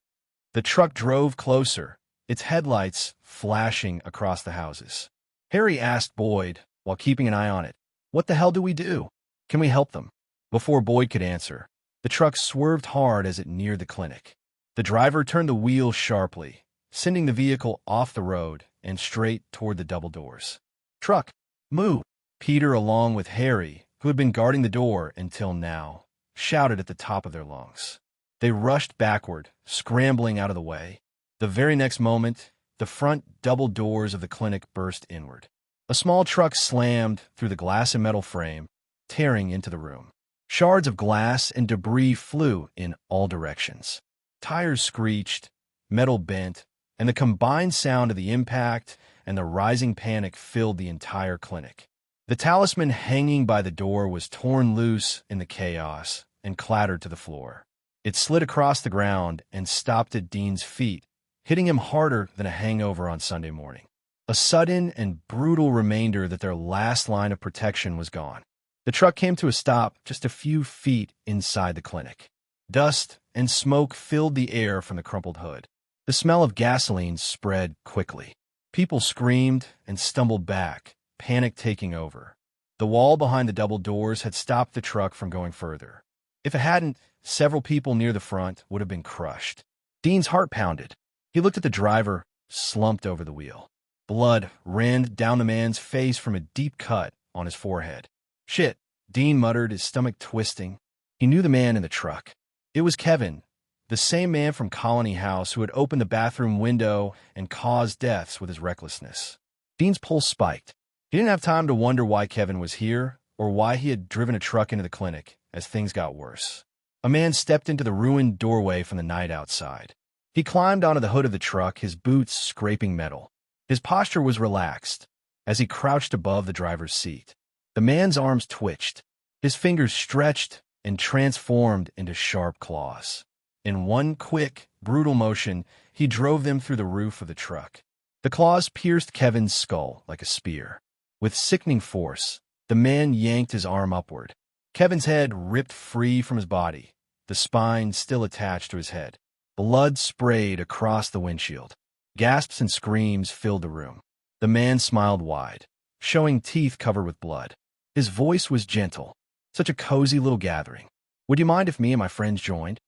The truck drove closer, its headlights flashing across the houses. Harry asked Boyd, while keeping an eye on it, "What the hell do we do? Can we help them?" Before Boyd could answer, the truck swerved hard as it neared the clinic. The driver turned the wheel sharply, sending the vehicle off the road and straight toward the double doors. "Truck, move!" Peter, along with Harry, who had been guarding the door until now, shouted at the top of their lungs. They rushed backward, scrambling out of the way. The very next moment, the front double doors of the clinic burst inward. A small truck slammed through the glass and metal frame, tearing into the room. Shards of glass and debris flew in all directions. Tires screeched, metal bent, and the combined sound of the impact and the rising panic filled the entire clinic. The talisman hanging by the door was torn loose in the chaos and clattered to the floor. It slid across the ground and stopped at Dean's feet, hitting him harder than a hangover on Sunday morning. A sudden and brutal reminder that their last line of protection was gone. The truck came to a stop just a few feet inside the clinic. Dust and smoke filled the air from the crumpled hood. The smell of gasoline spread quickly. People screamed and stumbled back, panic taking over. The wall behind the double doors had stopped the truck from going further. If it hadn't, several people near the front would have been crushed. Dean's heart pounded. He looked at the driver, slumped over the wheel. Blood ran down the man's face from a deep cut on his forehead. "Shit," Dean muttered, his stomach twisting. He knew the man in the truck. It was Kevin, the same man from Colony House who had opened the bathroom window and caused deaths with his recklessness. Dean's pulse spiked. He didn't have time to wonder why Kevin was here or why he had driven a truck into the clinic as things got worse. A man stepped into the ruined doorway from the night outside. He climbed onto the hood of the truck, his boots scraping metal. His posture was relaxed as he crouched above the driver's seat. The man's arms twitched. His fingers stretched and transformed into sharp claws. In one quick, brutal motion, he drove them through the roof of the truck. The claws pierced Kevin's skull like a spear. With sickening force, the man yanked his arm upward. Kevin's head ripped free from his body, the spine still attached to his head. Blood sprayed across the windshield. Gasps and screams filled the room. The man smiled wide, showing teeth covered with blood. His voice was gentle. Such a cozy little gathering. "Would you mind if me and my friends joined?"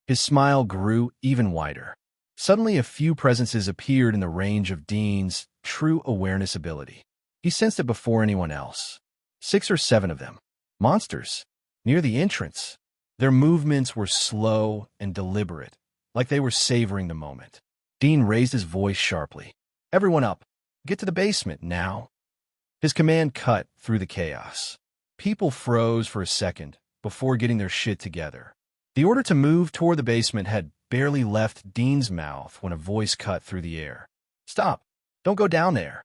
His smile grew even wider. Suddenly, a few presences appeared in the range of Dean's true awareness ability. He sensed it before anyone else. 6 or 7 of them. Monsters. Near the entrance. Their movements were slow and deliberate, like they were savoring the moment. Dean raised his voice sharply. "Everyone up. Get to the basement, now." His command cut through the chaos. People froze for a second before getting their shit together. The order to move toward the basement had barely left Dean's mouth when a voice cut through the air. "Stop. Don't go down there."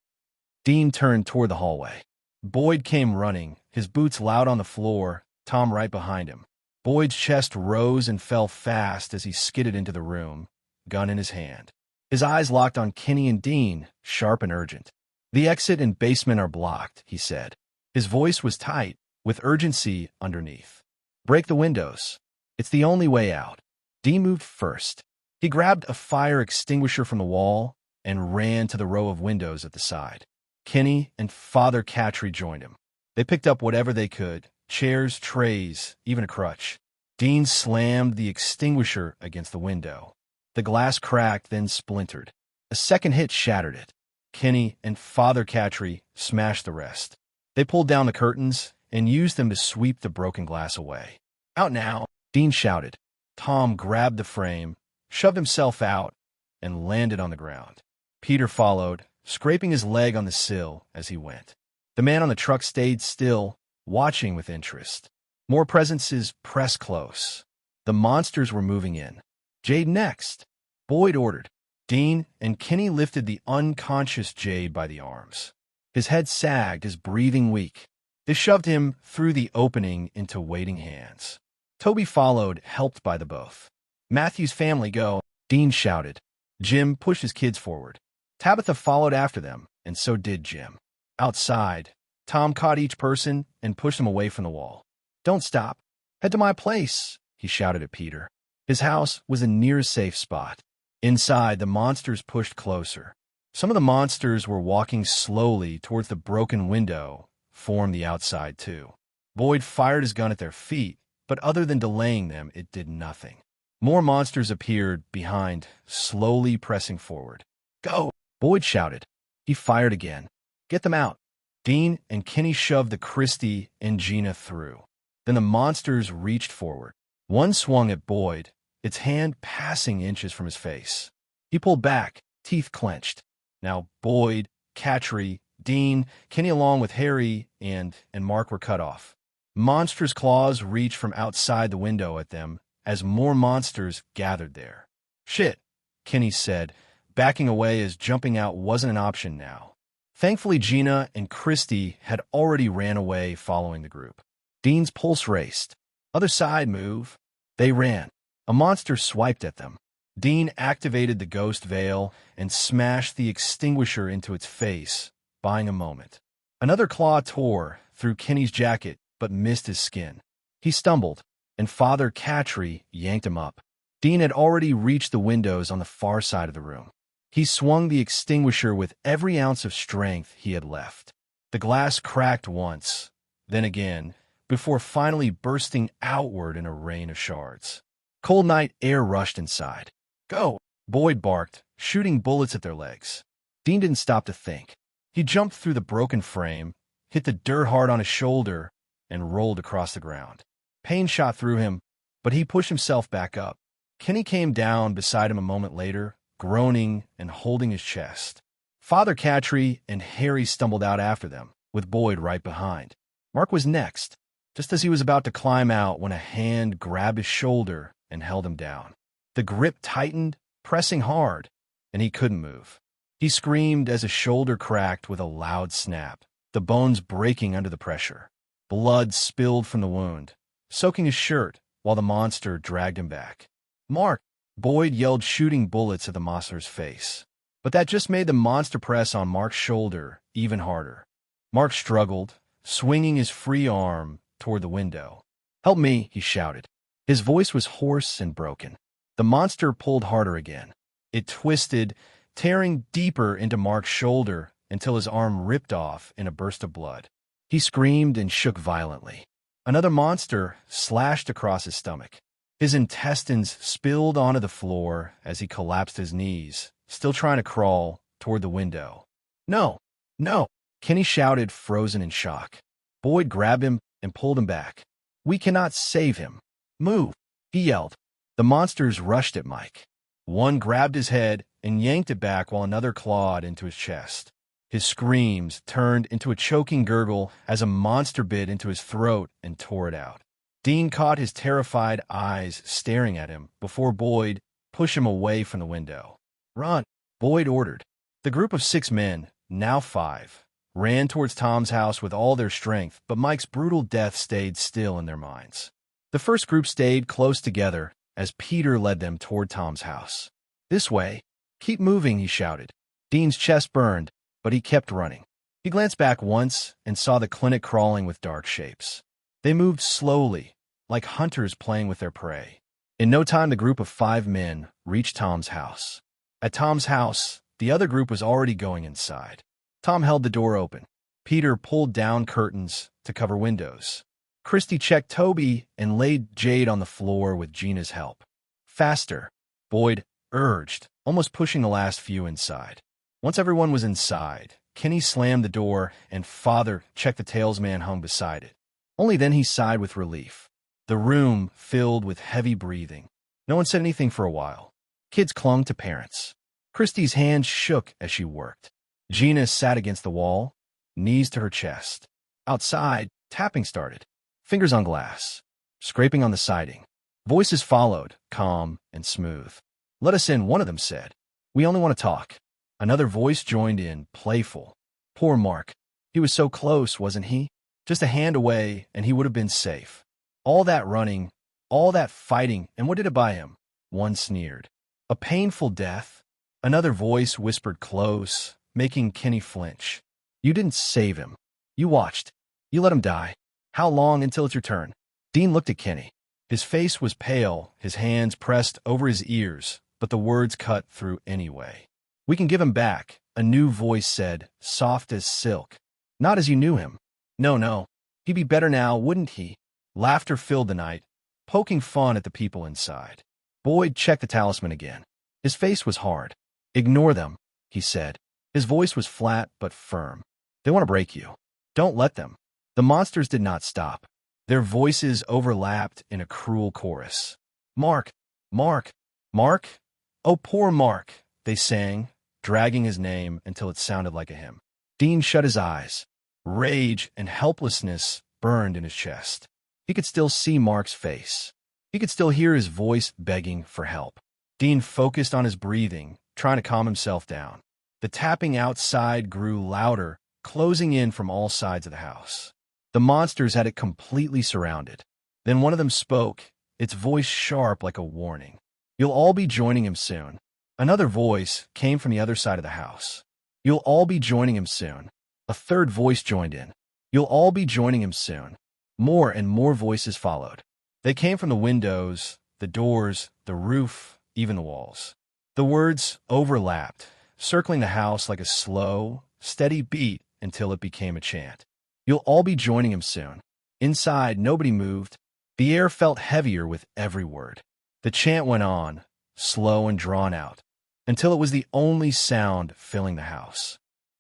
Dean turned toward the hallway. Boyd came running, his boots loud on the floor, Tom right behind him. Boyd's chest rose and fell fast as he skidded into the room, gun in his hand. His eyes locked on Kenny and Dean, sharp and urgent. "The exit and basement are blocked," he said. His voice was tight, with urgency underneath. "Break the windows. It's the only way out." Dean moved first. He grabbed a fire extinguisher from the wall and ran to the row of windows at the side. Kenny and Father Catry joined him. They picked up whatever they could, chairs, trays, even a crutch. Dean slammed the extinguisher against the window. The glass cracked, then splintered. A second hit shattered it. Kenny and Father Catry smashed the rest. They pulled down the curtains and used them to sweep the broken glass away. "Out now," Dean shouted. Tom grabbed the frame, shoved himself out, and landed on the ground. Peter followed, scraping his leg on the sill as he went. The man on the truck stayed still, watching with interest. More presences pressed close. The monsters were moving in. "Jade next," Boyd ordered. Dean and Kenny lifted the unconscious Jade by the arms. His head sagged, his breathing weak. They shoved him through the opening into waiting hands. Toby followed, helped by the both. "Matthew's family go," Dean shouted. Jim pushed his kids forward. Tabitha followed after them, and so did Jim. Outside, Tom caught each person and pushed them away from the wall. "Don't stop. Head to my place," he shouted at Peter. His house was a near safe spot. Inside, the monsters pushed closer. Some of the monsters were walking slowly towards the broken window, formed the outside too. Boyd fired his gun at their feet, but other than delaying them, it did nothing. More monsters appeared behind, slowly pressing forward. "Go!" Boyd shouted. He fired again. "Get them out." Dean and Kenny shoved the Christie and Gina through. Then the monsters reached forward. One swung at Boyd, its hand passing inches from his face. He pulled back, teeth clenched. Now Boyd, Catry, Dean, Kenny along with Harry and Mark were cut off. Monstrous claws reached from outside the window at them as more monsters gathered there. "Shit," Kenny said, backing away as jumping out wasn't an option now. Thankfully, Gina and Christy had already ran away following the group. Dean's pulse raced. "Other side, move." They ran. A monster swiped at them. Dean activated the ghost veil and smashed the extinguisher into its face, buying a moment. Another claw tore through Kenny's jacket but missed his skin. He stumbled, and Father Catry yanked him up. Dean had already reached the windows on the far side of the room. He swung the extinguisher with every ounce of strength he had left. The glass cracked once, then again, before finally bursting outward in a rain of shards. Cold night air rushed inside. "Go!" Boyd barked, shooting bullets at their legs. Dean didn't stop to think. He jumped through the broken frame, hit the dirt hard on his shoulder, and rolled across the ground. Pain shot through him, but he pushed himself back up. Kenny came down beside him a moment later, groaning and holding his chest. Father Catry and Harry stumbled out after them, with Boyd right behind. Mark was next, just as he was about to climb out when a hand grabbed his shoulder and held him down. The grip tightened, pressing hard, and he couldn't move. He screamed as his shoulder cracked with a loud snap, the bones breaking under the pressure. Blood spilled from the wound, soaking his shirt while the monster dragged him back. "Mark!" Boyd yelled, shooting bullets at the monster's face. But that just made the monster press on Mark's shoulder even harder. Mark struggled, swinging his free arm toward the window. "Help me!" he shouted. His voice was hoarse and broken. The monster pulled harder again. It twisted, tearing deeper into Mark's shoulder until his arm ripped off in a burst of blood. He screamed and shook violently. Another monster slashed across his stomach. His intestines spilled onto the floor as he collapsed his knees, still trying to crawl toward the window. "No! No!" Kenny shouted, frozen in shock. Boyd grabbed him and pulled him back. "We cannot save him. Move!" he yelled. The monsters rushed at Mike. One grabbed his head and yanked it back while another clawed into his chest. His screams turned into a choking gurgle as a monster bit into his throat and tore it out. Dean caught his terrified eyes staring at him before Boyd pushed him away from the window. "Run!" Boyd ordered. The group of 6 men, now 5, ran towards Tom's house with all their strength, but Mike's brutal death stayed still in their minds. The first group stayed close together as Peter led them toward Tom's house. "This way! Keep moving!" he shouted. Dean's chest burned, but he kept running. He glanced back once and saw the clinic crawling with dark shapes. They moved slowly, like hunters playing with their prey. In no time, the group of 5 men reached Tom's house. At Tom's house, the other group was already going inside. Tom held the door open. Peter pulled down curtains to cover windows. Christy checked Toby and laid Jade on the floor with Gina's help. "Faster," Boyd urged, almost pushing the last few inside. Once everyone was inside, Kenny slammed the door and Father checked the talesman hung beside it. Only then he sighed with relief. The room filled with heavy breathing. No one said anything for a while. Kids clung to parents. Christy's hands shook as she worked. Gina sat against the wall, knees to her chest. Outside, tapping started. Fingers on glass, scraping on the siding. Voices followed, calm and smooth. "Let us in," one of them said. "We only want to talk." Another voice joined in, playful. "Poor Mark. He was so close, wasn't he? Just a hand away, and he would have been safe. All that running, all that fighting, and what did it buy him?" One sneered. "A painful death." Another voice whispered close, making Kenny flinch. "You didn't save him. You watched. You let him die. How long until it's your turn?" Dean looked at Kenny. His face was pale, his hands pressed over his ears, but the words cut through anyway. "We can give him back," a new voice said, soft as silk. "Not as you knew him. No. He'd be better now, wouldn't he?" Laughter filled the night, poking fun at the people inside. Boyd checked the talisman again. His face was hard. "Ignore them," he said. His voice was flat but firm. "They want to break you. Don't let them." The monsters did not stop. Their voices overlapped in a cruel chorus. "Mark! Mark! Mark! Oh, poor Mark!" they sang, dragging his name until it sounded like a hymn. Dean shut his eyes. Rage and helplessness burned in his chest. He could still see Mark's face. He could still hear his voice begging for help. Dean focused on his breathing, trying to calm himself down. The tapping outside grew louder, closing in from all sides of the house. The monsters had it completely surrounded. Then one of them spoke, its voice sharp like a warning. "You'll all be joining him soon." Another voice came from the other side of the house. "You'll all be joining him soon." A third voice joined in. "You'll all be joining him soon." More and more voices followed. They came from the windows, the doors, the roof, even the walls. The words overlapped, circling the house like a slow, steady beat until it became a chant. "You'll all be joining him soon." Inside, nobody moved. The air felt heavier with every word. The chant went on, slow and drawn out, until it was the only sound filling the house.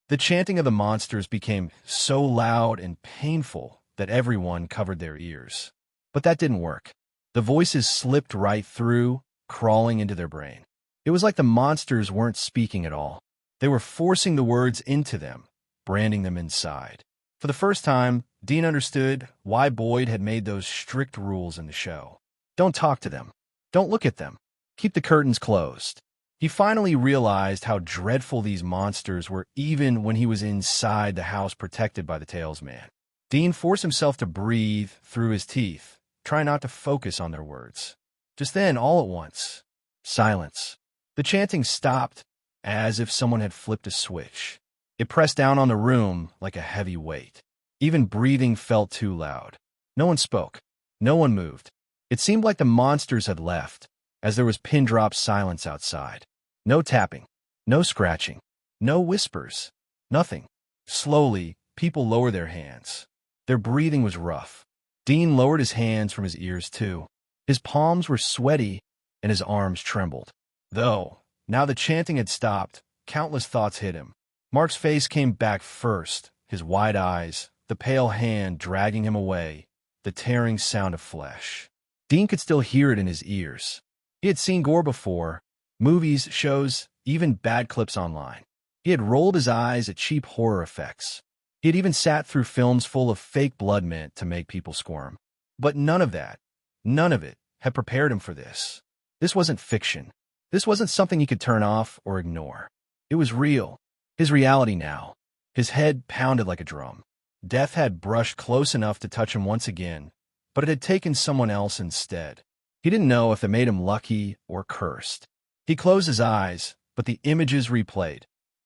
The chanting of the monsters became so loud and painful that everyone covered their ears. But that didn't work. The voices slipped right through, crawling into their brain. It was like the monsters weren't speaking at all. They were forcing the words into them, branding them inside. For the first time, Dean understood why Boyd had made those strict rules in the show. Don't talk to them. Don't look at them. Keep the curtains closed. He finally realized how dreadful these monsters were even when he was inside the house protected by the Talesman. Dean forced himself to breathe through his teeth, trying not to focus on their words. Just then, all at once, silence. The chanting stopped, as if someone had flipped a switch. It pressed down on the room like a heavy weight. Even breathing felt too loud. No one spoke. No one moved. It seemed like the monsters had left, as there was pin-drop silence outside. No tapping, no scratching, no whispers, nothing. Slowly, people lowered their hands. Their breathing was rough. Dean lowered his hands from his ears, too. His palms were sweaty, and his arms trembled. Though, now the chanting had stopped, countless thoughts hit him. Mark's face came back first, his wide eyes, the pale hand dragging him away, the tearing sound of flesh. Dean could still hear it in his ears. He had seen gore before, movies, shows, even bad clips online. He had rolled his eyes at cheap horror effects. He had even sat through films full of fake blood meant to make people squirm. But none of it, had prepared him for this. This wasn't fiction. This wasn't something he could turn off or ignore. It was real. His reality now. His head pounded like a drum. Death had brushed close enough to touch him once again, but it had taken someone else instead. He didn't know if it made him lucky or cursed. He closed his eyes, but the images replayed.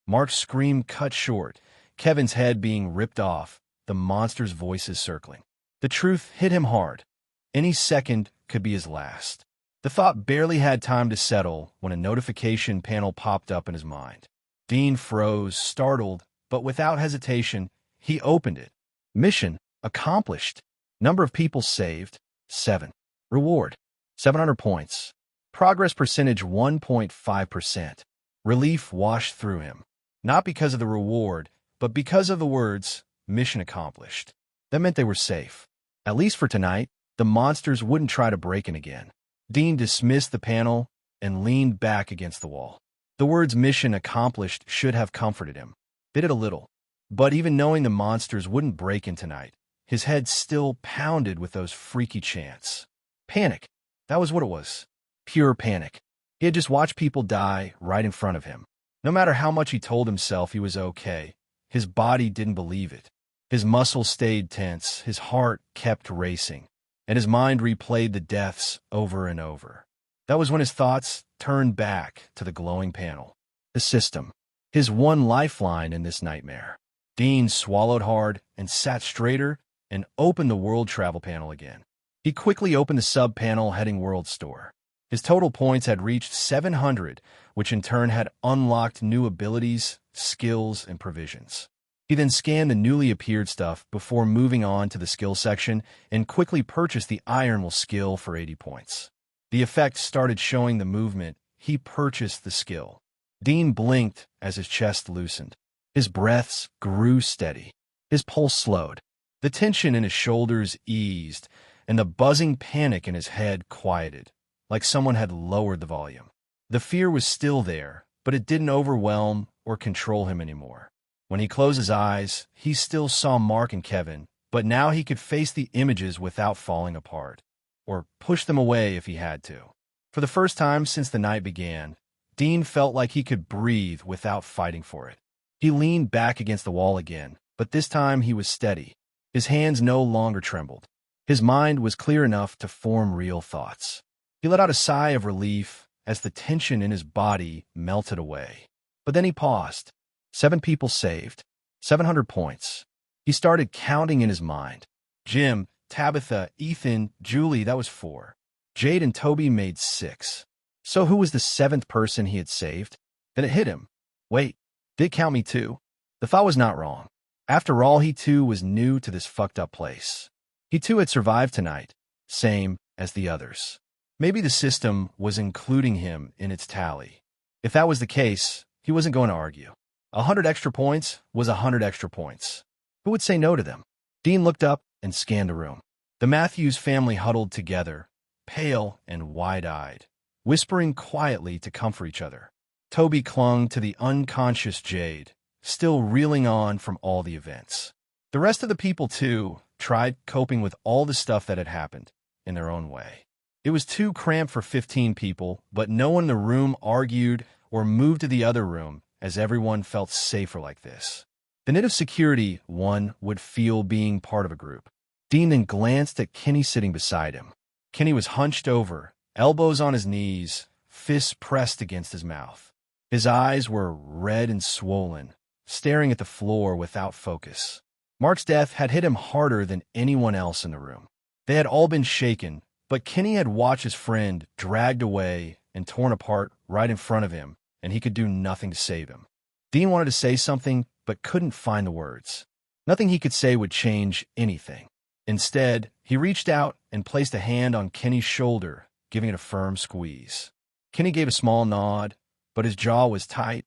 Mark's scream cut short, Kevin's head being ripped off, the monster's voices circling. The truth hit him hard. Any second could be his last. The thought barely had time to settle when a notification panel popped up in his mind. Dean froze, startled, but without hesitation, he opened it. Mission accomplished. Number of people saved, 7. Reward, 700 points. Progress percentage 1.5%. Relief washed through him. Not because of the reward, but because of the words, mission accomplished. That meant they were safe. At least for tonight, the monsters wouldn't try to break in again. Dean dismissed the panel and leaned back against the wall. The words mission accomplished should have comforted him. They did a little. But even knowing the monsters wouldn't break in tonight, his head still pounded with those freaky chants. Panic. That was what it was. Pure panic. He had just watched people die right in front of him. No matter how much he told himself he was okay, his body didn't believe it. His muscles stayed tense, his heart kept racing, and his mind replayed the deaths over and over. That was when his thoughts turned back to the glowing panel. The system. His one lifeline in this nightmare. Dean swallowed hard and sat straighter and opened the World Travel panel again. He quickly opened the sub-panel heading World Store. His total points had reached 700, which in turn had unlocked new abilities, skills, and provisions. He then scanned the newly appeared stuff before moving on to the skill section and quickly purchased the Iron Will skill for 80 points. The effect started showing the movement. He purchased the skill. Dean blinked as his chest loosened. His breaths grew steady. His pulse slowed. The tension in his shoulders eased, and the buzzing panic in his head quieted, like someone had lowered the volume. The fear was still there, but it didn't overwhelm or control him anymore. When he closed his eyes, he still saw Mark and Kevin, but now he could face the images without falling apart, or push them away if he had to. For the first time since the night began, Dean felt like he could breathe without fighting for it. He leaned back against the wall again, but this time he was steady. His hands no longer trembled. His mind was clear enough to form real thoughts. He let out a sigh of relief as the tension in his body melted away. But then he paused. 7 people saved. 700 points. He started counting in his mind. Jim, Tabitha, Ethan, Julie, that was 4. Jade and Toby made 6. So who was the 7th person he had saved? Then it hit him. Wait, did it count me too? The thought was not wrong. After all, he too was new to this fucked up place. He too had survived tonight, same as the others. Maybe the system was including him in its tally. If that was the case, he wasn't going to argue. 100 extra points was 100 extra points. Who would say no to them? Dean looked up and scanned the room. The Matthews family huddled together, pale and wide-eyed, whispering quietly to comfort each other. Toby clung to the unconscious Jade, still reeling on from all the events. The rest of the people, too, tried coping with all the stuff that had happened in their own way. It was too cramped for 15 people, but no one in the room argued or moved to the other room, as everyone felt safer like this. The native security one would feel being part of a group. Dean then glanced at Kenny sitting beside him. Kenny was hunched over, elbows on his knees, fists pressed against his mouth. His eyes were red and swollen, staring at the floor without focus. Mark's death had hit him harder than anyone else in the room. They had all been shaken, but Kenny had watched his friend dragged away and torn apart right in front of him, and he could do nothing to save him. Dean wanted to say something, but couldn't find the words. Nothing he could say would change anything. Instead, he reached out and placed a hand on Kenny's shoulder, giving it a firm squeeze. Kenny gave a small nod, but his jaw was tight,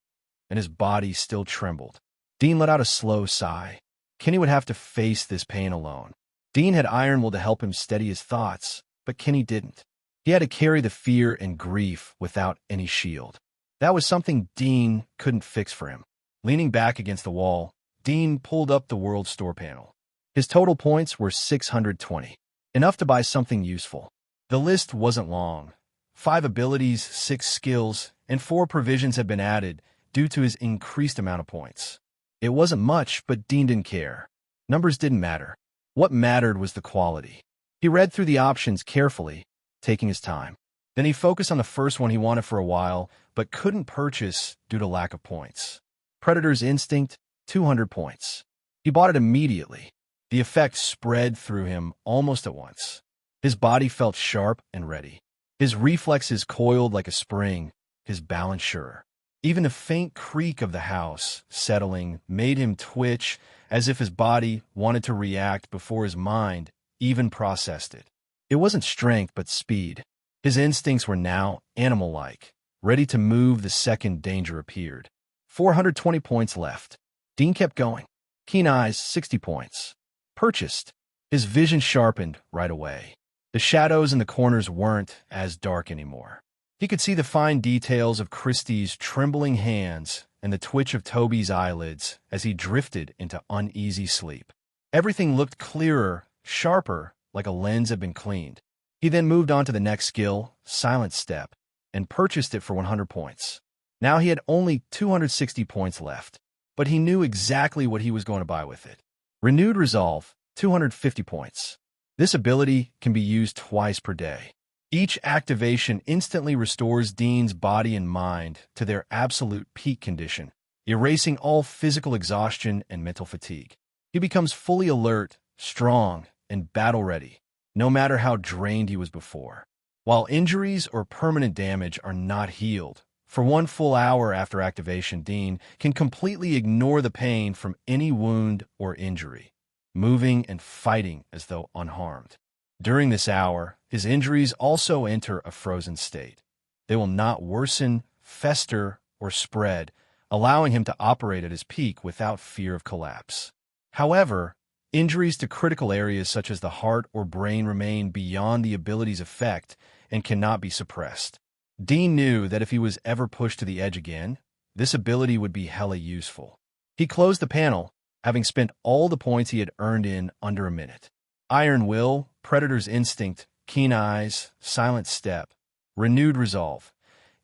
and his body still trembled. Dean let out a slow sigh. Kenny would have to face this pain alone. Dean had Ironwool to help him steady his thoughts, but Kenny didn't. He had to carry the fear and grief without any shield. That was something Dean couldn't fix for him. Leaning back against the wall, Dean pulled up the World Store panel. His total points were 620, enough to buy something useful. The list wasn't long. 5 abilities, 6 skills, and 4 provisions had been added due to his increased amount of points. It wasn't much, but Dean didn't care. Numbers didn't matter. What mattered was the quality. He read through the options carefully, taking his time. Then he focused on the first one he wanted for a while, but couldn't purchase due to lack of points. Predator's Instinct, 200 points. He bought it immediately. The effect spread through him almost at once. His body felt sharp and ready. His reflexes coiled like a spring, his balance sure. Even the faint creak of the house settling made him twitch as if his body wanted to react before his mind even processed it. It wasn't strength, but speed. His instincts were now animal-like, ready to move the second danger appeared. 420 points left. Dean kept going. Keen eyes, 60 points. Purchased. His vision sharpened right away. The shadows in the corners weren't as dark anymore. He could see the fine details of Christie's trembling hands and the twitch of Toby's eyelids as he drifted into uneasy sleep. Everything looked clearer, sharper, like a lens had been cleaned. He then moved on to the next skill, Silent Step, and purchased it for 100 points. Now he had only 260 points left, but he knew exactly what he was going to buy with it. Renewed Resolve, 250 points. This ability can be used twice per day. Each activation instantly restores Dean's body and mind to their absolute peak condition, erasing all physical exhaustion and mental fatigue. He becomes fully alert, strong, and battle-ready, no matter how drained he was before. While injuries or permanent damage are not healed, for 1 full hour after activation, Dean can completely ignore the pain from any wound or injury, moving and fighting as though unharmed. During this hour, his injuries also enter a frozen state. They will not worsen, fester, or spread, allowing him to operate at his peak without fear of collapse. However, injuries to critical areas such as the heart or brain remain beyond the ability's effect and cannot be suppressed. Dean knew that if he was ever pushed to the edge again, this ability would be hella useful. He closed the panel, having spent all the points he had earned in under a minute. Iron will, predator's instinct, keen eyes, silent step, renewed resolve.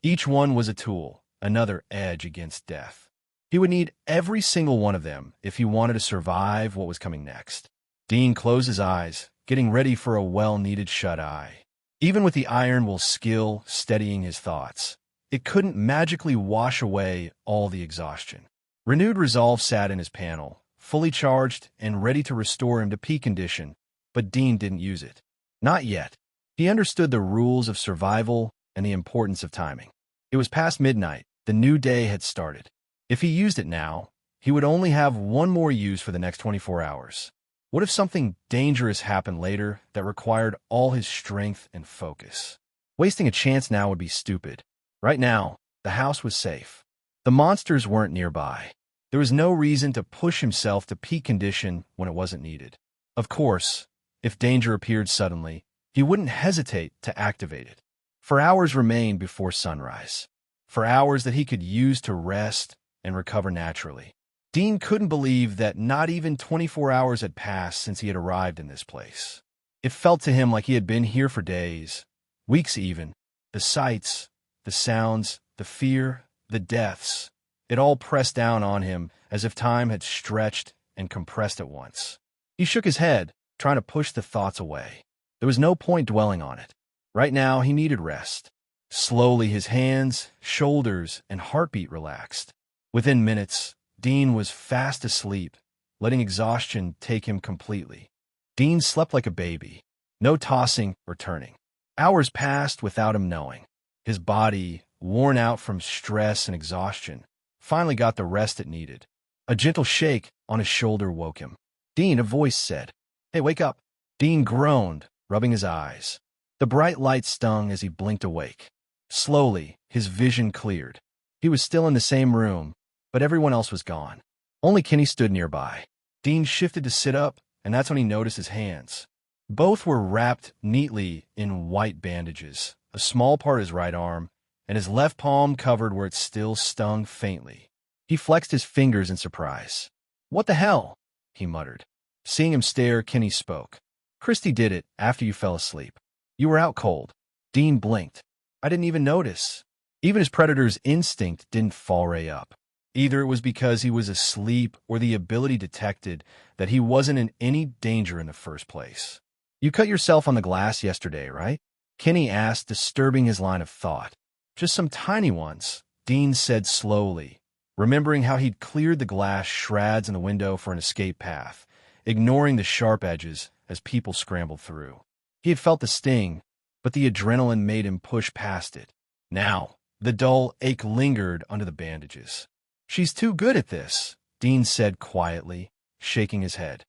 Each one was a tool, another edge against death. He would need every single one of them if he wanted to survive what was coming next. Dean closed his eyes, getting ready for a well-needed shut-eye. Even with the iron will skill steadying his thoughts, it couldn't magically wash away all the exhaustion. Renewed resolve sat in his panel, fully charged and ready to restore him to peak condition, but Dean didn't use it. Not yet. He understood the rules of survival and the importance of timing. It was past midnight. The new day had started. If he used it now, he would only have one more use for the next 24 hours. What if something dangerous happened later that required all his strength and focus? Wasting a chance now would be stupid. Right now, the house was safe. The monsters weren't nearby. There was no reason to push himself to peak condition when it wasn't needed. Of course, if danger appeared suddenly, he wouldn't hesitate to activate it. For hours remained before sunrise. For hours that he could use to rest and recover naturally. Dean couldn't believe that not even 24 hours had passed since he had arrived in this place. It felt to him like he had been here for days, weeks even. The sights, the sounds, the fear, the deaths, it all pressed down on him as if time had stretched and compressed at once. He shook his head, trying to push the thoughts away. There was no point dwelling on it. Right now, he needed rest. Slowly, his hands, shoulders, and heartbeat relaxed. Within minutes, Dean was fast asleep, letting exhaustion take him completely. Dean slept like a baby, no tossing or turning. Hours passed without him knowing. His body, worn out from stress and exhaustion, finally got the rest it needed. A gentle shake on his shoulder woke him. "Dean," a voice said. "Hey, wake up." Dean groaned, rubbing his eyes. The bright light stung as he blinked awake. Slowly, his vision cleared. He was still in the same room, but everyone else was gone. Only Kenny stood nearby. Dean shifted to sit up, and that's when he noticed his hands. Both were wrapped neatly in white bandages, a small part of his right arm, and his left palm covered where it still stung faintly. He flexed his fingers in surprise. "What the hell?" he muttered. Seeing him stare, Kenny spoke. "Christy did it after you fell asleep. You were out cold." Dean blinked. "I didn't even notice." Even his predator's instinct didn't fall up. Either it was because he was asleep or the ability detected that he wasn't in any danger in the first place. "You cut yourself on the glass yesterday, right?" Kenny asked, disturbing his line of thought. "Just some tiny ones," Dean said slowly, remembering how he'd cleared the glass shreds in the window for an escape path, ignoring the sharp edges as people scrambled through. He had felt the sting, but the adrenaline made him push past it. Now, the dull ache lingered under the bandages. "She's too good at this," Dean said quietly, shaking his head.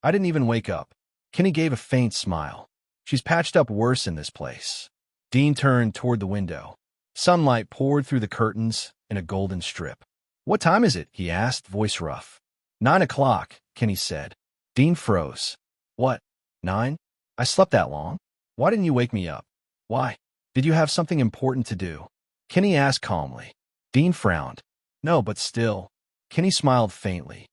"I didn't even wake up." Kenny gave a faint smile. "She's patched up worse in this place." Dean turned toward the window. Sunlight poured through the curtains in a golden strip. "What time is it?" he asked, voice rough. 9 o'clock, Kenny said. Dean froze. "What? 9? I slept that long? Why didn't you wake me up?" "Why? Did you have something important to do?" Kenny asked calmly. Dean frowned. "No, but still." Kenny smiled faintly.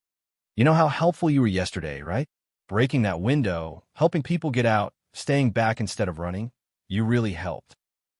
"You know how helpful you were yesterday, right? Breaking that window, helping people get out, staying back instead of running. You really helped."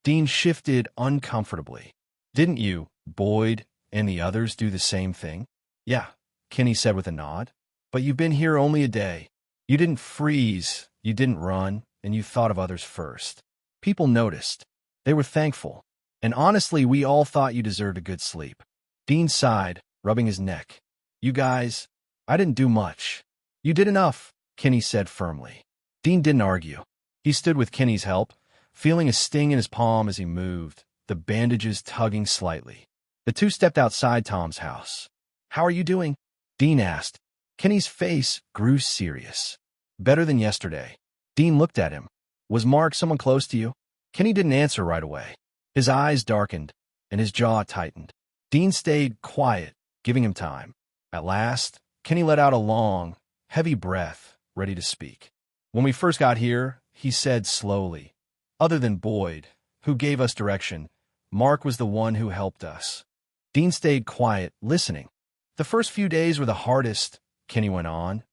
Dean shifted uncomfortably. "Didn't you, Boyd, and the others do the same thing?" "Yeah," Kenny said with a nod. "But you've been here only a day. You didn't freeze, you didn't run, and you thought of others first. People noticed. They were thankful. And honestly, we all thought you deserved a good sleep." Dean sighed, rubbing his neck. "You guys, I didn't do much." "You did enough," Kenny said firmly. Dean didn't argue. He stood with Kenny's help, feeling a sting in his palm as he moved, the bandages tugging slightly. The two stepped outside Tom's house. "How are you doing?" Dean asked. Kenny's face grew serious. "Better than yesterday." Dean looked at him. "Was Mark someone close to you?" Kenny didn't answer right away. His eyes darkened, and his jaw tightened. Dean stayed quiet, giving him time. At last, Kenny let out a long, heavy breath, ready to speak. "When we first got here," he said slowly, "other than Boyd, who gave us direction, Mark was the one who helped us." Dean stayed quiet, listening. "The first few days were the hardest, Kenny went on,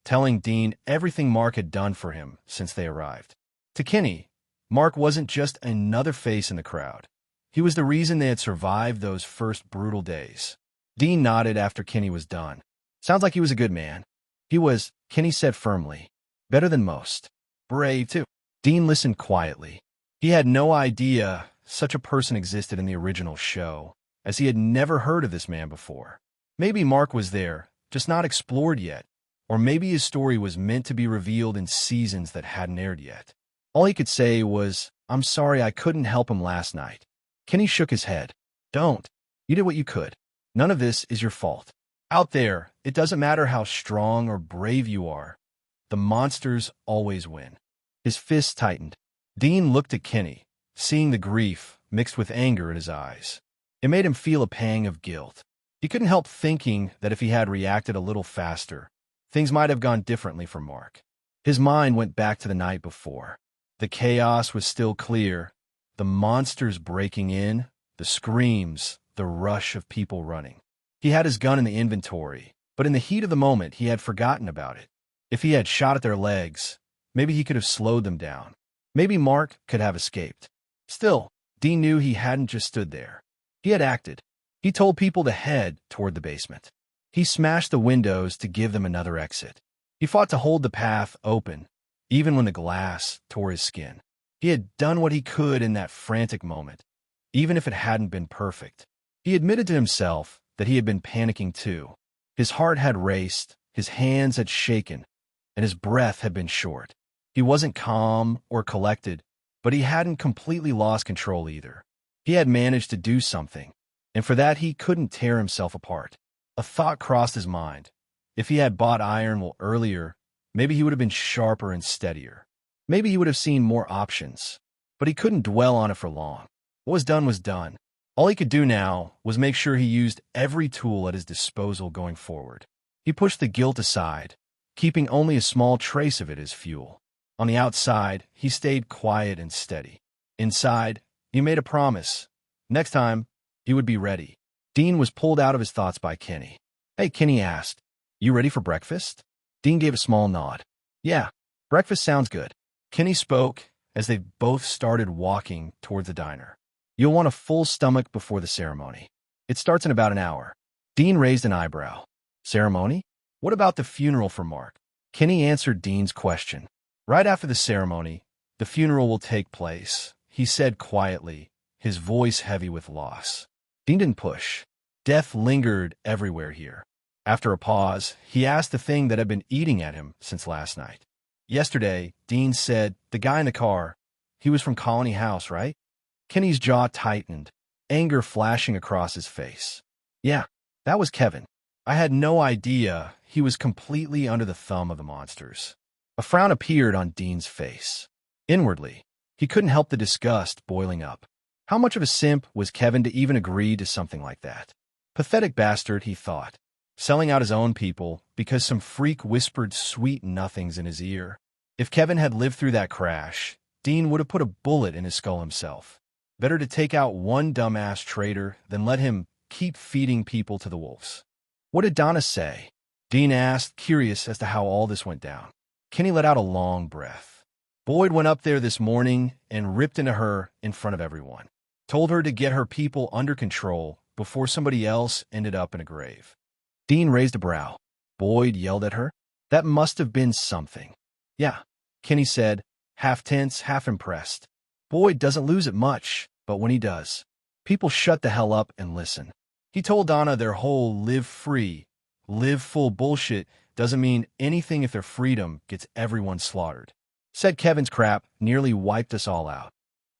telling Dean everything Mark had done for him since they arrived. To Kenny, Mark wasn't just another face in the crowd. He was the reason they had survived those first brutal days. Dean nodded after Kenny was done. Sounds like he was a good man. He was, Kenny said firmly, better than most. Brave, too. Dean listened quietly. He had no idea such a person existed in the original show, as he had never heard of this man before. Maybe Mark was there, just not explored yet, or maybe his story was meant to be revealed in seasons that hadn't aired yet. All he could say was, "I'm sorry I couldn't help him last night." Kenny shook his head. "Don't. You did what you could. None of this is your fault. Out there, it doesn't matter how strong or brave you are. The monsters always win." His fists tightened. Dean looked at Kenny, seeing the grief mixed with anger in his eyes. It made him feel a pang of guilt. He couldn't help thinking that if he had reacted a little faster, things might have gone differently for Mark. His mind went back to the night before. The chaos was still clear. The monsters breaking in, the screams, the rush of people running. He had his gun in the inventory, but in the heat of the moment, he had forgotten about it. If he had shot at their legs, maybe he could have slowed them down. Maybe Mark could have escaped. Still, Dean knew he hadn't just stood there. He had acted. He told people to head toward the basement. He smashed the windows to give them another exit. He fought to hold the path open, even when the glass tore his skin. He had done what he could in that frantic moment, even if it hadn't been perfect. He admitted to himself that he had been panicking too. His heart had raced, his hands had shaken, and his breath had been short. He wasn't calm or collected, but he hadn't completely lost control either. He had managed to do something, and for that he couldn't tear himself apart. A thought crossed his mind. If he had bought iron wool earlier, maybe he would have been sharper and steadier. Maybe he would have seen more options, but he couldn't dwell on it for long. What was done was done. All he could do now was make sure he used every tool at his disposal going forward. He pushed the guilt aside, keeping only a small trace of it as fuel. On the outside, he stayed quiet and steady. Inside, he made a promise. Next time, he would be ready. Dean was pulled out of his thoughts by Kenny. "Hey," Kenny asked, "you ready for breakfast?" Dean gave a small nod. "Yeah, breakfast sounds good." Kenny spoke as they both started walking toward the diner. "You'll want a full stomach before the ceremony. It starts in about an hour." Dean raised an eyebrow. "Ceremony? What about the funeral for Mark?" Kenny answered Dean's question. "Right after the ceremony, the funeral will take place," he said quietly, his voice heavy with loss. Dean didn't push. Death lingered everywhere here. After a pause, he asked the thing that had been eating at him since last night. "Yesterday," Dean said, "the guy in the car, he was from Colony House, right?" Kenny's jaw tightened, anger flashing across his face. "Yeah, that was Kevin. I had no idea he was completely under the thumb of the monsters." A frown appeared on Dean's face. Inwardly, he couldn't help the disgust boiling up. How much of a simp was Kevin to even agree to something like that? Pathetic bastard, he thought, selling out his own people because some freak whispered sweet nothings in his ear. If Kevin had lived through that crash, Dean would have put a bullet in his skull himself. Better to take out one dumbass traitor than let him keep feeding people to the wolves. "What did Donna say?" Dean asked, curious as to how all this went down. Kenny let out a long breath. "Boyd went up there this morning and ripped into her in front of everyone. Told her to get her people under control before somebody else ended up in a grave." Dean raised a brow. "Boyd yelled at her? That must have been something." "Yeah," Kenny said, half tense, half impressed. "Boyd doesn't lose it much, but when he does, people shut the hell up and listen. He told Donna their whole live free, live full bullshit doesn't mean anything if their freedom gets everyone slaughtered. Said Kevin's crap nearly wiped us all out."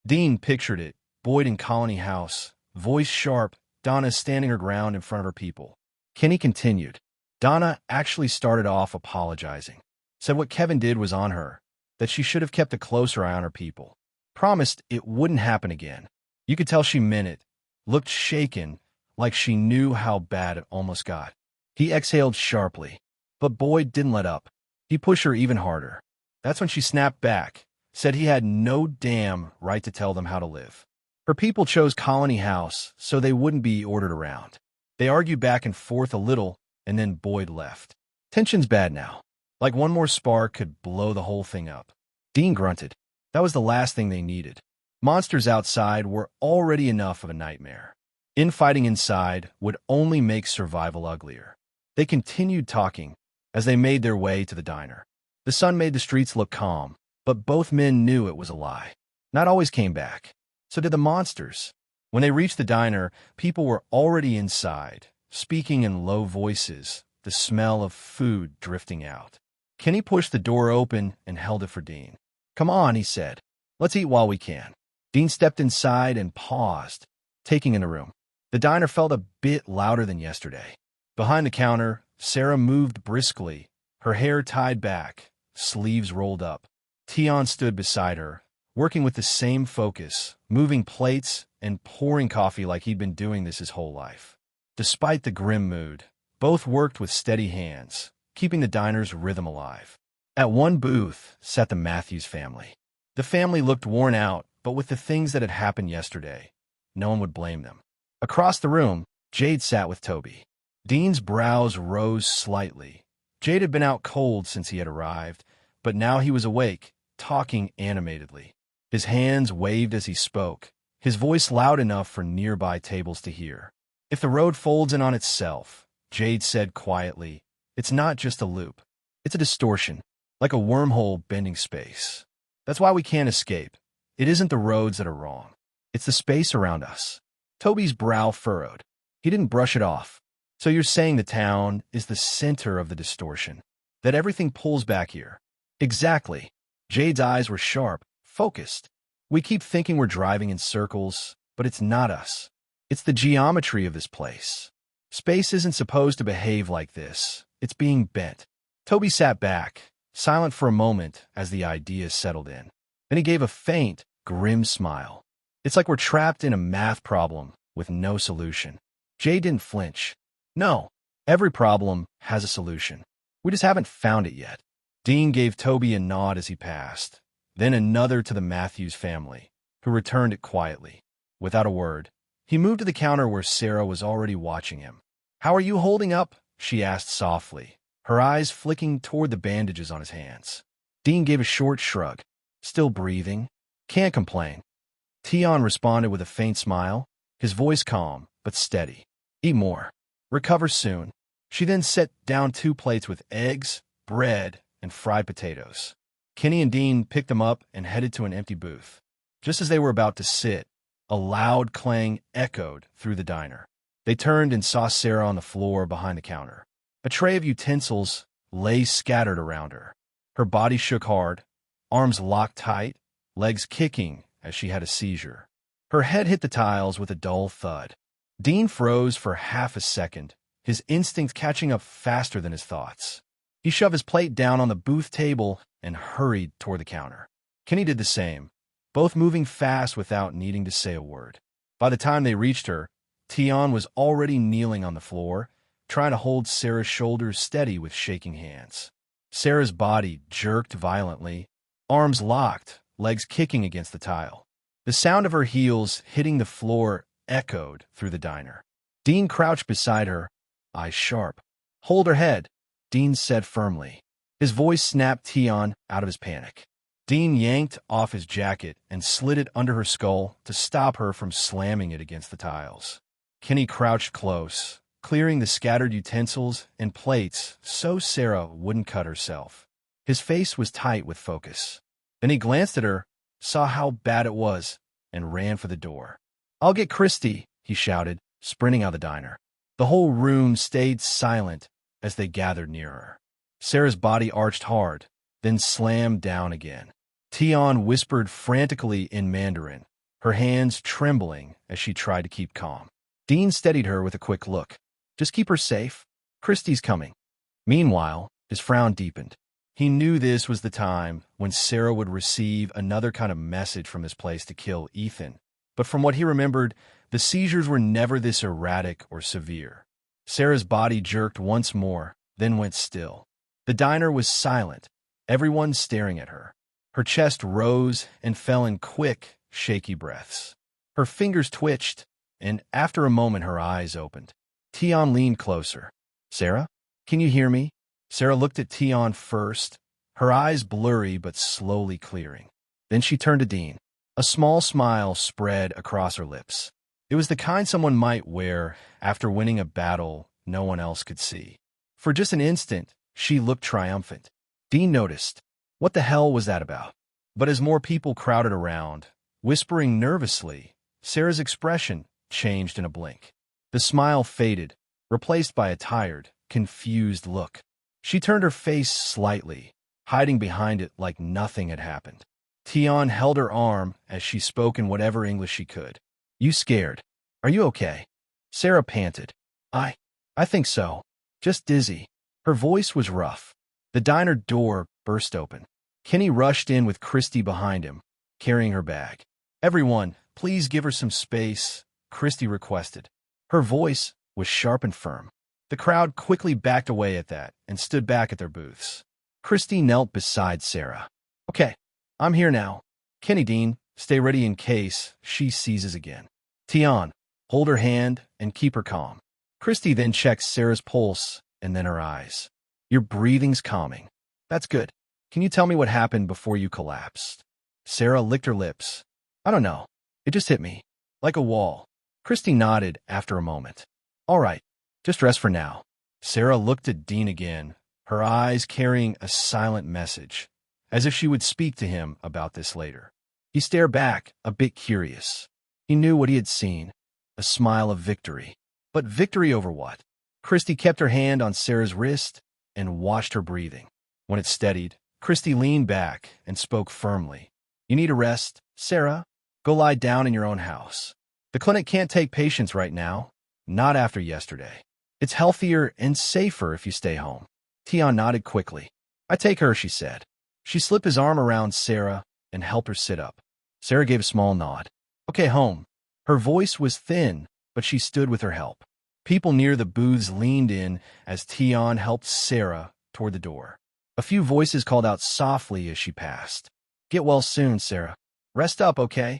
Dean pictured it, Boyd in Colony House, voice sharp, Donna standing her ground in front of her people. Kenny continued. "Donna actually started off apologizing. Said what Kevin did was on her, that she should have kept a closer eye on her people. Promised it wouldn't happen again. You could tell she meant it. Looked shaken, like she knew how bad it almost got." He exhaled sharply. But Boyd didn't let up. He pushed her even harder. That's when she snapped back, said he had no damn right to tell them how to live. Her people chose Colony House so they wouldn't be ordered around. They argued back and forth a little, and then Boyd left. Tension's bad now. Like one more spark could blow the whole thing up. Dean grunted. That was the last thing they needed. Monsters outside were already enough of a nightmare. Infighting inside would only make survival uglier. They continued talking as they made their way to the diner. The sun made the streets look calm, but both men knew it was a lie. Night always came back. So did the monsters. When they reached the diner, people were already inside, speaking in low voices, the smell of food drifting out. Kenny pushed the door open and held it for Dean. Come on, he said. Let's eat while we can. Dean stepped inside and paused, taking in the room. The diner felt a bit louder than yesterday. Behind the counter, Sarah moved briskly, her hair tied back, sleeves rolled up. Tion stood beside her, working with the same focus, moving plates and pouring coffee like he'd been doing this his whole life. Despite the grim mood, both worked with steady hands, keeping the diner's rhythm alive. At one booth sat the Matthews family. The family looked worn out, but with the things that had happened yesterday, no one would blame them. Across the room, Jade sat with Toby. Dean's brows rose slightly. Jade had been out cold since he had arrived, but now he was awake, talking animatedly. His hands waved as he spoke, his voice loud enough for nearby tables to hear. If the road folds in on itself, Jade said quietly, it's not just a loop. It's a distortion, like a wormhole bending space. That's why we can't escape. It isn't the roads that are wrong. It's the space around us. Toby's brow furrowed. He didn't brush it off. So you're saying the town is the center of the distortion, that everything pulls back here. Exactly. Jade's eyes were sharp, focused. We keep thinking we're driving in circles, but it's not us. It's the geometry of this place. Space isn't supposed to behave like this. It's being bent. Toby sat back, silent for a moment as the ideas settled in. Then he gave a faint, grim smile. It's like we're trapped in a math problem with no solution. Jade didn't flinch. No, every problem has a solution. We just haven't found it yet. Dean gave Toby a nod as he passed, then another to the Matthews family, who returned it quietly. Without a word, he moved to the counter where Sarah was already watching him. How are you holding up? She asked softly, her eyes flicking toward the bandages on his hands. Dean gave a short shrug. Still breathing. Can't complain. Tion responded with a faint smile, his voice calm but steady. Eat more. Recover soon. She then set down 2 plates with eggs, bread, and fried potatoes. Kenny and Dean picked them up and headed to an empty booth. Just as they were about to sit, a loud clang echoed through the diner. They turned and saw Sarah on the floor behind the counter. A tray of utensils lay scattered around her. Her body shook hard, arms locked tight, legs kicking as she had a seizure. Her head hit the tiles with a dull thud. Dean froze for half a second, his instinct catching up faster than his thoughts. He shoved his plate down on the booth table and hurried toward the counter. Kenny did the same, both moving fast without needing to say a word. By the time they reached her, Tion was already kneeling on the floor, trying to hold Sarah's shoulders steady with shaking hands. Sarah's body jerked violently, arms locked, legs kicking against the tile. The sound of her heels hitting the floor echoed through the diner. Dean crouched beside her, eyes sharp. Hold her head, Dean said firmly. His voice snapped Tion out of his panic. Dean yanked off his jacket and slid it under her skull to stop her from slamming it against the tiles. Kenny crouched close, clearing the scattered utensils and plates so Sarah wouldn't cut herself. His face was tight with focus. Then he glanced at her, saw how bad it was, and ran for the door. I'll get Christy, he shouted, sprinting out of the diner. The whole room stayed silent as they gathered near her. Sarah's body arched hard, then slammed down again. Tion whispered frantically in Mandarin, her hands trembling as she tried to keep calm. Dean steadied her with a quick look. Just keep her safe. Christy's coming. Meanwhile, his frown deepened. He knew this was the time when Sarah would receive another kind of message from this place to kill Ethan. But from what he remembered, the seizures were never this erratic or severe. Sarah's body jerked once more, then went still. The diner was silent, everyone staring at her. Her chest rose and fell in quick, shaky breaths. Her fingers twitched, and after a moment her eyes opened. Tion leaned closer. Sarah, can you hear me? Sarah looked at Tion first, her eyes blurry but slowly clearing. Then she turned to Dean. A small smile spread across her lips. It was the kind someone might wear after winning a battle no one else could see. For just an instant, she looked triumphant. Dean noticed. What the hell was that about? But as more people crowded around, whispering nervously, Sarah's expression changed in a blink. The smile faded, replaced by a tired, confused look. She turned her face slightly, hiding behind it like nothing had happened. Tion held her arm as she spoke in whatever English she could. You scared? Are you okay? Sarah panted. I think so. Just dizzy. Her voice was rough. The diner door burst open. Kenny rushed in with Christy behind him, carrying her bag. Everyone, please give her some space, Christy requested. Her voice was sharp and firm. The crowd quickly backed away at that and stood back at their booths. Christy knelt beside Sarah. Okay, I'm here now. Kenny, Dean, stay ready in case she seizes again. Tion, hold her hand and keep her calm. Christy then checked Sarah's pulse and then her eyes. Your breathing's calming. That's good. Can you tell me what happened before you collapsed? Sarah licked her lips. I don't know. It just hit me. Like a wall. Christy nodded after a moment. All right, just rest for now. Sarah looked at Dean again, her eyes carrying a silent message, as if she would speak to him about this later. He stared back, a bit curious. He knew what he had seen, a smile of victory. But victory over what? Christy kept her hand on Sarah's wrist and watched her breathing. When it steadied, Christy leaned back and spoke firmly. You need a rest, Sarah. Go lie down in your own house. The clinic can't take patients right now, not after yesterday. It's healthier and safer if you stay home. Tion nodded quickly. I take her, she said. She slipped his arm around Sarah and helped her sit up. Sarah gave a small nod. Okay, home. Her voice was thin, but she stood with her help. People near the booths leaned in as Tion helped Sarah toward the door. A few voices called out softly as she passed. Get well soon, Sarah. Rest up, okay?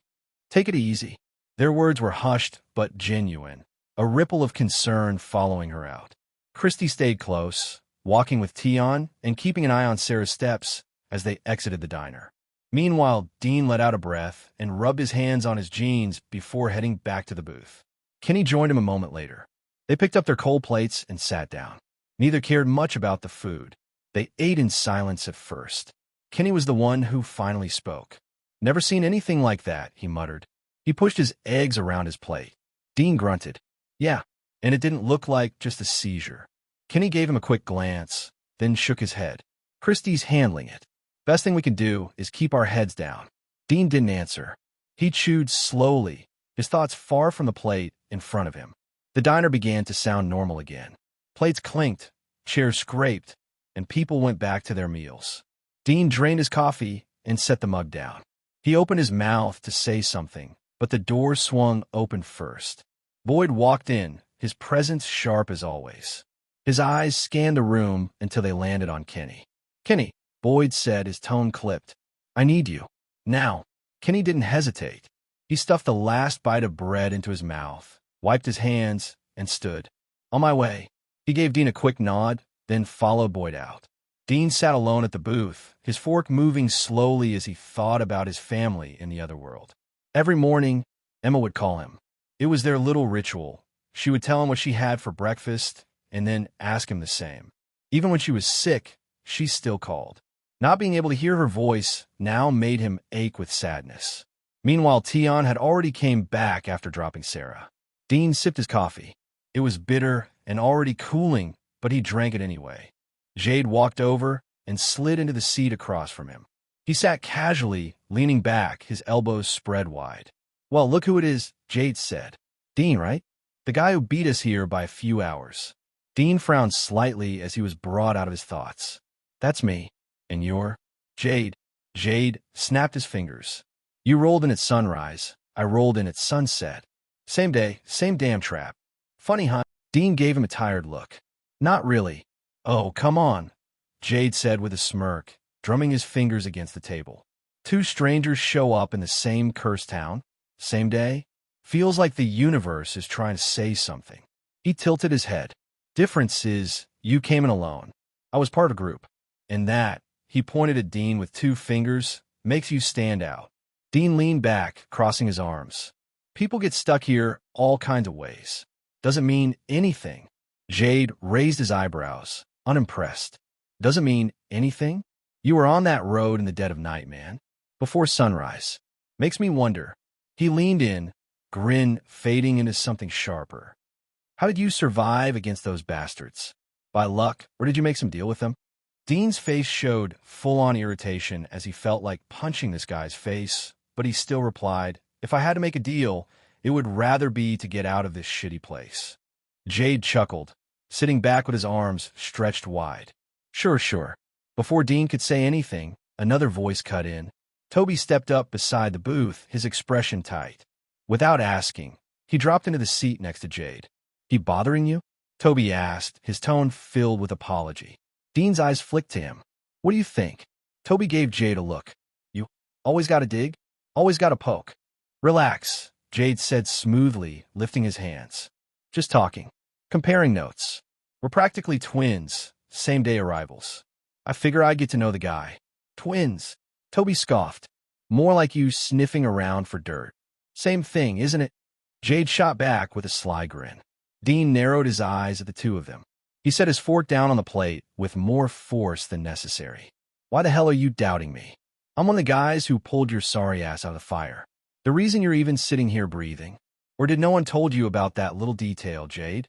Take it easy. Their words were hushed but genuine, a ripple of concern following her out. Christy stayed close, walking with Tion and keeping an eye on Sarah's steps as they exited the diner. Meanwhile, Dean let out a breath and rubbed his hands on his jeans before heading back to the booth. Kenny joined him a moment later. They picked up their cold plates and sat down. Neither cared much about the food. They ate in silence at first. Kenny was the one who finally spoke. Never seen anything like that, he muttered. He pushed his eggs around his plate. Dean grunted. Yeah, and it didn't look like just a seizure. Kenny gave him a quick glance, then shook his head. Christy's handling it. Best thing we can do is keep our heads down. Dean didn't answer. He chewed slowly, his thoughts far from the plate in front of him. The diner began to sound normal again. Plates clinked, chairs scraped, and people went back to their meals. Dean drained his coffee and set the mug down. He opened his mouth to say something, but the door swung open first. Boyd walked in, his presence sharp as always. His eyes scanned the room until they landed on Kenny. Kenny, Boyd said, his tone clipped. I need you. Now. Kenny didn't hesitate. He stuffed the last bite of bread into his mouth, wiped his hands, and stood. On my way. He gave Dean a quick nod, then followed Boyd out. Dean sat alone at the booth, his fork moving slowly as he thought about his family in the other world. Every morning, Emma would call him. It was their little ritual. She would tell him what she had for breakfast, and then ask him the same. Even when she was sick, she still called. Not being able to hear her voice now made him ache with sadness. Meanwhile, Tion had already came back after dropping Sarah. Dean sipped his coffee. It was bitter and already cooling, but he drank it anyway. Jade walked over and slid into the seat across from him. He sat casually, leaning back, his elbows spread wide. Well, look who it is, Jade said. Dean, right? The guy who beat us here by a few hours. Dean frowned slightly as he was brought out of his thoughts. That's me. And you're? Jade. Jade snapped his fingers. You rolled in at sunrise. I rolled in at sunset. Same day, same damn trap. Funny, huh? Dean gave him a tired look. Not really. Oh, come on, Jade said with a smirk, drumming his fingers against the table. Two strangers show up in the same cursed town, same day. Feels like the universe is trying to say something. He tilted his head. Difference is, you came in alone. I was part of a group. And that, he pointed at Dean with 2 fingers, makes you stand out. Dean leaned back, crossing his arms. People get stuck here all kinds of ways. Doesn't mean anything. Jade raised his eyebrows, unimpressed. Doesn't mean anything? You were on that road in the dead of night, man. Before sunrise. Makes me wonder. He leaned in, grin fading into something sharper. How did you survive against those bastards? By luck, or did you make some deal with them? Dean's face showed full-on irritation as he felt like punching this guy's face, but he still replied, if I had to make a deal, it would rather be to get out of this shitty place. Jade chuckled, sitting back with his arms stretched wide. Sure. Before Dean could say anything, another voice cut in. Toby stepped up beside the booth, his expression tight. Without asking, he dropped into the seat next to Jade. He bothering you? Toby asked, his tone filled with apology. Dean's eyes flicked to him. What do you think? Toby gave Jade a look. You always gotta dig? Always gotta poke. Relax, Jade said smoothly, lifting his hands. Just talking. Comparing notes. We're practically twins, same-day arrivals. I figure I'd get to know the guy. Twins. Toby scoffed. More like you sniffing around for dirt. Same thing, isn't it? Jade shot back with a sly grin. Dean narrowed his eyes at the two of them. He set his fork down on the plate with more force than necessary. Why the hell are you doubting me? I'm one of the guys who pulled your sorry ass out of the fire. The reason you're even sitting here breathing. Or did no one told you about that little detail, Jade?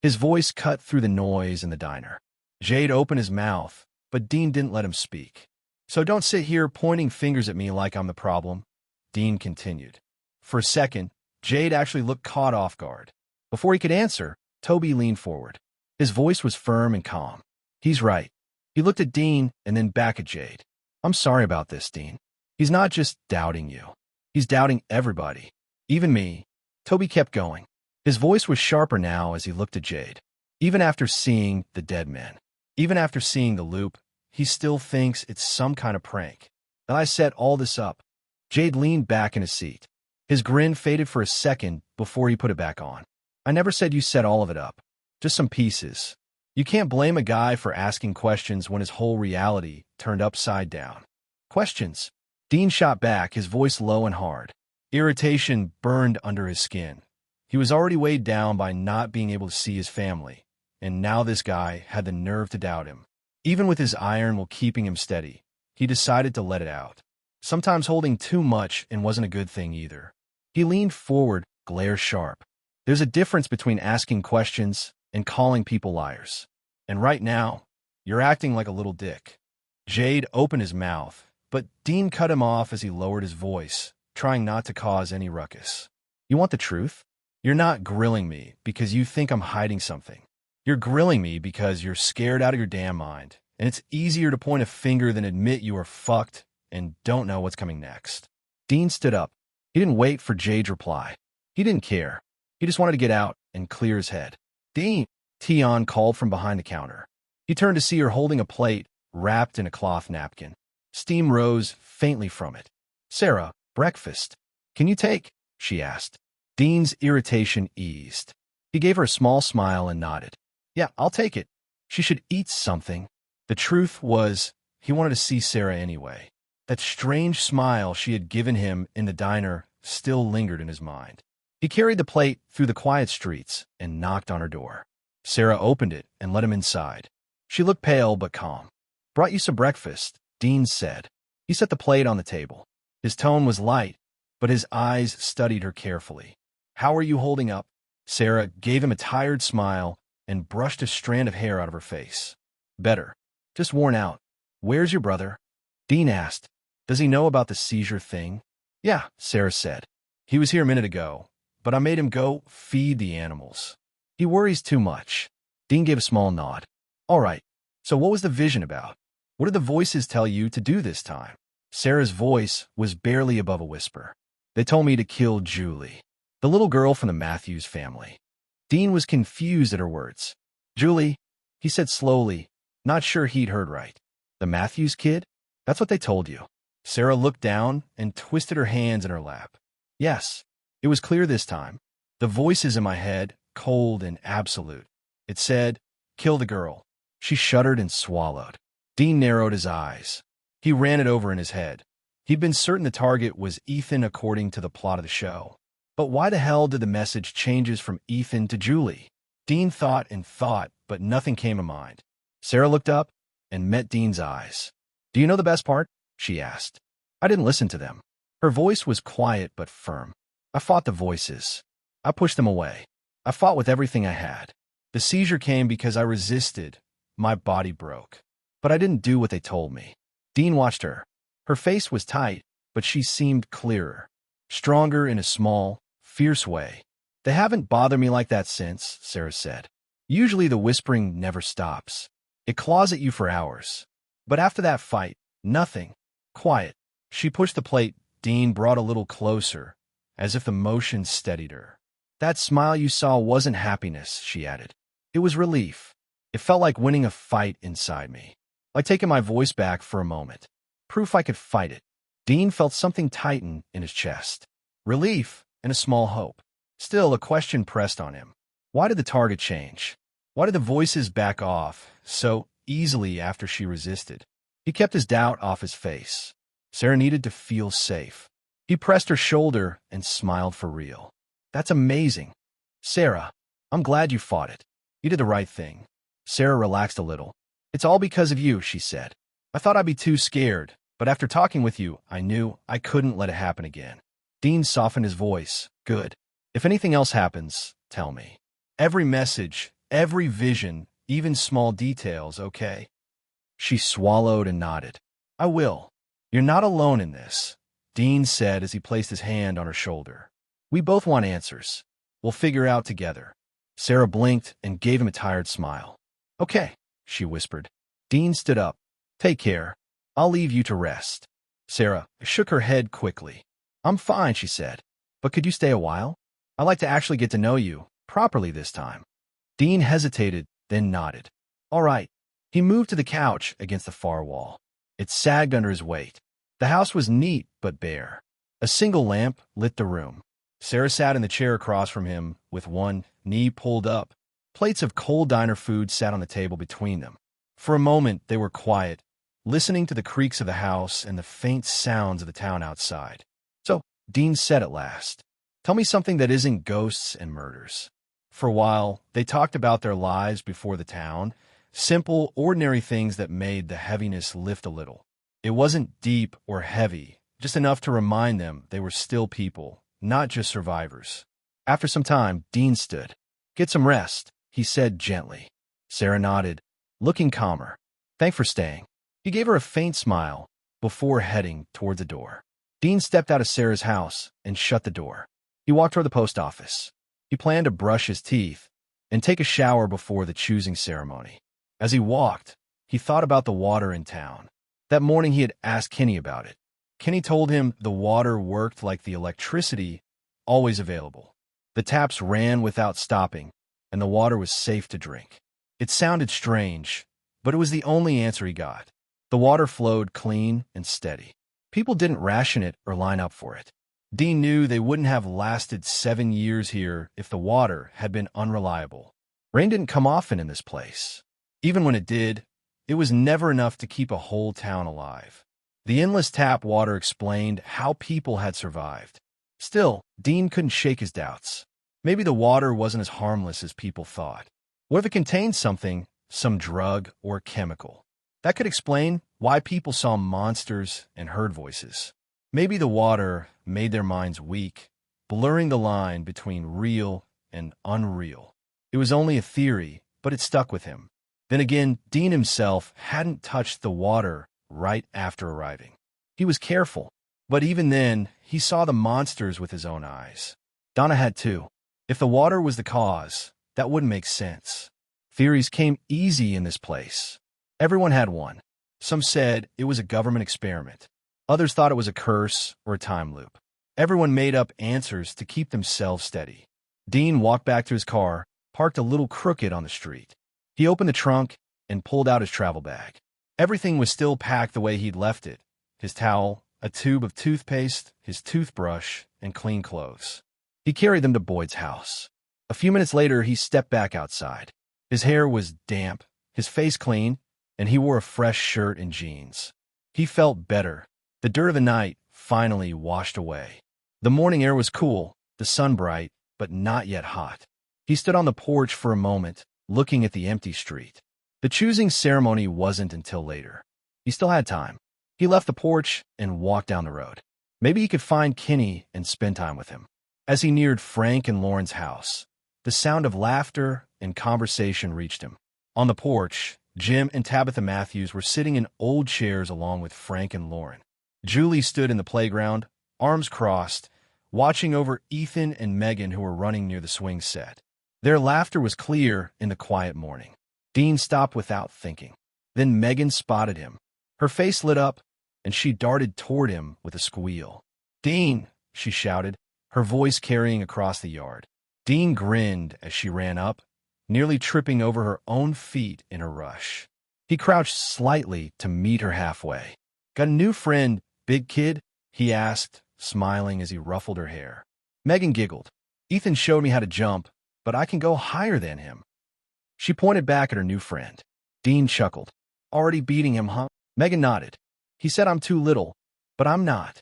His voice cut through the noise in the diner. Jade opened his mouth, but Dean didn't let him speak. So don't sit here pointing fingers at me like I'm the problem, Dean continued. For a second, Jade actually looked caught off guard. Before he could answer, Toby leaned forward. His voice was firm and calm. He's right. He looked at Dean and then back at Jade. I'm sorry about this, Dean. He's not just doubting you. He's doubting everybody. Even me. Toby kept going. His voice was sharper now as he looked at Jade. Even after seeing the dead men, even after seeing the loop, he still thinks it's some kind of prank. That I set all this up. Jade leaned back in his seat. His grin faded for a second before he put it back on. I never said you set all of it up. Just some pieces. You can't blame a guy for asking questions when his whole reality turned upside down. Questions? Dean shot back, his voice low and hard. Irritation burned under his skin. He was already weighed down by not being able to see his family, and now this guy had the nerve to doubt him. Even with his iron while keeping him steady, he decided to let it out. Sometimes holding too much and wasn't a good thing either. He leaned forward, glare sharp. There's a difference between asking questions and calling people liars. And right now, you're acting like a little dick. Jade opened his mouth, but Dean cut him off as he lowered his voice, trying not to cause any ruckus. You want the truth? You're not grilling me because you think I'm hiding something. You're grilling me because you're scared out of your damn mind, and it's easier to point a finger than admit you are fucked and don't know what's coming next. Dean stood up. He didn't wait for Jade's reply. He didn't care. He just wanted to get out and clear his head. Dean, Tion called from behind the counter. He turned to see her holding a plate wrapped in a cloth napkin. Steam rose faintly from it. Sarah, breakfast. Can you take? She asked. Dean's irritation eased. He gave her a small smile and nodded. Yeah, I'll take it. She should eat something. The truth was, he wanted to see Sarah anyway. That strange smile she had given him in the diner still lingered in his mind. He carried the plate through the quiet streets and knocked on her door. Sarah opened it and let him inside. She looked pale but calm. Brought you some breakfast, Dean said. He set the plate on the table. His tone was light, but his eyes studied her carefully. How are you holding up? Sarah gave him a tired smile and brushed a strand of hair out of her face. Better. Just worn out. Where's your brother? Dean asked. Does he know about the seizure thing? Yeah, Sarah said. He was here a minute ago, but I made him go feed the animals. He worries too much. Dean gave a small nod. All right, so what was the vision about? What did the voices tell you to do this time? Sarah's voice was barely above a whisper. They told me to kill Julie, the little girl from the Matthews family. Dean was confused at her words. Julie, he said slowly, not sure he'd heard right. The Matthews kid? That's what they told you. Sarah looked down and twisted her hands in her lap. Yes, it was clear this time. The voices in my head, cold and absolute. It said, kill the girl. She shuddered and swallowed. Dean narrowed his eyes. He ran it over in his head. He'd been certain the target was Ethan according to the plot of the show. But why the hell did the message changes from Ethan to Julie? Dean thought and thought, but nothing came to mind. Sarah looked up and met Dean's eyes. "Do you know the best part?" she asked. "I didn't listen to them." Her voice was quiet but firm. "I fought the voices. I pushed them away. I fought with everything I had. The seizure came because I resisted. My body broke. But I didn't do what they told me." Dean watched her. Her face was tight, but she seemed clearer, stronger in a small, fierce way. "They haven't bothered me like that since," Sarah said. "Usually the whispering never stops. It claws at you for hours. But after that fight, nothing. Quiet." She pushed the plate Dean brought a little closer, as if the motion steadied her. "That smile you saw wasn't happiness," she added. "It was relief. It felt like winning a fight inside me. Like taking my voice back for a moment. Proof I could fight it." Dean felt something tighten in his chest. Relief and a small hope. Still, a question pressed on him. Why did the target change? Why did the voices back off so easily after she resisted? He kept his doubt off his face. Sarah needed to feel safe. He pressed her shoulder and smiled for real. "That's amazing. Sarah, I'm glad you fought it. You did the right thing." Sarah relaxed a little. "It's all because of you," she said. "I thought I'd be too scared, but after talking with you, I knew I couldn't let it happen again." Dean softened his voice. "Good. If anything else happens, tell me. Every message, every vision, even small details, okay?" She swallowed and nodded. "I will. You're not alone in this," Dean said as he placed his hand on her shoulder. "We both want answers. We'll figure out together." Sarah blinked and gave him a tired smile. "Okay," she whispered. Dean stood up. "Take care. I'll leave you to rest." Sarah shook her head quickly. "I'm fine," she said. "But could you stay a while? I'd like to actually get to know you, properly this time." Dean hesitated, then nodded. "All right." He moved to the couch against the far wall. It sagged under his weight. The house was neat but bare. A single lamp lit the room. Sarah sat in the chair across from him with one knee pulled up. Plates of cold diner food sat on the table between them. For a moment, they were quiet, listening to the creaks of the house and the faint sounds of the town outside. "So," Dean said at last, "tell me something that isn't ghosts and murders." For a while, they talked about their lives before the town, simple, ordinary things that made the heaviness lift a little. It wasn't deep or heavy, just enough to remind them they were still people, not just survivors. After some time, Dean stood. "Get some rest," he said gently. Sarah nodded, looking calmer. "Thanks for staying." He gave her a faint smile before heading toward the door. Dean stepped out of Sarah's house and shut the door. He walked toward the post office. He planned to brush his teeth and take a shower before the choosing ceremony. As he walked, he thought about the water in town. That morning he had asked Kenny about it. Kenny told him the water worked like the electricity, always available. The taps ran without stopping, and the water was safe to drink. It sounded strange, but it was the only answer he got. The water flowed clean and steady. People didn't ration it or line up for it. Dean knew they wouldn't have lasted 7 years here if the water had been unreliable. Rain didn't come often in this place. Even when it did, it was never enough to keep a whole town alive. The endless tap water explained how people had survived. Still, Dean couldn't shake his doubts. Maybe the water wasn't as harmless as people thought. What if it contained something, some drug or chemical? That could explain why people saw monsters and heard voices. Maybe the water made their minds weak, blurring the line between real and unreal. It was only a theory, but it stuck with him. Then again, Dean himself hadn't touched the water right after arriving. He was careful, but even then, he saw the monsters with his own eyes. Donna had too. If the water was the cause, that wouldn't make sense. Theories came easy in this place. Everyone had one. Some said it was a government experiment. Others thought it was a curse or a time loop. Everyone made up answers to keep themselves steady. Dean walked back to his car, parked a little crooked on the street. He opened the trunk and pulled out his travel bag. Everything was still packed the way he'd left it. His towel, a tube of toothpaste, his toothbrush, and clean clothes. He carried them to Boyd's house. A few minutes later, he stepped back outside. His hair was damp his face clean, and he wore a fresh shirt and jeans. He felt better. The dirt of the night finally washed away. The morning air was cool, the sun bright, but not yet hot. He stood on the porch for a moment, looking at the empty street. The choosing ceremony wasn't until later. He still had time. He left the porch and walked down the road. Maybe he could find Kenny and spend time with him. As he neared Frank and Lauren's house, the sound of laughter and conversation reached him. On the porch, Jim and Tabitha Matthews were sitting in old chairs along with Frank and Lauren. Julie stood in the playground, arms crossed, watching over Ethan and Megan, who were running near the swing set. Their laughter was clear in the quiet morning. Dean stopped without thinking. Then Megan spotted him. Her face lit up, and she darted toward him with a squeal. "Dean!" she shouted, her voice carrying across the yard. Dean grinned as she ran up, nearly tripping over her own feet in her rush. He crouched slightly to meet her halfway. "Got a new friend, big kid?" he asked, smiling as he ruffled her hair. Megan giggled. "Ethan showed me how to jump, but I can go higher than him." She pointed back at her new friend. Dean chuckled. "Already beating him, huh?" Megan nodded. "He said I'm too little, but I'm not."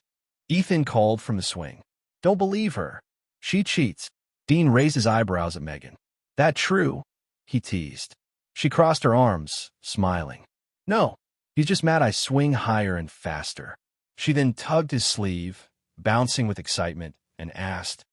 Ethan called from the swing. "Don't believe her. She cheats." Dean raised his eyebrows at Megan. "That true?" he teased. She crossed her arms, smiling. "No, he's just mad I swing higher and faster." She then tugged his sleeve, bouncing with excitement, and asked,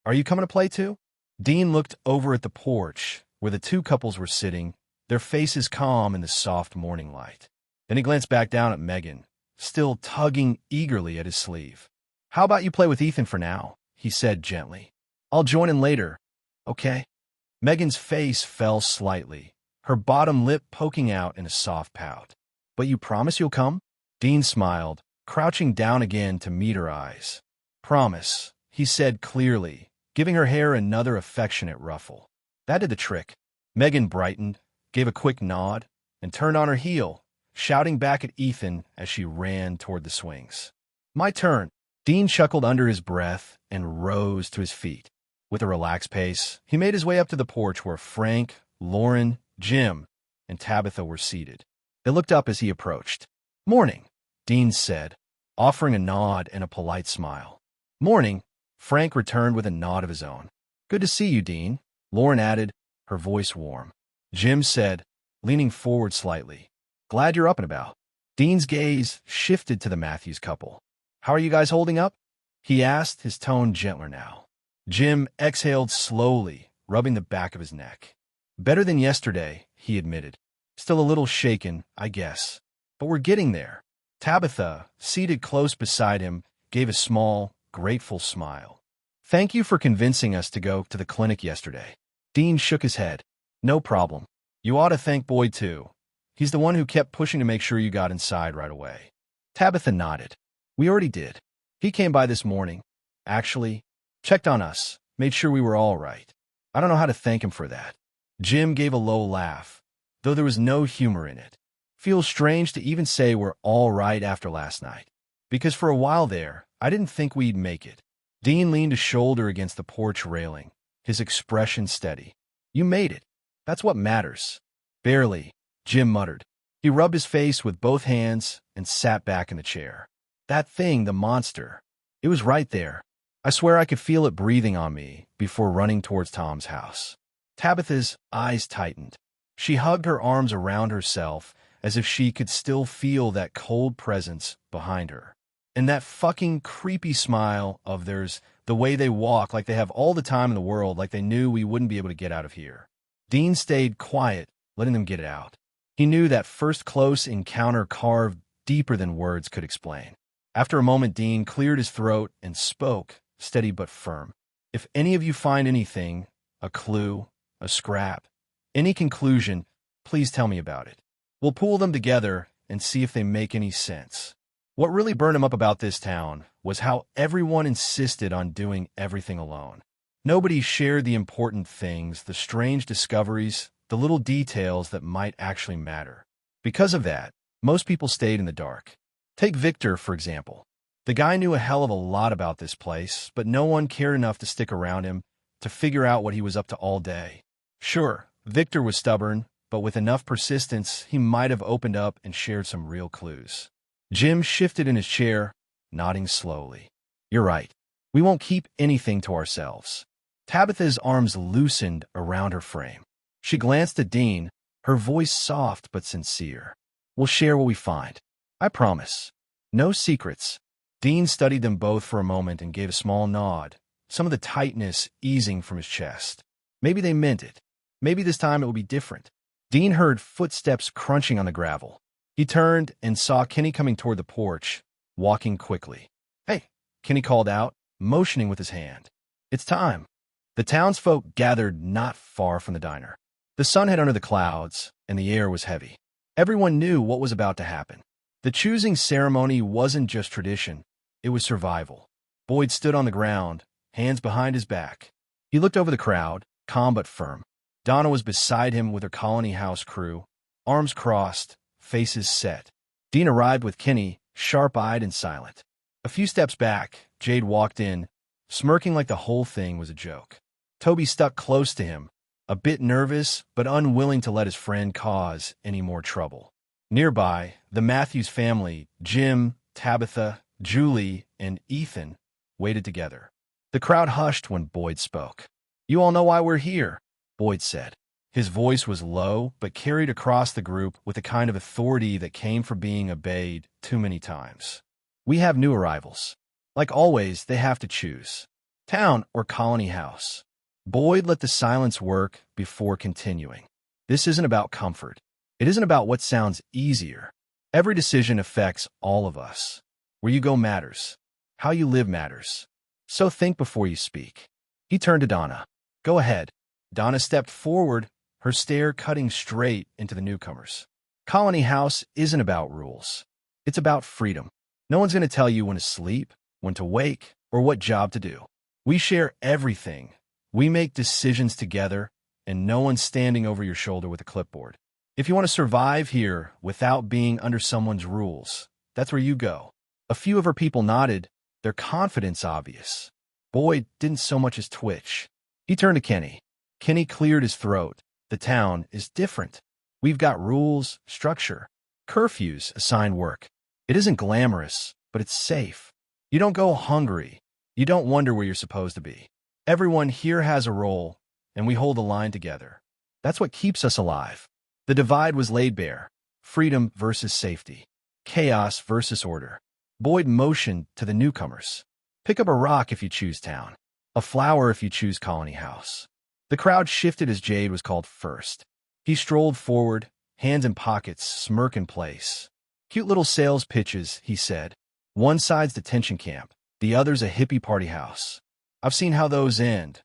"Are you coming to play too?" Dean looked over at the porch, where the two couples were sitting, their faces calm in the soft morning light. Then he glanced back down at Megan, still tugging eagerly at his sleeve. "How about you play with Ethan for now?" he said gently. "I'll join in later, okay?" Megan's face fell slightly, her bottom lip poking out in a soft pout. "But you promise you'll come?" Dean smiled, crouching down again to meet her eyes. "Promise," he said clearly, giving her hair another affectionate ruffle. That did the trick. Megan brightened, gave a quick nod, and turned on her heel, shouting back at Ethan as she ran toward the swings. "My turn." Dean chuckled under his breath and rose to his feet. With a relaxed pace, he made his way up to the porch where Frank, Lauren, Jim, and Tabitha were seated. They looked up as he approached. "Morning," Dean said, offering a nod and a polite smile. "Morning," Frank returned with a nod of his own. "Good to see you, Dean," Lauren added, her voice warm. Jim said, leaning forward slightly, "Glad you're up and about." Dean's gaze shifted to the Matthews couple. "How are you guys holding up?" he asked, his tone gentler now. Jim exhaled slowly, rubbing the back of his neck. "Better than yesterday," he admitted. "Still a little shaken, I guess. But we're getting there." Tabitha, seated close beside him, gave a small, grateful smile. "Thank you for convincing us to go to the clinic yesterday." Dean shook his head. "No problem. You ought to thank Boyd, too. He's the one who kept pushing to make sure you got inside right away." Tabitha nodded. "We already did. He came by this morning. Actually, checked on us, made sure we were all right. I don't know how to thank him for that." Jim gave a low laugh, though there was no humor in it. "Feels strange to even say we're all right after last night. Because for a while there, I didn't think we'd make it." Dean leaned a shoulder against the porch railing, his expression steady. "You made it. That's what matters." "Barely," Jim muttered. He rubbed his face with both hands and sat back in the chair. "That thing, the monster, it was right there. I swear I could feel it breathing on me before running towards Tom's house." Tabitha's eyes tightened. She hugged her arms around herself as if she could still feel that cold presence behind her. And that fucking creepy smile of theirs, the way they walk like they have all the time in the world, like they knew we wouldn't be able to get out of here. Dean stayed quiet, letting them get it out. He knew that first close encounter carved deeper than words could explain. After a moment, Dean cleared his throat and spoke, steady but firm. "If any of you find anything, a clue, a scrap, any conclusion, please tell me about it. We'll pool them together and see if they make any sense." What really burned him up about this town was how everyone insisted on doing everything alone. Nobody shared the important things, the strange discoveries, the little details that might actually matter. Because of that, most people stayed in the dark. Take Victor, for example. The guy knew a hell of a lot about this place, but no one cared enough to stick around him to figure out what he was up to all day. Sure, Victor was stubborn, but with enough persistence, he might have opened up and shared some real clues. Jim shifted in his chair, nodding slowly. You're right. We won't keep anything to ourselves. Tabitha's arms loosened around her frame. She glanced at Dean, her voice soft but sincere. We'll share what we find. I promise. No secrets. Dean studied them both for a moment and gave a small nod, some of the tightness easing from his chest. Maybe they meant it. Maybe this time it would be different. Dean heard footsteps crunching on the gravel. He turned and saw Kenny coming toward the porch, walking quickly. Hey, Kenny called out, motioning with his hand. It's time. The townsfolk gathered not far from the diner. The sun hid under the clouds, and the air was heavy. Everyone knew what was about to happen. The choosing ceremony wasn't just tradition, it was survival. Boyd stood on the ground, hands behind his back. He looked over the crowd, calm but firm. Donna was beside him with her colony house crew, arms crossed, faces set. Dean arrived with Kenny, sharp-eyed and silent. A few steps back, Jade walked in, smirking like the whole thing was a joke. Toby stuck close to him, a bit nervous but unwilling to let his friend cause any more trouble. Nearby, the Matthews family, Jim, Tabitha, Julie, and Ethan, waited together. The crowd hushed when Boyd spoke. You all know why we're here, Boyd said. His voice was low but carried across the group with a kind of authority that came from being obeyed too many times. We have new arrivals. Like always, they have to choose. Town or colony house. Boyd let the silence work before continuing. This isn't about comfort. It isn't about what sounds easier. Every decision affects all of us. Where you go matters. How you live matters. So think before you speak. He turned to Donna. Go ahead. Donna stepped forward, her stare cutting straight into the newcomers. Colony House isn't about rules. It's about freedom. No one's going to tell you when to sleep, when to wake, or what job to do. We share everything. We make decisions together, and no one's standing over your shoulder with a clipboard. If you want to survive here without being under someone's rules, that's where you go. A few of her people nodded, their confidence obvious. Boyd didn't so much as twitch. He turned to Kenny. Kenny cleared his throat. The town is different. We've got rules, structure, curfews, assigned work. It isn't glamorous, but it's safe. You don't go hungry. You don't wonder where you're supposed to be. Everyone here has a role, and we hold the line together. That's what keeps us alive. The divide was laid bare. Freedom versus safety. Chaos versus order. Boyd motioned to the newcomers. Pick up a rock if you choose town. A flower if you choose colony house. The crowd shifted as Jade was called first. He strolled forward, hands in pockets, smirk in place. Cute little sales pitches, he said. One side's detention camp, the other's a hippie party house. I've seen how those end.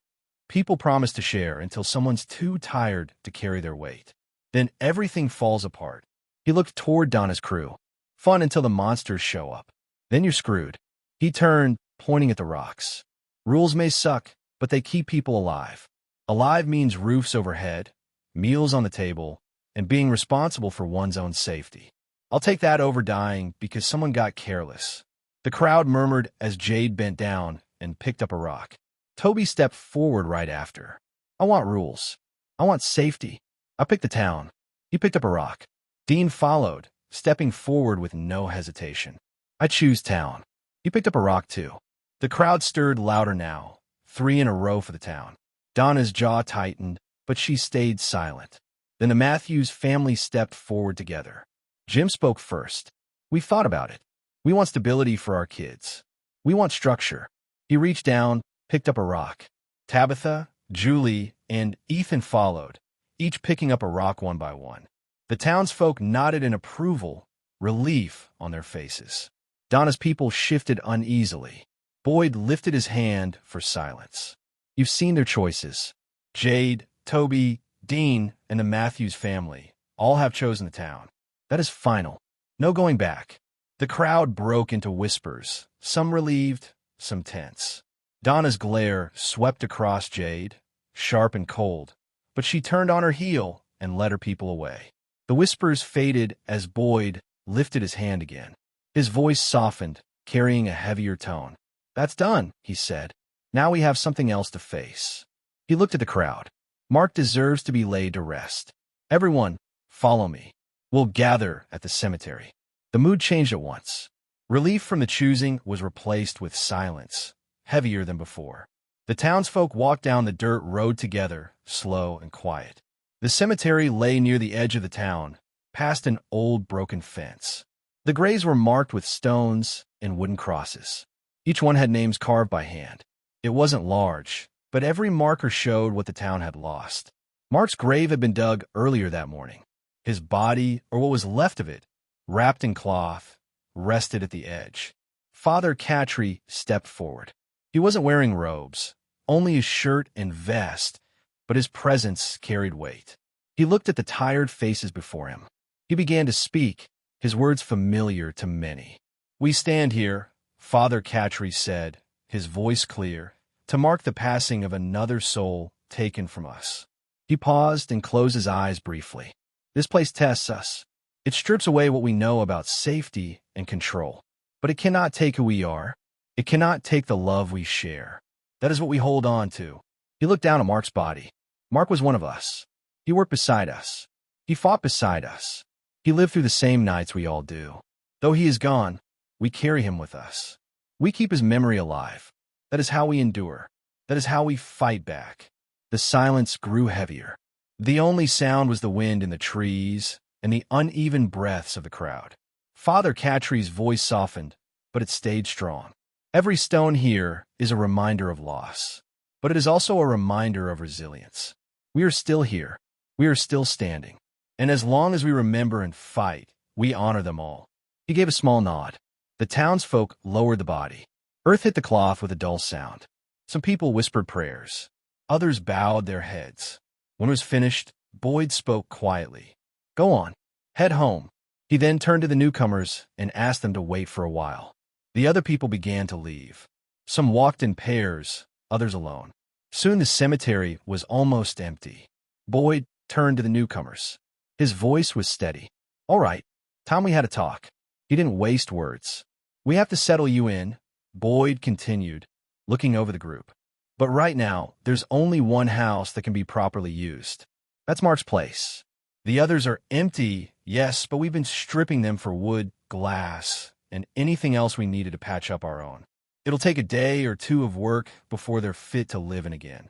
People promise to share until someone's too tired to carry their weight. Then everything falls apart. He looked toward Donna's crew. Fun until the monsters show up. Then you're screwed. He turned, pointing at the rocks. Rules may suck, but they keep people alive. Alive means roofs overhead, meals on the table, and being responsible for one's own safety. I'll take that over dying because someone got careless. The crowd murmured as Jade bent down and picked up a rock. Toby stepped forward right after. I want rules. I want safety. I picked the town. He picked up a rock. Dean followed, stepping forward with no hesitation. I choose town. He picked up a rock too. The crowd stirred louder now, 3 in a row for the town. Donna's jaw tightened, but she stayed silent. Then the Matthews family stepped forward together. Jim spoke first. We've thought about it. We want stability for our kids. We want structure. He reached down, picked up a rock. Tabitha, Julie, and Ethan followed, each picking up a rock one by one. The townsfolk nodded in approval, relief on their faces. Donna's people shifted uneasily. Boyd lifted his hand for silence. You've seen their choices. Jade, Toby, Dean, and the Matthews family all have chosen the town. That is final. No going back. The crowd broke into whispers, some relieved, some tense. Donna's glare swept across Jade, sharp and cold, but she turned on her heel and led her people away. The whispers faded as Boyd lifted his hand again. His voice softened, carrying a heavier tone. That's done, he said. Now we have something else to face. He looked at the crowd. Mark deserves to be laid to rest. Everyone, Follow me. We'll gather at the cemetery. The mood changed at once. Relief from the choosing was replaced with silence, heavier than before. The townsfolk walked down the dirt road together, slow and quiet. The cemetery lay near the edge of the town, past an old broken fence. The graves were marked with stones and wooden crosses. Each one had names carved by hand. It wasn't large, but every marker showed what the town had lost. Mark's grave had been dug earlier that morning. His body, or what was left of it, wrapped in cloth, rested at the edge. Father Cattry stepped forward. He wasn't wearing robes, only his shirt and vest, but his presence carried weight. He looked at the tired faces before him. He began to speak, his words familiar to many. "We stand here," Father Cattry said, his voice clear, "to mark the passing of another soul taken from us." He paused and closed his eyes briefly. This place tests us. It strips away what we know about safety and control. But it cannot take who we are. It cannot take the love we share. That is what we hold on to. He looked down at Mark's body. Mark was one of us. He worked beside us. He fought beside us. He lived through the same nights we all do. Though he is gone, we carry him with us. We keep his memory alive. That is how we endure. That is how we fight back. The silence grew heavier. The only sound was the wind in the trees and the uneven breaths of the crowd. Father Cattry's voice softened, but it stayed strong. Every stone here is a reminder of loss, but it is also a reminder of resilience. We are still here. We are still standing. And as long as we remember and fight, we honor them all. He gave a small nod. The townsfolk lowered the body. Earth hit the cloth with a dull sound. Some people whispered prayers. Others bowed their heads. When it was finished, Boyd spoke quietly. "Go on. Head home." He then turned to the newcomers and asked them to wait for a while. The other people began to leave. Some walked in pairs, others alone. Soon the cemetery was almost empty. Boyd turned to the newcomers. His voice was steady. "All right, time we had a talk." He didn't waste words. "We have to settle you in," Boyd continued, looking over the group. "But right now, there's only one house that can be properly used. That's Mark's place. The others are empty, yes, but we've been stripping them for wood, glass, and anything else we needed to patch up our own. It'll take a day or two of work before they're fit to live in again."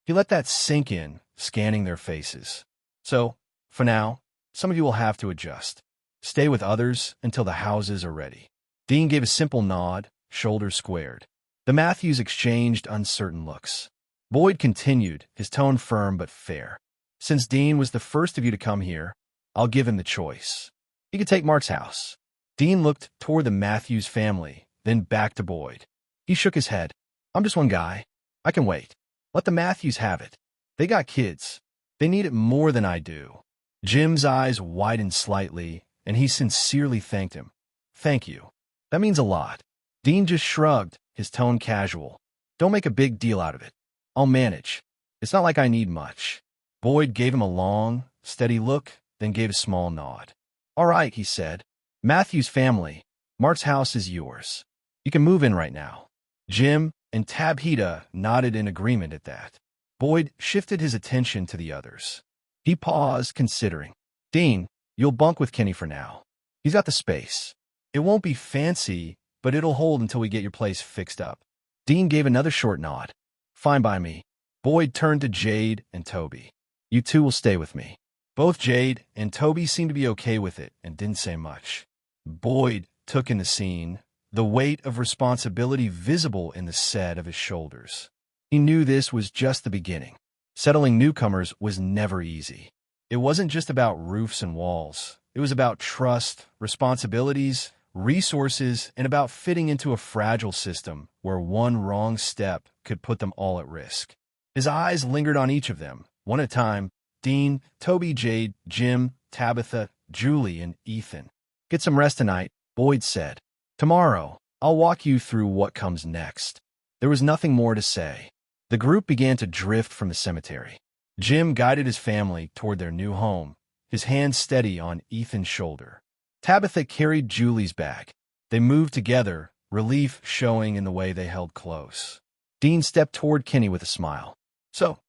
He let that sink in, scanning their faces. "So, for now, some of you will have to adjust. Stay with others until the houses are ready." Dean gave a simple nod, shoulders squared. The Matthews exchanged uncertain looks. Boyd continued, his tone firm but fair. "Since Dean was the first of you to come here, I'll give him the choice. He could take Mark's house." Dean looked toward the Matthews family, then back to Boyd. He shook his head. "I'm just one guy. I can wait. Let the Matthews have it. They got kids. They need it more than I do." Jim's eyes widened slightly, and he sincerely thanked him. "Thank you. That means a lot." Dean just shrugged, his tone casual. "Don't make a big deal out of it. I'll manage. It's not like I need much." Boyd gave him a long, steady look, then gave a small nod. "All right," he said. "Matthew's family, Mark's house is yours. You can move in right now." Jim and Tabitha nodded in agreement at that. Boyd shifted his attention to the others. He paused, considering. "Dean, you'll bunk with Kenny for now. He's got the space. It won't be fancy, but it'll hold until we get your place fixed up." Dean gave another short nod. "Fine by me." Boyd turned to Jade and Toby. "You two will stay with me." Both Jade and Toby seemed to be okay with it and didn't say much. Boyd took in the scene, the weight of responsibility visible in the set of his shoulders. He knew this was just the beginning. Settling newcomers was never easy. It wasn't just about roofs and walls. It was about trust, responsibilities, resources, and about fitting into a fragile system where one wrong step could put them all at risk. His eyes lingered on each of them, one at a time: Dean, Toby, Jade, Jim, Tabitha, Julie, and Ethan. "Get some rest tonight," Boyd said. "Tomorrow, I'll walk you through what comes next." There was nothing more to say. The group began to drift from the cemetery. Jim guided his family toward their new home, his hand steady on Ethan's shoulder. Tabitha carried Julie's bag. They moved together, relief showing in the way they held close. Dean stepped toward Kenny with a smile. "So,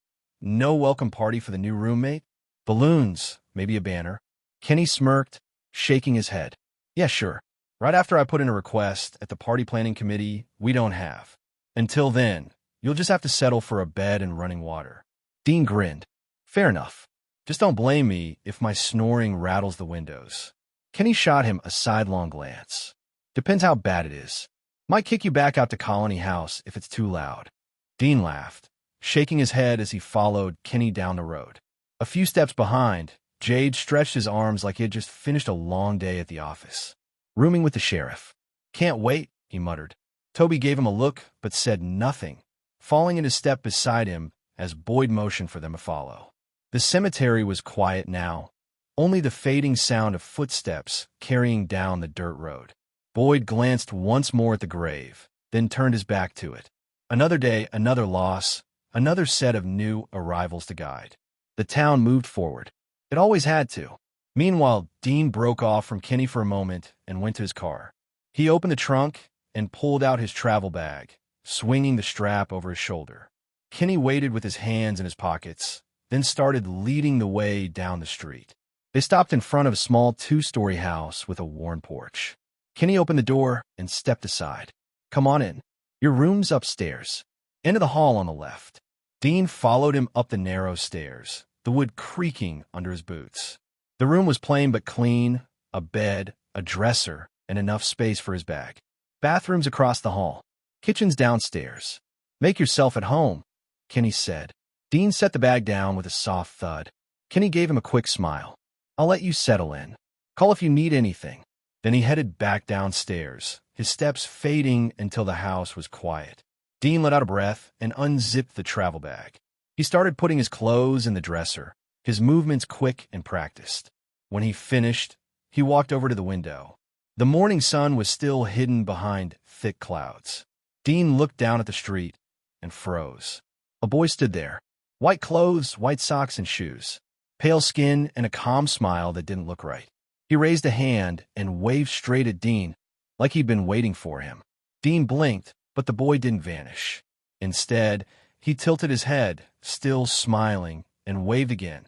no welcome party for the new roommate?" Balloons, maybe a banner. Kenny smirked, shaking his head. Yeah, sure. Right after I put in a request at the party planning committee, we don't have. Until then, you'll just have to settle for a bed and running water. Dean grinned. Fair enough. Just don't blame me if my snoring rattles the windows. Kenny shot him a sidelong glance. Depends how bad it is. Might kick you back out to Colony House if it's too loud. Dean laughed, shaking his head as he followed Kenny down the road. A few steps behind, Jade stretched his arms like he had just finished a long day at the office. Rooming with the sheriff. Can't wait, he muttered. Toby gave him a look, but said nothing, falling into step beside him as Boyd motioned for them to follow. The cemetery was quiet now, only the fading sound of footsteps carrying down the dirt road. Boyd glanced once more at the grave, then turned his back to it. Another day, another loss, another set of new arrivals to guide. The town moved forward. It always had to. Meanwhile, Dean broke off from Kenny for a moment and went to his car. He opened the trunk and pulled out his travel bag, swinging the strap over his shoulder. Kenny waited with his hands in his pockets, then started leading the way down the street. They stopped in front of a small two-story house with a worn porch. Kenny opened the door and stepped aside. Come on in. Your room's upstairs. Into the hall on the left. Dean followed him up the narrow stairs, the wood creaking under his boots. The room was plain but clean, a bed, a dresser, and enough space for his bag. Bathrooms across the hall. Kitchen's downstairs. Make yourself at home, Kenny said. Dean set the bag down with a soft thud. Kenny gave him a quick smile. I'll let you settle in. Call if you need anything. Then he headed back downstairs, his steps fading until the house was quiet. Dean let out a breath and unzipped the travel bag. He started putting his clothes in the dresser, his movements quick and practiced. When he finished, he walked over to the window. The morning sun was still hidden behind thick clouds. Dean looked down at the street and froze. A boy stood there. White clothes, white socks and shoes. Pale skin and a calm smile that didn't look right. He raised a hand and waved straight at Dean, like he'd been waiting for him. Dean blinked, but the boy didn't vanish. Instead, he tilted his head, still smiling, and waved again,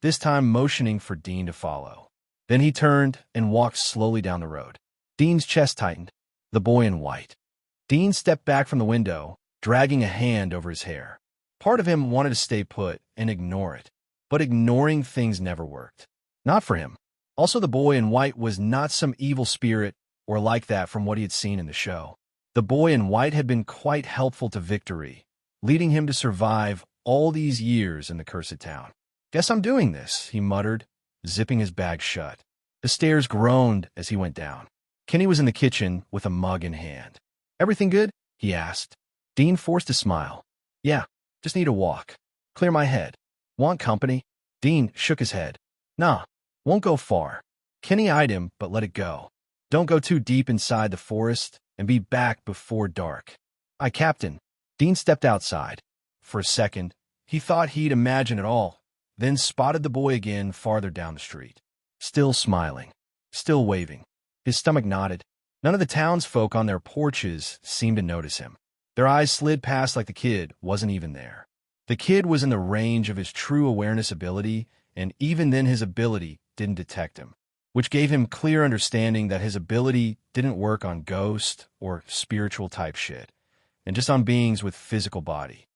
this time motioning for Dean to follow. Then he turned and walked slowly down the road. Dean's chest tightened, the boy in white. Dean stepped back from the window, dragging a hand over his hair. Part of him wanted to stay put and ignore it, but ignoring things never worked. Not for him. Also, the boy in white was not some evil spirit or like that from what he had seen in the show. The boy in white had been quite helpful to Victory, leading him to survive all these years in the cursed town. Guess I'm doing this, he muttered, zipping his bag shut. The stairs groaned as he went down. Kenny was in the kitchen with a mug in hand. Everything good? He asked. Dean forced a smile. Yeah, just need a walk. Clear my head. Want company? Dean shook his head. Nah, won't go far. Kenny eyed him, but let it go. Don't go too deep inside the forest and be back before dark. Aye, Captain. Dean stepped outside. For a second, he thought he'd imagine it all, then spotted the boy again farther down the street. Still smiling. Still waving. His stomach knotted. None of the townsfolk on their porches seemed to notice him. Their eyes slid past like the kid wasn't even there. The kid was in the range of his true awareness ability, and even then his ability didn't detect him, which gave him clear understanding that his ability didn't work on ghost or spiritual type shit, and just on beings with physical body.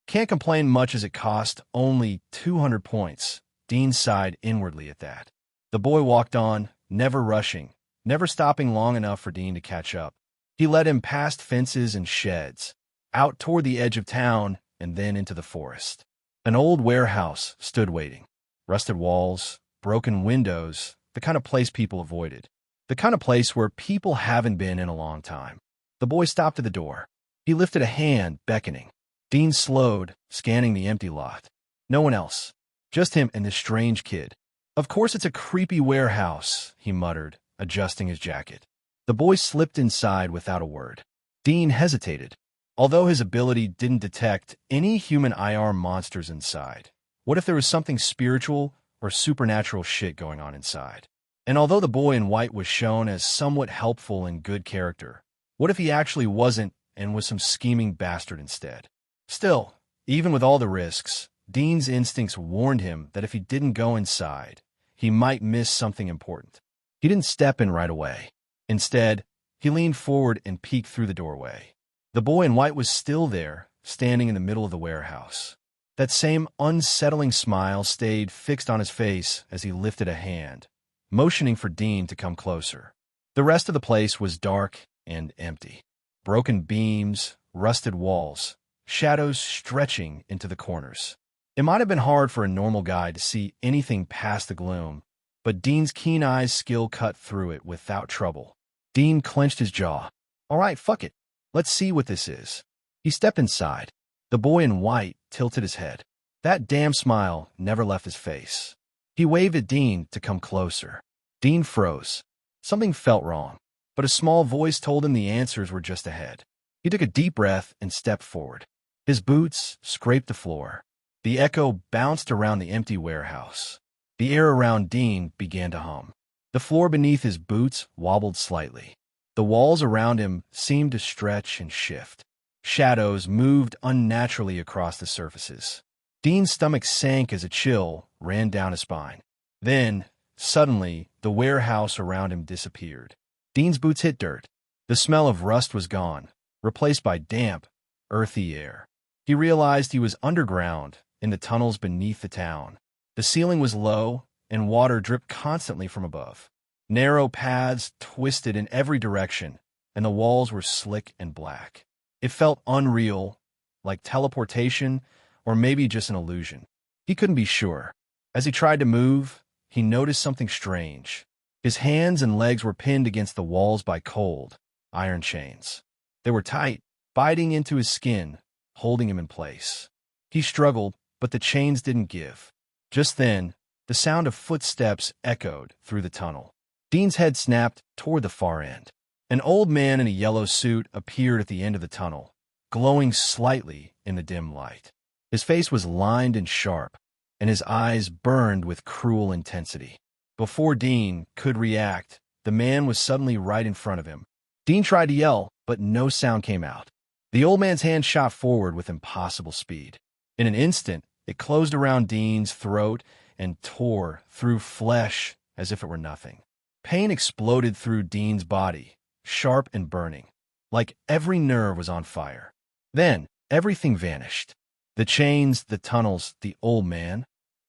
Can't complain much as it cost only 200 points. Dean sighed inwardly at that. The boy walked on, never rushing, never stopping long enough for Dean to catch up. He led him past fences and sheds, out toward the edge of town, and then into the forest. An old warehouse stood waiting. Rusted walls, broken windows, the kind of place people avoided. The kind of place where people haven't been in a long time. The boy stopped at the door. He lifted a hand, beckoning. Dean slowed, scanning the empty lot. No one else. Just him and this strange kid. Of course it's a creepy warehouse, he muttered, adjusting his jacket. The boy slipped inside without a word. Dean hesitated. Although his ability didn't detect any human IR monsters inside, what if there was something spiritual or supernatural shit going on inside? And although the boy in white was shown as somewhat helpful and good character, what if he actually wasn't and was some scheming bastard instead? Still, even with all the risks, Dean's instincts warned him that if he didn't go inside, he might miss something important. He didn't step in right away. Instead, he leaned forward and peeked through the doorway. The boy in white was still there, standing in the middle of the warehouse. That same unsettling smile stayed fixed on his face as he lifted a hand, motioning for Dean to come closer. The rest of the place was dark and empty. Broken beams, rusted walls, shadows stretching into the corners. It might have been hard for a normal guy to see anything past the gloom, but Dean's keen eyes' skill cut through it without trouble. Dean clenched his jaw. All right, fuck it. Let's see what this is. He stepped inside. The boy in white tilted his head. That damn smile never left his face. He waved at Dean to come closer. Dean froze. Something felt wrong, but a small voice told him the answers were just ahead. He took a deep breath and stepped forward. His boots scraped the floor. The echo bounced around the empty warehouse. The air around Dean began to hum. The floor beneath his boots wobbled slightly. The walls around him seemed to stretch and shift. Shadows moved unnaturally across the surfaces. Dean's stomach sank as a chill ran down his spine. Then, suddenly, the warehouse around him disappeared. Dean's boots hit dirt. The smell of rust was gone, replaced by damp, earthy air. He realized he was underground in the tunnels beneath the town. The ceiling was low, and water dripped constantly from above. Narrow paths twisted in every direction, and the walls were slick and black. It felt unreal, like teleportation, or maybe just an illusion. He couldn't be sure. As he tried to move, he noticed something strange. His hands and legs were pinned against the walls by cold, iron chains. They were tight, biting into his skin, holding him in place. He struggled, but the chains didn't give. Just then, the sound of footsteps echoed through the tunnel. Dean's head snapped toward the far end. An old man in a yellow suit appeared at the end of the tunnel, glowing slightly in the dim light. His face was lined and sharp, and his eyes burned with cruel intensity. Before Dean could react, the man was suddenly right in front of him. Dean tried to yell, but no sound came out. The old man's hand shot forward with impossible speed. In an instant, it closed around Dean's throat and tore through flesh as if it were nothing. Pain exploded through Dean's body, sharp and burning, like every nerve was on fire. Then, everything vanished. The chains, the tunnels, the old man,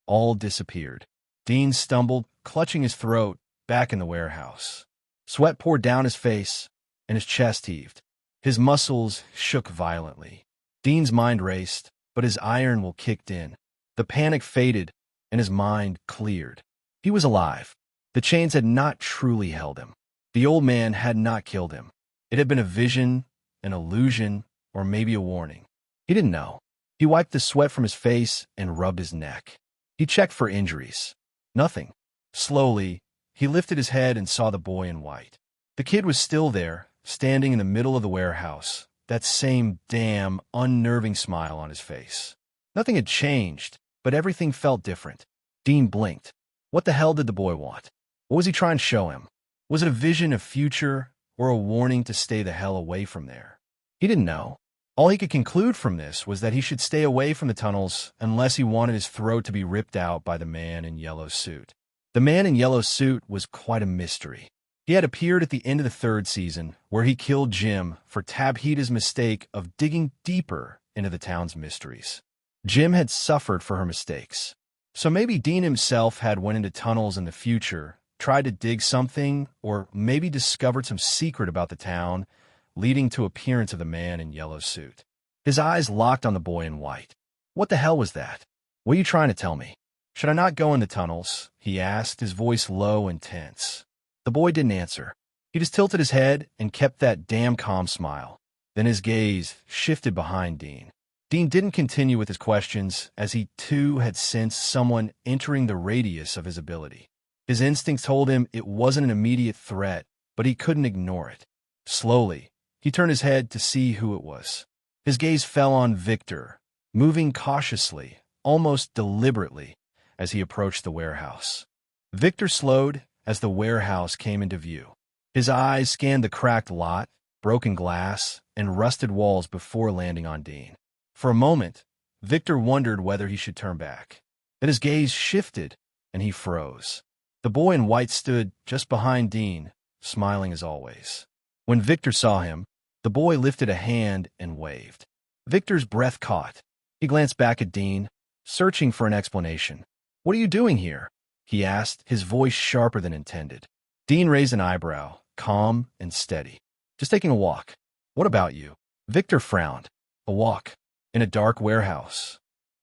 all disappeared. Dean stumbled, clutching his throat, back in the warehouse. Sweat poured down his face, and his chest heaved. His muscles shook violently. Dean's mind raced, but his iron will kicked in. The panic faded, and his mind cleared. He was alive. The chains had not truly held him. The old man had not killed him. It had been a vision, an illusion, or maybe a warning. He didn't know. He wiped the sweat from his face and rubbed his neck. He checked for injuries. Nothing. Slowly, he lifted his head and saw the boy in white. The kid was still there, standing in the middle of the warehouse, that same damn, unnerving smile on his face. Nothing had changed, but everything felt different. Dean blinked. What the hell did the boy want? What was he trying to show him? Was it a vision of future, or a warning to stay the hell away from there? He didn't know. All he could conclude from this was that he should stay away from the tunnels unless he wanted his throat to be ripped out by the man in yellow suit. The man in yellow suit was quite a mystery. He had appeared at the end of the third season, where he killed Jim for Tabitha's mistake of digging deeper into the town's mysteries. Jim had suffered for her mistakes. So maybe Dean himself had went into tunnels in the future, tried to dig something, or maybe discovered some secret about the town, leading to appearance of the man in yellow suit. His eyes locked on the boy in white. What the hell was that? What are you trying to tell me? Should I not go in the tunnels? He asked, his voice low and tense. The boy didn't answer. He just tilted his head and kept that damn calm smile. Then his gaze shifted behind Dean. Dean didn't continue with his questions, as he too had sensed someone entering the radius of his ability. His instincts told him it wasn't an immediate threat, but he couldn't ignore it. Slowly, he turned his head to see who it was. His gaze fell on Victor, moving cautiously, almost deliberately, as he approached the warehouse. Victor slowed as the warehouse came into view. His eyes scanned the cracked lot, broken glass, and rusted walls before landing on Dean. For a moment, Victor wondered whether he should turn back. Then his gaze shifted, and he froze. The boy in white stood just behind Dean, smiling as always. When Victor saw him, the boy lifted a hand and waved. Victor's breath caught. He glanced back at Dean, searching for an explanation. "What are you doing here?" he asked, his voice sharper than intended. Dean raised an eyebrow, calm and steady. "Just taking a walk." "What about you?" Victor frowned. "A walk. In a dark warehouse."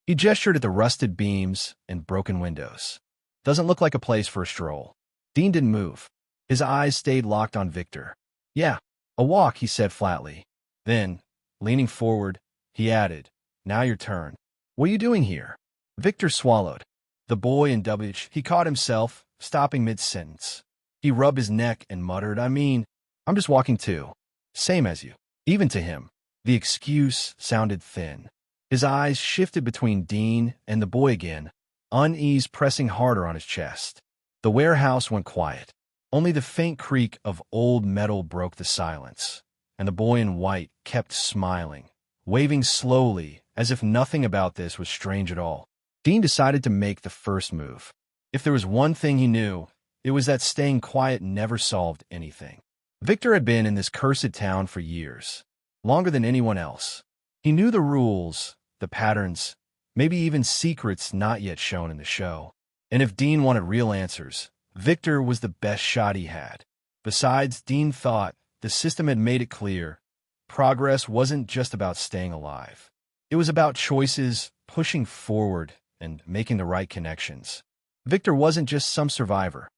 He gestured at the rusted beams and broken windows. "Doesn't look like a place for a stroll." Dean didn't move. His eyes stayed locked on Victor. "Yeah, a walk," he said flatly. Then, leaning forward, he added, "Now your turn." "What are you doing here?" Victor swallowed. The boy in WH, he caught himself, stopping mid-sentence. He rubbed his neck and muttered, I'm just walking too. Same as you." Even to him, the excuse sounded thin. His eyes shifted between Dean and the boy again, unease pressing harder on his chest. The warehouse went quiet. Only the faint creak of old metal broke the silence, and the boy in white kept smiling, waving slowly as if nothing about this was strange at all. Dean decided to make the first move. If there was one thing he knew, it was that staying quiet never solved anything. Victor had been in this cursed town for years, longer than anyone else. He knew the rules, the patterns, maybe even secrets not yet shown in the show. And if Dean wanted real answers, Victor was the best shot he had. Besides, Dean thought the system had made it clear progress wasn't just about staying alive. It was about choices, pushing forward, and making the right connections. Victor wasn't just some survivor.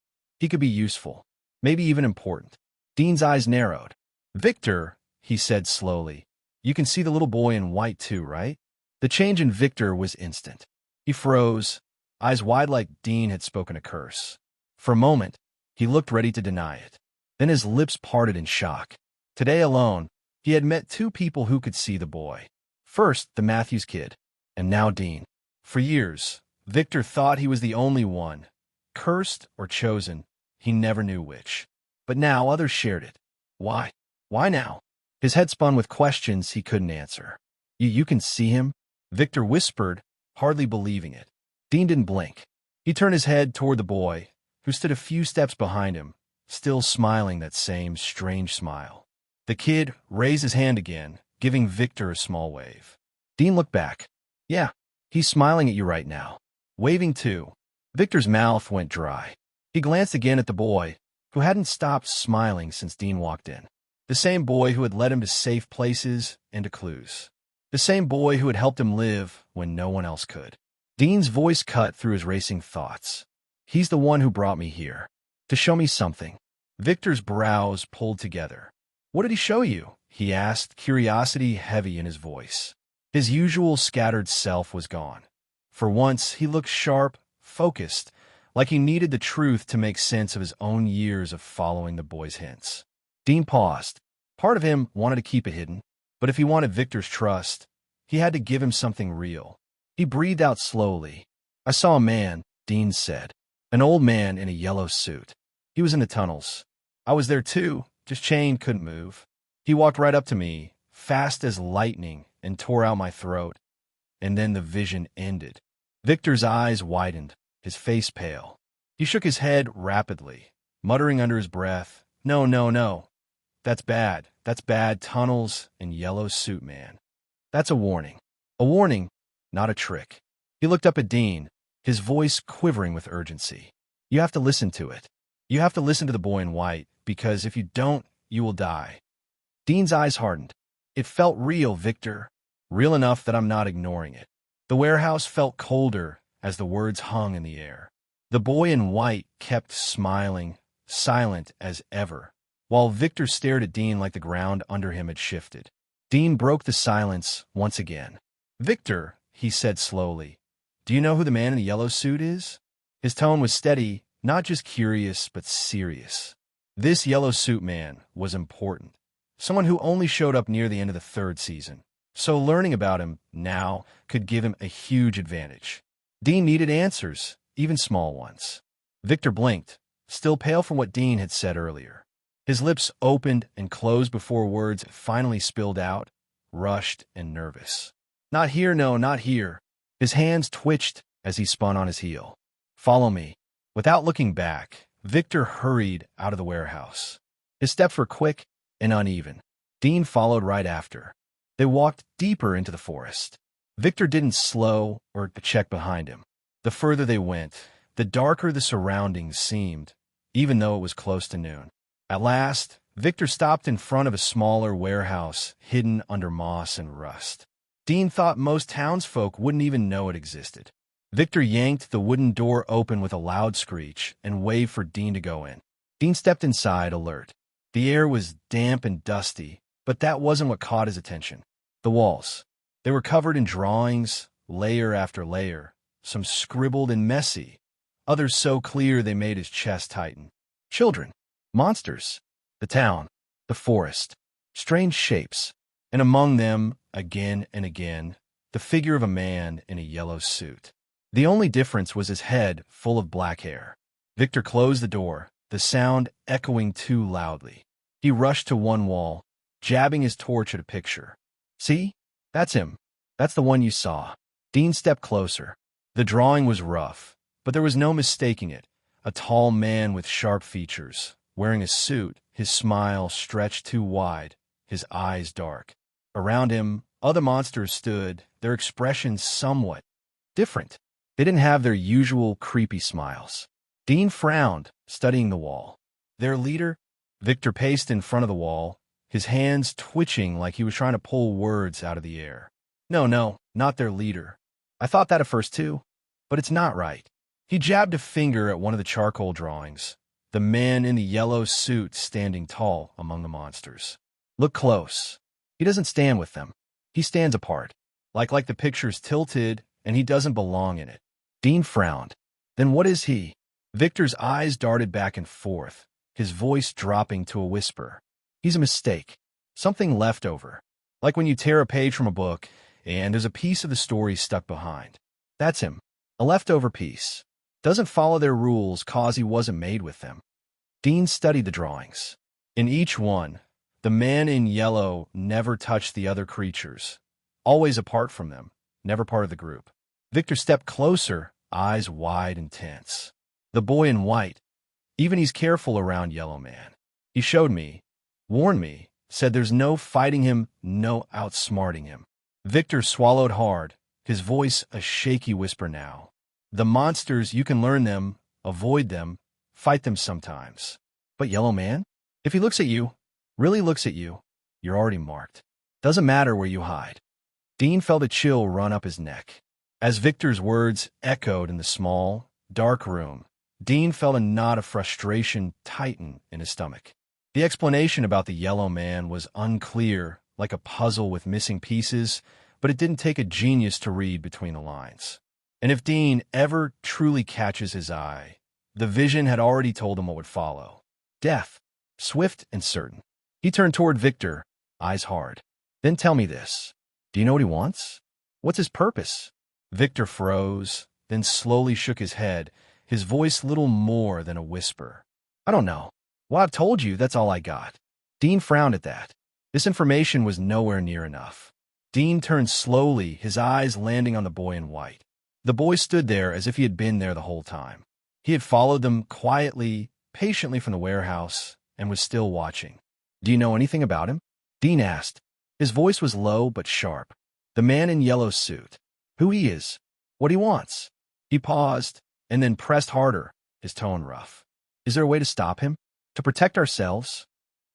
He could be useful, maybe even important. Dean's eyes narrowed. "Victor," he said slowly, "you can see the little boy in white too, right?" The change in Victor was instant. He froze, eyes wide like Dean had spoken a curse. For a moment, he looked ready to deny it. Then his lips parted in shock. Today alone, he had met two people who could see the boy. First, the Matthews kid, and now Dean. For years, Victor thought he was the only one, cursed or chosen, he never knew which. But now others shared it. Why? Why now? His head spun with questions he couldn't answer. You can see him?" Victor whispered, hardly believing it. Dean didn't blink. He turned his head toward the boy, who stood a few steps behind him, still smiling that same strange smile. The kid raised his hand again, giving Victor a small wave. Dean looked back. "Yeah, he's smiling at you right now." Waving too. Victor's mouth went dry. He glanced again at the boy, who hadn't stopped smiling since Dean walked in. The same boy who had led him to safe places and to clues. The same boy who had helped him live when no one else could. Dean's voice cut through his racing thoughts. "He's the one who brought me here, to show me something." Victor's brows pulled together. "What did he show you?" he asked, curiosity heavy in his voice. His usual scattered self was gone. For once, he looked sharp, focused, like he needed the truth to make sense of his own years of following the boy's hints. Dean paused. Part of him wanted to keep it hidden, but if he wanted Victor's trust, he had to give him something real. He breathed out slowly. "I saw a man," Dean said. "An old man in a yellow suit. He was in the tunnels. I was there too, just chained, couldn't move. He walked right up to me, fast as lightning, and tore out my throat. And then the vision ended." Victor's eyes widened, his face pale. He shook his head rapidly, muttering under his breath, No, no, no. That's bad. That's bad. Tunnels and yellow suit man. That's a warning. A warning, not a trick." He looked up at Dean, his voice quivering with urgency. "You have to listen to it. You have to listen to the boy in white, because if you don't, you will die." Dean's eyes hardened. "It felt real, Victor. Real enough that I'm not ignoring it." The warehouse felt colder as the words hung in the air. The boy in white kept smiling, silent as ever, while Victor stared at Dean like the ground under him had shifted. Dean broke the silence once again. "Victor," he said slowly, "do you know who the man in the yellow suit is?" His tone was steady, not just curious, but serious. This yellow suit man was important. Someone who only showed up near the end of the third season. So learning about him now could give him a huge advantage. Dean needed answers, even small ones. Victor blinked, still pale from what Dean had said earlier. His lips opened and closed before words finally spilled out, rushed and nervous. Not here, no, not here. His hands twitched as he spun on his heel. Follow me. Without looking back, Victor hurried out of the warehouse. His steps were quick and uneven. Dean followed right after. They walked deeper into the forest. Victor didn't slow or check behind him. The further they went, the darker the surroundings seemed, even though it was close to noon. At last, Victor stopped in front of a smaller warehouse hidden under moss and rust. Dean thought most townsfolk wouldn't even know it existed. Victor yanked the wooden door open with a loud screech and waved for Dean to go in. Dean stepped inside, alert. The air was damp and dusty, but that wasn't what caught his attention. The walls. They were covered in drawings, layer after layer, some scribbled and messy, others so clear they made his chest tighten. Children, monsters, the town, the forest, strange shapes, and among them, again and again, the figure of a man in a yellow suit. The only difference was his head full of black hair. Victor closed the door, the sound echoing too loudly. He rushed to one wall, jabbing his torch at a picture. See? That's him. That's the one you saw. Dean stepped closer. The drawing was rough, but there was no mistaking it. A tall man with sharp features, wearing a suit, his smile stretched too wide, his eyes dark. Around him, other monsters stood, their expressions somewhat different. They didn't have their usual creepy smiles. Dean frowned, studying the wall. Their leader? Victor paced in front of the wall, his hands twitching like he was trying to pull words out of the air. No, not their leader. I thought that at first too, but it's not right. He jabbed a finger at one of the charcoal drawings, the man in the yellow suit standing tall among the monsters. Look close. He doesn't stand with them. He stands apart, like the picture's tilted and he doesn't belong in it. Dean frowned. Then what is he? Victor's eyes darted back and forth, his voice dropping to a whisper. He's a mistake. Something left over. Like when you tear a page from a book and there's a piece of the story stuck behind. That's him. A leftover piece. Doesn't follow their rules cause he wasn't made with them. Dean studied the drawings. In each one, the man in yellow never touched the other creatures, always apart from them, never part of the group. Victor stepped closer, eyes wide and tense. The boy in white, even he's careful around Yellow Man. He showed me, warned me, said there's no fighting him, no outsmarting him. Victor swallowed hard, his voice a shaky whisper now. The monsters, you can learn them, avoid them, fight them sometimes. But Yellow Man? If he looks at you, really looks at you, you're already marked. Doesn't matter where you hide. Dean felt a chill run up his neck. As Victor's words echoed in the small, dark room, Dean felt a knot of frustration tighten in his stomach. The explanation about the Yellow Man was unclear, like a puzzle with missing pieces, but it didn't take a genius to read between the lines. And if Dean ever truly catches his eye, the vision had already told him what would follow. Death, swift and certain. He turned toward Victor, eyes hard. Then tell me this. Do you know what he wants? What's his purpose? Victor froze, then slowly shook his head, his voice little more than a whisper. I don't know. Well, I've told you, that's all I got. Dean frowned at that. This information was nowhere near enough. Dean turned slowly, his eyes landing on the boy in white. The boy stood there as if he had been there the whole time. He had followed them quietly, patiently from the warehouse, and was still watching. Do you know anything about him? Dean asked. His voice was low but sharp. The man in yellow suit. Who he is. What he wants. He paused, and then pressed harder, his tone rough. Is there a way to stop him? To protect ourselves?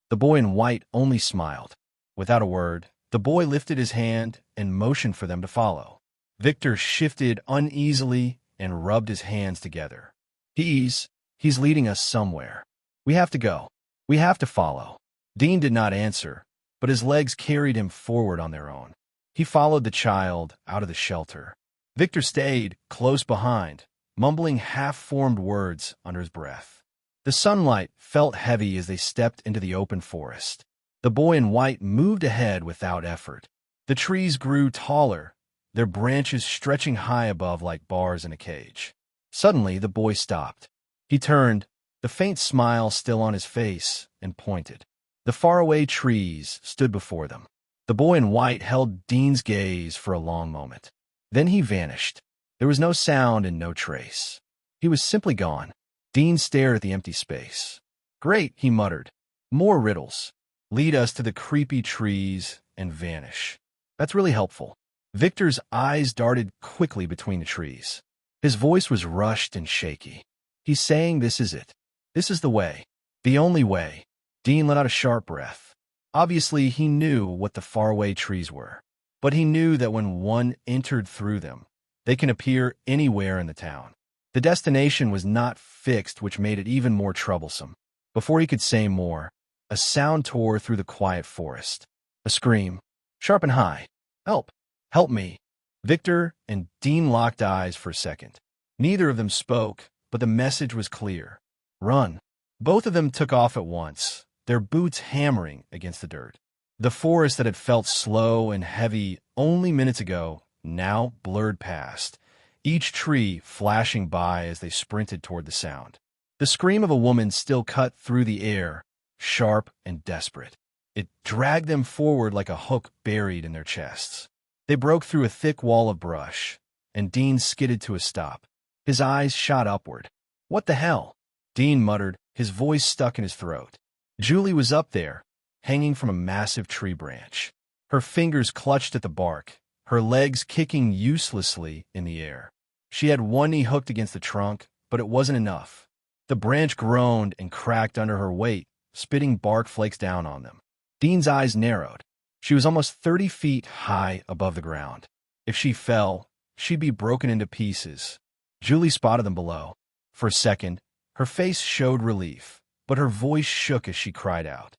The boy in white only smiled. Without a word, the boy lifted his hand and motioned for them to follow. Victor shifted uneasily and rubbed his hands together. He's leading us somewhere. We have to go. We have to follow. Dean did not answer, but his legs carried him forward on their own. He followed the child out of the shelter. Victor stayed close behind, mumbling half-formed words under his breath. The sunlight felt heavy as they stepped into the open forest. The boy in white moved ahead without effort. The trees grew taller, their branches stretching high above like bars in a cage. Suddenly, the boy stopped. He turned, the faint smile still on his face, and pointed. The faraway trees stood before them. The boy in white held Dean's gaze for a long moment. Then he vanished. There was no sound and no trace. He was simply gone. Dean stared at the empty space. "Great," he muttered. "More riddles. Lead us to the creepy trees and vanish." "That's really helpful." Victor's eyes darted quickly between the trees. His voice was rushed and shaky. "He's saying this is it. This is the way. The only way." Dean let out a sharp breath. Obviously, he knew what the faraway trees were. But he knew that when one entered through them, they can appear anywhere in the town. The destination was not fixed, which made it even more troublesome. Before he could say more, a sound tore through the quiet forest. A scream, sharp and high. "Help! Help me!" Victor and Dean locked eyes for a second. Neither of them spoke, but the message was clear. Run. Both of them took off at once, their boots hammering against the dirt. The forest that had felt slow and heavy only minutes ago now blurred past, each tree flashing by as they sprinted toward the sound. The scream of a woman still cut through the air, sharp and desperate. It dragged them forward like a hook buried in their chests. They broke through a thick wall of brush, and Dean skidded to a stop. His eyes shot upward. "What the hell?" Dean muttered, his voice stuck in his throat. Julie was up there, hanging from a massive tree branch. Her fingers clutched at the bark, her legs kicking uselessly in the air. She had one knee hooked against the trunk, but it wasn't enough. The branch groaned and cracked under her weight, spitting bark flakes down on them. Dean's eyes narrowed. She was almost 30 feet high above the ground. If she fell, she'd be broken into pieces. Julie spotted them below. For a second, her face showed relief, but her voice shook as she cried out.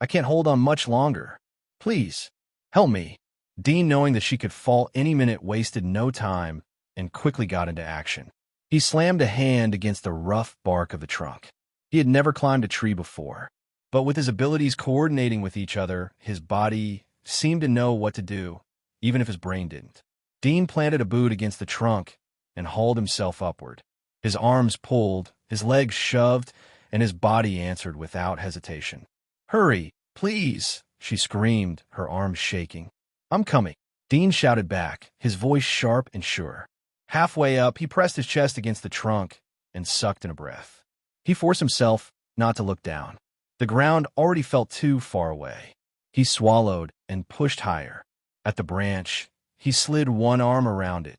"I can't hold on much longer. Please, help me." Dean, knowing that she could fall any minute, wasted no time and quickly got into action. He slammed a hand against the rough bark of the trunk. He had never climbed a tree before, but with his abilities coordinating with each other, his body seemed to know what to do, even if his brain didn't. Dean planted a boot against the trunk and hauled himself upward. His arms pulled, his legs shoved, and his body answered without hesitation. "Hurry, please," she screamed, her arms shaking. "I'm coming," Dean shouted back, his voice sharp and sure. Halfway up, he pressed his chest against the trunk and sucked in a breath. He forced himself not to look down. The ground already felt too far away. He swallowed and pushed higher. At the branch, he slid one arm around it,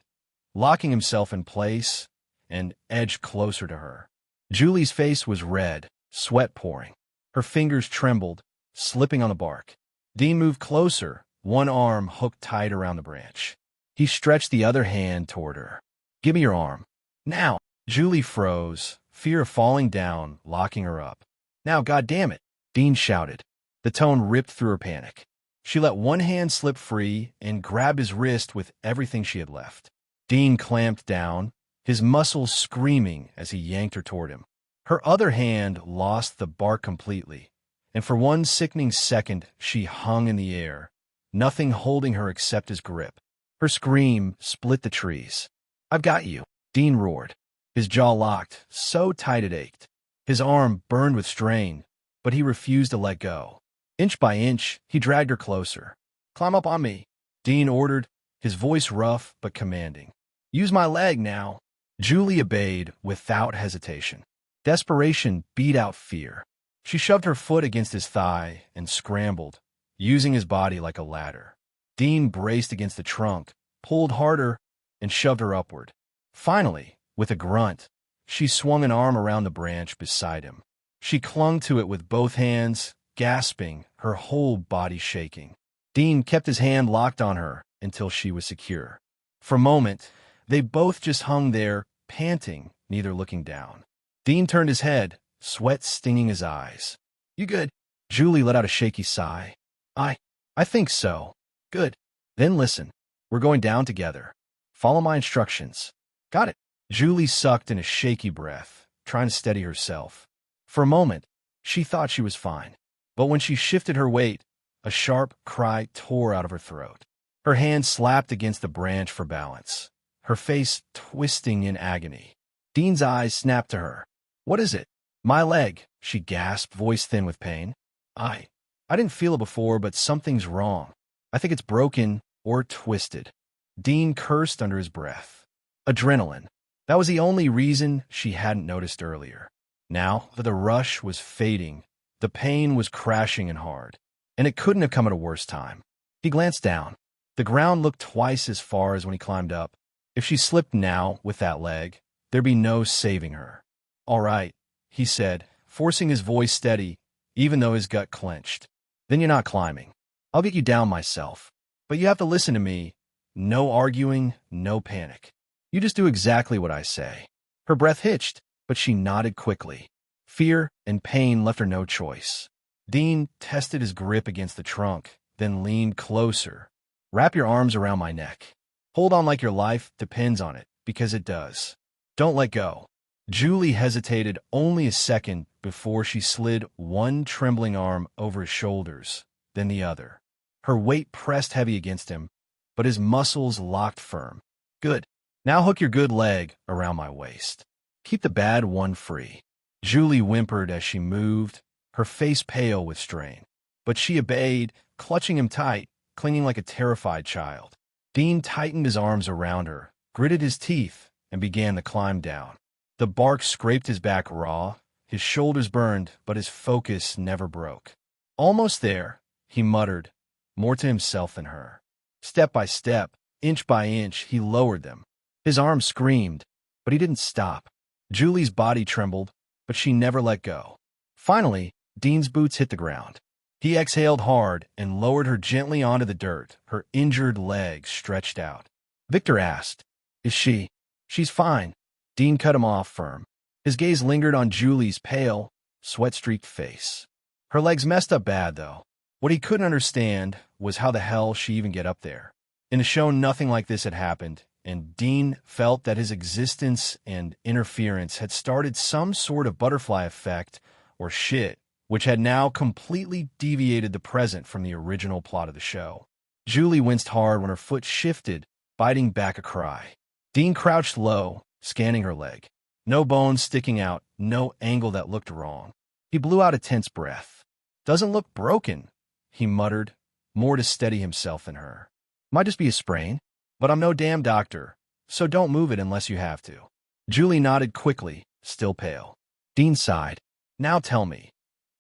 locking himself in place and edged closer to her. Julie's face was red, sweat pouring. Her fingers trembled, slipping on the bark. Dean moved closer, one arm hooked tight around the branch. He stretched the other hand toward her. "Give me your arm. Now." Julie froze, fear of falling down, locking her up. "Now, goddammit," Dean shouted. The tone ripped through her panic. She let one hand slip free and grabbed his wrist with everything she had left. Dean clamped down, his muscles screaming as he yanked her toward him. Her other hand lost the bark completely, and for one sickening second she hung in the air, nothing holding her except his grip. Her scream split the trees. "I've got you," Dean roared. His jaw locked, so tight it ached. His arm burned with strain, but he refused to let go. Inch by inch, he dragged her closer. "Climb up on me," Dean ordered, his voice rough but commanding. "Use my leg now." Julie obeyed without hesitation. Desperation beat out fear. She shoved her foot against his thigh and scrambled, using his body like a ladder. Dean braced against the trunk, pulled harder, and shoved her upward. Finally, with a grunt, she swung an arm around the branch beside him. She clung to it with both hands, gasping, her whole body shaking. Dean kept his hand locked on her until she was secure. For a moment, they both just hung there, panting, neither looking down. Dean turned his head, sweat stinging his eyes. "You good?" Julie let out a shaky sigh. I think so." "Good. Then listen. We're going down together. Follow my instructions." "Got it." Julie sucked in a shaky breath, trying to steady herself. For a moment, she thought she was fine. But when she shifted her weight, a sharp cry tore out of her throat. Her hand slapped against the branch for balance, her face twisting in agony. Dean's eyes snapped to her. "What is it?" "My leg," she gasped, voice thin with pain. I didn't feel it before, but something's wrong." I think it's broken or twisted. Dean cursed under his breath. Adrenaline. That was the only reason she hadn't noticed earlier. Now that the rush was fading, the pain was crashing in hard, and it couldn't have come at a worse time. He glanced down. The ground looked twice as far as when he climbed up. If she slipped now with that leg, there'd be no saving her. All right, he said, forcing his voice steady, even though his gut clenched. Then you're not climbing. I'll get you down myself. But you have to listen to me. No arguing, no panic. You just do exactly what I say. Her breath hitched, but she nodded quickly. Fear and pain left her no choice. Dean tested his grip against the trunk, then leaned closer. Wrap your arms around my neck. Hold on like your life depends on it, because it does. Don't let go. Julie hesitated only a second before she slid one trembling arm over his shoulders, then the other. Her weight pressed heavy against him, but his muscles locked firm. Good. Now hook your good leg around my waist. Keep the bad one free. Julie whimpered as she moved, her face pale with strain. But she obeyed, clutching him tight, clinging like a terrified child. Dean tightened his arms around her, gritted his teeth, and began the climb down. The bark scraped his back raw, his shoulders burned, but his focus never broke. Almost there, he muttered, more to himself than her. Step by step, inch by inch, he lowered them. His arms screamed, but he didn't stop. Julie's body trembled, but she never let go. Finally, Dean's boots hit the ground. He exhaled hard and lowered her gently onto the dirt, her injured legs stretched out. Victor asked, "Is she?" "She's fine." Dean cut him off firm. His gaze lingered on Julie's pale, sweat-streaked face. Her legs messed up bad, though. What he couldn't understand was how the hell she even get up there. In a show, nothing like this had happened, and Dean felt that his existence and interference had started some sort of butterfly effect or shit, which had now completely deviated the present from the original plot of the show. Julie winced hard when her foot shifted, biting back a cry. Dean crouched low, scanning her leg. No bones sticking out, no angle that looked wrong. He blew out a tense breath. "Doesn't look broken," he muttered, more to steady himself than her. "Might just be a sprain, but I'm no damn doctor, so don't move it unless you have to." Julie nodded quickly, still pale. Dean sighed. "Now tell me,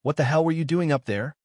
what the hell were you doing up there?"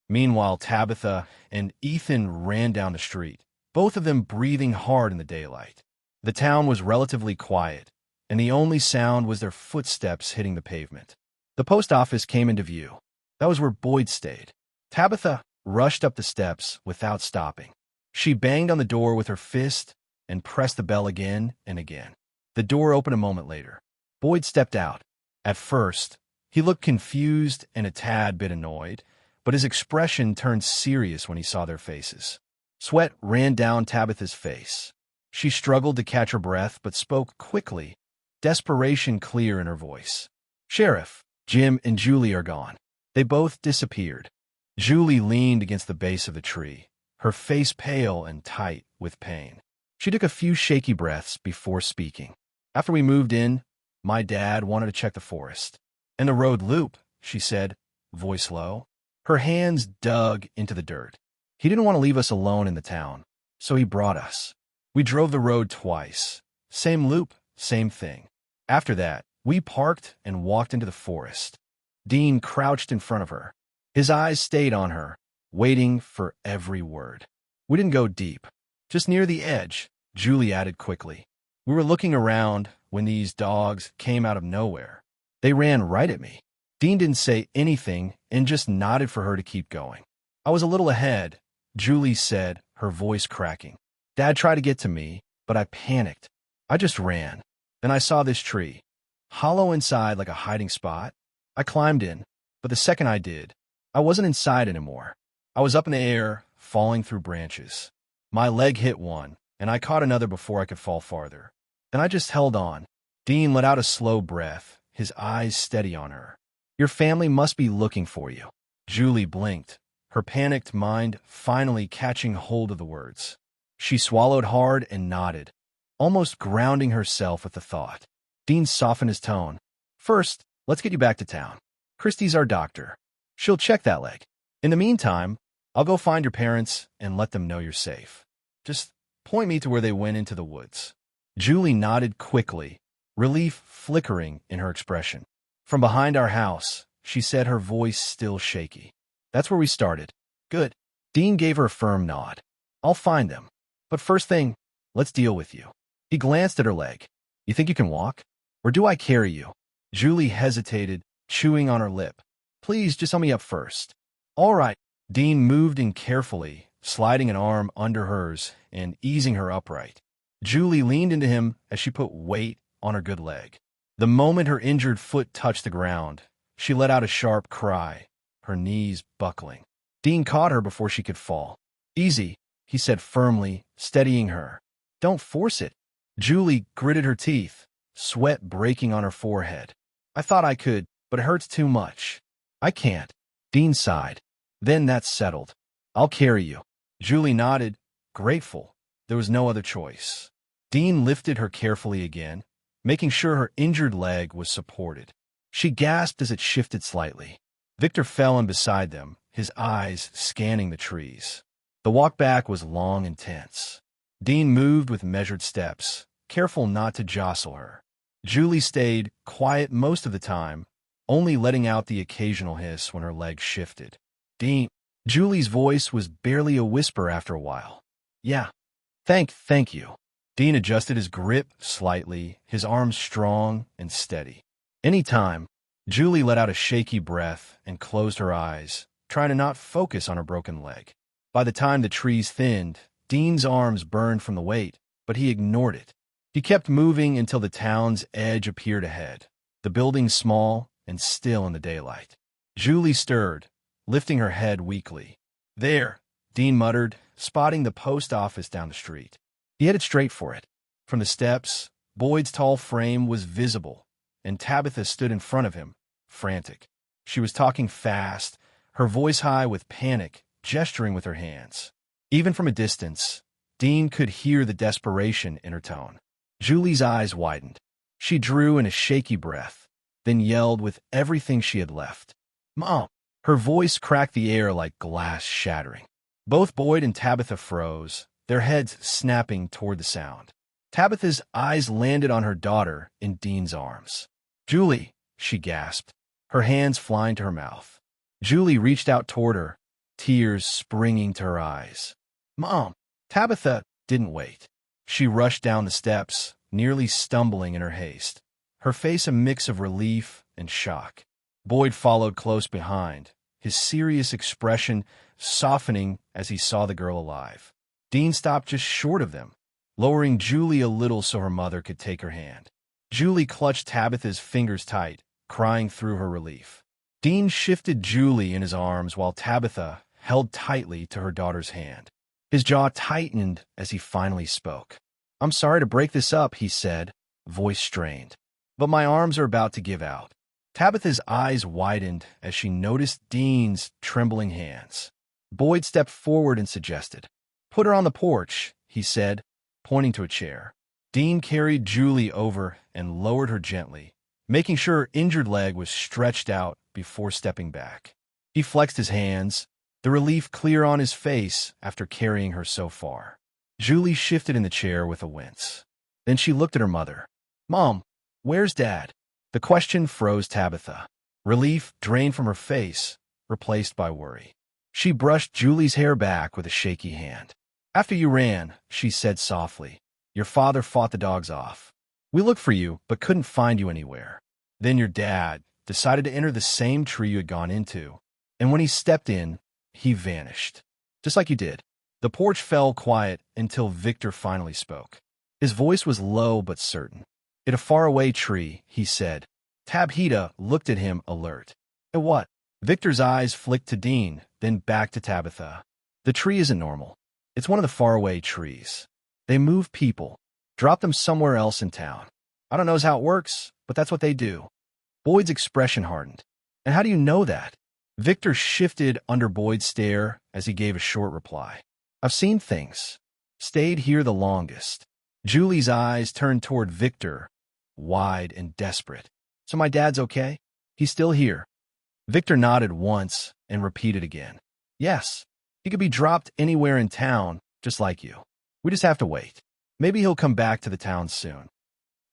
Meanwhile, Tabitha and Ethan ran down the street, both of them breathing hard in the daylight. The town was relatively quiet, and the only sound was their footsteps hitting the pavement. The post office came into view. That was where Boyd stayed. Tabitha rushed up the steps without stopping. She banged on the door with her fist and pressed the bell again and again. The door opened a moment later. Boyd stepped out. At first, he looked confused and a tad bit annoyed, but his expression turned serious when he saw their faces. Sweat ran down Tabitha's face. She struggled to catch her breath but spoke quickly, desperation clear in her voice. "Sheriff, Jim and Julie are gone. They both disappeared." Julie leaned against the base of the tree, her face pale and tight with pain. She took a few shaky breaths before speaking. "After we moved in, my dad wanted to check the forest. And the road loop," she said, voice low. Her hands dug into the dirt. "He didn't want to leave us alone in the town, so he brought us. We drove the road twice. Same loop, same thing. After that, we parked and walked into the forest." Dean crouched in front of her. His eyes stayed on her, waiting for every word. "We didn't go deep. Just near the edge," Julie added quickly. "We were looking around when these dogs came out of nowhere. They ran right at me." Dean didn't say anything and just nodded for her to keep going. "I was a little ahead," Julie said, her voice cracking. "Dad tried to get to me, but I panicked. I just ran. Then I saw this tree, hollow inside like a hiding spot. I climbed in, but the second I did, I wasn't inside anymore. I was up in the air, falling through branches. My leg hit one, and I caught another before I could fall farther. Then I just held on." Dean let out a slow breath, his eyes steady on her. "Your family must be looking for you." Julie blinked, her panicked mind finally catching hold of the words. She swallowed hard and nodded, almost grounding herself with the thought. Dean softened his tone. "First, let's get you back to town. Christy's our doctor. She'll check that leg. In the meantime, I'll go find your parents and let them know you're safe. Just point me to where they went into the woods." Julie nodded quickly, relief flickering in her expression. "From behind our house," she said, her voice still shaky. "That's where we started." "Good." Dean gave her a firm nod. "I'll find them. But first thing, let's deal with you." He glanced at her leg. "You think you can walk? Or do I carry you?" Julie hesitated, chewing on her lip. "Please, just help me up first." "All right." Dean moved in carefully, sliding an arm under hers and easing her upright. Julie leaned into him as she put weight on her good leg. The moment her injured foot touched the ground, she let out a sharp cry, her knees buckling. Dean caught her before she could fall. "Easy," he said firmly, steadying her. "Don't force it." Julie gritted her teeth, sweat breaking on her forehead. "I thought I could, but it hurts too much." "I can't." Dean sighed. "Then that's settled. I'll carry you." Julie nodded, grateful. There was no other choice. Dean lifted her carefully again, making sure her injured leg was supported. She gasped as it shifted slightly. Victor fell in beside them, his eyes scanning the trees. The walk back was long and tense. Dean moved with measured steps, careful not to jostle her. Julie stayed quiet most of the time, only letting out the occasional hiss when her legs shifted. "Dean." Julie's voice was barely a whisper after a while. "Yeah. Thank you." Dean adjusted his grip slightly, his arms strong and steady. "Anytime." Julie let out a shaky breath and closed her eyes, trying to not focus on her broken leg. By the time the trees thinned, Dean's arms burned from the weight, but he ignored it. He kept moving until the town's edge appeared ahead, the building small and still in the daylight. Julie stirred, lifting her head weakly. "There," Dean muttered, spotting the post office down the street. He headed straight for it. From the steps, Boyd's tall frame was visible, and Tabitha stood in front of him, frantic. She was talking fast, her voice high with panic, gesturing with her hands. Even from a distance, Dean could hear the desperation in her tone. Julie's eyes widened. She drew in a shaky breath, then yelled with everything she had left. "Mom!" Her voice cracked the air like glass shattering. Both Boyd and Tabitha froze, their heads snapping toward the sound. Tabitha's eyes landed on her daughter in Dean's arms. "Julie!" she gasped, her hands flying to her mouth. Julie reached out toward her, tears springing to her eyes. "Mom!" Tabitha didn't wait. She rushed down the steps, nearly stumbling in her haste, her face a mix of relief and shock. Boyd followed close behind, his serious expression softening as he saw the girl alive. Dean stopped just short of them, lowering Julie a little so her mother could take her hand. Julie clutched Tabitha's fingers tight, crying through her relief. Dean shifted Julie in his arms while Tabitha held tightly to her daughter's hand. His jaw tightened as he finally spoke. "I'm sorry to break this up," he said, voice strained, "but my arms are about to give out." Tabitha's eyes widened as she noticed Dean's trembling hands. Boyd stepped forward and suggested, "Put her on the porch," he said, pointing to a chair. Dean carried Julie over and lowered her gently, making sure her injured leg was stretched out before stepping back. He flexed his hands, the relief clear on his face after carrying her so far. Julie shifted in the chair with a wince. Then she looked at her mother. "Mom, where's Dad?" The question froze Tabitha. Relief drained from her face, replaced by worry. She brushed Julie's hair back with a shaky hand. "After you ran," she said softly, "your father fought the dogs off. We looked for you, but couldn't find you anywhere. Then your dad decided to enter the same tree you had gone into, and when he stepped in, he vanished. Just like you did." The porch fell quiet until Victor finally spoke. His voice was low but certain. "In a faraway tree," he said. Tabitha looked at him, alert. "At what?" Victor's eyes flicked to Dean, then back to Tabitha. "The tree isn't normal. It's one of the faraway trees. They move people, drop them somewhere else in town. I don't know how it works, but that's what they do." Boyd's expression hardened. "And how do you know that?" Victor shifted under Boyd's stare as he gave a short reply. "I've seen things. Stayed here the longest." Julie's eyes turned toward Victor, wide and desperate. "So my dad's okay? He's still here?" Victor nodded once and repeated again. "Yes." He could be dropped anywhere in town, just like you. We just have to wait. Maybe he'll come back to the town soon."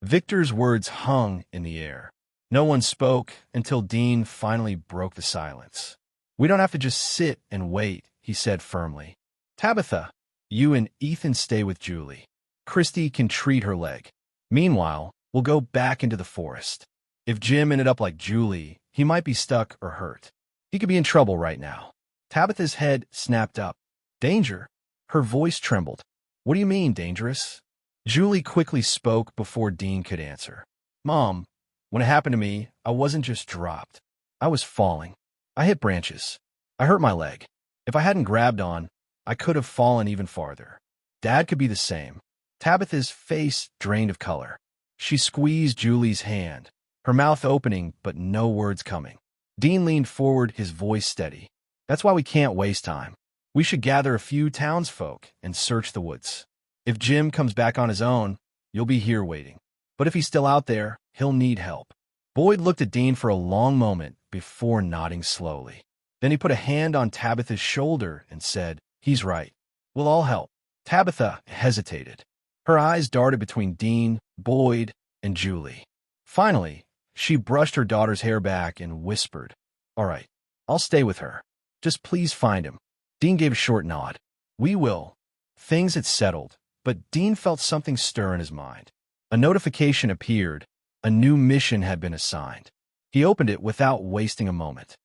Victor's words hung in the air. No one spoke until Dean finally broke the silence. "We don't have to just sit and wait," he said firmly. "Tabitha, you and Ethan stay with Julie. Christy can treat her leg. Meanwhile, we'll go back into the forest. If Jim ended up like Julie, he might be stuck or hurt. He could be in trouble right now." Tabitha's head snapped up. "Danger?" Her voice trembled. "What do you mean, dangerous?" Julie quickly spoke before Dean could answer. "Mom, when it happened to me, I wasn't just dropped. I was falling. I hit branches. I hurt my leg. If I hadn't grabbed on, I could have fallen even farther. Dad could be the same." Tabitha's face drained of color. She squeezed Julie's hand, her mouth opening but no words coming. Dean leaned forward, his voice steady. "That's why we can't waste time. We should gather a few townsfolk and search the woods. If Jim comes back on his own, you'll be here waiting. But if he's still out there, he'll need help." Boyd looked at Dean for a long moment before nodding slowly. Then he put a hand on Tabitha's shoulder and said, "He's right. We'll all help." Tabitha hesitated. Her eyes darted between Dean, Boyd, and Julie. Finally, she brushed her daughter's hair back and whispered, "All right, I'll stay with her. Just please find him." Dean gave a short nod. "We will." Things had settled, but Dean felt something stir in his mind. A notification appeared. A new mission had been assigned. He opened it without wasting a moment.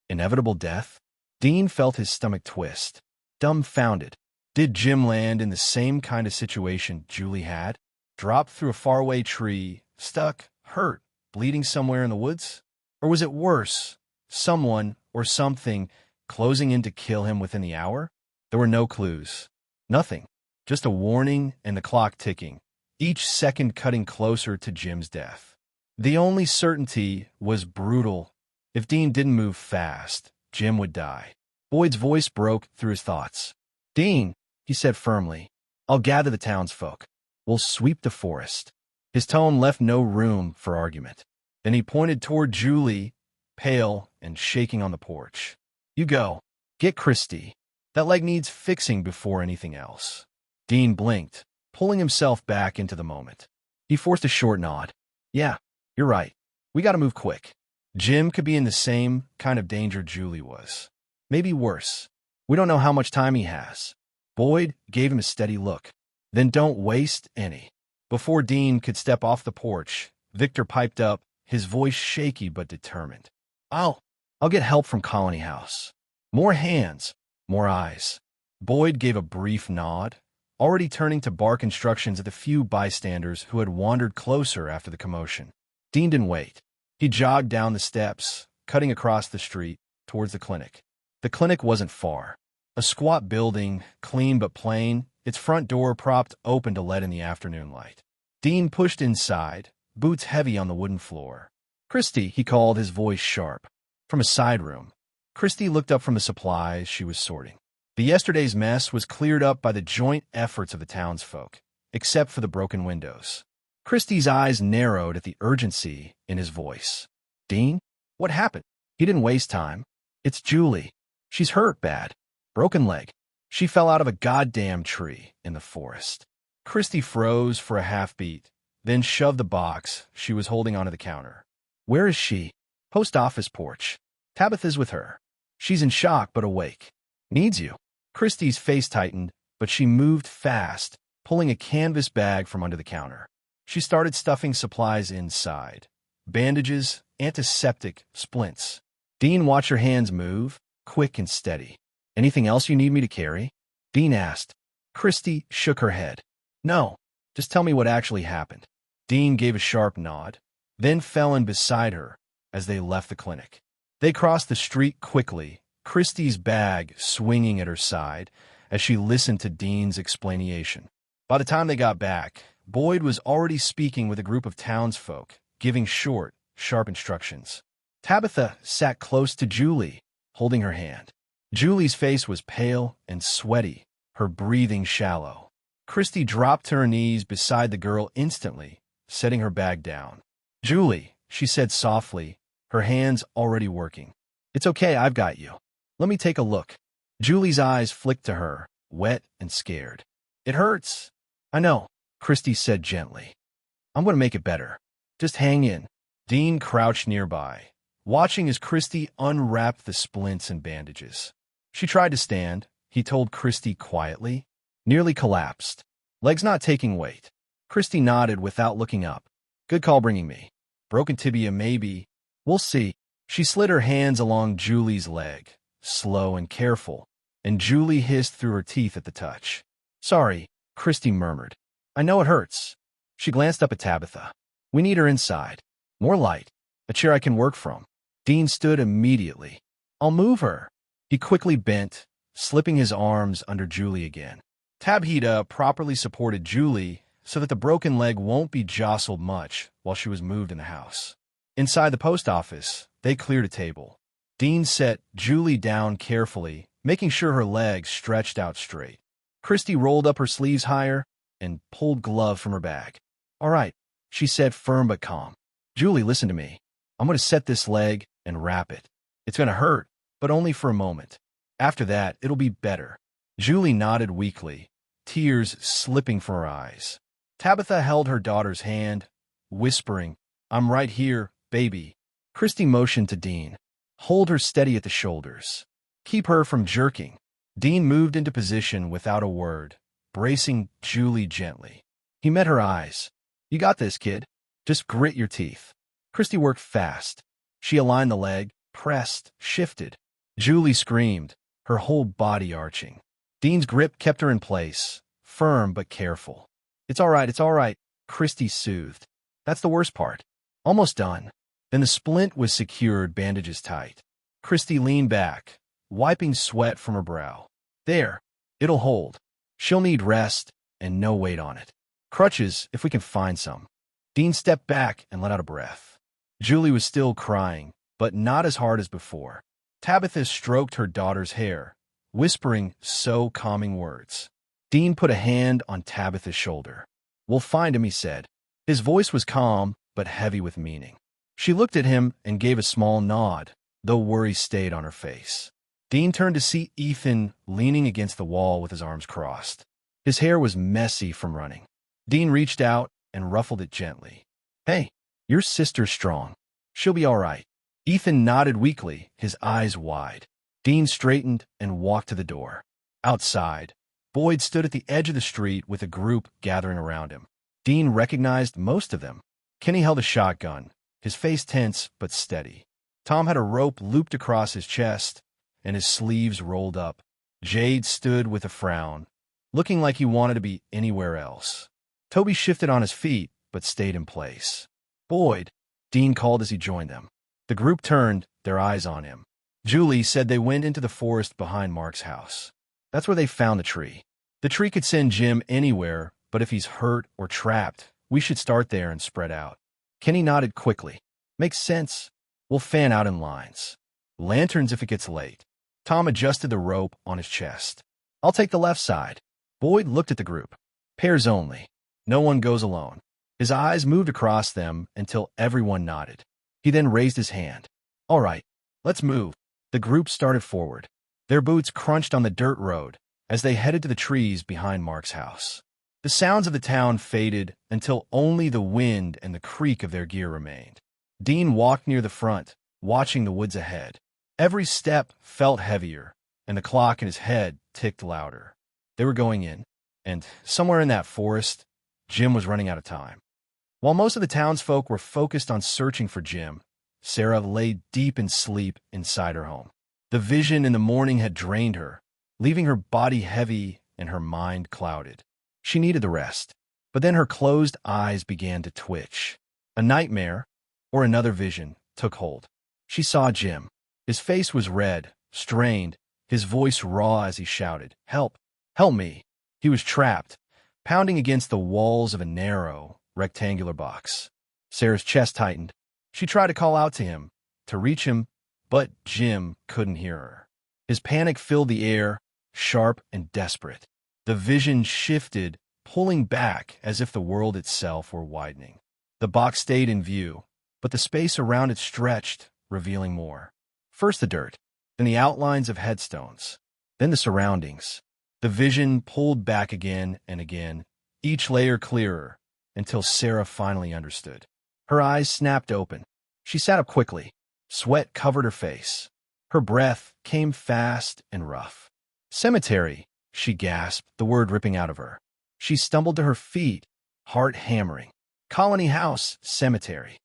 Inevitable death? Dean felt his stomach twist. Dumbfounded. Did Jim land in the same kind of situation Julie had? Dropped through a faraway tree, stuck, hurt, bleeding somewhere in the woods? Or was it worse? Someone or something closing in to kill him within the hour? There were no clues. Nothing. Just a warning and the clock ticking, each second cutting closer to Jim's death. The only certainty was brutal. If Dean didn't move fast, Jim would die. Boyd's voice broke through his thoughts. "Dean," he said firmly, "I'll gather the townsfolk. We'll sweep the forest." His tone left no room for argument. Then he pointed toward Julie, pale and shaking on the porch. "You go. Get Christy. That leg needs fixing before anything else." Dean blinked, pulling himself back into the moment. He forced a short nod. "Yeah, you're right. We gotta move quick. Jim could be in the same kind of danger Julie was. Maybe worse. We don't know how much time he has." Boyd gave him a steady look. "Then don't waste any." Before Dean could step off the porch, Victor piped up, his voice shaky but determined. I'll get help from Colony House. More hands, more eyes." Boyd gave a brief nod, already turning to bark instructions at the few bystanders who had wandered closer after the commotion. Dean didn't wait. He jogged down the steps, cutting across the street, towards the clinic. The clinic wasn't far. A squat building, clean but plain, its front door propped open to let in the afternoon light. Dean pushed inside, boots heavy on the wooden floor. "Christy," he called, his voice sharp. From a side room, Christy looked up from the supplies she was sorting. The yesterday's mess was cleared up by the joint efforts of the townsfolk, except for the broken windows. Christy's eyes narrowed at the urgency in his voice. "Dean, what happened?" He didn't waste time. "It's Julie. She's hurt bad. Broken leg. She fell out of a goddamn tree in the forest." Christy froze for a half-beat, then shoved the box she was holding onto the counter. "Where is she?" "Post office porch. Tabitha's with her. She's in shock but awake. Needs you." Christy's face tightened, but she moved fast, pulling a canvas bag from under the counter. She started stuffing supplies inside. Bandages, antiseptic, splints. Dean watched her hands move, quick and steady. "Anything else you need me to carry?" Dean asked. Christy shook her head. "No, just tell me what actually happened." Dean gave a sharp nod, then fell in beside her as they left the clinic. They crossed the street quickly, Christy's bag swinging at her side as she listened to Dean's explanation. By the time they got back, Boyd was already speaking with a group of townsfolk, giving short, sharp instructions. Tabitha sat close to Julie, holding her hand. Julie's face was pale and sweaty, her breathing shallow. Christy dropped to her knees beside the girl instantly, setting her bag down. "Julie," she said softly, her hands already working. "It's okay, I've got you. Let me take a look." Julie's eyes flicked to her, wet and scared. It hurts. I know, Christy said gently. I'm going to make it better. Just hang in. Dean crouched nearby, watching as Christy unwrapped the splints and bandages. She tried to stand, he told Christy quietly, nearly collapsed. Legs not taking weight. Christy nodded without looking up. Good call bringing me. Broken tibia maybe. We'll see. She slid her hands along Julie's leg, slow and careful, and Julie hissed through her teeth at the touch. Sorry, Christy murmured. I know it hurts. She glanced up at Tabitha. We need her inside. More light. A chair I can work from. Dean stood immediately. I'll move her. He quickly bent, slipping his arms under Julie again. Tabitha properly supported Julie so that the broken leg won't be jostled much while she was moved in the house. Inside the post office, they cleared a table. Dean set Julie down carefully, making sure her legs stretched out straight. Christy rolled up her sleeves higher and pulled glove from her bag. All right, she said, firm but calm. Julie, listen to me. I'm going to set this leg and wrap it. It's going to hurt, but only for a moment. After that, it'll be better. Julie nodded weakly, tears slipping from her eyes. Tabitha held her daughter's hand, whispering, I'm right here, baby. Christy motioned to Dean. Hold her steady at the shoulders. Keep her from jerking. Dean moved into position without a word, bracing Julie gently. He met her eyes. You got this, kid. Just grit your teeth. Christy worked fast. She aligned the leg, pressed, shifted. Julie screamed, her whole body arching. Dean's grip kept her in place, firm but careful. It's all right, Christy soothed. That's the worst part. Almost done. Then the splint was secured, bandages tight. Christy leaned back, wiping sweat from her brow. There, it'll hold. She'll need rest and no weight on it. Crutches, if we can find some. Dean stepped back and let out a breath. Julie was still crying, but not as hard as before. Tabitha stroked her daughter's hair, whispering so calming words. Dean put a hand on Tabitha's shoulder. We'll find him, he said. His voice was calm, but heavy with meaning. She looked at him and gave a small nod, though worry stayed on her face. Dean turned to see Ethan leaning against the wall with his arms crossed. His hair was messy from running. Dean reached out and ruffled it gently. Hey, your sister's strong. She'll be all right. Ethan nodded weakly, his eyes wide. Dean straightened and walked to the door. Outside, Boyd stood at the edge of the street with a group gathering around him. Dean recognized most of them. Kenny held a shotgun, his face tense but steady. Tom had a rope looped across his chest, and his sleeves rolled up. Jade stood with a frown, looking like he wanted to be anywhere else. Toby shifted on his feet, but stayed in place. Boyd, Dean called as he joined them. The group turned, their eyes on him. Julie said they went into the forest behind Mark's house. That's where they found the tree. The tree could send Jim anywhere, but if he's hurt or trapped, we should start there and spread out. Kenny nodded quickly. Makes sense. We'll fan out in lines. Lanterns if it gets late. Tom adjusted the rope on his chest. I'll take the left side. Boyd looked at the group. Pairs only. No one goes alone. His eyes moved across them until everyone nodded. He then raised his hand. All right, let's move. The group started forward. Their boots crunched on the dirt road as they headed to the trees behind Mark's house. The sounds of the town faded until only the wind and the creak of their gear remained. Dean walked near the front, watching the woods ahead. Every step felt heavier, and the clock in his head ticked louder. They were going in, and somewhere in that forest, Jim was running out of time. While most of the townsfolk were focused on searching for Jim, Sarah lay deep in sleep inside her home. The vision in the morning had drained her, leaving her body heavy and her mind clouded. She needed the rest, but then her closed eyes began to twitch. A nightmare, or another vision, took hold. She saw Jim. His face was red, strained, his voice raw as he shouted, "Help! Help me!" He was trapped, pounding against the walls of a narrow, rectangular box. Sarah's chest tightened. She tried to call out to him, to reach him, but Jim couldn't hear her. His panic filled the air, sharp and desperate. The vision shifted, pulling back as if the world itself were widening. The box stayed in view, but the space around it stretched, revealing more. First the dirt, then the outlines of headstones, then the surroundings. The vision pulled back again and again, each layer clearer, until Sarah finally understood. Her eyes snapped open. She sat up quickly. Sweat covered her face. Her breath came fast and rough. "Cemetery," she gasped, the word ripping out of her. She stumbled to her feet, heart hammering. "Colony House, cemetery."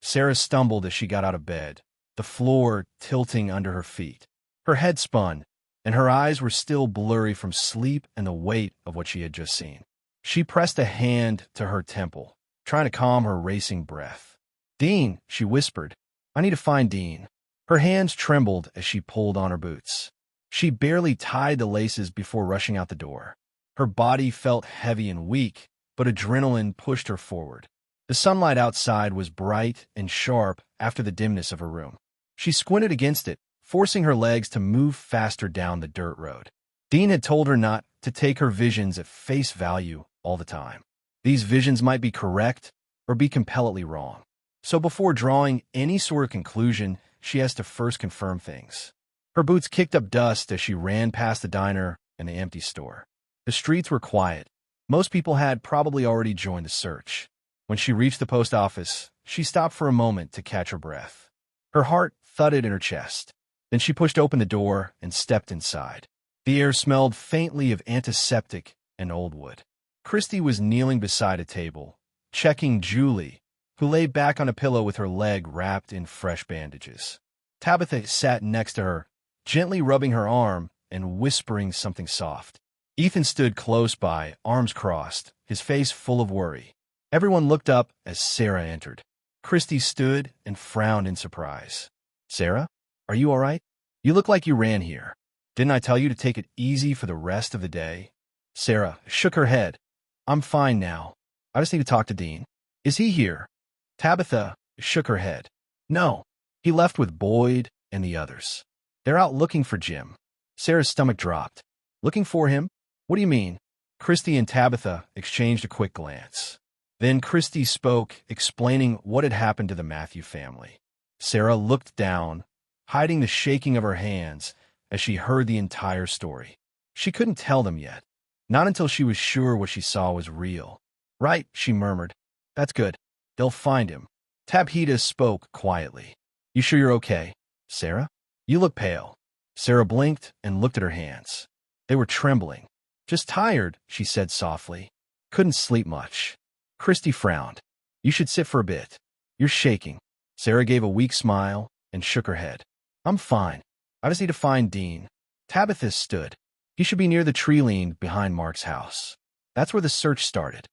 Sarah stumbled as she got out of bed, the floor tilting under her feet. Her head spun, and her eyes were still blurry from sleep and the weight of what she had just seen. She pressed a hand to her temple, trying to calm her racing breath. "Dean," she whispered. "I need to find Dean." Her hands trembled as she pulled on her boots. She barely tied the laces before rushing out the door. Her body felt heavy and weak, but adrenaline pushed her forward. The sunlight outside was bright and sharp after the dimness of her room. She squinted against it, forcing her legs to move faster down the dirt road. Dean had told her not to take her visions at face value all the time. These visions might be correct or be compellingly wrong. So before drawing any sort of conclusion, she has to first confirm things. Her boots kicked up dust as she ran past the diner and the empty store. The streets were quiet. Most people had probably already joined the search. When she reached the post office, she stopped for a moment to catch her breath. Her heart thudded in her chest. Then she pushed open the door and stepped inside. The air smelled faintly of antiseptic and old wood. Christy was kneeling beside a table, checking Julie, who lay back on a pillow with her leg wrapped in fresh bandages. Tabitha sat next to her, gently rubbing her arm and whispering something soft. Ethan stood close by, arms crossed, his face full of worry. Everyone looked up as Sarah entered. Christy stood and frowned in surprise. "Sarah, are you all right? You look like you ran here. Didn't I tell you to take it easy for the rest of the day?" Sarah shook her head. "I'm fine now. I just need to talk to Dean. Is he here?" Tabitha shook her head. "No, he left with Boyd and the others. They're out looking for Jim." Sarah's stomach dropped. "Looking for him? What do you mean?" Christy and Tabitha exchanged a quick glance. Then Christy spoke, explaining what had happened to the Matthew family. Sarah looked down, hiding the shaking of her hands as she heard the entire story. She couldn't tell them yet, not until she was sure what she saw was real. "Right," she murmured. "That's good. They'll find him." Tabitha spoke quietly. "You sure you're okay, Sarah? You look pale." Sarah blinked and looked at her hands. They were trembling. "Just tired," she said softly. "Couldn't sleep much." Christy frowned. "You should sit for a bit. You're shaking." Sarah gave a weak smile and shook her head. "I'm fine. I just need to find Dean." Tabitha stood. "He should be near the tree line behind Mark's house. That's where the search started."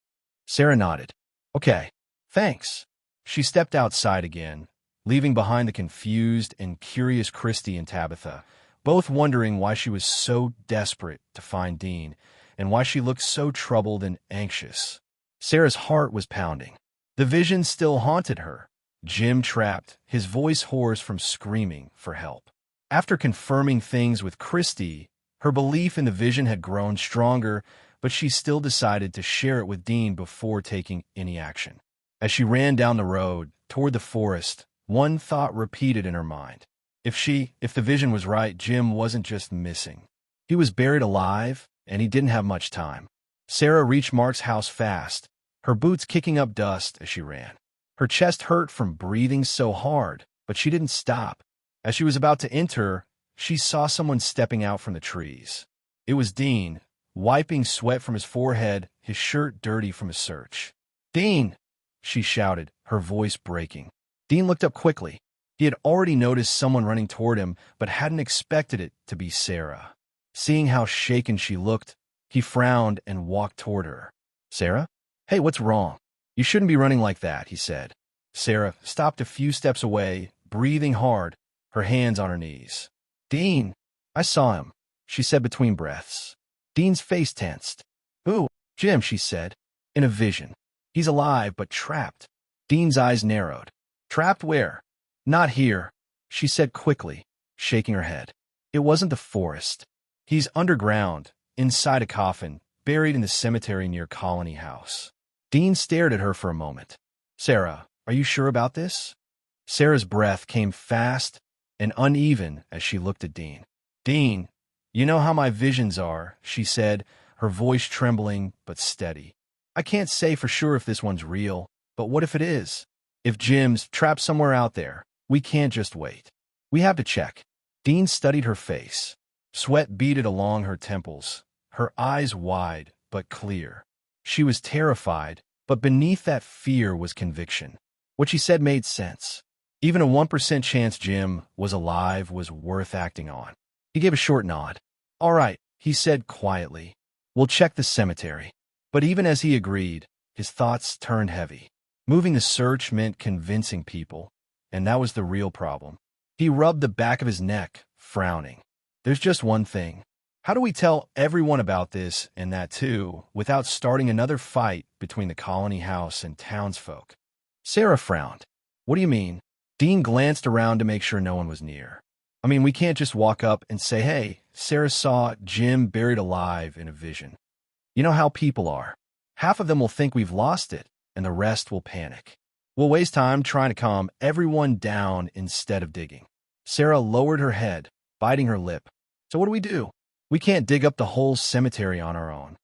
Sarah nodded. "Okay, thanks." She stepped outside again, leaving behind the confused and curious Christy and Tabitha, both wondering why she was so desperate to find Dean and why she looked so troubled and anxious. Sarah's heart was pounding. The vision still haunted her. Jim trapped, his voice hoarse from screaming for help. After confirming things with Christy, her belief in the vision had grown stronger, but she still decided to share it with Dean before taking any action. As she ran down the road toward the forest, one thought repeated in her mind. If the vision was right, Jim wasn't just missing. He was buried alive, and he didn't have much time. Sarah reached Mark's house fast, her boots kicking up dust as she ran. Her chest hurt from breathing so hard, but she didn't stop. As she was about to enter, she saw someone stepping out from the trees. It was Dean, wiping sweat from his forehead, his shirt dirty from his search. "Dean!" she shouted, her voice breaking. Dean looked up quickly. He had already noticed someone running toward him, but hadn't expected it to be Sarah. Seeing how shaken she looked, he frowned and walked toward her. "Sarah? Hey, what's wrong? You shouldn't be running like that," he said. Sarah stopped a few steps away, breathing hard, her hands on her knees. "Dean, I saw him," she said between breaths. Dean's face tensed. "Who?" "Jim," she said. "In a vision. He's alive, but trapped." Dean's eyes narrowed. "Trapped where?" "Not here," she said quickly, shaking her head. "It wasn't the forest. He's underground, inside a coffin, buried in the cemetery near Colony House." Dean stared at her for a moment. "Sarah, are you sure about this?" Sarah's breath came fast and uneven as she looked at Dean. "Dean, You know how my visions are, she said, her voice trembling but steady. I can't say for sure if this one's real, but what if it is? If Jim's trapped somewhere out there, we can't just wait. We have to check. Dean studied her face. Sweat beaded along her temples, her eyes wide but clear. She was terrified, but beneath that fear was conviction. What she said made sense. Even a 1% chance Jim was alive was worth acting on. He gave a short nod. All right, he said quietly. We'll check the cemetery. But even as he agreed, his thoughts turned heavy. Moving the search meant convincing people, and that was the real problem. He rubbed the back of his neck, frowning. There's just one thing. How do we tell everyone about this and that too, without starting another fight between the colony house and townsfolk? Sarah frowned. What do you mean? Dean glanced around to make sure no one was near. I mean, we can't just walk up and say, hey, Sarah saw Jim buried alive in a vision. You know how people are. Half of them will think we've lost it, and the rest will panic. We'll waste time trying to calm everyone down instead of digging. Sarah lowered her head, biting her lip. So what do? We can't dig up the whole cemetery on our own.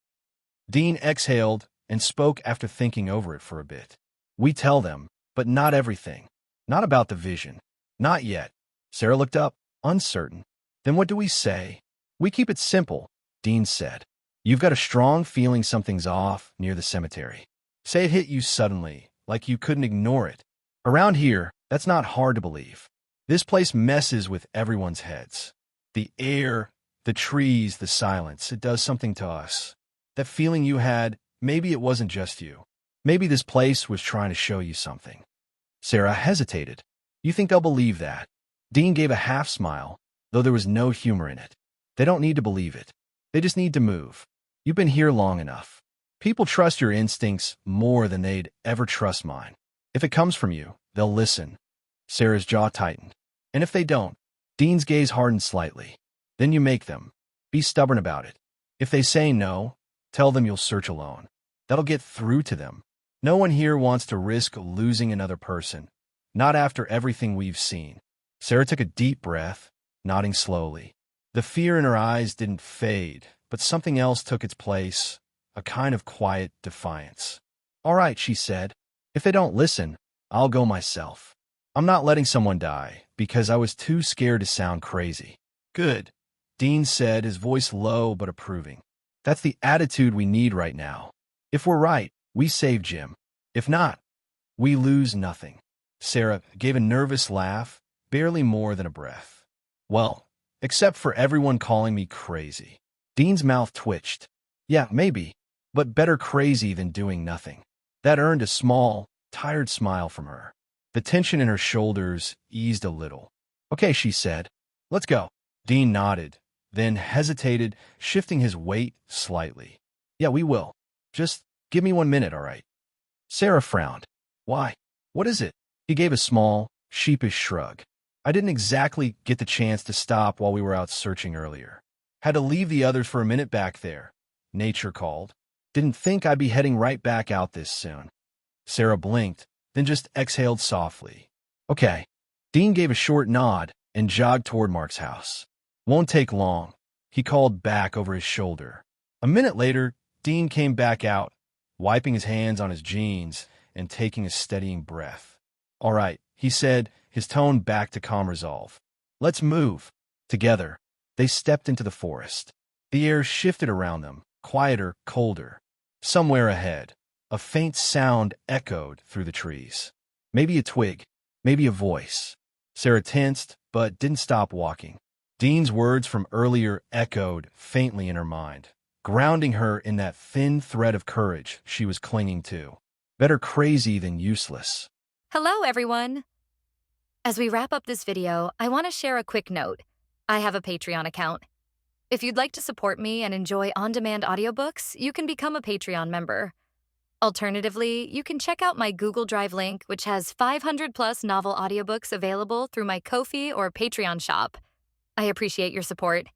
Dean exhaled and spoke after thinking over it for a bit. We tell them, but not everything. Not about the vision. Not yet. Sarah looked up, uncertain. Then what do we say? We keep it simple, Dean said. You've got a strong feeling something's off near the cemetery. Say it hit you suddenly, like you couldn't ignore it. Around here, that's not hard to believe. This place messes with everyone's heads. The air, the trees, the silence, it does something to us. That feeling you had, maybe it wasn't just you. Maybe this place was trying to show you something. Sarah hesitated. You think they'll believe that? Dean gave a half smile, though there was no humor in it. They don't need to believe it. They just need to move. You've been here long enough. People trust your instincts more than they'd ever trust mine. If it comes from you, they'll listen. Sarah's jaw tightened. And if they don't, Dean's gaze hardened slightly. Then you make them. Be stubborn about it. If they say no, tell them you'll search alone. That'll get through to them. No one here wants to risk losing another person. Not after everything we've seen. Sarah took a deep breath, nodding slowly. The fear in her eyes didn't fade, but something else took its place, a kind of quiet defiance. All right, she said. If they don't listen, I'll go myself. I'm not letting someone die, because I was too scared to sound crazy. Good, Dean said, his voice low but approving. That's the attitude we need right now. If we're right, we save Jim. If not, we lose nothing. Sarah gave a nervous laugh, barely more than a breath. Well, except for everyone calling me crazy. Dean's mouth twitched. Yeah, maybe, but better crazy than doing nothing. That earned a small, tired smile from her. The tension in her shoulders eased a little. Okay, she said. Let's go. Dean nodded, then hesitated, shifting his weight slightly. Yeah, we will. Just give me 1 minute, all right? Sarah frowned. Why? What is it? He gave a small, sheepish shrug. I didn't exactly get the chance to stop while we were out searching earlier. Had to leave the others for a minute back there. Nature called. Didn't think I'd be heading right back out this soon. Sarah blinked, then just exhaled softly. Okay. Dean gave a short nod and jogged toward Mark's house. Won't take long, he called back over his shoulder. A minute later, Dean came back out, wiping his hands on his jeans and taking a steadying breath. All right, he said, his tone back to calm resolve. Let's move. Together, they stepped into the forest. The air shifted around them, quieter, colder. Somewhere ahead, a faint sound echoed through the trees. Maybe a twig, maybe a voice. Sarah tensed, but didn't stop walking. Dean's words from earlier echoed faintly in her mind, grounding her in that thin thread of courage she was clinging to. Better crazy than useless. Hello, everyone. As we wrap up this video, I want to share a quick note. I have a Patreon account. If you'd like to support me and enjoy on-demand audiobooks, you can become a Patreon member. Alternatively, you can check out my Google Drive link, which has 500+ novel audiobooks available through my Ko-fi or Patreon shop. I appreciate your support.